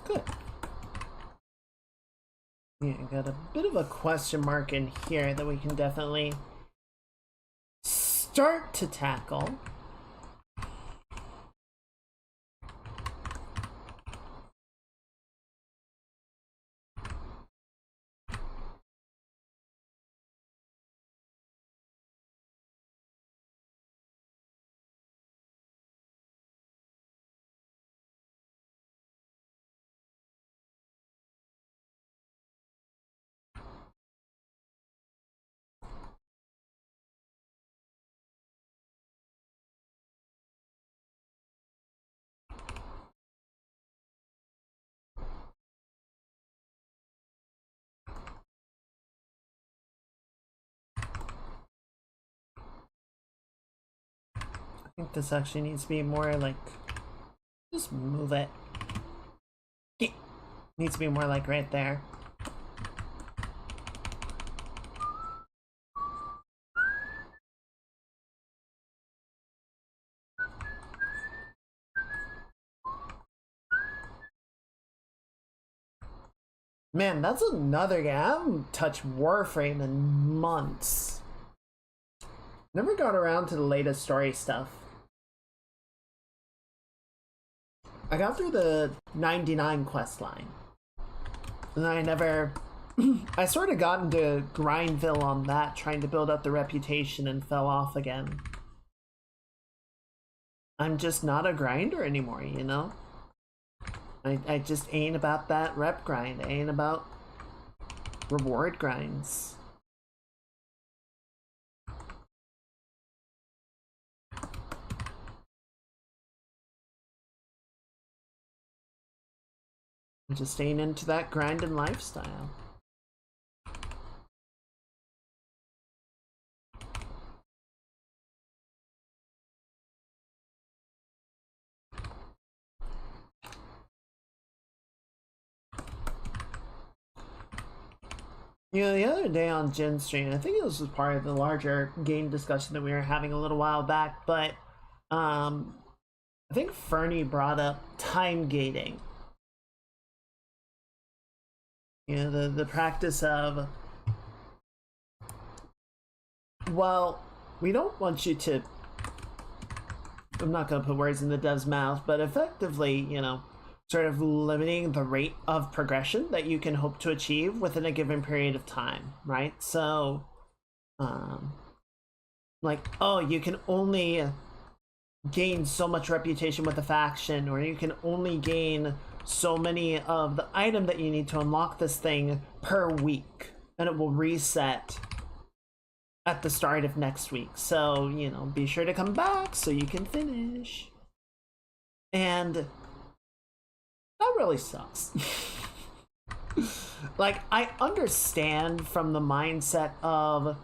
S1: Good. Yeah, got a bit of a question mark in here that we can definitely start to tackle. I think this actually needs to be more like, just move it. Needs to be more like right there. Man, that's another game. I haven't touched Warframe in months. Never got around to the latest story stuff. I got through the 99 quest line. And I never... I sort of got into Grindville on that, trying to build up the reputation, and fell off again. I'm just not a grinder anymore, you know? I just ain't about that rep grind. I ain't about reward grinds. I just ain't into that grinding lifestyle. You know, the other day on Jin's stream, I think this was part of the larger game discussion that we were having a little while back, but I think Fernie brought up time gating. You know, the practice of, well, we don't want you to, I'm not going to put words in the dev's mouth, but effectively, you know, sort of limiting the rate of progression that you can hope to achieve within a given period of time, right? So, like, oh, you can only gain so much reputation with a faction, or you can only gain so many of the item that you need to unlock this thing per week, and it will reset at the start of next week. So, you know, be sure to come back so you can finish. And that really sucks. Like, I understand from the mindset of,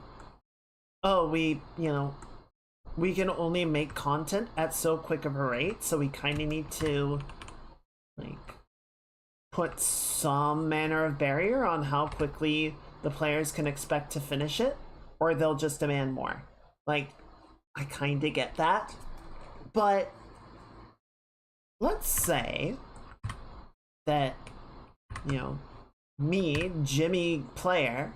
S1: oh, we can only make content at so quick of a rate, so we kind of need to, like, put some manner of barrier on how quickly the players can expect to finish it, or they'll just demand more. Like, I kind of get that. But let's say that, me, Jimmy player,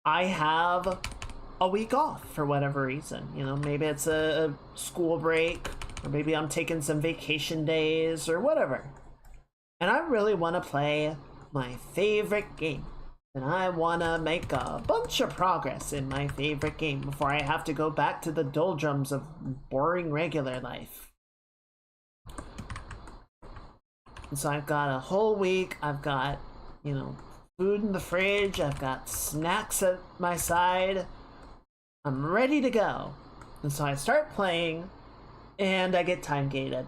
S1: I have a week off for whatever reason. Maybe it's a school break, or maybe I'm taking some vacation days or whatever. And I really want to play my favorite game. And I want to make a bunch of progress in my favorite game before I have to go back to the doldrums of boring regular life. And so I've got a whole week. I've got, food in the fridge. I've got snacks at my side. I'm ready to go. And so I start playing, and I get time gated.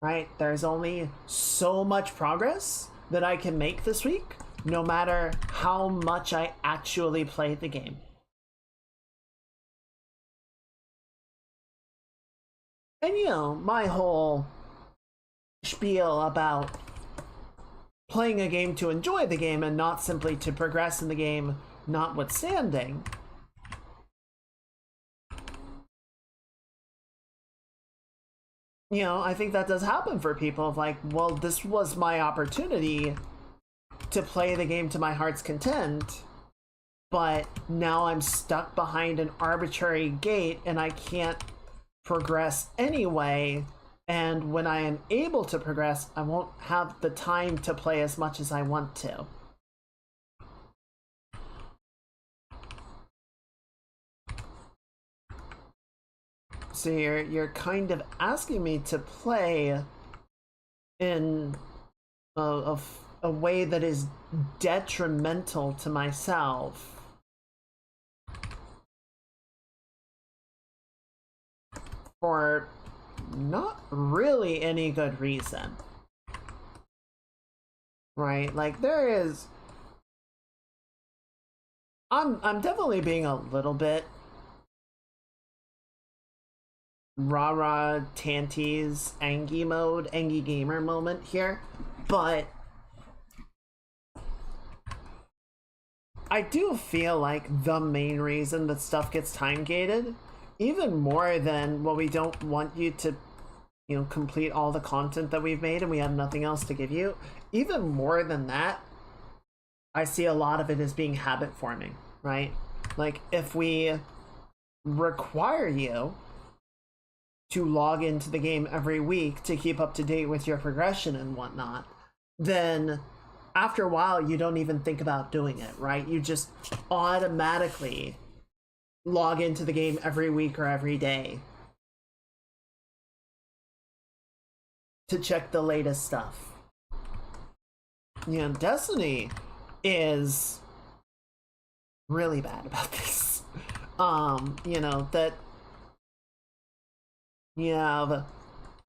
S1: Right? There's only so much progress that I can make this week, no matter how much I actually play the game. And my whole spiel about playing a game to enjoy the game and not simply to progress in the game, notwithstanding, I think that does happen for people of like, well, this was my opportunity to play the game to my heart's content, but now I'm stuck behind an arbitrary gate and I can't progress anyway. And when I am able to progress, I won't have the time to play as much as I want to. So you're kind of asking me to play in a way that is detrimental to myself. For not really any good reason. Right? Like, there is... I'm definitely being a little bit rah-rah tanties Angie mode, Angie gamer moment here, but I do feel like the main reason that stuff gets time gated, even more than, well, we don't want you to, complete all the content that we've made and we have nothing else to give you, even more than that, I see a lot of it as being habit forming, right? Like, if we require you to log into the game every week to keep up to date with your progression and whatnot, then after a while you don't even think about doing it, right? You just automatically log into the game every week or every day to check the latest stuff. Destiny is really bad about this. That you have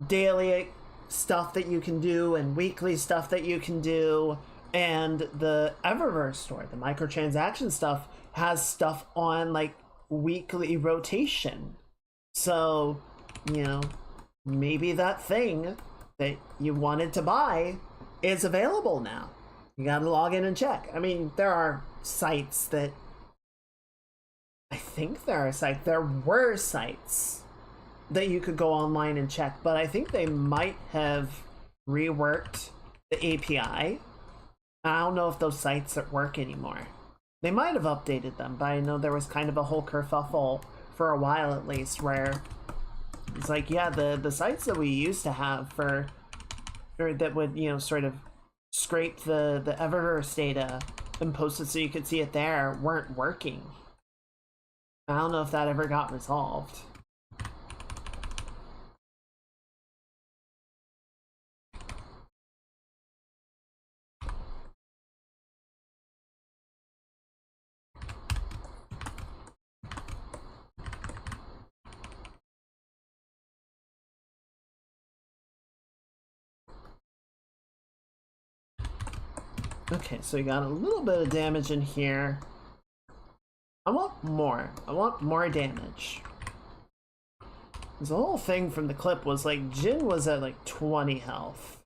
S1: daily stuff that you can do and weekly stuff that you can do, and the Eververse store, the microtransaction stuff, has stuff on like weekly rotation. So, maybe that thing that you wanted to buy is available now. You gotta log in and check. I mean, there are sites that... there were sites that you could go online and check, but I think they might have reworked the API. I don't know if those sites work anymore. They might have updated them, but I know there was kind of a whole kerfuffle for a while at least, where it's like, yeah, the sites that we used to have or that would, sort of scrape the Eververse data and post it so you could see it there weren't working. I don't know if that ever got resolved. Okay, so we got a little bit of damage in here. I want more. I want more damage. The whole thing from the clip was like Jin was at like 20 health.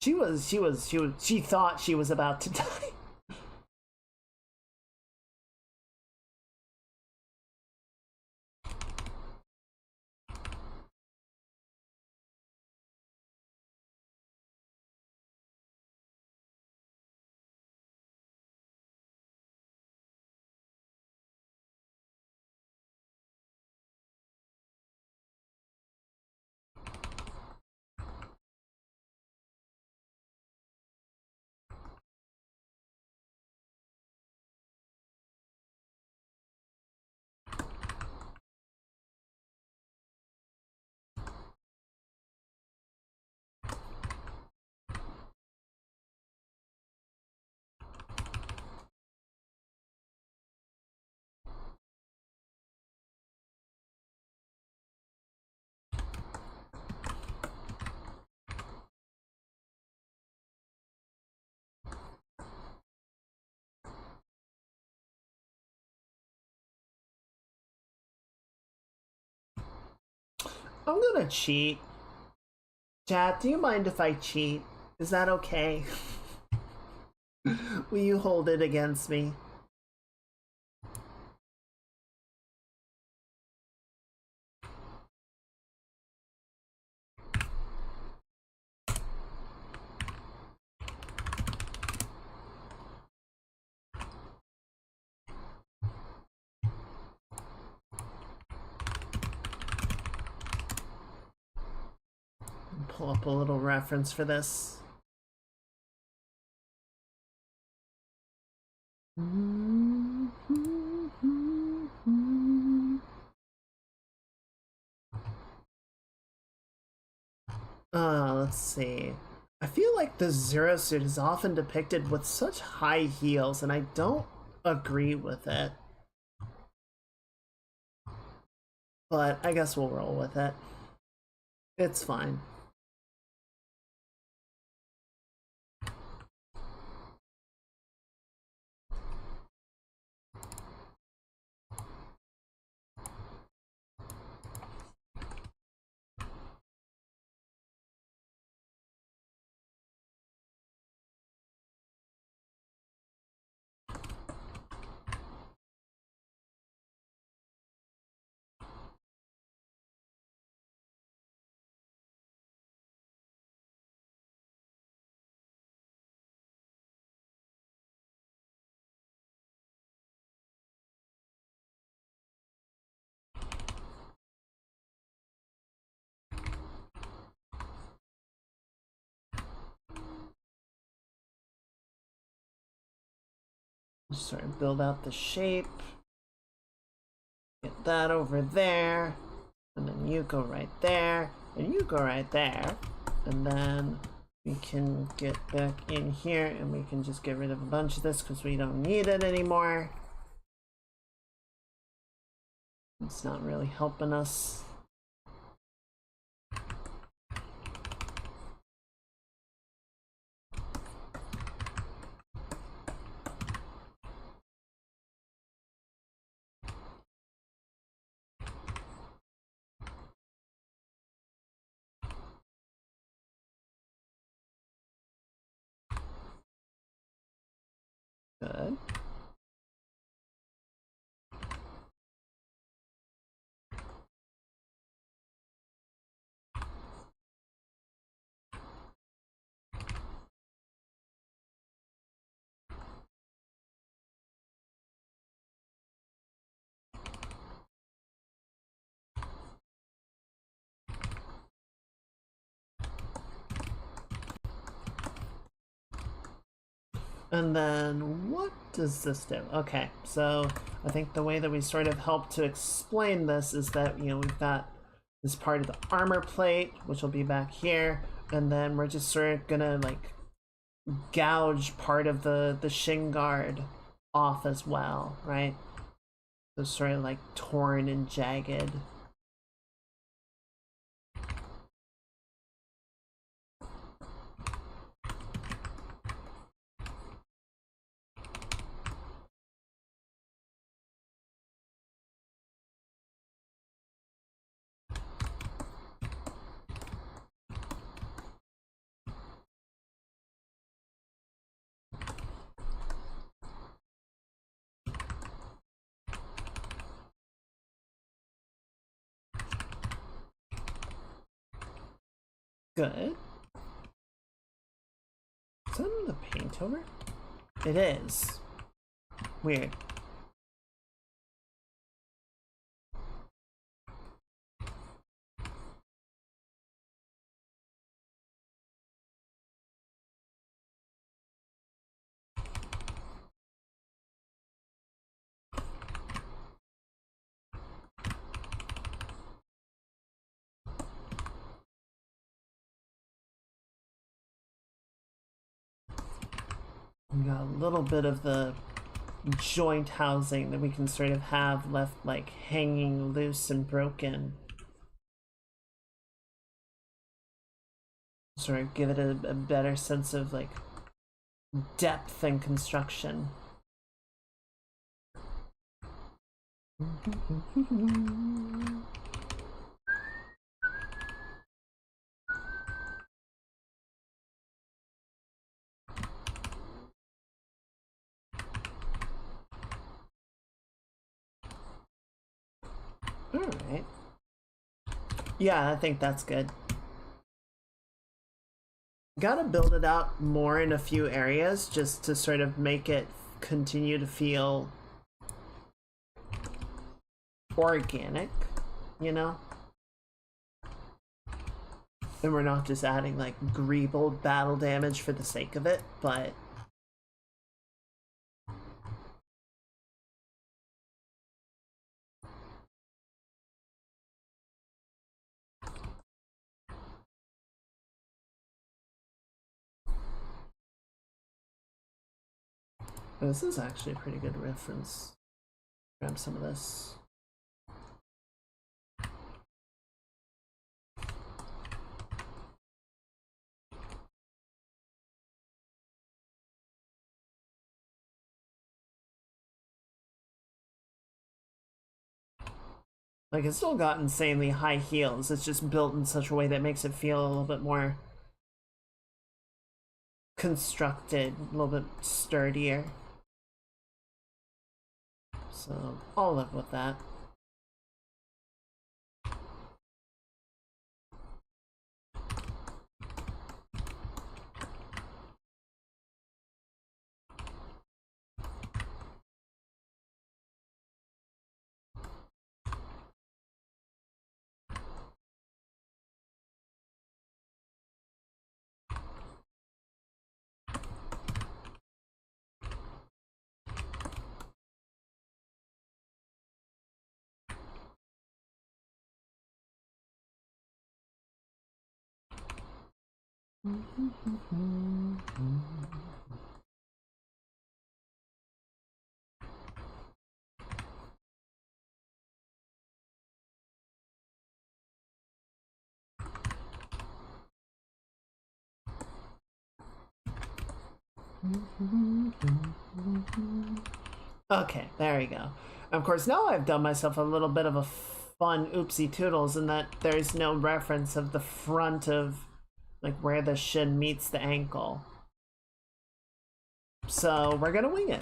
S1: She thought she was about to die. I'm gonna cheat. Chat, do you mind if I cheat? Is that okay? Will you hold it against me? Pull up a little reference for this. Let's see. I feel like the Zero Suit is often depicted with such high heels, and I don't agree with it. But I guess we'll roll with it. It's fine. Sort of build out the shape. Get that over there. And then you go right there. And you go right there. And then we can get back in here and we can just get rid of a bunch of this because we don't need it anymore. It's not really helping us. Good. And then what does this do? Okay, so I think the way that we sort of help to explain this is that, you know, we've got this part of the armor plate, which will be back here, and then we're just sort of gonna like gouge part of the shin guard off as well, right? So sort of like torn and jagged. good. Is that in the paint over? It is. Weird. We got a little bit of the joint housing that we can sort of have left like hanging loose and broken. Sort of give it a better sense of like depth and construction. Alright. Yeah, I think that's good. Gotta build it out more in a few areas just to sort of make it continue to feel organic, you know? And we're not just adding like greebled battle damage for the sake of it, but this is actually a pretty good reference. Grab some of this. Like, it's still got insanely high heels. It's just built in such a way that makes it feel a little bit more constructed, a little bit sturdier. So I'll live with that. Okay, there we go. Of course, now I've done myself a little bit of a fun oopsie toodles in that there's no reference of the front of like where the shin meets the ankle. So we're gonna wing it.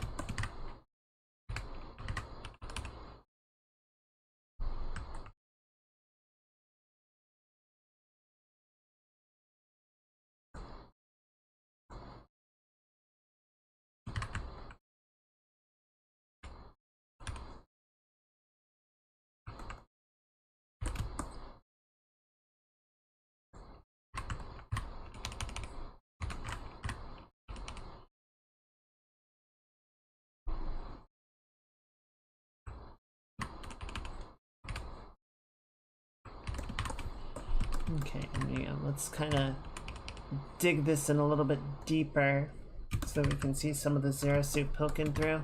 S1: Okay, yeah, let's kind of dig this in a little bit deeper so we can see some of the Zero Suit poking through.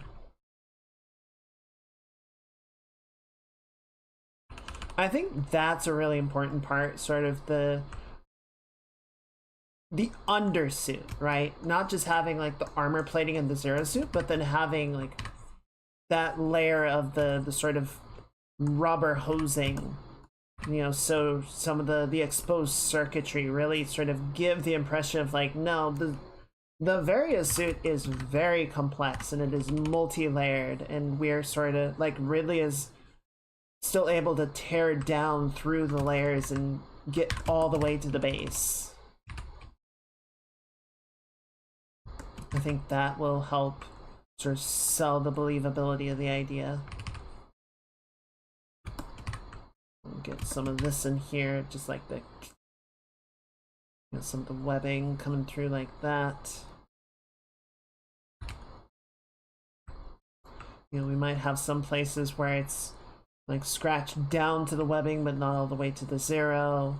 S1: I think that's a really important part, sort of the undersuit, right? Not just having like the armor plating and the Zero Suit, but then having like that layer of the sort of rubber hosing, you know, so some of the exposed circuitry really sort of give the impression of like, no, the Varia suit is very complex and it is multi-layered, and we're sort of like Ridley is still able to tear down through the layers and get all the way to the base. I think that will help sort of sell the believability of the idea. We'll get some of this in here, just like the, some of the webbing coming through like that. You know, we might have some places where it's like scratched down to the webbing, but not all the way to the 0.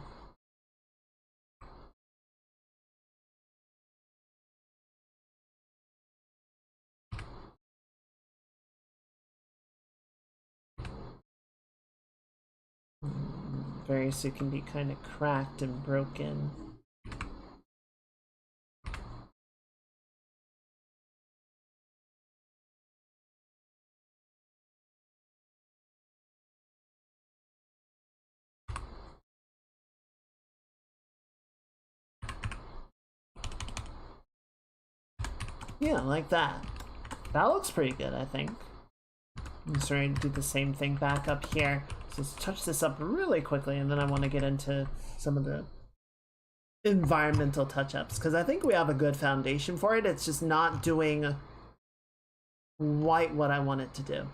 S1: Various, it can be kind of cracked and broken. Yeah, like that. That looks pretty good, I think. I'm starting to do the same thing back up here. So let's touch this up really quickly, and then I want to get into some of the environmental touch-ups, because I think we have a good foundation for it. It's just not doing quite what I want it to do.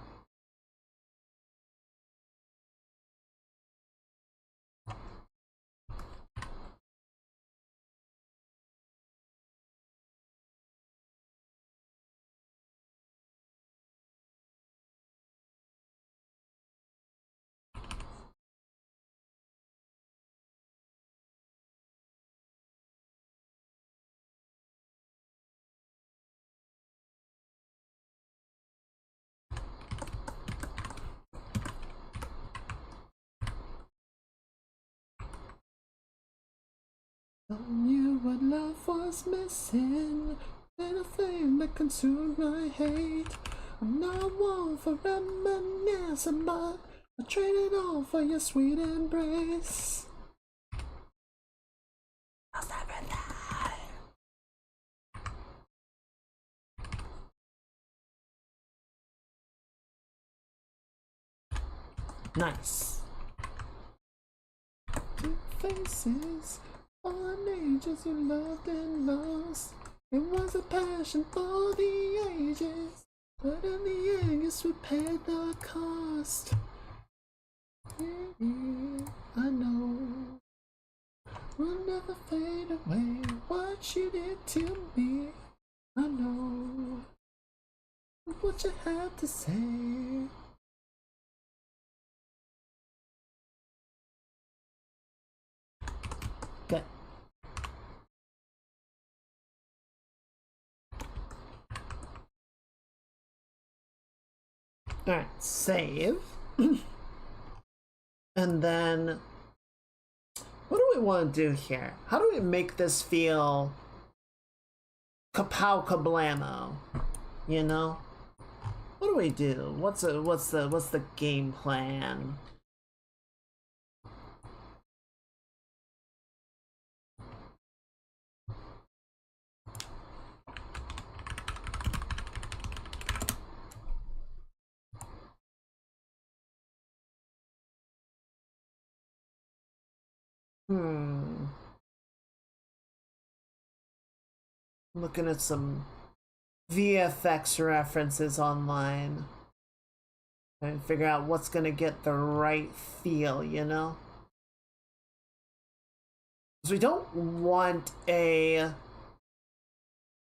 S1: I knew what love was missing, and a flame that consumed my hate. I'm not one for reminiscing, but I traded all for your sweet embrace. How's that right there? Nice. Two faces. All angels you loved and lost. It was a passion for the ages, but in the end, yes, we paid the cost. Yeah, I know we'll never fade away. What you did to me, I know what you had to say. Okay. Alright, save. And then, what do we want to do here? How do we make this feel kapow kablamo? You know? What do we do? What's the game plan? Looking at some VFX references online. Trying to figure out what's gonna get the right feel, you know? Because we don't want a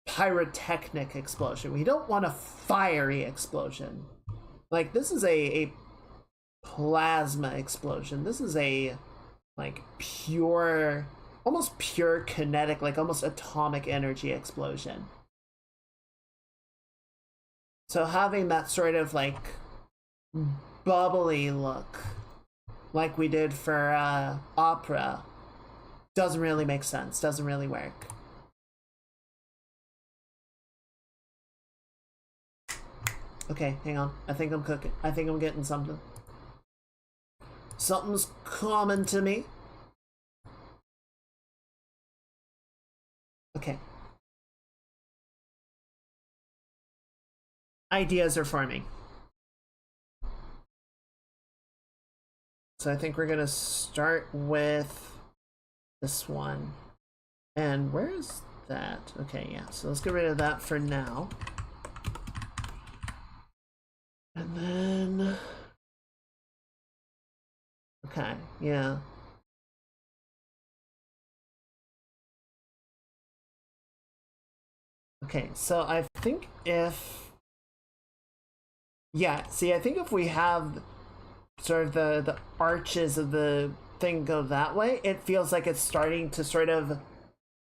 S1: pyrotechnic explosion. We don't want a fiery explosion. Like, this is a plasma explosion. This is a, like, pure, almost pure kinetic, like almost atomic energy explosion. So having that sort of like bubbly look like we did for Opera doesn't really make sense, doesn't really work. Okay, hang on. I think I'm cooking. I think I'm getting something. Something's coming to me. Okay. Ideas are forming. So I think we're gonna start with this one. And where is that. Okay, yeah, so let's get rid of that for now. And then... Okay, yeah. Okay, so I think if... Yeah, see, I think if we have sort of the arches of the thing go that way, it feels like it's starting to sort of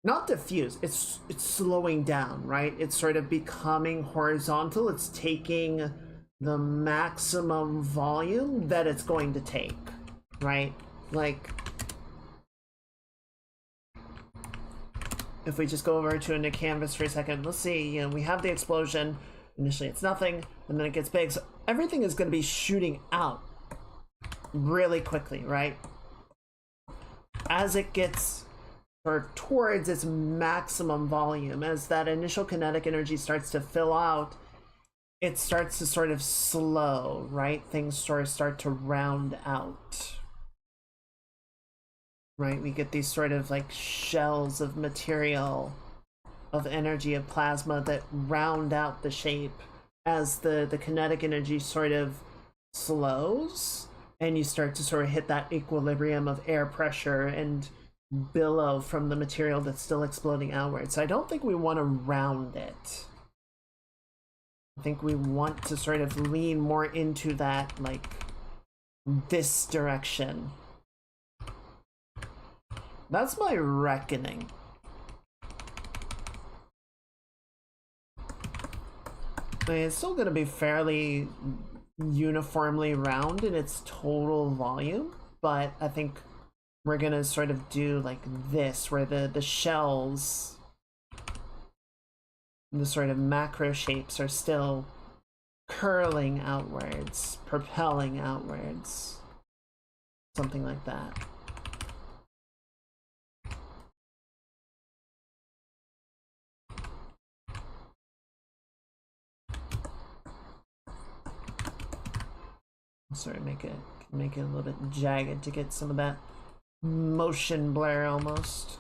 S1: not diffuse, it's slowing down, right? It's sort of becoming horizontal. It's taking the maximum volume that it's going to take, right? Like, if we just go over to a new canvas for a second, let's see, you know, we have the explosion. Initially it's nothing, and then it gets big, so everything is going to be shooting out really quickly, right? As it gets or towards its maximum volume, as that initial kinetic energy starts to fill out, it starts to sort of slow, right? Things sort of start to round out, right? We get these sort of like shells of material, of energy, of plasma that round out the shape as the kinetic energy sort of slows, and you start to sort of hit that equilibrium of air pressure and billow from the material that's still exploding outwards. So I don't think we want to round it. I think we want to sort of lean more into that, like, this direction. That's my reckoning. I mean, it's still going to be fairly uniformly round in its total volume, but I think we're going to sort of do like this, where the shells, the sort of macro shapes, are still curling outwards, propelling outwards, something like that. Sort of make it a little bit jagged to get some of that motion blur almost.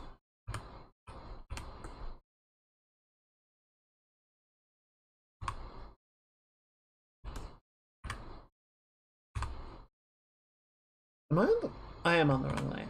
S1: Am I on the... I am on the wrong layer.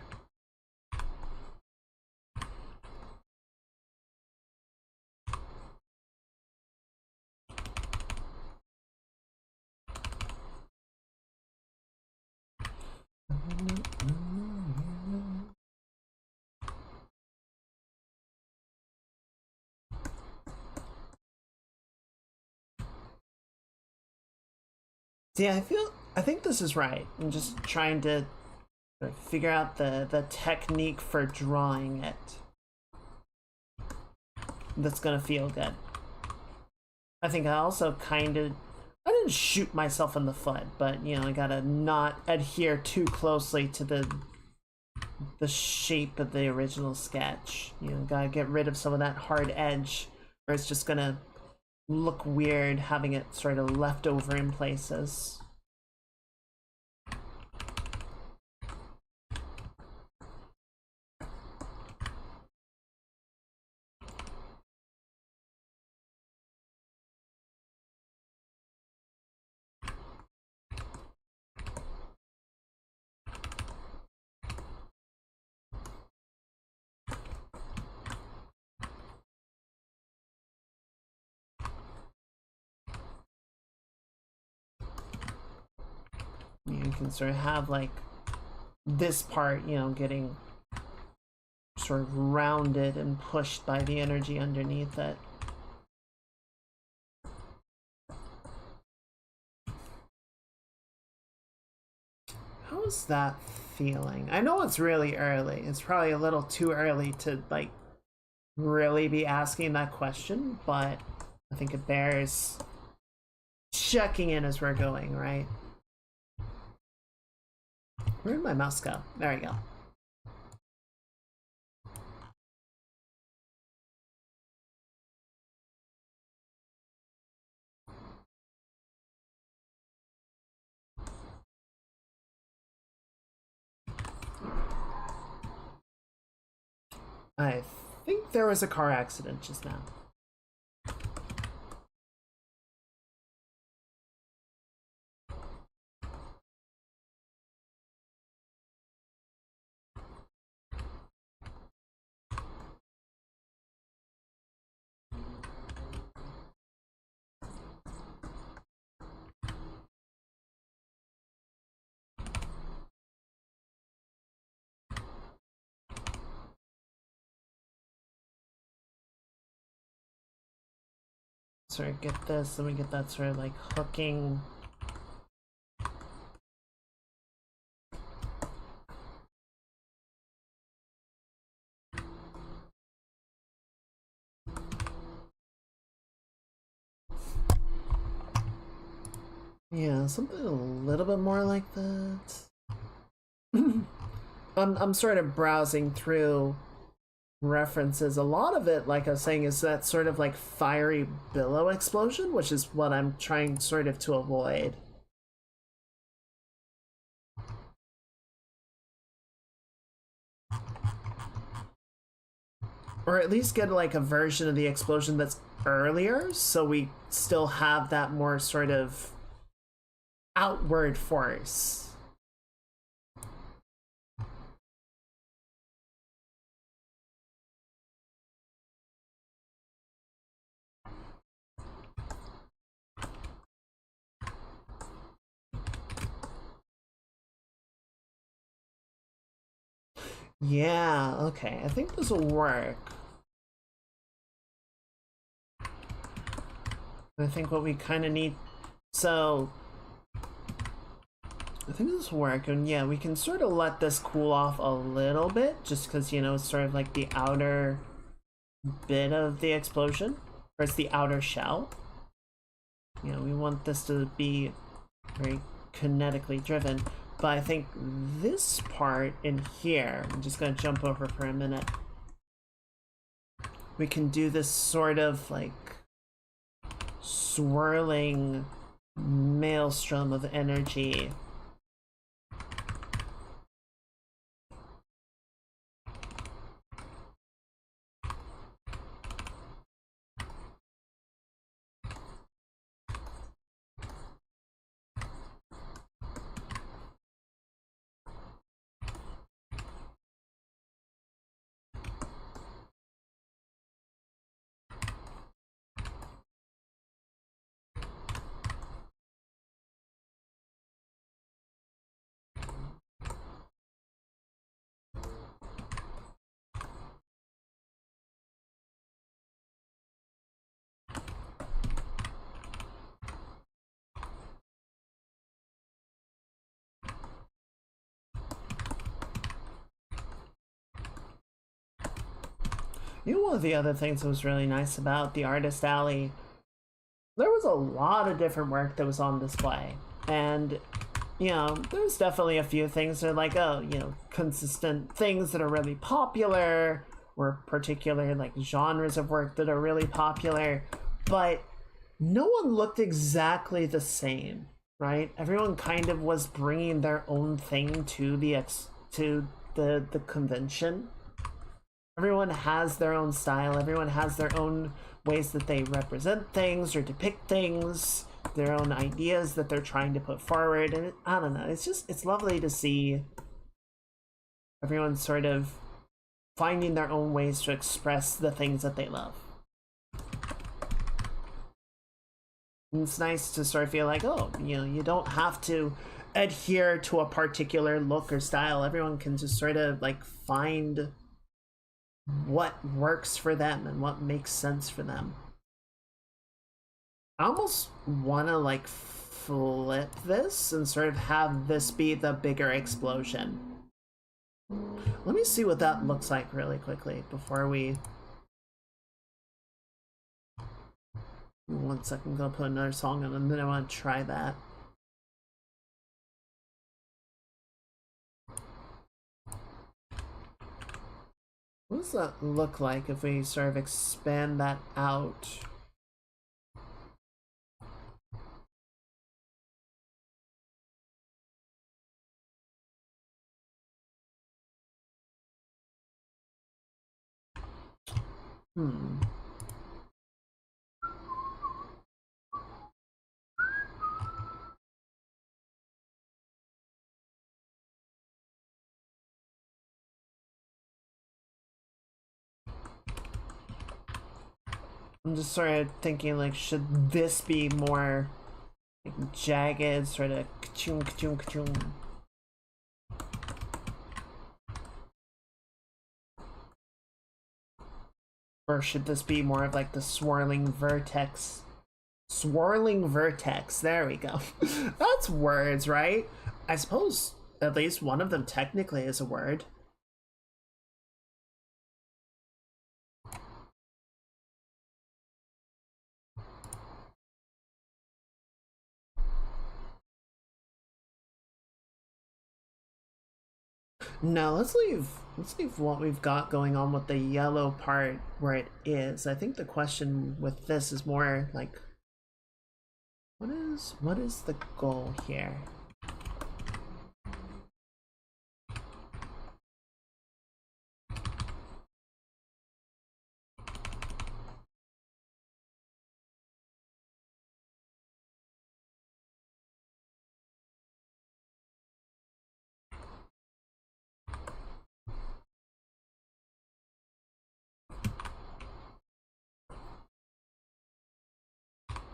S1: See, I think this is right. I'm just trying to figure out the technique for drawing it that's gonna feel good. I think I also I didn't shoot myself in the foot, but you know, I gotta not adhere too closely to the shape of the original sketch. You know, gotta get rid of some of that hard edge, or it's just gonna look weird having it sort of left over in places. You can sort of have like this part, you know, getting sort of rounded and pushed by the energy underneath it. How is that feeling? I know it's really early. It's probably a little too early to like really be asking that question, but I think it bears checking in as we're going, right? Where did my mouse go? There we go. I think there was a car accident just now. Sort of get this, then we get that sort of like hooking. Yeah, something a little bit more like that. I'm sort of browsing through references. A lot of it, like I was saying, is that sort of like fiery billow explosion, which is what I'm trying sort of to avoid. Or at least get like a version of the explosion that's earlier, so we still have that more sort of outward force. Yeah, okay, I think this will work. I think what we kind of need, so I think this will work, and yeah, we can sort of let this cool off a little bit, just because, you know, it's sort of like the outer bit of the explosion, or it's the outer shell. You know, we want this to be very kinetically driven, but I think this part in here, I'm just going to jump over for a minute. We can do this sort of like swirling maelstrom of energy. You know, one of the other things that was really nice about the Artist Alley, there was a lot of different work that was on display. And, you know, there's definitely a few things that are like, oh, you know, consistent things that are really popular, or particular like genres of work that are really popular, but no one looked exactly the same, right? Everyone kind of was bringing their own thing to the convention. Everyone has their own style, everyone has their own ways that they represent things or depict things, their own ideas that they're trying to put forward, and I don't know, it's lovely to see everyone sort of finding their own ways to express the things that they love. And it's nice to sort of feel like, oh, you know, you don't have to adhere to a particular look or style. Everyone can just sort of like find what works for them and what makes sense for them. I almost want to like flip this and sort of have this be the bigger explosion. Let me see what that looks like really quickly before we... 1 second, I'm gonna put another song on and then I want to try that. What does that look like if we sort of expand that out? I'm just sort of thinking, like, should this be more like, jagged, sort of ka-chung, ka-chung, ka-chung? Or should this be more of like the swirling vertex? Swirling vertex, there we go. That's words, right? I suppose at least one of them technically is a word. No, let's leave what we've got going on with the yellow part where it is. I think the question with this is more like what is the goal here?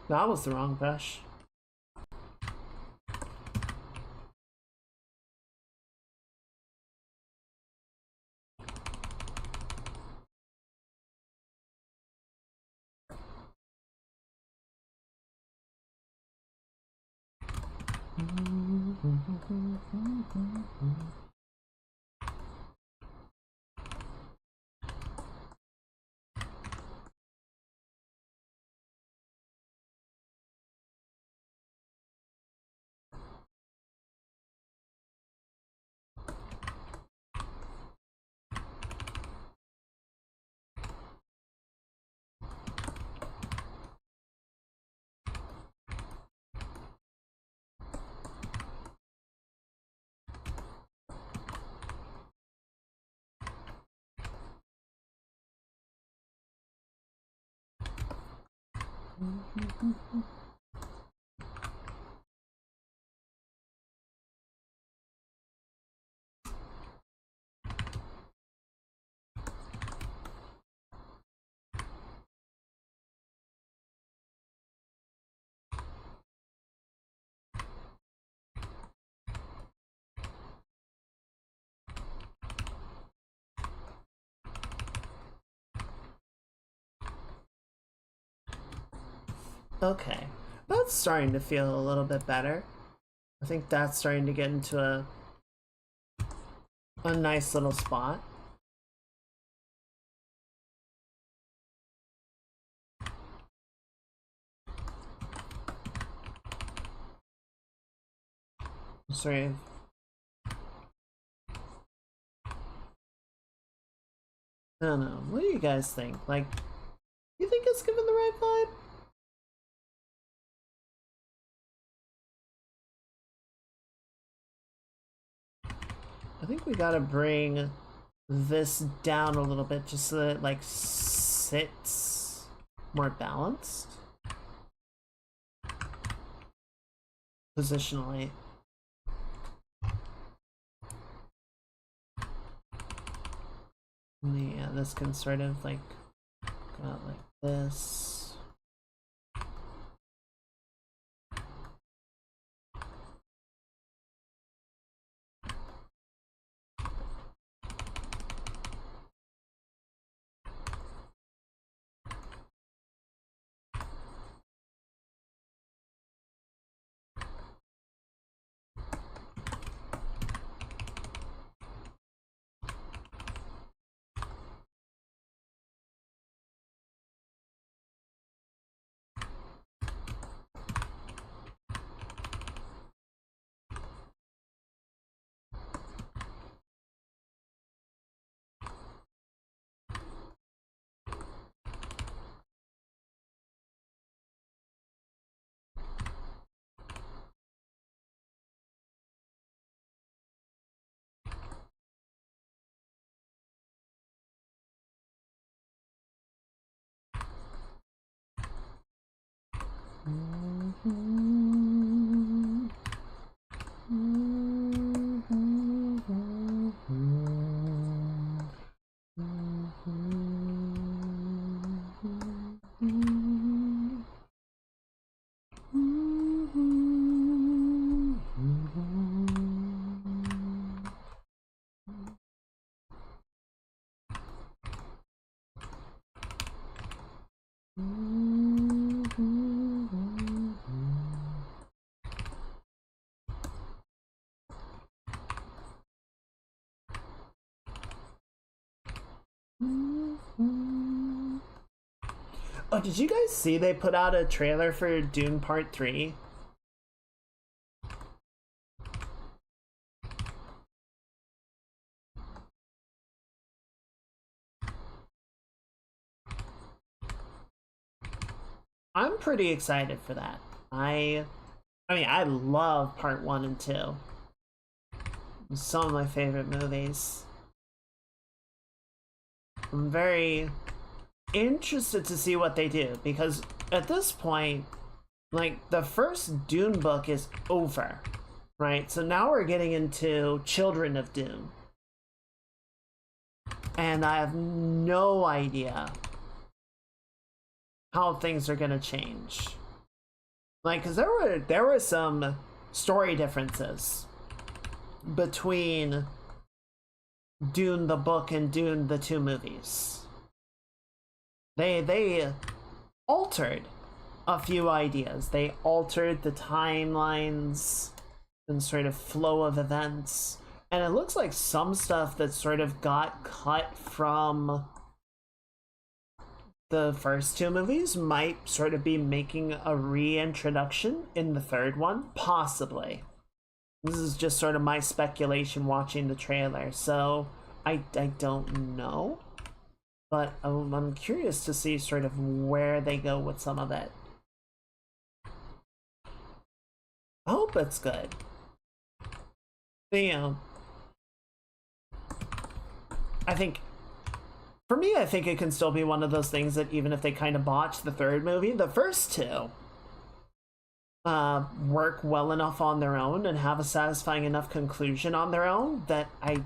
S1: That was the wrong brush. Okay, that's starting to feel a little bit better. I think that's starting to get into a nice little spot. Sorry. I don't know. What do you guys think? Like, you think it's giving the right vibe? I think we gotta bring this down a little bit just so that it like sits more balanced positionally. Yeah, this can sort of like go out like this. Oh, did you guys see they put out a trailer for Dune Part 3? I'm pretty excited for that. I mean, I love Part 1 and 2. Some of my favorite movies. I'm very interested to see what they do, because at this point, like, the first Dune book is over, right? So now we're getting into Children of Dune. And I have no idea how things are gonna change. Like, because there were some story differences between Dune the book and Dune the 2 movies. They altered a few ideas. They altered the timelines and sort of flow of events. And it looks like some stuff that sort of got cut from the first 2 movies might sort of be making a reintroduction in the third one, possibly. This is just sort of my speculation watching the trailer, so I don't know. But I'm curious to see sort of where they go with some of it. I hope it's good. But, you know, I think, for me, I think it can still be one of those things that even if they kind of botch the third movie, the first 2 work well enough on their own and have a satisfying enough conclusion on their own that I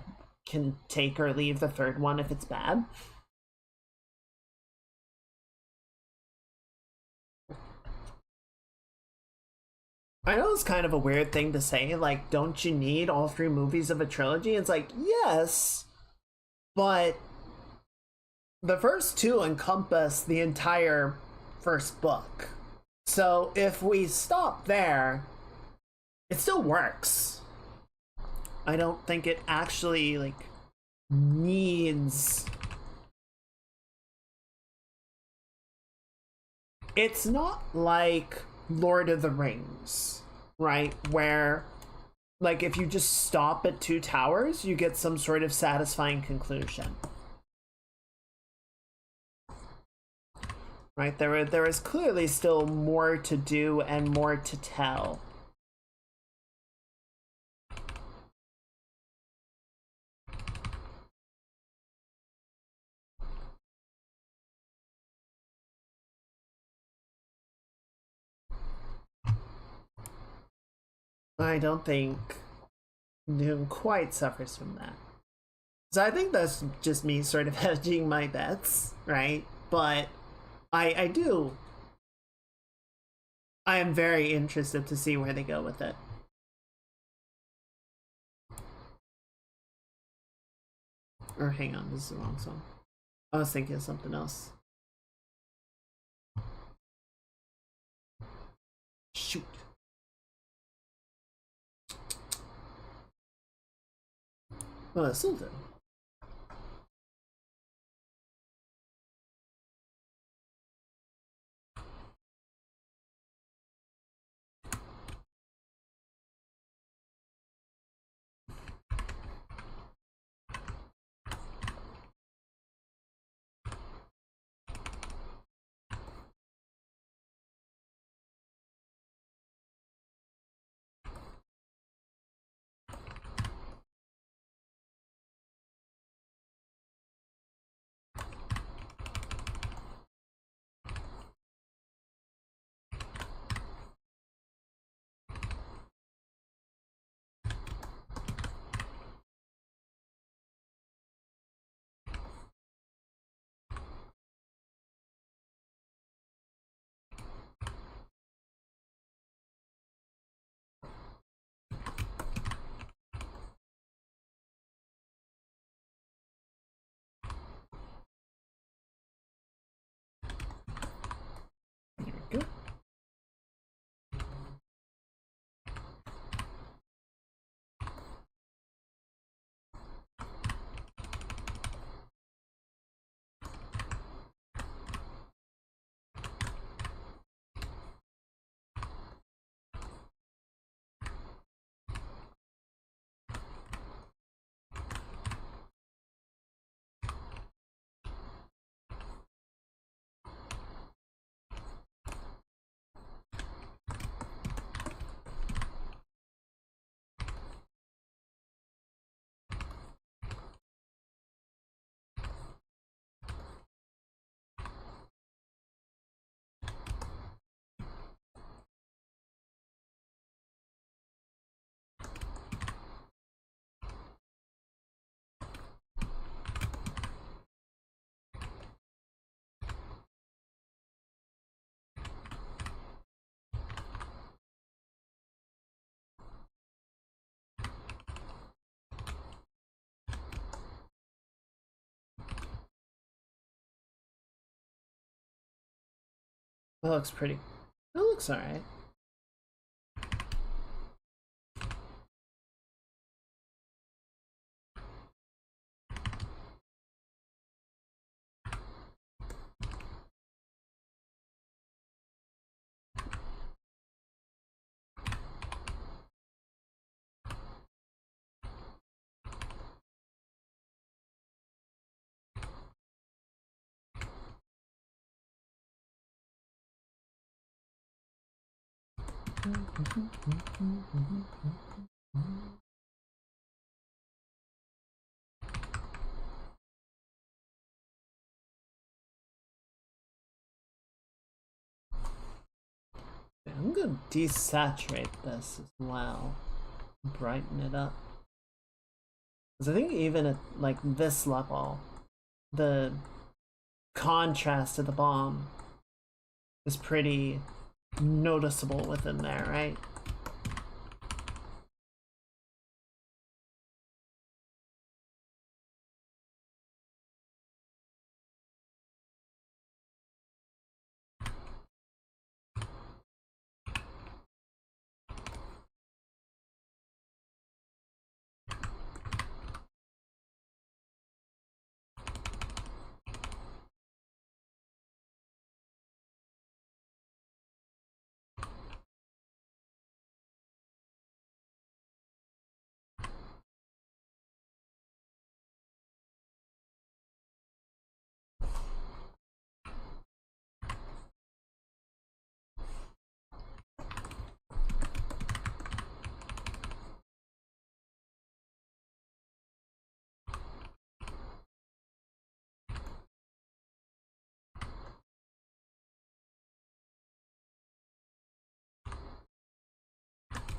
S1: can take or leave the third one if it's bad. I know it's kind of a weird thing to say, like, don't you need all 3 movies of a trilogy? It's like, yes, but the first 2 encompass the entire first book. So if we stop there, it still works. I don't think it actually, like, needs... It's not like Lord of the Rings, right? Where, like, if you just stop at 2 towers, you get some sort of satisfying conclusion. Right? There is clearly still more to do and more to tell. I don't think Dune quite suffers from that. So I think that's just me sort of hedging my bets, right? But I am very interested to see where they go with it. Or hang on, this is the wrong song. I was thinking of something else. Shoot. Oh, that's still good. That looks pretty. That looks alright. I'm gonna desaturate this as well, brighten it up. Because I think even at like this level, the contrast to the bomb is pretty noticeable within there, right?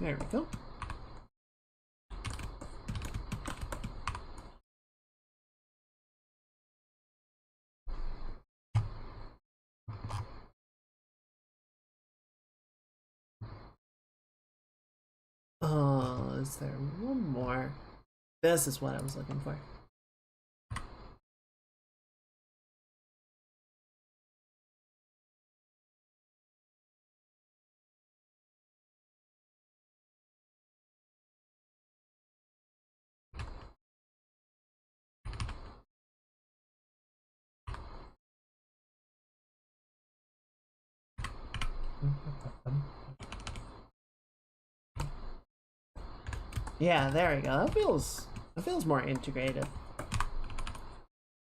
S1: There we go. Oh, is there one more? This is what I was looking for. Yeah, there we go. That feels more integrated.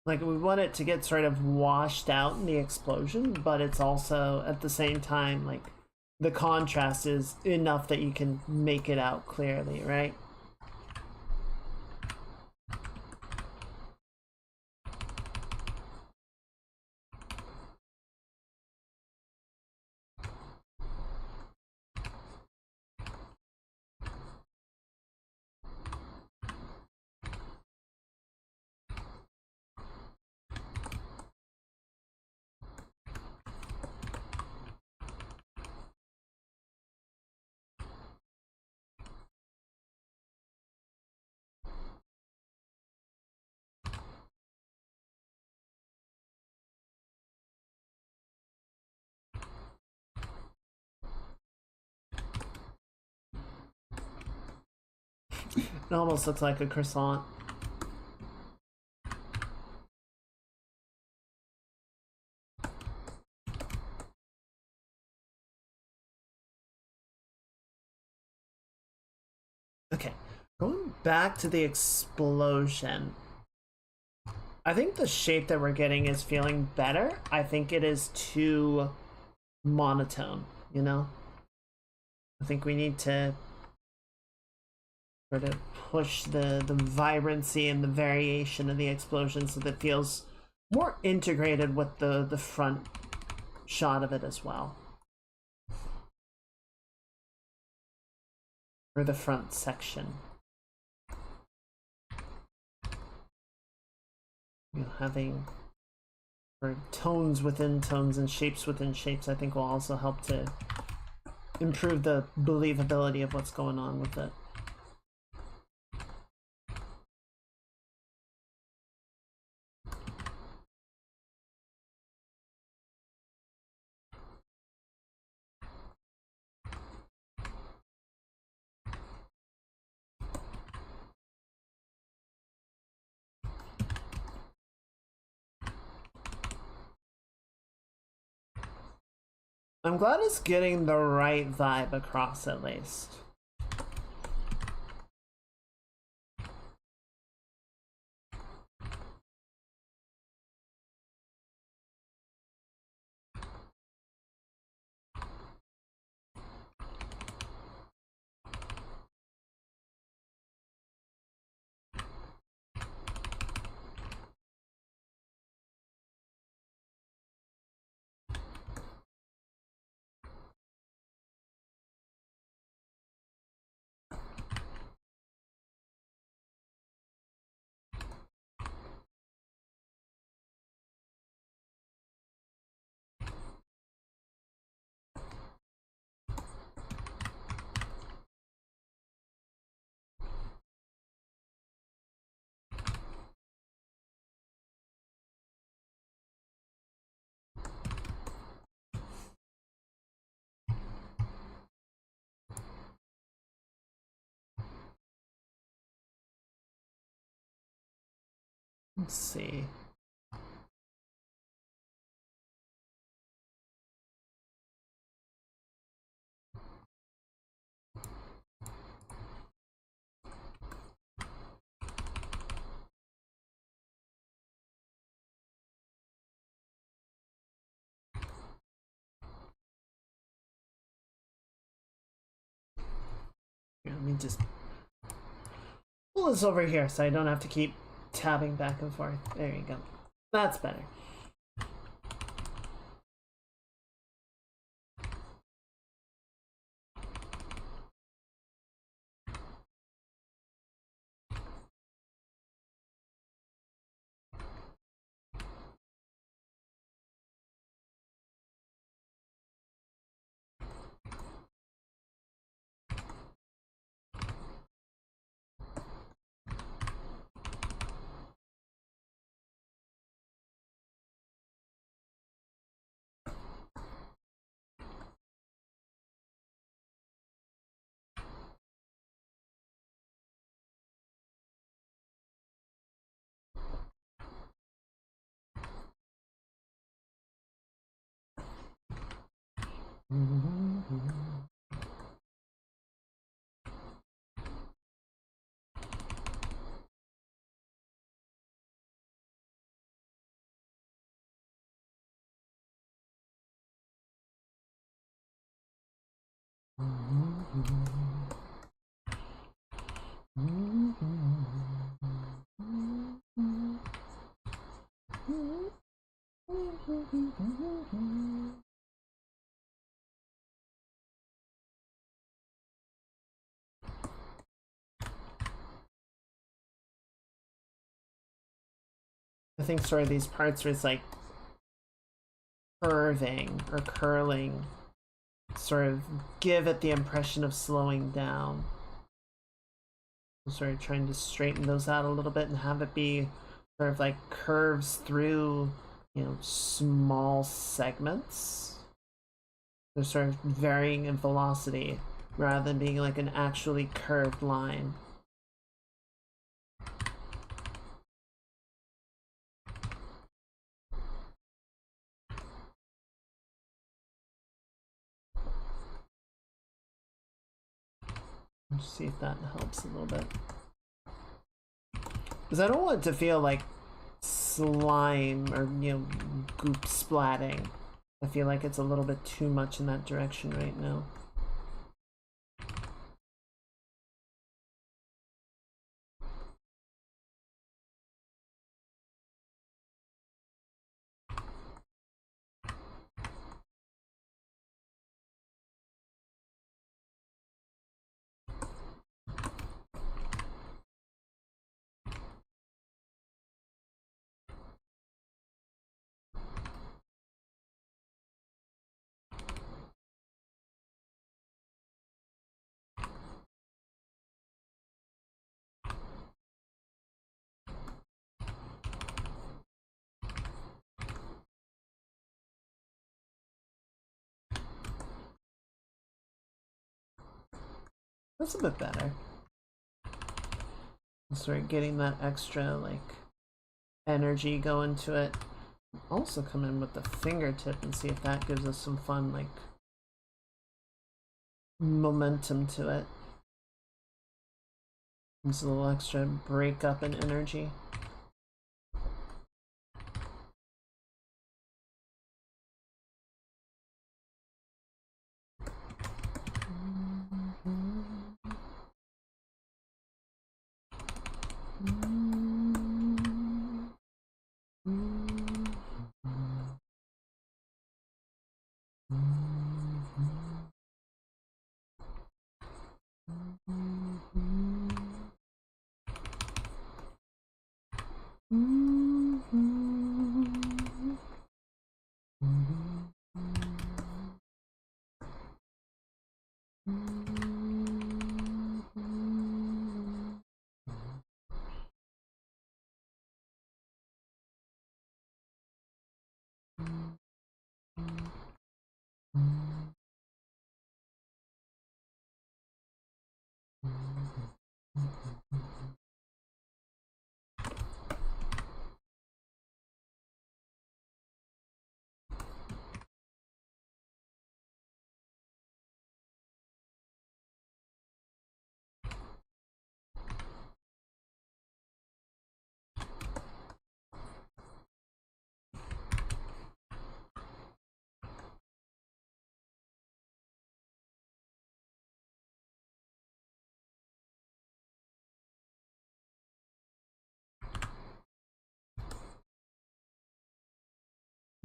S1: Like we want it to get sort of washed out in the explosion, but it's also at the same time like the contrast is enough that you can make it out clearly, right? It almost looks like a croissant. Okay, going back to the explosion. I think the shape that we're getting is feeling better. I think it is too monotone, you know? I think we need to sort of push the vibrancy and the variation of the explosion so that it feels more integrated with the front shot of it as well. Or the front section. You know, having or tones within tones and shapes within shapes, I think will also help to improve the believability of what's going on with it. I'm glad it's getting the right vibe across at least. Let's see. Here, let me just pull this over here so I don't have to keep tabbing back and forth. There you go. That's better. I think sort of these parts where it's like curving or curling sort of give it the impression of slowing down. I'm sort of trying to straighten those out a little bit and have it be sort of like curves through, you know, small segments. They're sort of varying in velocity rather than being like an actually curved line. Let's see if that helps a little bit. Because I don't want it to feel like slime or, you know, goop splatting. I feel like it's a little bit too much in that direction right now. That's a bit better. Start getting that extra like energy going to it. Also come in with the fingertip and see if that gives us some fun like momentum to it. There's a little extra breakup in energy.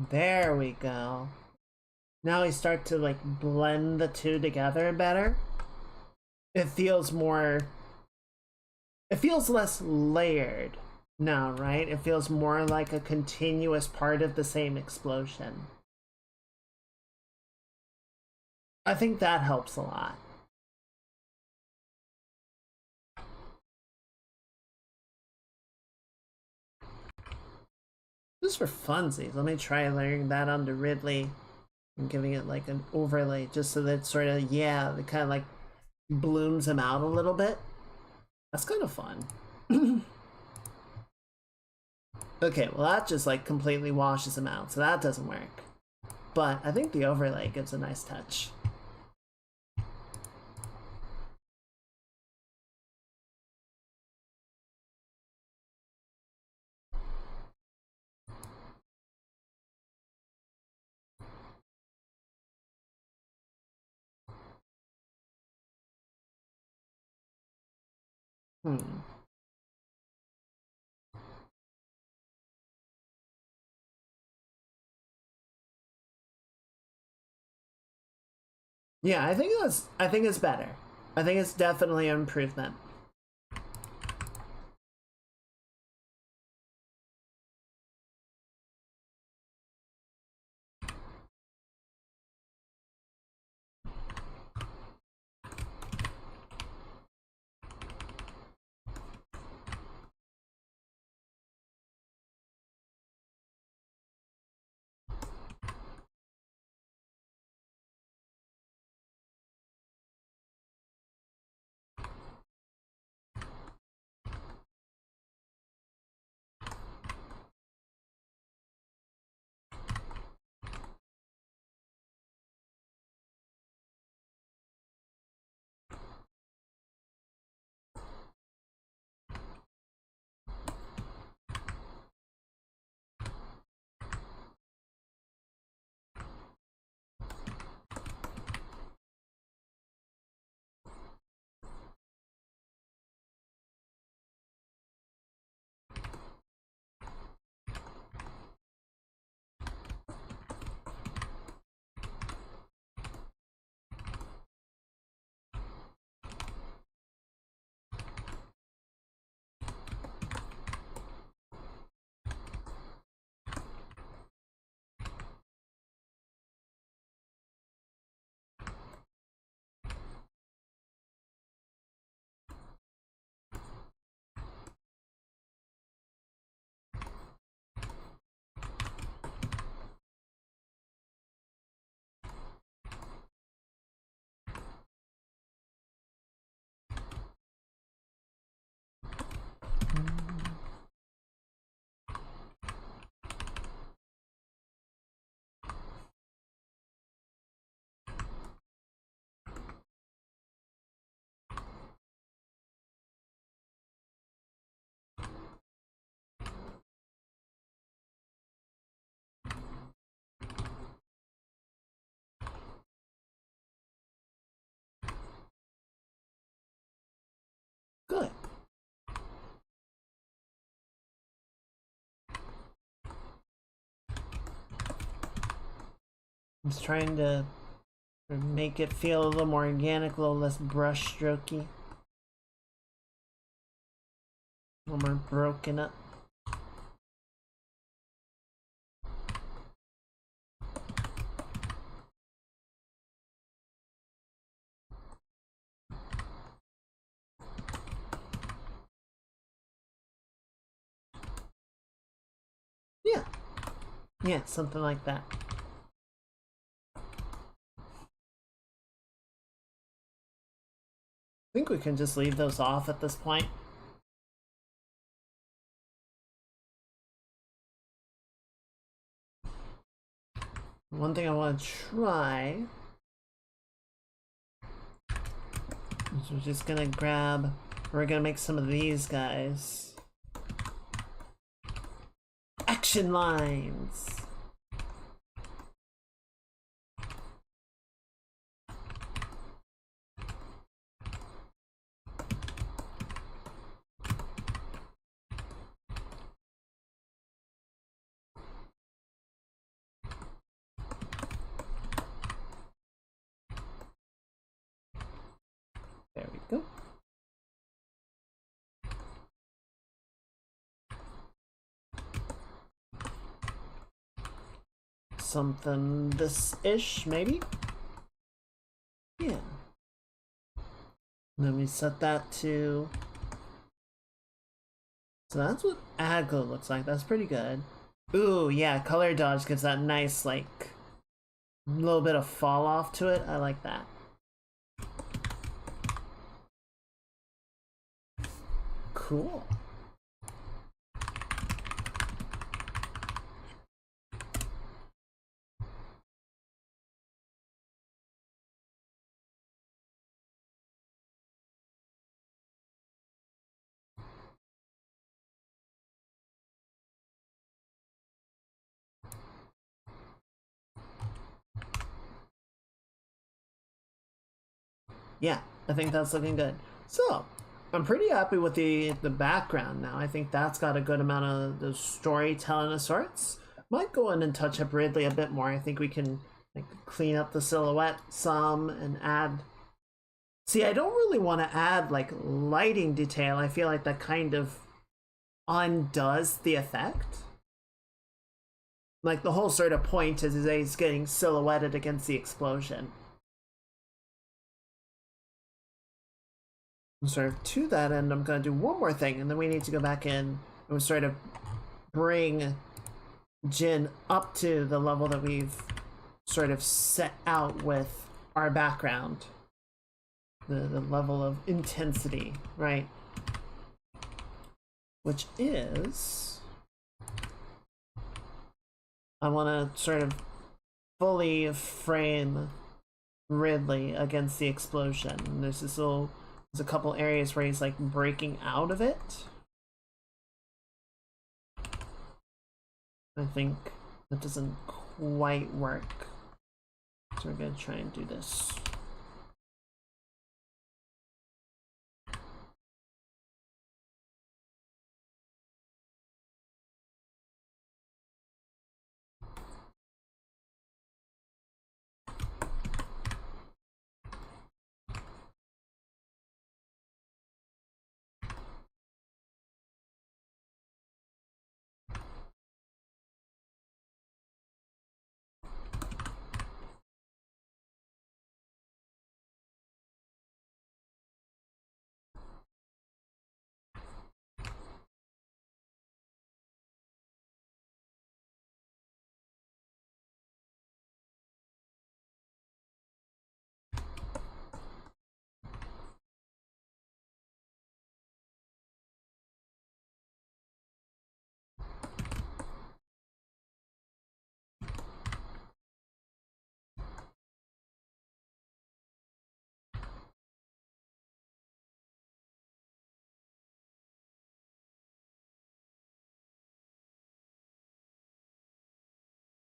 S1: There we go. Now we start to like blend the two together better. It feels more... It feels less layered now, right? It feels more like a continuous part of the same explosion. I think that helps a lot. Just for funsies, let me try layering that onto Ridley and giving it like an overlay just so that sort of, yeah, it kind of like blooms him out a little bit. That's kind of fun. Okay, well that just like completely washes him out, so that doesn't work. But I think the overlay gives a nice touch. Yeah, I think it's better. I think it's definitely an improvement. I'm just trying to make it feel a little more organic, a little less brush strokey. A little more broken up. Yeah. Yeah, something like that. I think we can just leave those off at this point. One thing I want to try is we're just gonna grab, we're gonna make some of these guys action lines. There we go. Something this-ish, maybe? Yeah. And then we set that to... So that's what Aglo looks like. That's pretty good. Ooh, yeah, color dodge gives that nice, like, little bit of fall off to it. I like that. Cool. Yeah, I think that's looking good. So, I'm pretty happy with the background now. I think that's got a good amount of the storytelling of sorts. Might go in and touch up Ridley a bit more. I think we can like clean up the silhouette some and add... See, I don't really want to add like lighting detail. I feel like that kind of undoes the effect. Like the whole sort of point is that he's getting silhouetted against the explosion. Sort of to that end, I'm going to do one more thing, and then we need to go back in and sort of bring Jin up to the level that we've sort of set out with our background. The level of intensity, right? Which is... I want to sort of fully frame Ridley against the explosion. And there's this little... There's a couple areas where he's like breaking out of it. I think that doesn't quite work. So we're gonna try and do this.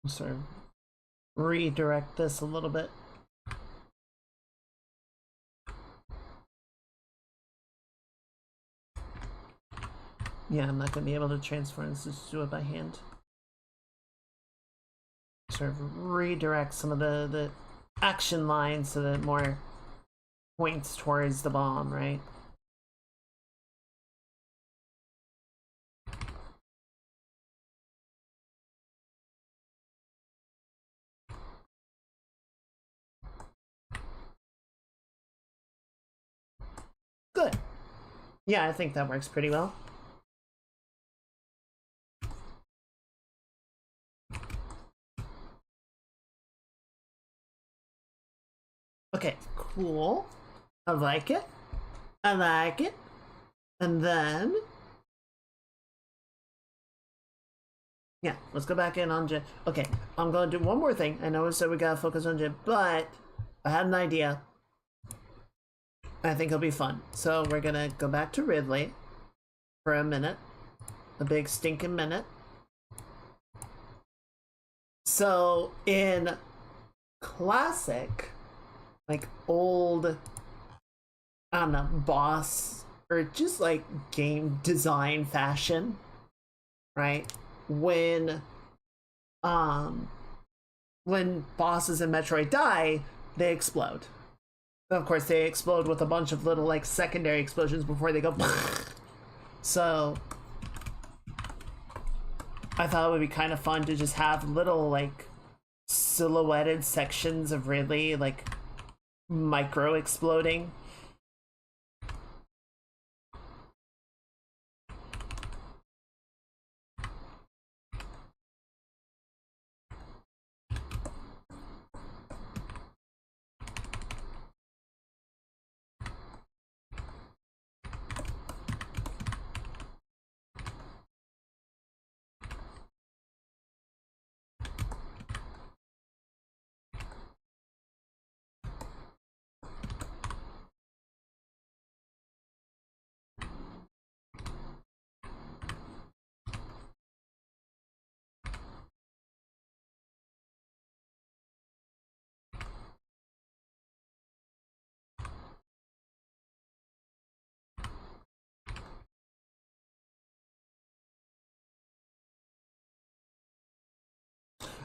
S1: Sort of redirect this a little bit. Yeah, I'm not going to be able to transfer this, just do it by hand. sort of redirect some of the action lines so that it more points towards the bomb, right? Good. Yeah, I think that works pretty well. Okay, cool. I like it. I like it. And then... yeah, let's go back in on Jin. Okay, I'm gonna do one more thing. I know we said we gotta focus on Jin, but I had an idea. I think it'll be fun. So we're gonna go back to Ridley for a minute. A big stinking minute. So in classic, like old, I don't know, boss or just like game design fashion, right? When bosses in Metroid die, they explode. Of course, they explode with a bunch of little like secondary explosions before they go. So I thought it would be kind of fun to just have little like silhouetted sections of Ridley like micro exploding.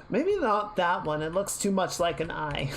S1: Maybe not that one. It looks too much like an eye.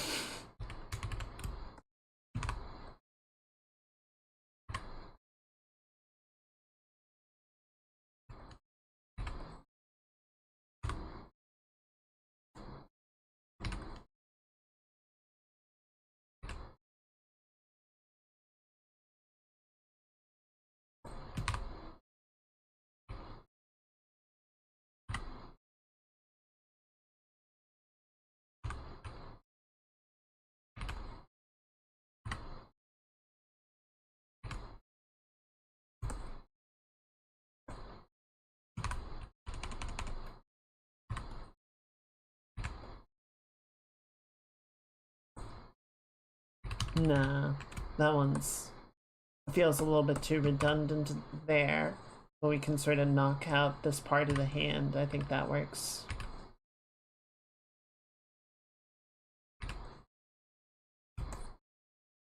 S1: Nah, that one's feels a little bit too redundant there. But we can sort of knock out this part of the hand. I think that works.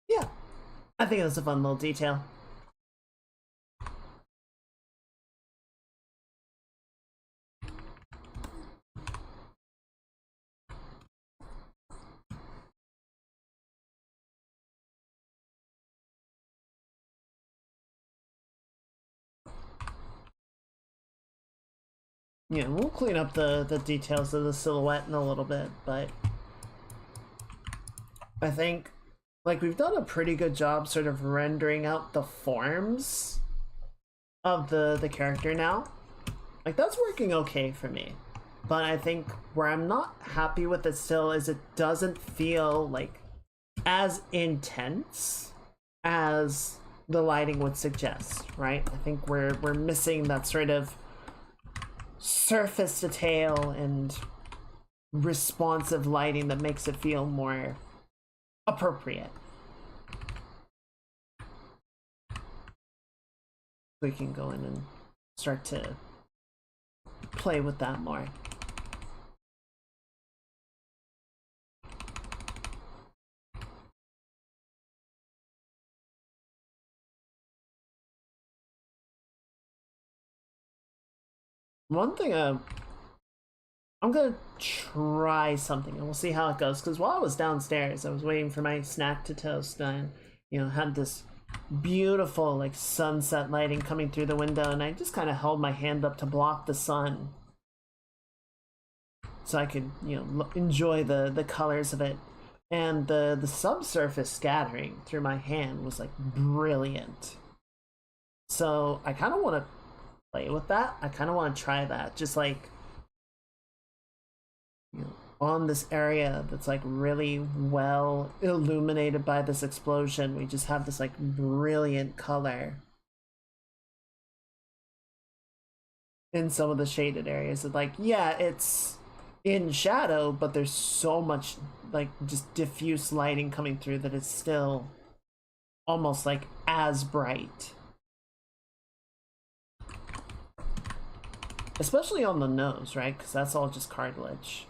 S1: Yeah, I think that's a fun little detail. Yeah, we'll clean up the details of the silhouette in a little bit, but I think like we've done a pretty good job sort of rendering out the forms of the character now. Like that's working okay for me. But I think where I'm not happy with it still is it doesn't feel like as intense as the lighting would suggest, right? I think we're missing that sort of surface detail and responsive lighting that makes it feel more appropriate. We can go in and start to play with that more. One thing I'm gonna try something and we'll see how it goes. Because while I was downstairs, I was waiting for my snack to toast and, you know, had this beautiful like sunset lighting coming through the window, and I just kind of held my hand up to block the sun so I could, you know, enjoy the colors of it. And the subsurface scattering through my hand was like brilliant. So I kind of want to play with that. I kind of want to try that, just like, you know, on this area that's like really well illuminated by this explosion. We just have this like brilliant color in some of the shaded areas. Of like, yeah, it's in shadow, but there's so much like just diffuse lighting coming through that it's still almost like as bright. Especially on the nose, right? Because that's all just cartilage.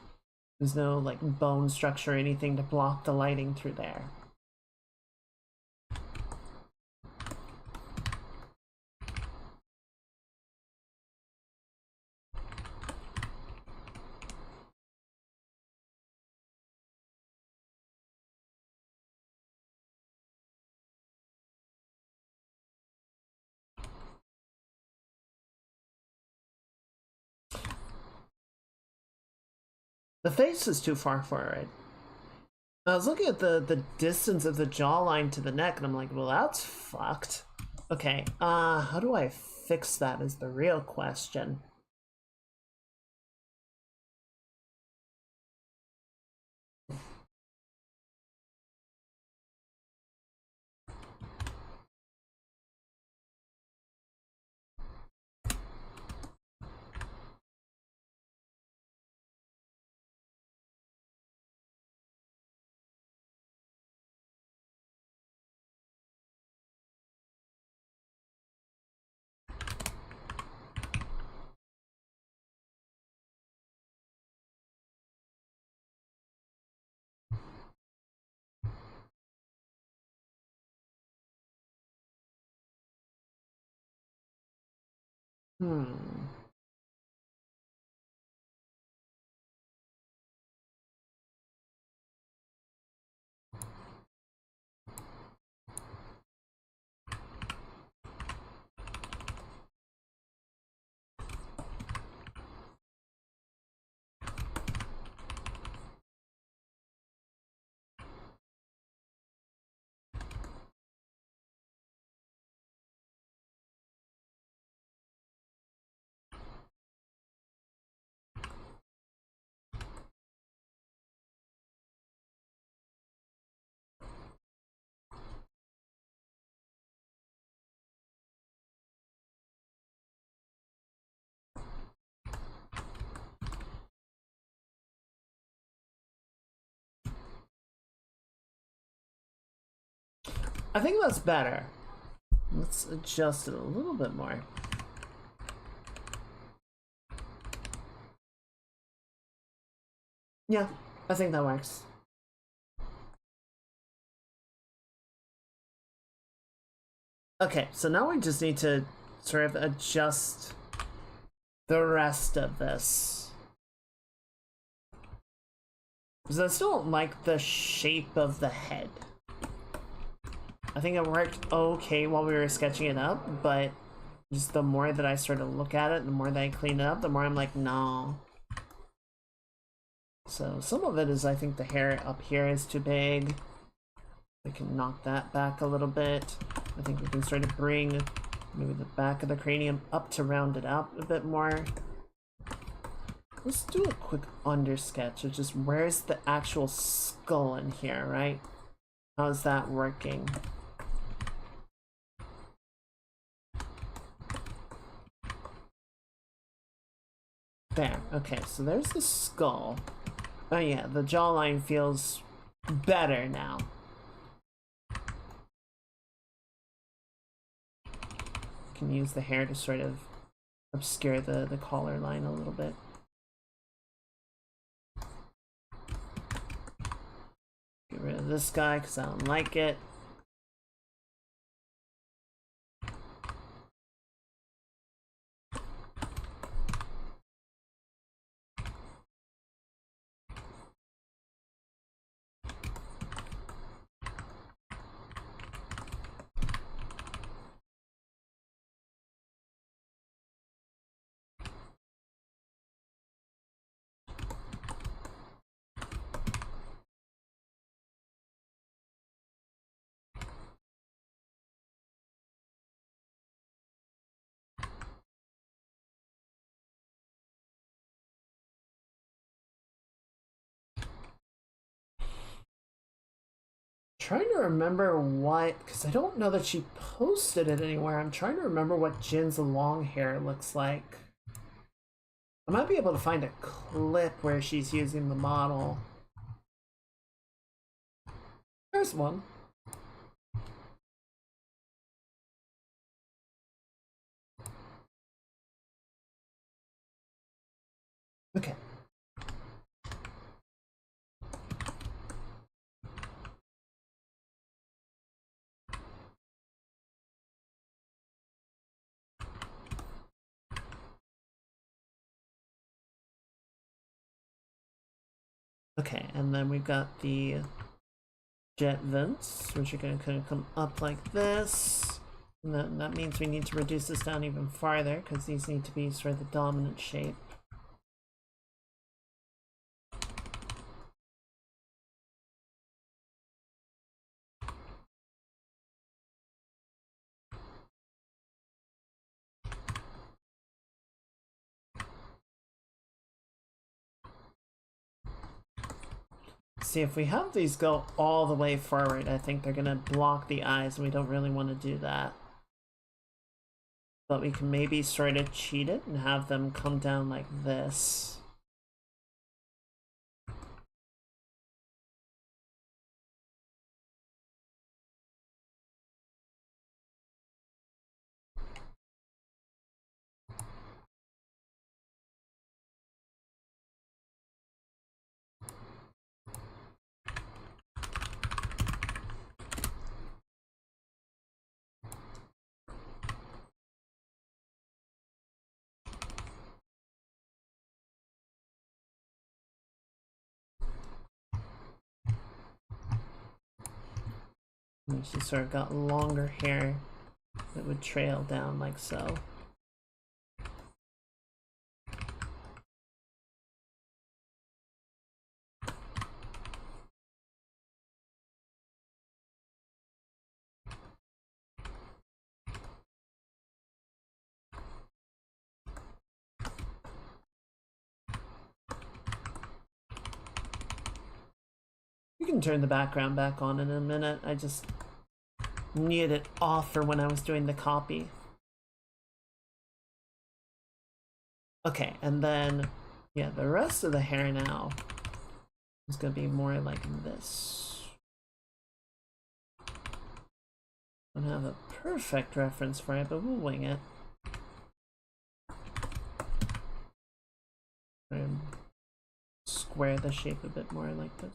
S1: There's no like bone structure or anything to block the lighting through there. The face is too far forward. I was looking at the distance of the jawline to the neck, and I'm like, well, that's fucked. Okay, how do I fix that is the real question. I think that's better. Let's adjust it a little bit more. Yeah, I think that works. Okay, so now we just need to sort of adjust the rest of this. Because I still don't like the shape of the head. I think it worked okay while we were sketching it up, but just the more that I sort of look at it, the more that I clean it up, the more I'm like, no. So some of it is, I think the hair up here is too big. We can knock that back a little bit. I think we can sort of bring maybe the back of the cranium up to round it out a bit more. Let's do a quick under sketch of just where's the actual skull in here, right? How's that working? There, okay, so there's the skull. Oh yeah, the jawline feels better now. Can use the hair to sort of obscure the collar line a little bit. Get rid of this guy because I don't like it. trying to remember what, because I don't know that she posted it anywhere. I'm trying to remember what Jin's long hair looks like. I might be able to find a clip where she's using the model. There's one. Okay. Okay, and then we've got the jet vents, which are going to kind of come up like this. And that means we need to reduce this down even farther, because these need to be sort of the dominant shape. See, if we have these go all the way forward, I think they're gonna block the eyes, and we don't really want to do that. But we can maybe sort of cheat it and have them come down like this. And she sort of got longer hair that would trail down like so. You can turn the background back on in a minute. I just needed it off for when I was doing the copy. Okay, and then, yeah, the rest of the hair now is going to be more like this. I don't have a perfect reference for it, but we'll wing it. And square the shape a bit more like this.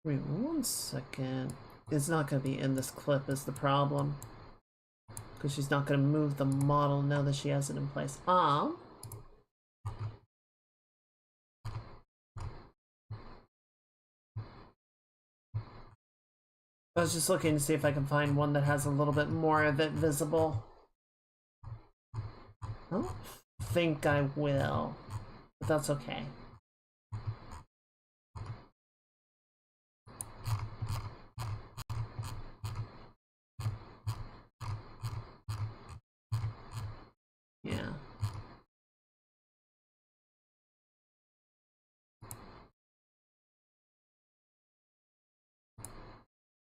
S1: Wait 1 second. It's not going to be in this clip is the problem. Because she's not going to move the model now that she has it in place. I was just looking to see if I can find one that has a little bit more of it visible. I don't think I will, but that's okay. Yeah.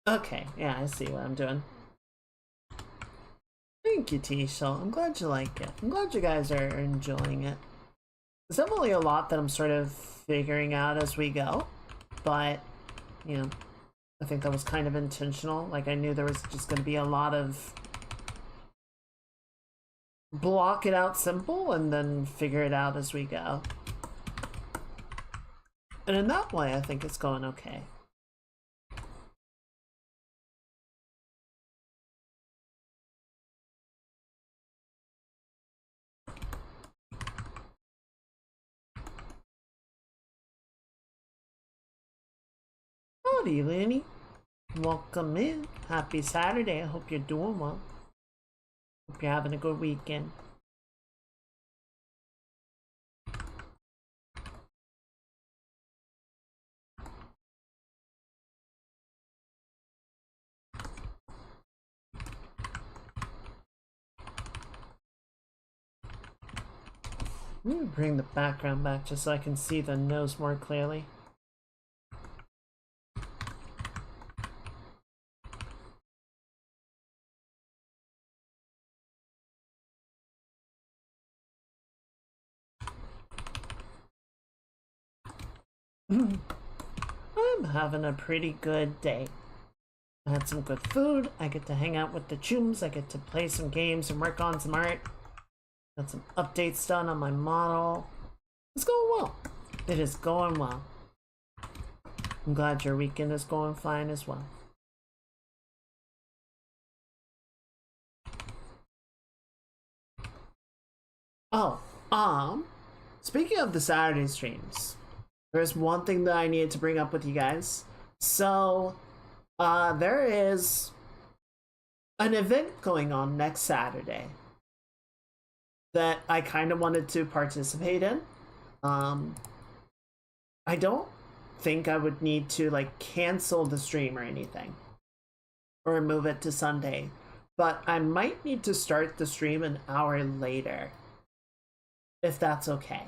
S1: Okay, yeah, I see what I'm doing. Thank you, T-Shell. I'm glad you like it. I'm glad you guys are enjoying it. There's definitely a lot that I'm sort of figuring out as we go, but, you know, I think that was kind of intentional. Like, I knew there was just going to be a lot of block it out simple and then figure it out as we go. And in that way, I think it's going okay. Howdy, Lenny. Welcome in. Happy Saturday. I hope you're doing well. Hope you're having a good weekend. Let me bring the background back just so I can see the nose more clearly. I'm having a pretty good day. I had some good food, I get to hang out with the chums, I get to play some games and work on some art. Got some updates done on my model. It's going well. It is going well. I'm glad your weekend is going fine as well. Oh, speaking of the Saturday streams, there's one thing that I needed to bring up with you guys. So, there is an event going on next Saturday that I kind of wanted to participate in. I don't think I would need to like cancel the stream or anything or move it to Sunday, but I might need to start the stream an hour later if that's okay.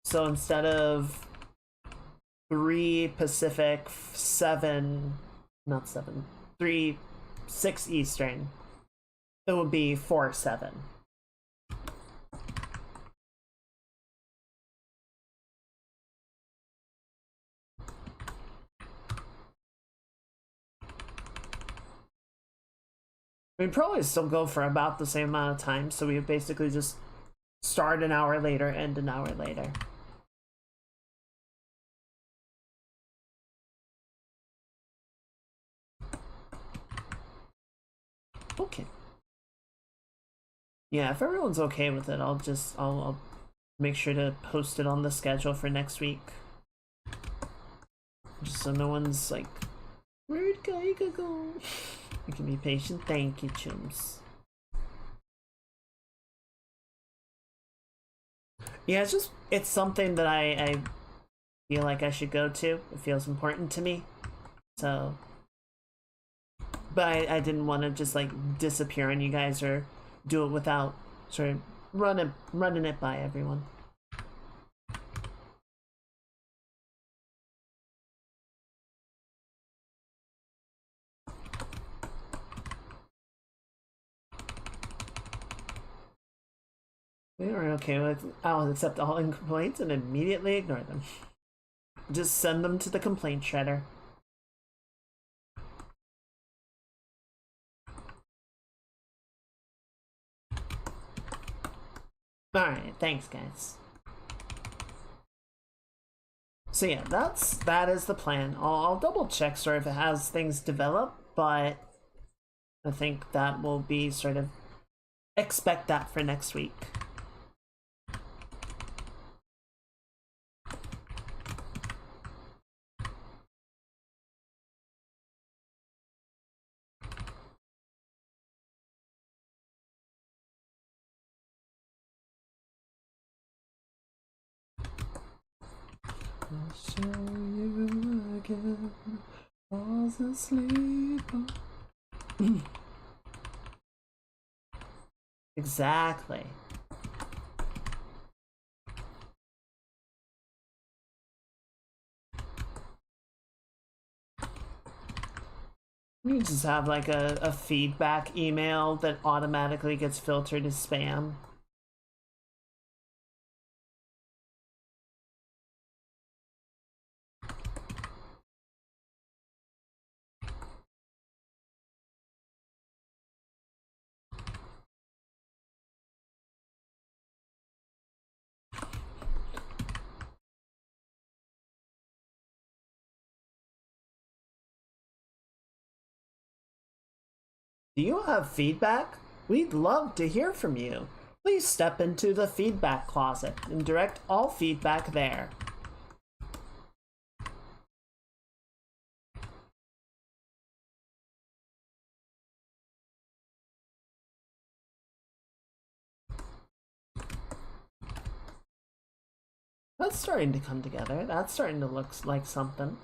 S1: So instead of 3 Pacific, 6 Eastern, it would be 4/7. We'd probably still go for about the same amount of time, so we would basically just start an hour later, end an hour later. Okay. Yeah, if everyone's okay with it, I'll make sure to post it on the schedule for next week. Just so no one's like, where'd Gaiga go? You can be patient. Thank you, chums. Yeah, it's something that I feel like I should go to. It feels important to me. So, but I didn't want to just like disappear on you guys or do it without sort of running it by everyone. We are okay with I'll accept all complaints and immediately ignore them. Just send them to the complaint shredder. Alright, thanks guys. So yeah, that is the plan. I'll double check sort of if it has things develop, but I think that will be sort of expect that for next week. I'll show you again, falls asleep. Exactly. You just have like a feedback email that automatically gets filtered as spam. Do you have feedback? We'd love to hear from you. Please step into the feedback closet and direct all feedback there. That's starting to come together. That's starting to look like something.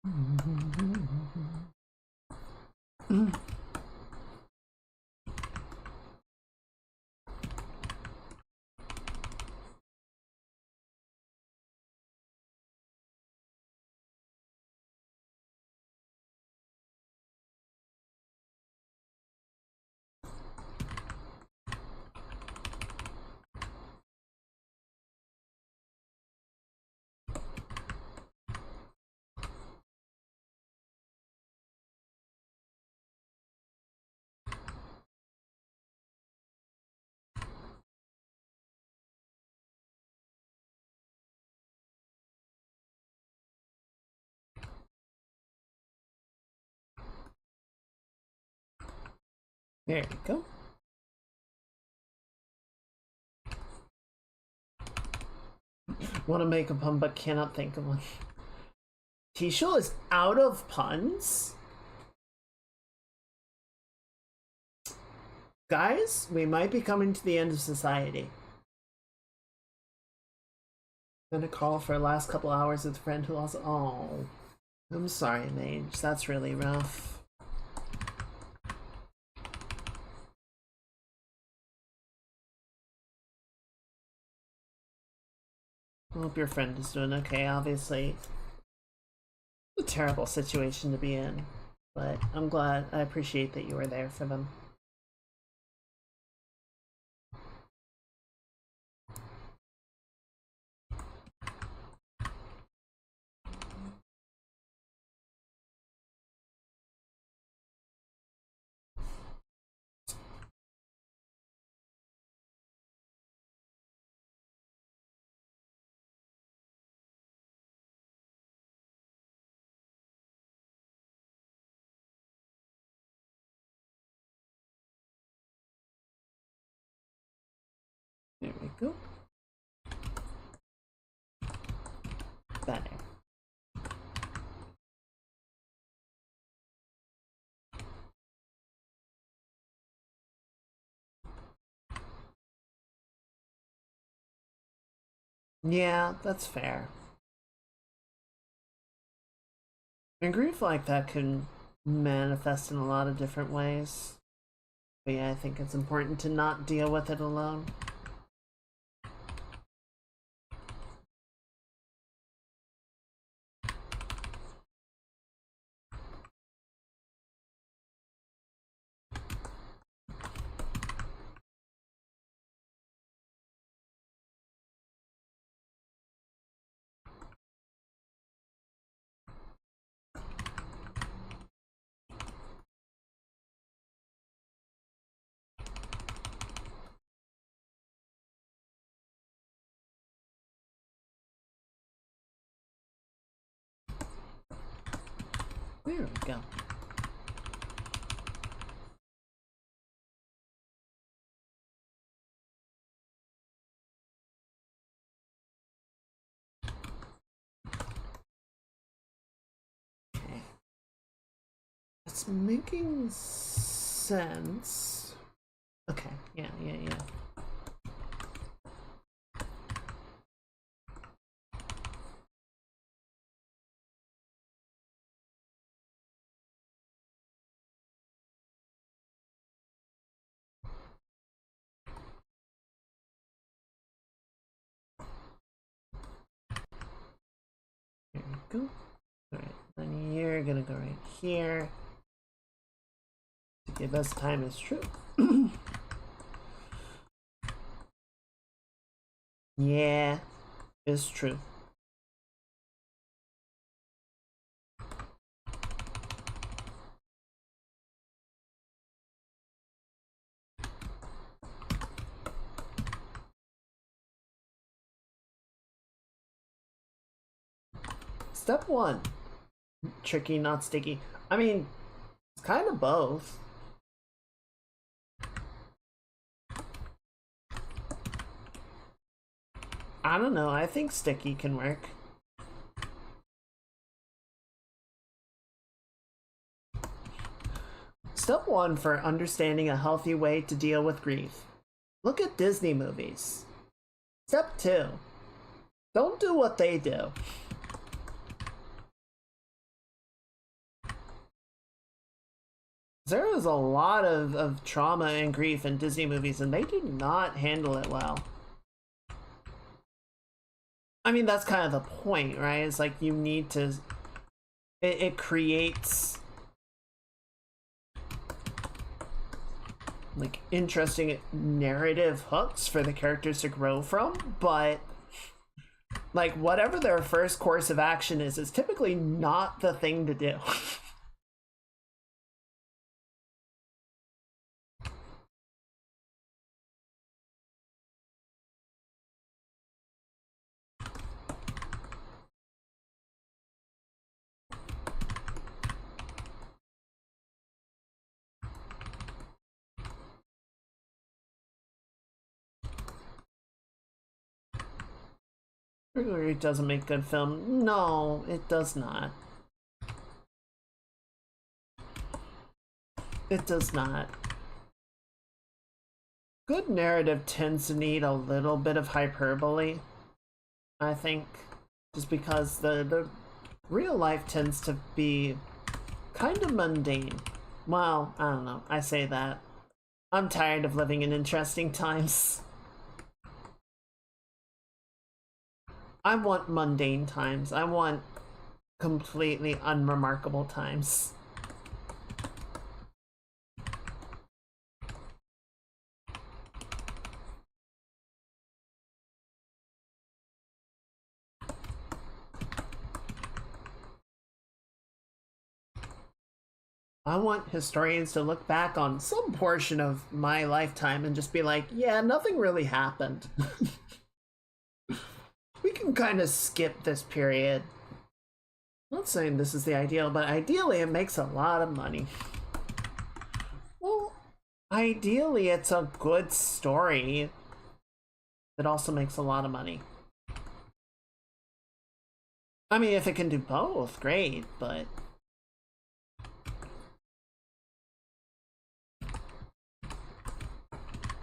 S1: There we go. Want to make a pun but cannot think of one. Tisho is out of puns? Guys, we might be coming to the end of society. I'm gonna call for the last couple hours with a friend who lost. Oh, I'm sorry, Mage. That's really rough. I hope your friend is doing okay. Obviously, a terrible situation to be in, but I'm glad. I appreciate that you were there for them. There we go. Better. Yeah, that's fair. And grief like that can manifest in a lot of different ways. But yeah, I think it's important to not deal with it alone. There we go. Okay. It's making sense. Okay, yeah. There we go. Alright, then you're gonna go right here. To give us time is true. Yeah, it's true. Step one, tricky, not sticky. I mean, it's kind of both. I don't know, I think sticky can work. Step one for understanding a healthy way to deal with grief. Look at Disney movies. Step two, don't do what they do. There is a lot of trauma and grief in Disney movies, and they do not handle it well. I mean, that's kind of the point, right? It's like you need to... It creates... like, interesting narrative hooks for the characters to grow from, but... like, whatever their first course of action is typically not the thing to do. It doesn't make good film. No, it does not. It does not. Good narrative tends to need a little bit of hyperbole, I think. Just because the real life tends to be kind of mundane. Well, I don't know. I say that. I'm tired of living in interesting times. I want mundane times. I want completely unremarkable times. I want historians to look back on some portion of my lifetime and just be like, yeah, nothing really happened. We can kind of skip this period. I'm not saying this is the ideal, but ideally it makes a lot of money. Well, ideally it's a good story that also makes a lot of money. I mean, if it can do both, great, but...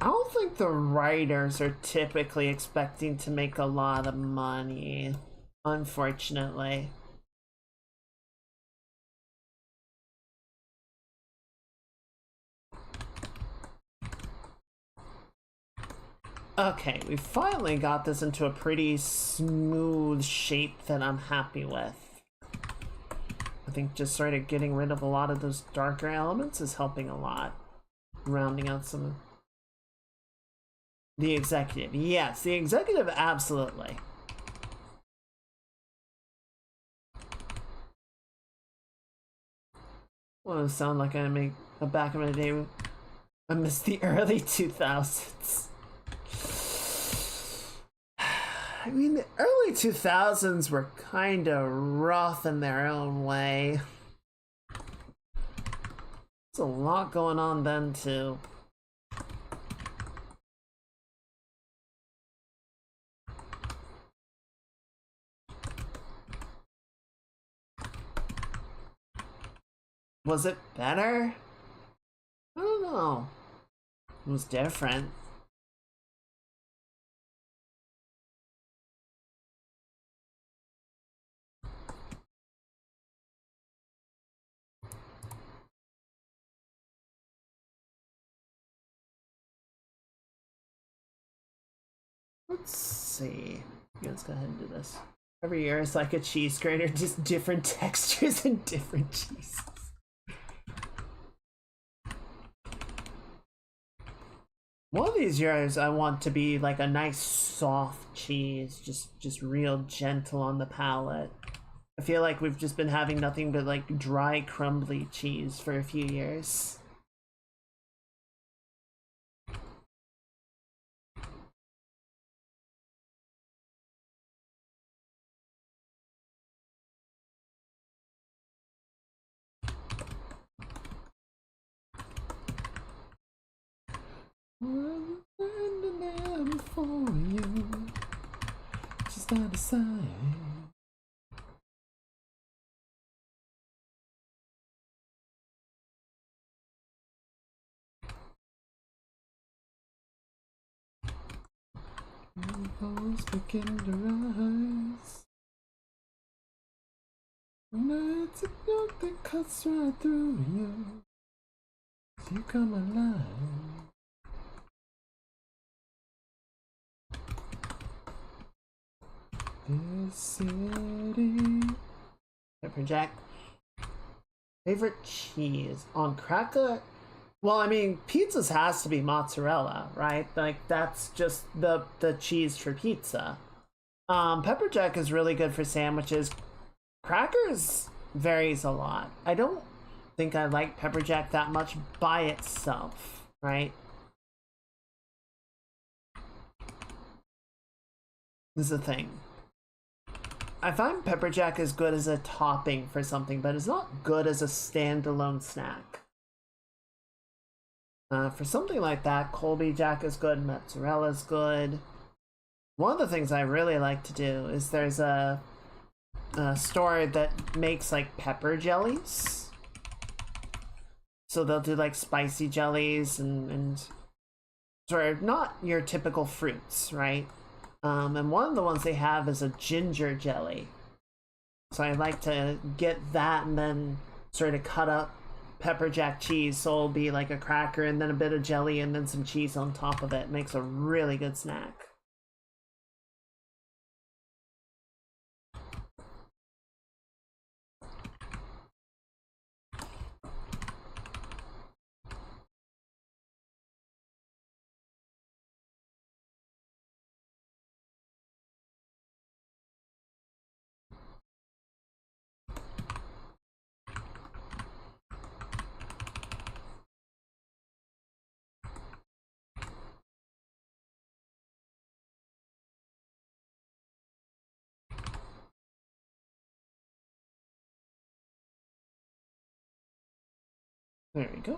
S1: I don't think the writers are typically expecting to make a lot of money, unfortunately. Okay, we finally got this into a pretty smooth shape that I'm happy with. I think just sort of getting rid of a lot of those darker elements is helping a lot. Rounding out some... The executive. Yes, the executive, absolutely. Well, it sound like I make a back in the day. I missed the early 2000s. I mean, the early 2000s were kind of rough in their own way. There's a lot going on then, too. Was it better? I don't know. It was different. Let's see. Let's go ahead and do this. Every year it's like a cheese grater, just different textures and different cheeses. One of these years I want to be like a nice soft cheese, just real gentle on the palate. I feel like we've just been having nothing but like dry, crumbly cheese for a few years. For you, just not a sign. Rainbows begin to rise. It's a note that cuts right through you. You come alive. This city. Pepper Jack. Favorite cheese on cracker? Well, I mean, pizzas has to be mozzarella, right? Like that's just the cheese for pizza. Pepper Jack is really good for sandwiches. Crackers varies a lot. I don't think I like Pepper Jack that much by itself, right? This is the thing. I find Pepper Jack is good as a topping for something, but it's not good as a standalone snack. For something like that, Colby Jack is good, mozzarella is good. One of the things I really like to do is there's a store that makes like pepper jellies. So they'll do like spicy jellies and sort of not your typical fruits, right? And one of the ones they have is a ginger jelly. So I like to get that and then sort of cut up pepper jack cheese. So it'll be like a cracker and then a bit of jelly and then some cheese on top of it. It makes a really good snack. There we go.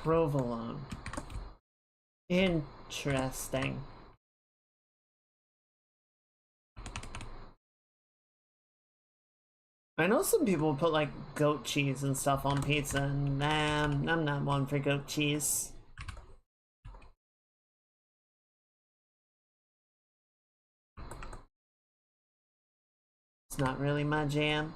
S1: Provolone. Interesting. I know some people put like goat cheese and stuff on pizza, and nah, I'm not one for goat cheese. It's not really my jam.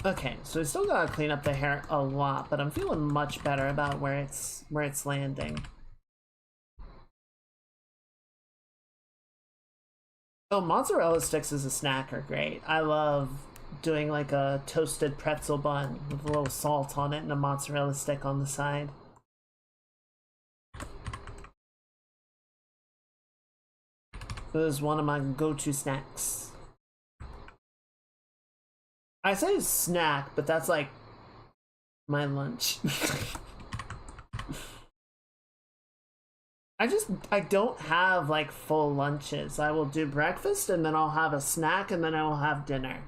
S1: Okay, so I still gotta clean up the hair a lot, but I'm feeling much better about where it's landing. Oh, mozzarella sticks as a snack are great. I love doing like a toasted pretzel bun with a little salt on it and a mozzarella stick on the side. It is one of my go-to snacks. I say snack, but that's like my lunch. I don't have like full lunches. I will do breakfast and then I'll have a snack and then I will have dinner.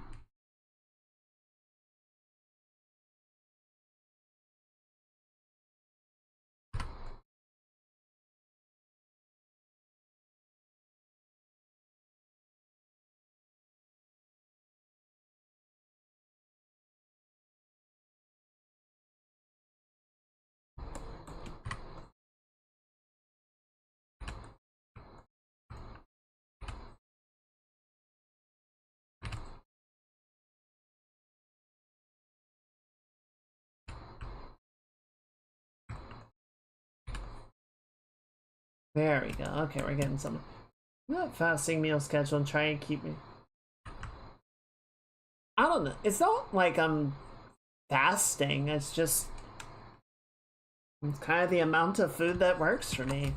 S1: There we go. Okay, we're getting some. Not fasting meal schedule and try and keep me. I don't know. It's not like I'm fasting. It's just it's kind of the amount of food that works for me.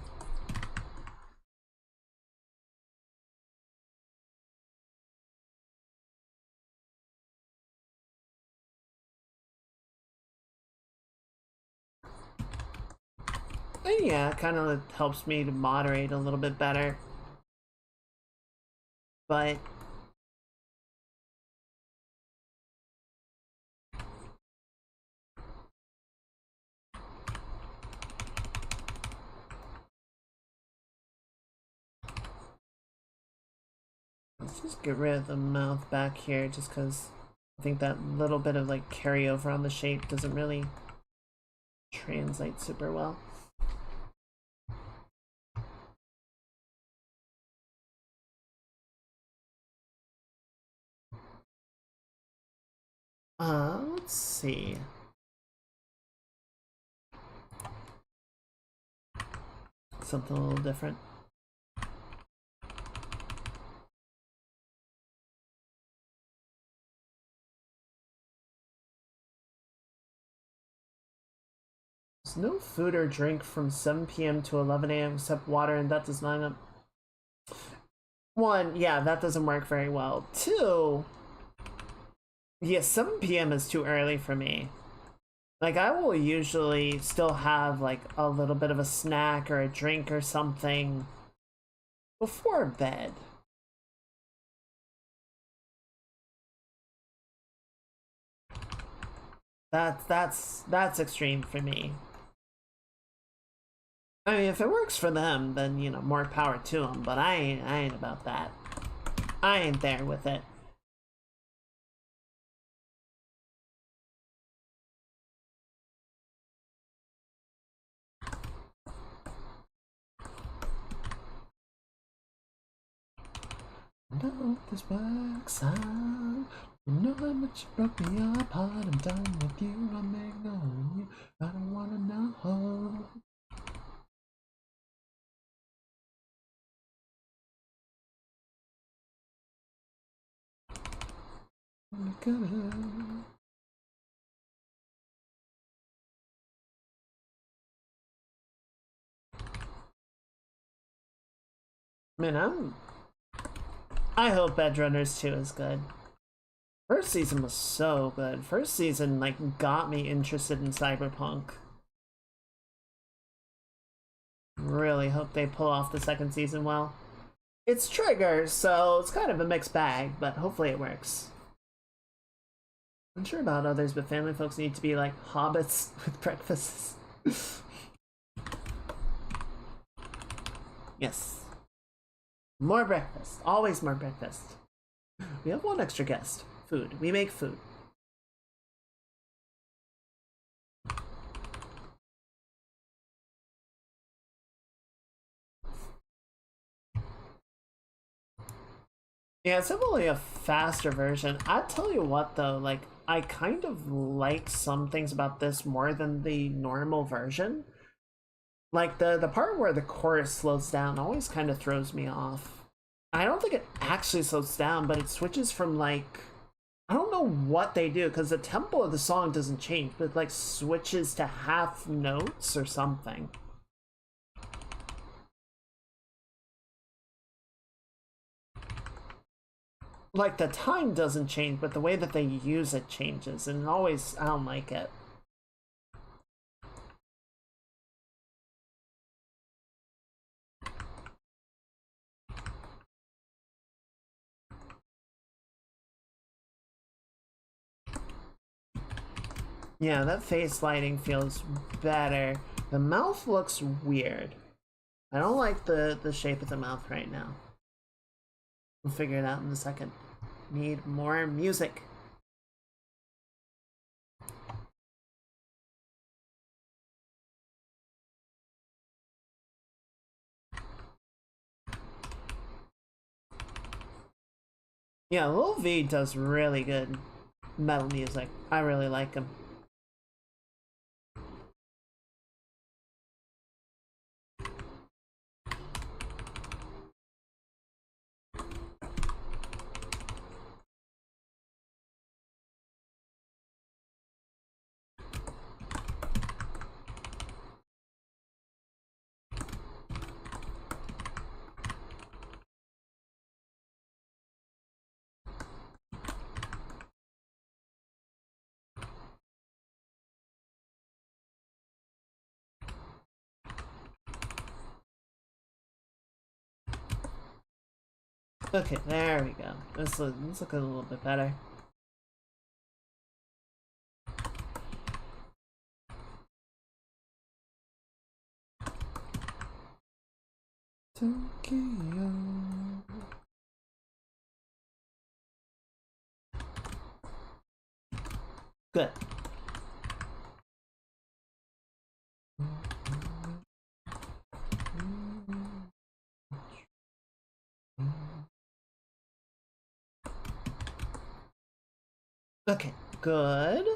S1: And yeah, it kind of helps me to moderate a little bit better. But Let's just get rid of the mouth back here just because I think that little bit of like carryover on the shape doesn't really translate super well. Let's see. Something a little different. There's no food or drink from 7 p.m. to 11 a.m. except water, and that does not... One, yeah, that doesn't work very well. Two, yeah, 7 p.m. is too early for me. Like, I will usually still have, like, a little bit of a snack or a drink or something before bed. That's extreme for me. I mean, if it works for them, then, you know, more power to them, but I ain't about that. I ain't there with it. No, this works out. You know how much you broke me apart. I'm done with you. I'm ignoring you. I don't wanna know. Look at her. Man, I hope Edge Runners 2 is good. First season was so good. First season, like, got me interested in Cyberpunk. Really hope they pull off the second season well. It's Trigger, so it's kind of a mixed bag, but hopefully it works. I'm sure about others, but family folks need to be like hobbits with breakfasts. Yes. More breakfast. Always more breakfast. We have one extra guest. Food. We make food. Yeah, it's definitely a faster version. I tell you what though, like, I kind of like some things about this more than the normal version. Like the part where the chorus slows down always kind of throws me off. I don't think it actually slows down, but it switches from like, I don't know what they do because the tempo of the song doesn't change, but it like switches to half notes or something. Like the time doesn't change, but the way that they use it changes, and always, I don't like it. Yeah, that face lighting feels better. The mouth looks weird. I don't like the shape of the mouth right now. We'll figure it out in a second. Need more music. Yeah, Lil V does really good metal music. I really like him. Okay, there we go. This looks a little bit better. Tokyo. Good. Okay, good.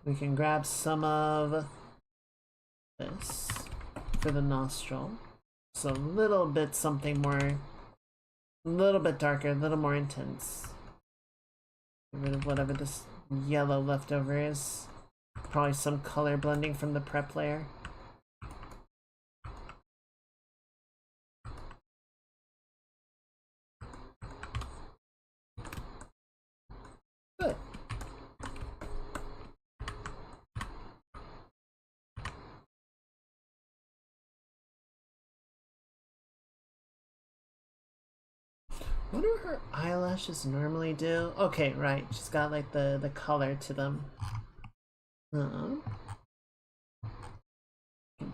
S1: We can grab some of this for the nostril. So a little bit something more, a little bit darker, a little more intense. Get rid of whatever this yellow leftover is. Probably some color blending from the prep layer. Good. What do her eyelashes normally do? Okay, right. She's got like the color to them. Can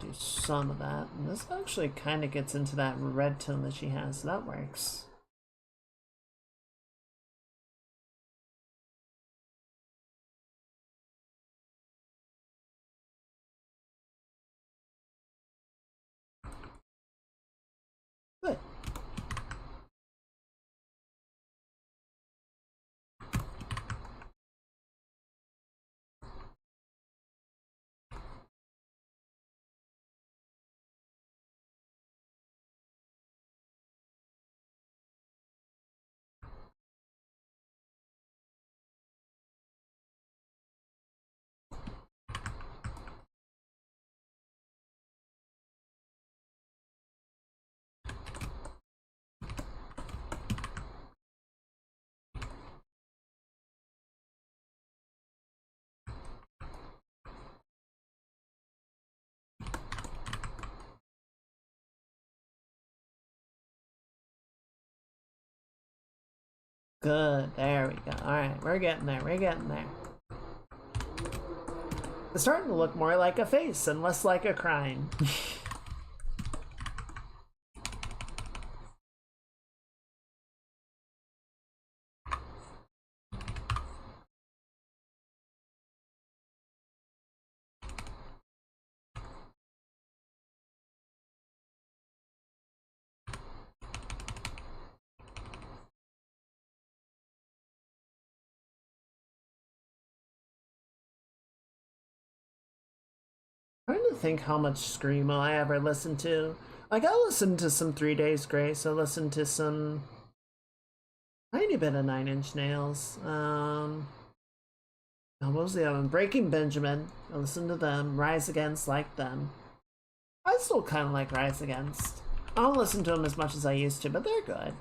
S1: do some of that. And this actually kind of gets into that red tone that she has, so that works. Good. Good, there we go. Alright, we're getting there, we're getting there. It's starting to look more like a face and less like a crime. I'm trying to think how much Screamo I ever listened to. Like, I listened to some 3 Days Grace, I listened to some tiny bit of 9 Inch Nails. What was the other one? Breaking Benjamin. I listened to them. Rise Against, like them. I still kind of like Rise Against. I don't listen to them as much as I used to, but they're good.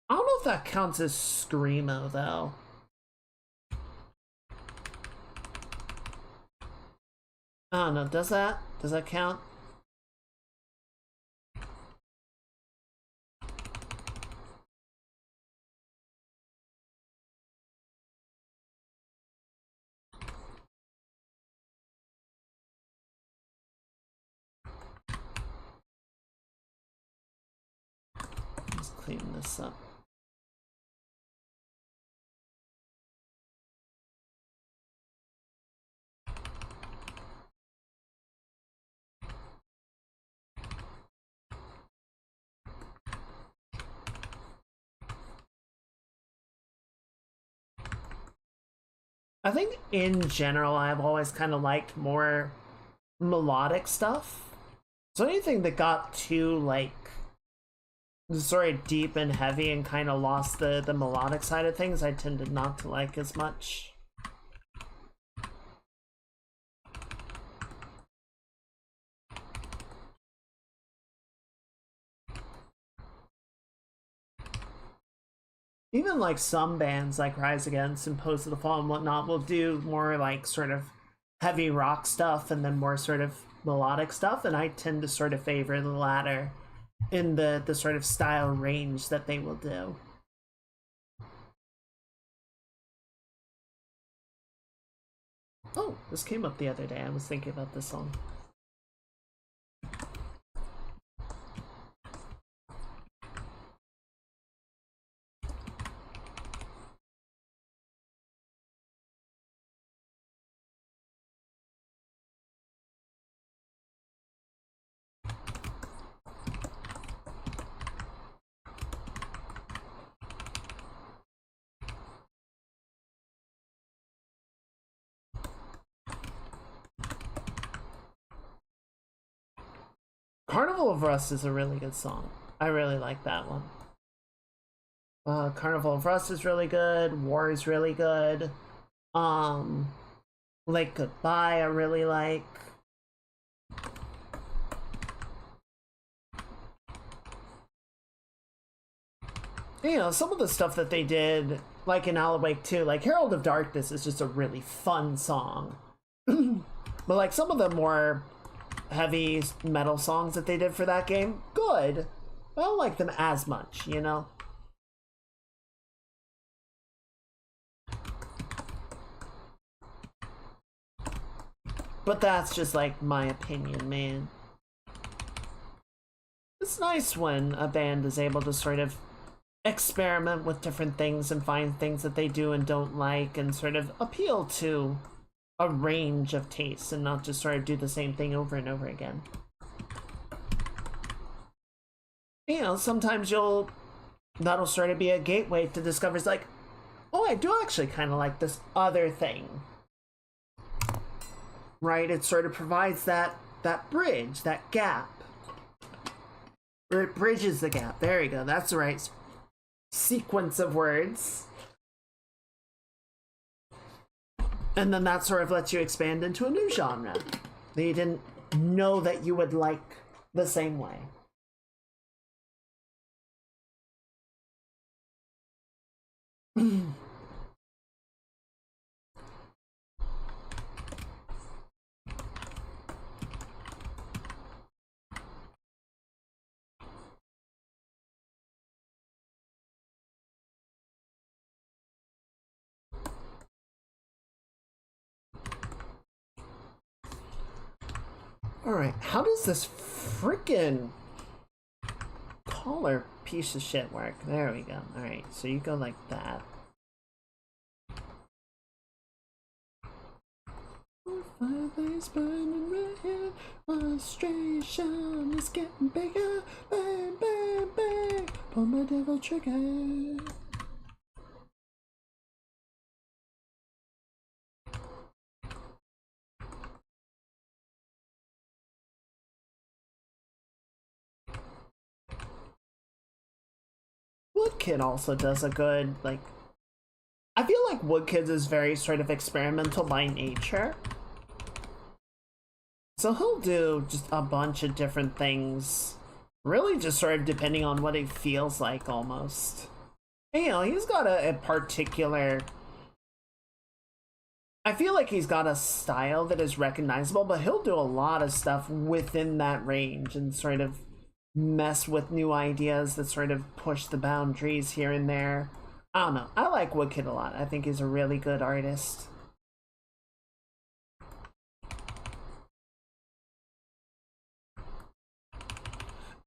S1: I don't know if that counts as Screamo, though. I don't know, does that? Does that count? Let's clean this up. I think in general I've always kind of liked more melodic stuff. So anything that got too like sort of deep and heavy and kind of lost the melodic side of things, I tended not to like as much. Even like some bands like Rise Against and Pose of the Fall and whatnot will do more like sort of heavy rock stuff and then more sort of melodic stuff, and I tend to sort of favor the latter in the sort of style range that they will do. Oh, this came up the other day. I was thinking about this song. Carnival of Rust is a really good song. I really like that one. Carnival of Rust is really good. War is really good. Like Goodbye I really like. You know, some of the stuff that they did, like in Alan Wake 2, like Herald of Darkness is just a really fun song. But like some of the more heavy metal songs that they did for that game, good. I don't like them as much, you know? But that's just like my opinion, man. It's nice when a band is able to sort of experiment with different things and find things that they do and don't like and sort of appeal to a range of tastes and not just sort of do the same thing over and over again. You know, sometimes that'll sort of be a gateway to discover, like, oh, I do actually kind of like this other thing. Right? It sort of provides that bridge, that gap. Or it bridges the gap. There you go. That's the right sequence of words. And then that sort of lets you expand into a new genre that you didn't know that you would like the same way. Alright, how does this freaking collar piece of shit work? There we go. Alright, so you go like that. Fireplace burning red, frustration is getting bigger. Bang, bang, bang, pull my devil trigger. Woodkid also does a good, like, I feel like Woodkid is very sort of experimental by nature. So he'll do just a bunch of different things, really just sort of depending on what it feels like almost. And, you know, he's got a particular, I feel like he's got a style that is recognizable, but he'll do a lot of stuff within that range and sort of mess with new ideas that sort of push the boundaries here and there. I don't know. I like Woodkid a lot. I think he's a really good artist.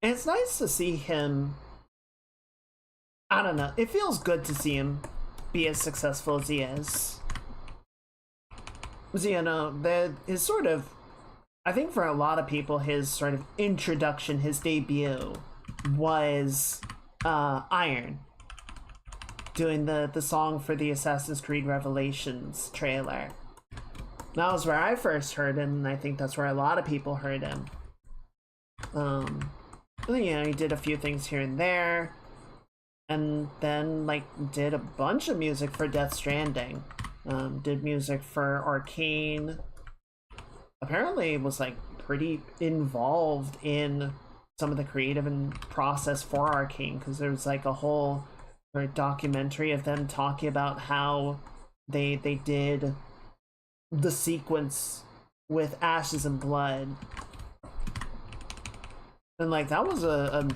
S1: And it's nice to see him, I don't know, it feels good to see him be as successful as he is. So, you know, his sort of, I think for a lot of people, his sort of introduction, his debut was Iron, doing the song for the Assassin's Creed Revelations trailer. That was where I first heard him, and I think that's where a lot of people heard him. You know, he did a few things here and there, and then, like, did a bunch of music for Death Stranding. Did music for Arcane. Apparently was, like, pretty involved in some of the creative and process for Arcane, because there was, like, a whole documentary of them talking about how they did the sequence with Ashes and Blood. And, like, that was a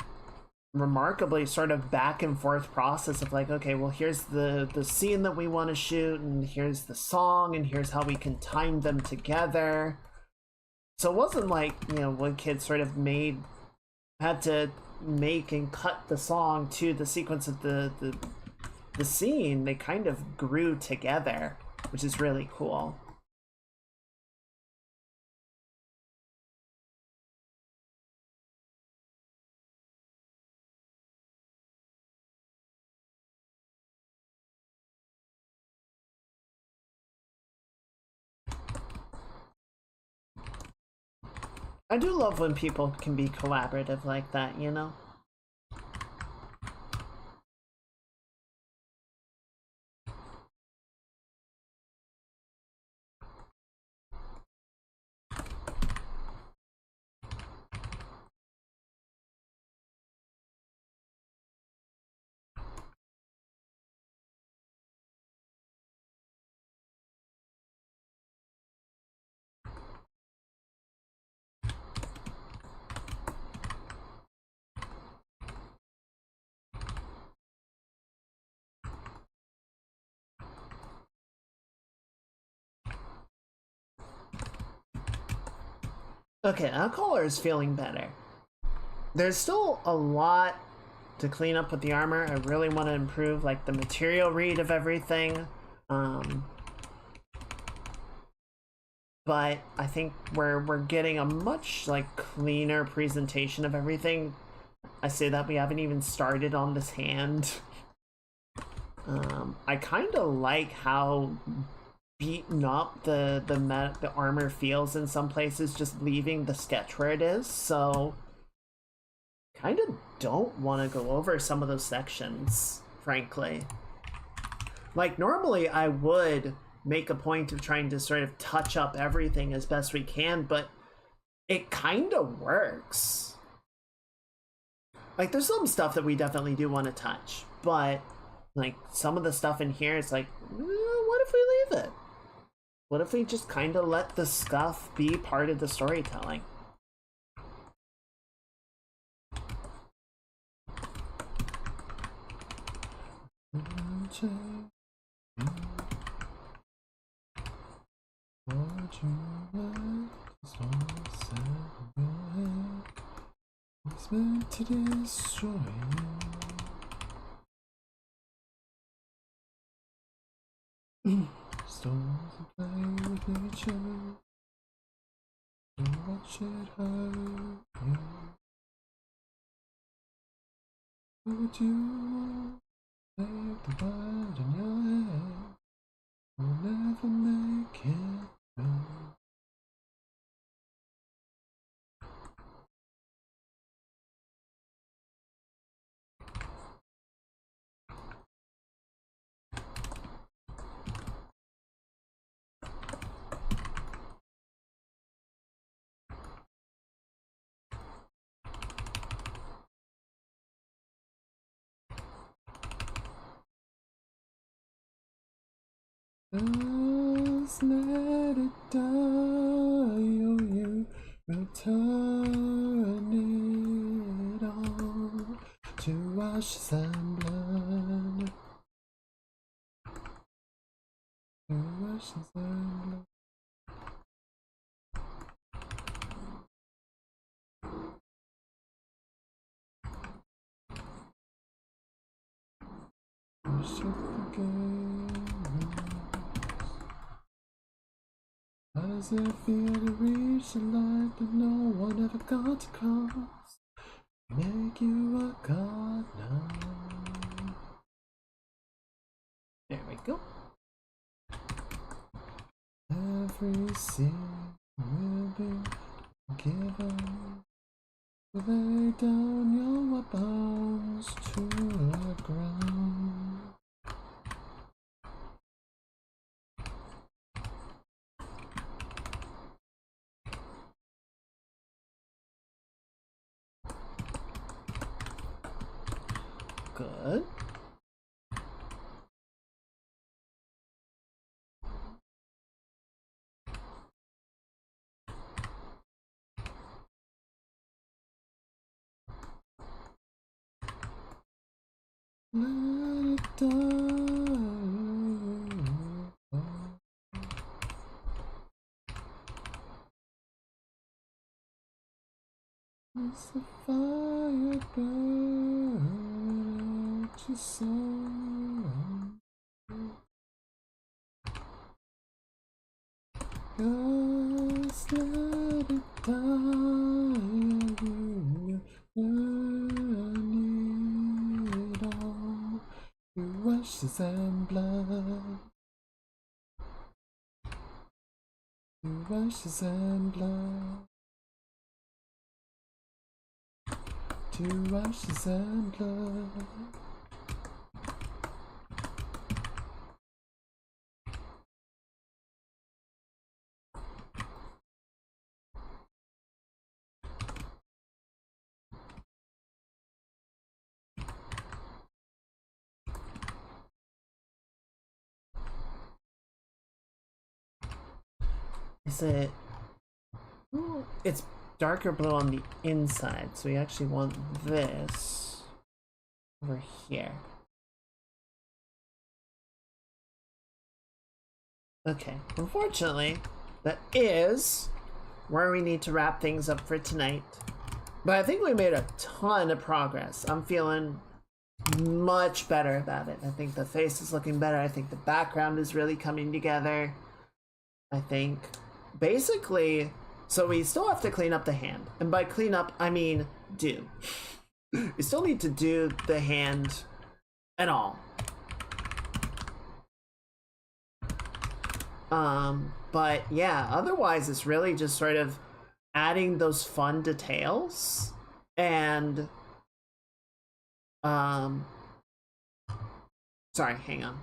S1: remarkably sort of back and forth process of, like, okay, well, here's the scene that we want to shoot, and here's the song, and here's how we can time them together. So it wasn't like, you know, Woodkid sort of had to make and cut the song to the sequence of the scene. They kind of grew together, which is really cool. I do love when people can be collaborative like that, you know? Okay, Alcohol is feeling better. There's still a lot to clean up with the armor. I really want to improve like the material read of everything. But I think we're getting a much like cleaner presentation of everything. I say that we haven't even started on this hand. I kind of like how beaten up the armor feels in some places, just leaving the sketch where it is. So kind of don't want to go over some of those sections, frankly. Like normally I would make a point of trying to sort of touch up everything as best we can, but it kind of works. Like there's some stuff that we definitely do want to touch, but like some of the stuff in here, it's like, what if we leave it? What if we just kind of let the stuff be part of the storytelling? It's meant to destroy you. Storms and play with nature. Don't watch it hurt you. Would you take the world in your hand? You'll never make it through. Just let it die, oh you will turn it all to ashes and blood. To ashes and blood. Push up the game. How does it feel to reach the light that no one ever got to cross? Make you a god now. There we go. Every sin will be given. Lay down your weapons to the ground. Good. Let it die. As the fire burns out your soul, just let it die. You burn it all to ashes and blood. To ashes and blood. to ashes and blood. Is it? It's darker blue on the inside, so we actually want this over here. Okay, unfortunately, that is where we need to wrap things up for tonight. But I think we made a ton of progress. I'm feeling much better about it. I think the face is looking better. I think the background is really coming together. I think basically, so we still have to clean up the hand. And by clean up, I mean do. We still need to do the hand and all. But yeah, otherwise it's really just sort of adding those fun details and sorry, hang on.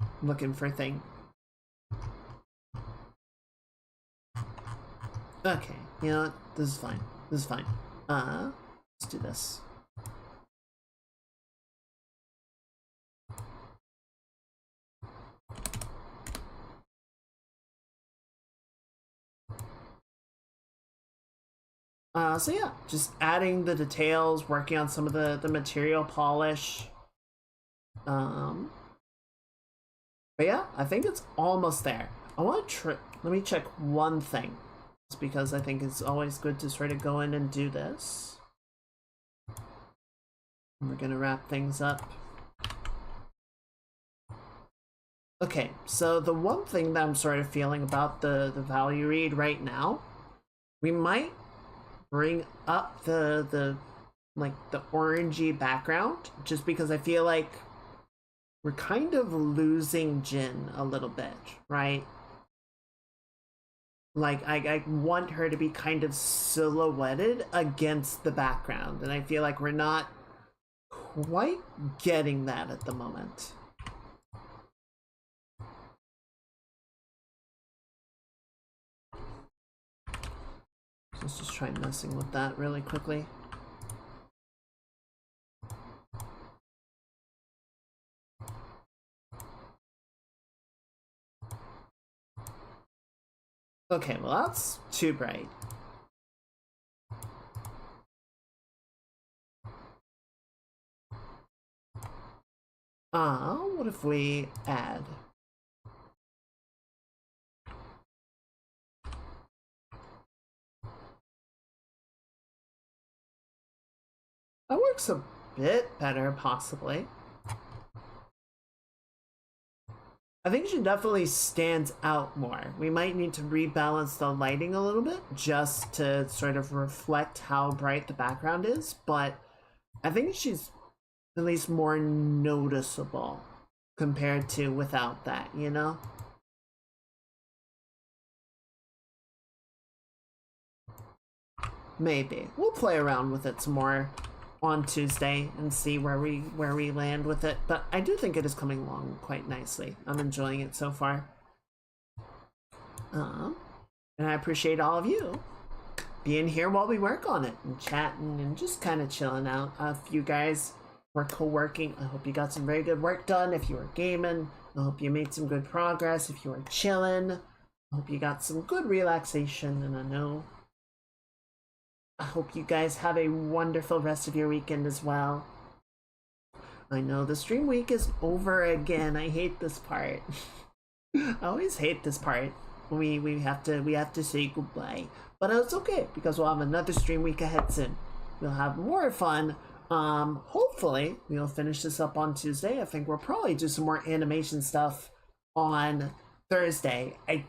S1: I'm looking for a thing. Okay, you know what? This is fine. This is fine. Let's do this. So yeah, just adding the details, working on some of the material polish. But yeah, I think it's almost there. I want to let me check one thing. It's because I think it's always good to sort of go in and do this. And we're gonna wrap things up. Okay, so the one thing that I'm sort of feeling about the value read right now, we might bring up the orangey background, just because I feel like we're kind of losing Jin a little bit, right? Like, I want her to be kind of silhouetted against the background, and I feel like we're not quite getting that at the moment. Let's just try messing with that really quickly. Okay, well that's too bright. What if we add? That works a bit better, possibly. I think she definitely stands out more. We might need to rebalance the lighting a little bit just to sort of reflect how bright the background is, but I think she's at least more noticeable compared to without that, you know? Maybe. We'll play around with it some more on Tuesday and see where we land with it, but I do think it is coming along quite nicely. I'm enjoying it so far. And I appreciate all of you being here while we work on it and chatting and just kind of chilling out. If you guys were co-working, I hope you got some very good work done. If you were gaming, I hope you made some good progress. If you were chilling, I hope you got some good relaxation, and I hope you guys have a wonderful rest of your weekend as well. I know the stream week is over again. I hate this part. I always hate this part. We have to say goodbye. But it's okay, because we'll have another stream week ahead soon. We'll have more fun. Hopefully we'll finish this up on Tuesday. I think we'll probably do some more animation stuff on Thursday. I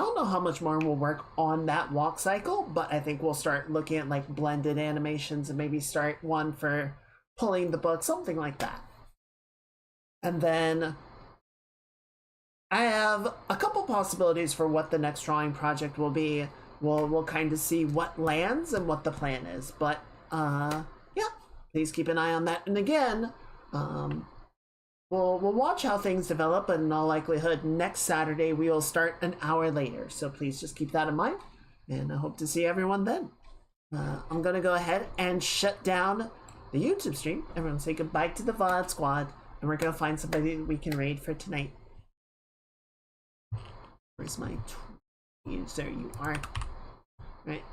S1: don't know how much more we'll work on that walk cycle, but I think we'll start looking at like blended animations and maybe start one for pulling the book, something like that. And then I have a couple possibilities for what the next drawing project will be. We'll kind of see what lands and what the plan is, but please keep an eye on that. And again, we'll watch how things develop, but in all likelihood, next Saturday we will start an hour later. So please just keep that in mind, and I hope to see everyone then. I'm gonna go ahead and shut down the YouTube stream. Everyone say goodbye to the VOD squad, and we're gonna find somebody that we can raid for tonight. Where's my tweet? There you are. Right.